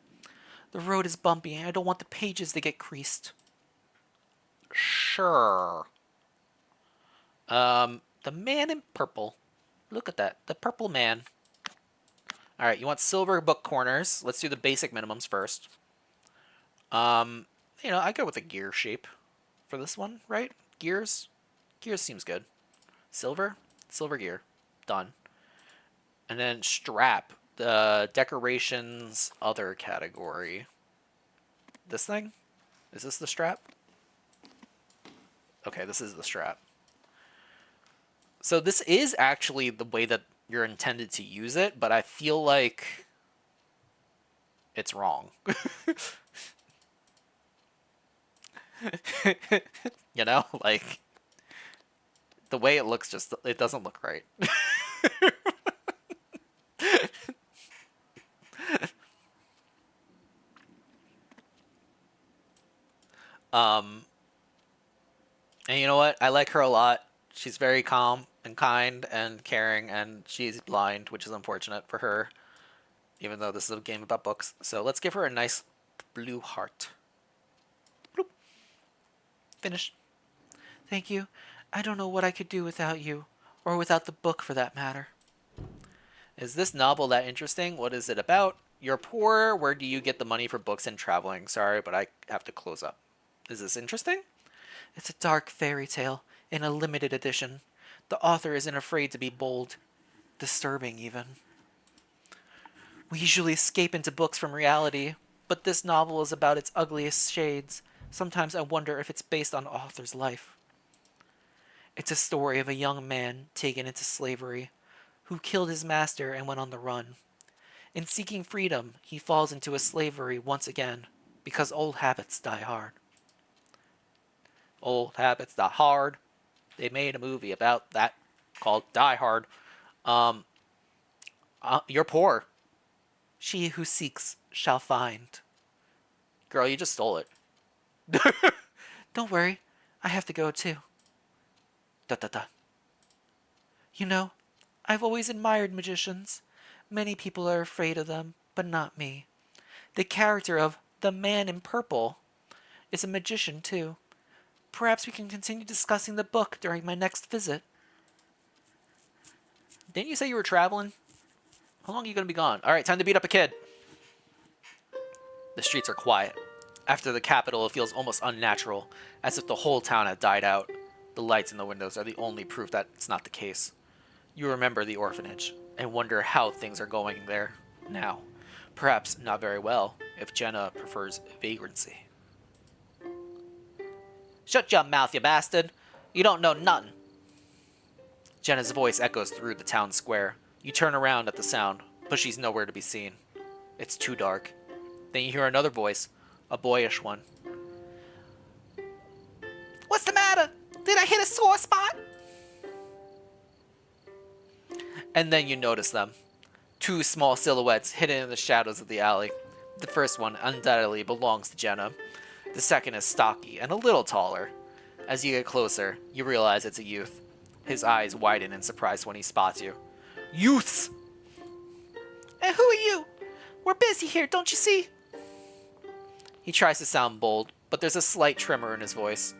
[SPEAKER 1] The road is bumpy, and I don't want the pages to get creased. Sure. The man in purple. Look at that. The purple man. Alright, you want silver book corners. Let's do the basic minimums first. I go with a gear shape for this one, right? Gears? Gears seems good. Silver? Silver gear. Done. And then strap. The decorations other category. This thing? Is this the strap? Okay, this is the strap. So this is actually the way that you're intended to use it, but I feel like it's wrong. Like the way it looks it doesn't look right. And you know what? I like her a lot. She's very calm and kind and caring, and she's blind, which is unfortunate for her, even though this is a game about books. So let's give her a nice blue heart. Bloop. Finish. Thank you. I don't know what I could do without you, or without the book for that matter. Is this novel that interesting? What is it about? You're poor. Where do you get the money for books and traveling? Sorry, but I have to close up. Is this interesting? It's a dark fairy tale in a limited edition. The author isn't afraid to be bold, disturbing even. We usually escape into books from reality, but this novel is about its ugliest shades. Sometimes I wonder if it's based on the author's life. It's a story of a young man taken into slavery, who killed his master and went on the run. In seeking freedom, he falls into a slavery once again, because old habits die hard. Old habits die hard. They made a movie about that called Die Hard. You're poor. She who seeks shall find. Girl, you just stole it. Don't worry. I have to go too. Da-da-da. You know, I've always admired magicians. Many people are afraid of them, but not me. The character of the Man in Purple is a magician too. Perhaps we can continue discussing the book during my next visit. Didn't you say you were traveling? How long are you going to be gone? Alright, time to beat up a kid. The streets are quiet. After the capital, it feels almost unnatural, as if the whole town had died out. The lights in the windows are the only proof that it's not the case. You remember the orphanage, and wonder how things are going there now. Perhaps not very well, if Jenna prefers vagrancy. Shut your mouth, you bastard! You don't know nothing! Jenna's voice echoes through the town square. You turn around at the sound, but she's nowhere to be seen. It's too dark. Then you hear another voice, a boyish one. What's the matter? Did I hit a sore spot? And then you notice them. Two small silhouettes hidden in the shadows of the alley. The first one undoubtedly belongs to Jenna. The second is stocky and a little taller. As you get closer, you realize it's a youth. His eyes widen in surprise when he spots you. Youths! And who are you? We're busy here, don't you see? He tries to sound bold, but there's a slight tremor in his voice.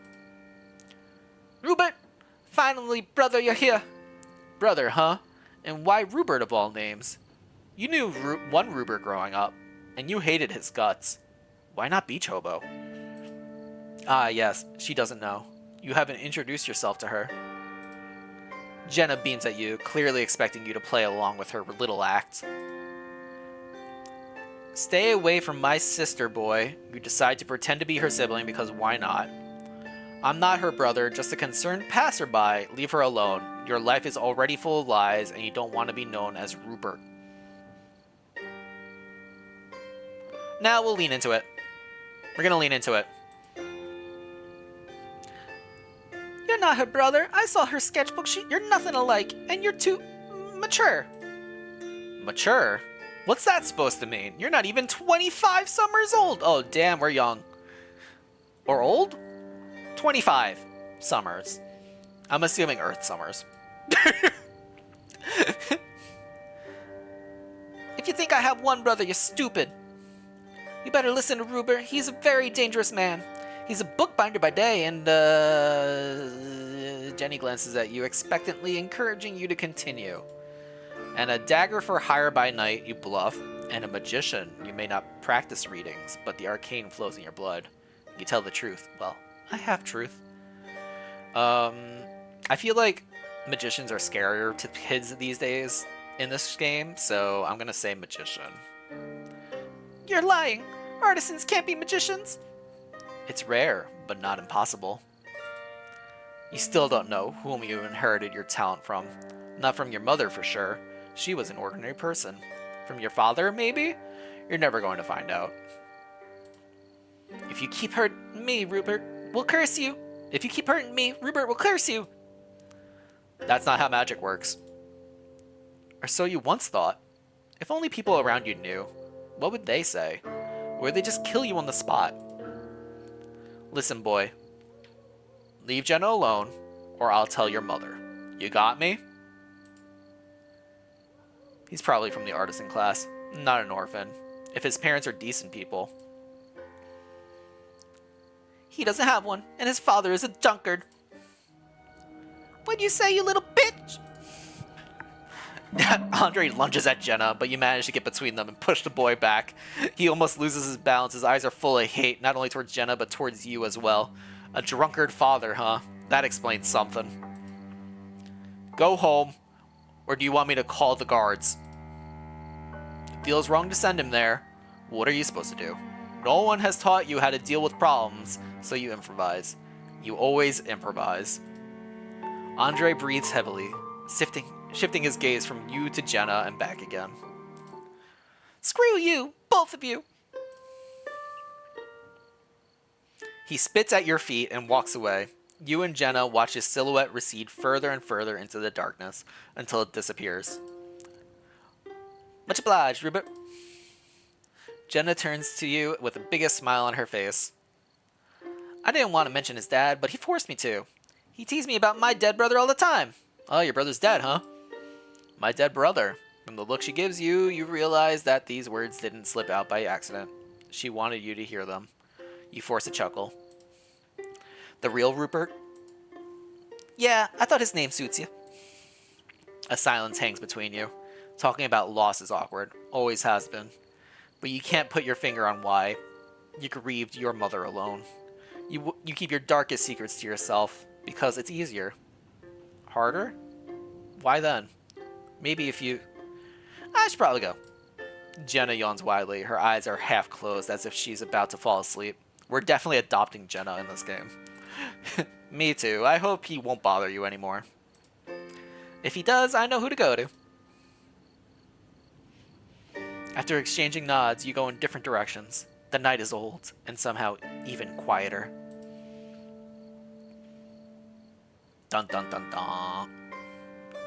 [SPEAKER 1] Rupert! Finally, brother, you're here. Brother, huh? And why Rupert of all names? You knew one Rupert growing up, and you hated his guts. Why not Beach Hobo? Ah, yes, she doesn't know. You haven't introduced yourself to her. Jenna beams at you, clearly expecting you to play along with her little act. Stay away from my sister, boy. You decide to pretend to be her sibling because why not? I'm not her brother, just a concerned passerby. Leave her alone. Your life is already full of lies, and you don't want to be known as Rupert. Now we'll lean into it. We're gonna lean into it. You're not her brother. I saw her sketchbook sheet. You're nothing alike, and you're too mature. Mature? What's that supposed to mean? You're not even 25 summers old. Oh, damn, we're young. Or old? 25 summers. I'm assuming Earth summers. If you think I have one brother, you're stupid. You better listen to Rupert. He's a very dangerous man. He's a bookbinder by day and, Jenny glances at you, expectantly encouraging you to continue. And a dagger for hire by night, you bluff. And a magician, you may not practice readings, but the arcane flows in your blood. You tell the truth. Well, I have truth. I feel like magicians are scarier to kids these days in this game, so I'm gonna say magician. You're lying! Artisans can't be magicians! It's rare, but not impossible. You still don't know whom you inherited your talent from. Not from your mother for sure. She was an ordinary person. From your father, maybe? You're never going to find out. If you keep hurting me, Rupert, we'll curse you. If you keep hurting me, Rupert will curse you. That's not how magic works. Or so you once thought. If only people around you knew. What would they say? Or would they just kill you on the spot? Listen, boy. Leave Jenna alone, or I'll tell your mother. You got me? He's probably from the artisan class, not an orphan. If his parents are decent people. He doesn't have one, and his father is a drunkard. What'd you say, you little bitch? Andre lunges at Jenna, but you manage to get between them and push the boy back. He almost loses his balance. His eyes are full of hate, not only towards Jenna, but towards you as well. A drunkard father, huh? That explains something. Go home, or do you want me to call the guards? It feels wrong to send him there. What are you supposed to do? No one has taught you how to deal with problems, so you improvise. You always improvise. Andre breathes heavily, shifting his gaze from you to Jenna and back again. Screw you, both of you! He spits at your feet and walks away. You and Jenna watch his silhouette recede further and further into the darkness until it disappears. Much obliged, Rupert. Jenna turns to you with the biggest smile on her face. I didn't want to mention his dad, but he forced me to. He teased me about my dead brother all the time. Oh, your brother's dead, huh? My dead brother. From the look she gives you, you realize that these words didn't slip out by accident. She wanted you to hear them. You force a chuckle. The real Rupert? Yeah, I thought his name suits you. A silence hangs between you. Talking about loss is awkward. Always has been. But you can't put your finger on why. You grieved your mother alone. You keep your darkest secrets to yourself because it's easier. Harder? Why then? Maybe if you... I should probably go. Jenna yawns widely. Her eyes are half closed as if she's about to fall asleep. We're definitely adopting Jenna in this game. Me too. I hope he won't bother you anymore. If he does, I know who to go to. After exchanging nods, you go in different directions. The night is old, and somehow even quieter. Dun dun dun dun.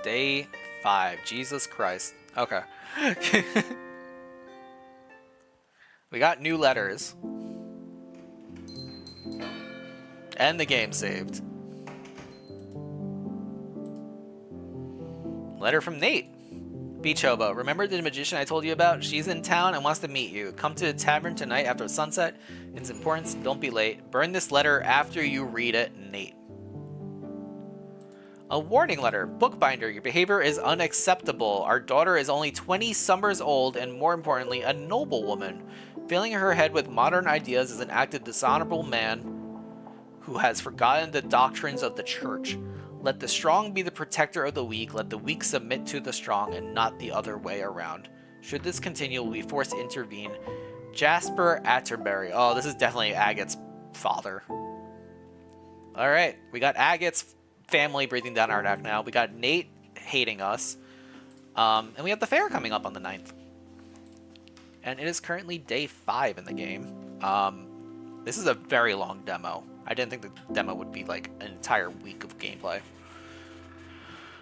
[SPEAKER 1] Day 5. Jesus Christ. Okay. We got new letters. And the game saved. Letter from Nate. Beach Hobo, remember the magician I told you about? She's in town and wants to meet you. Come to the tavern tonight after sunset. It's important, don't be late. Burn this letter after you read it, Nate. A warning letter. Bookbinder, your behavior is unacceptable. Our daughter is only 20 summers old and, more importantly, a noble woman. Filling her head with modern ideas is an act of dishonorable man who has forgotten the doctrines of the church. Let the strong be the protector of the weak. Let the weak submit to the strong and not the other way around. Should this continue, we'll be forced to intervene. Jasper Atterbury. Oh, this is definitely Agate's father. Alright, we got Agate's family breathing down our neck now. We got Nate hating us. And we have the fair coming up on the 9th. And it is currently day 5 in the game. This is a very long demo. I didn't think the demo would be like an entire week of gameplay.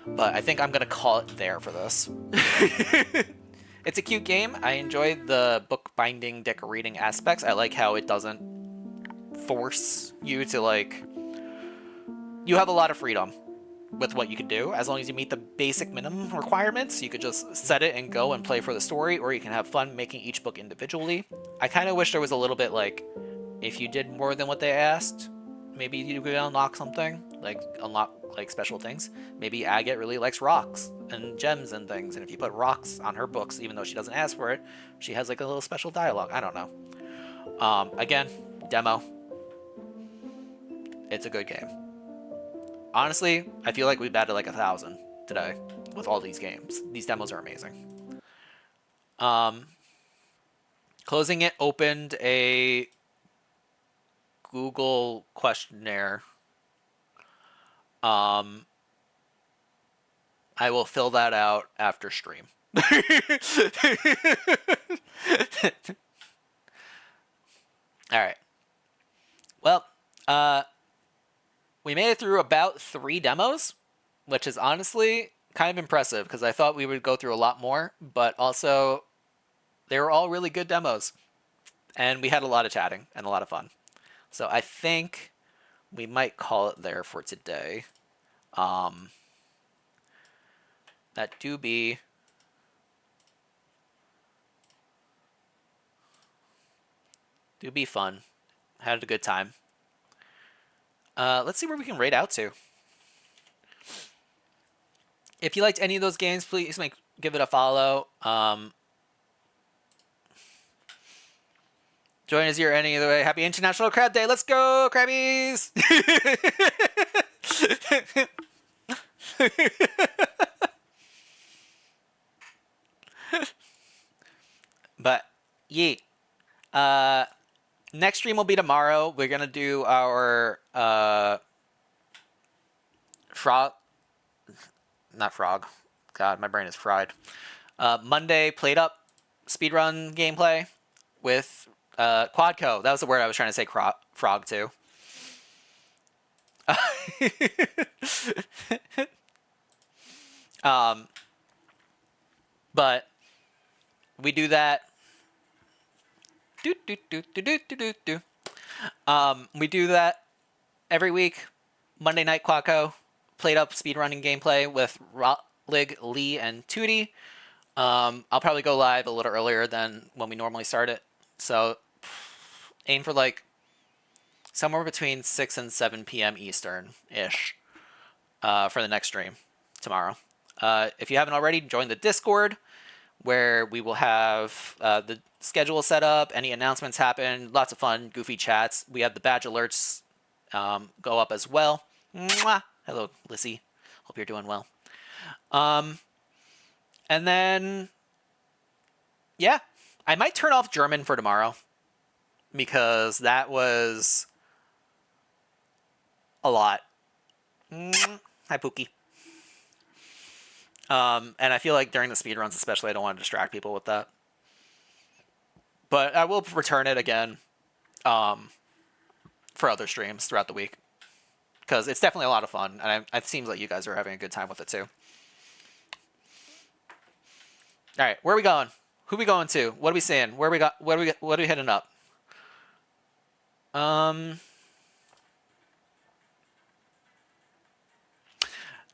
[SPEAKER 1] But I think I'm going to call it there for this. It's a cute game. I enjoy the bookbinding decorating aspects. I like how it doesn't force you to like... You have a lot of freedom with what you can do. As long as you meet the basic minimum requirements, you could just set it and go and play for the story, or you can have fun making each book individually. I kind of wish there was a little bit like, if you did more than what they asked, maybe you could unlock something, like unlock like special things. Maybe Agate really likes rocks and gems and things, and if you put rocks on her books, even though she doesn't ask for it, she has like a little special dialogue. I don't know. Again, demo. It's a good game. Honestly, I feel like we batted like 1,000 today with all these games. These demos are amazing. Closing it opened a Google questionnaire. I will fill that out after stream. All right. Well, we made it through about 3 demos, which is honestly kind of impressive because I thought we would go through a lot more, but also they were all really good demos. And we had a lot of chatting and a lot of fun. So I think we might call it there for today. That do be fun. Had a good time. Let's see where we can rate out to. If you liked any of those games, please give it a follow. Join us here any other way. Happy International Crab Day. Let's go, crabbies! But, yeet. Next stream will be tomorrow. We're going to do our frog. Not frog. God, my brain is fried. Monday played up speedrun gameplay with Quadco. That was the word I was trying to say frog to. But we do that. We do that every week. Monday night Quaco played up speedrunning gameplay with Lig, Lee, and Tootie. I'll probably go live a little earlier than when we normally start it. So aim for like somewhere between 6 and 7 p.m. Eastern-ish for the next stream tomorrow. If you haven't already, join the Discord where we will have the schedule set up, any announcements happen, lots of fun, goofy chats. We have the badge alerts go up as well. Mwah! Hello, Lissy. Hope you're doing well. And then, yeah, I might turn off German for tomorrow because that was a lot. Hi, Pookie. And I feel like during the speedruns especially, I don't want to distract people with that. But I will return it again for other streams throughout the week. Because it's definitely a lot of fun, and it seems like you guys are having a good time with it too. All right, where are we going? Who are we going to? What are we seeing? Where we got? What are we heading up?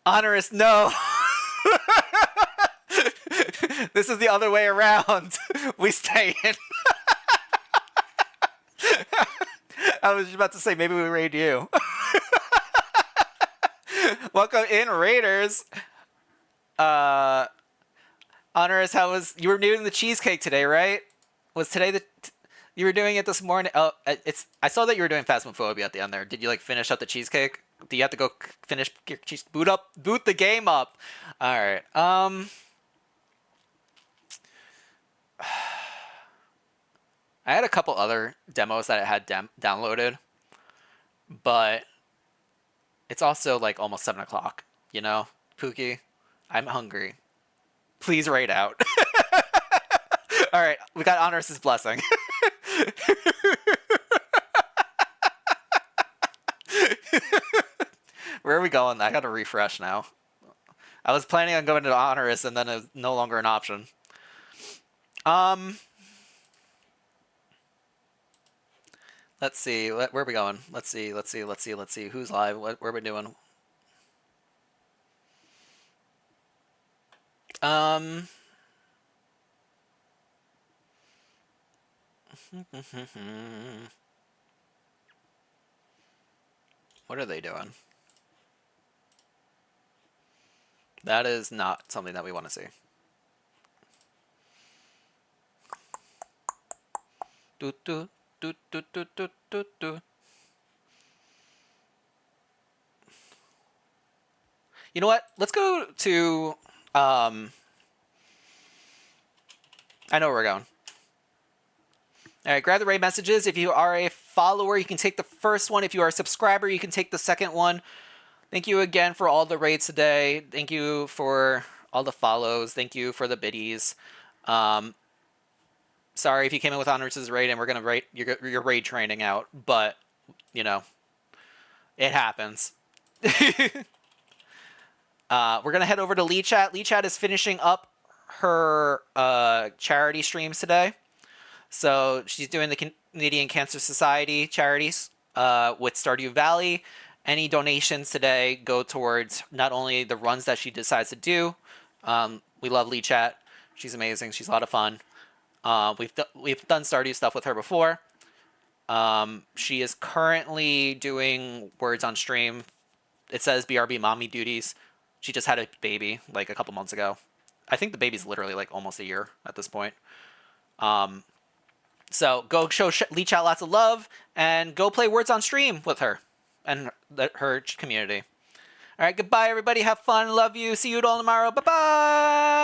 [SPEAKER 1] Honorous, no. This is the other way around. We stay in. I was just about to say maybe we raid you. Welcome in, Raiders. Honorous, how was you were doing the cheesecake today, right? Was today you were doing it this morning? Oh, I saw that you were doing Phasmophobia at the end there. Did you like finish up the cheesecake? Do you have to go finish your boot the game up? All right. I had a couple other demos that I had downloaded, but it's also like almost 7 o'clock, you know? Pookie, I'm hungry. Please raid out. All right, we got Honorous' blessing. Where are we going? I gotta refresh now. I was planning on going to Honorous and then it was no longer an option. Let's see. Where are we going? Let's see. Who's live? What are we doing? What are they doing? That is not something that we want to see. Do, do, do, do, do, do, do, do. You know what? Let's go to... I know where we're going. All right, grab the raid messages. If you are a follower, you can take the first one. If you are a subscriber, you can take the second one. Thank you again for all the raids today. Thank you for all the follows. Thank you for the biddies. Sorry if you came in with honors as raid and we're going to rate your raid training out, but, you know, it happens. We're going to head over to Lee Chat. Lee Chat is finishing up her charity streams today. So she's doing the Canadian Cancer Society charities with Stardew Valley. Any donations today go towards not only the runs that she decides to do. We love Lee Chat. She's amazing. She's a lot of fun. We've done Stardew stuff with her before. She is currently doing words on stream. It says BRB mommy duties. She just had a baby like a couple months ago. I think the baby's literally like almost a year at this point. So go show Lee Chat lots of love and go play words on stream with her and her community. All right, goodbye, everybody. Have fun. Love you. See you all tomorrow. Bye-bye.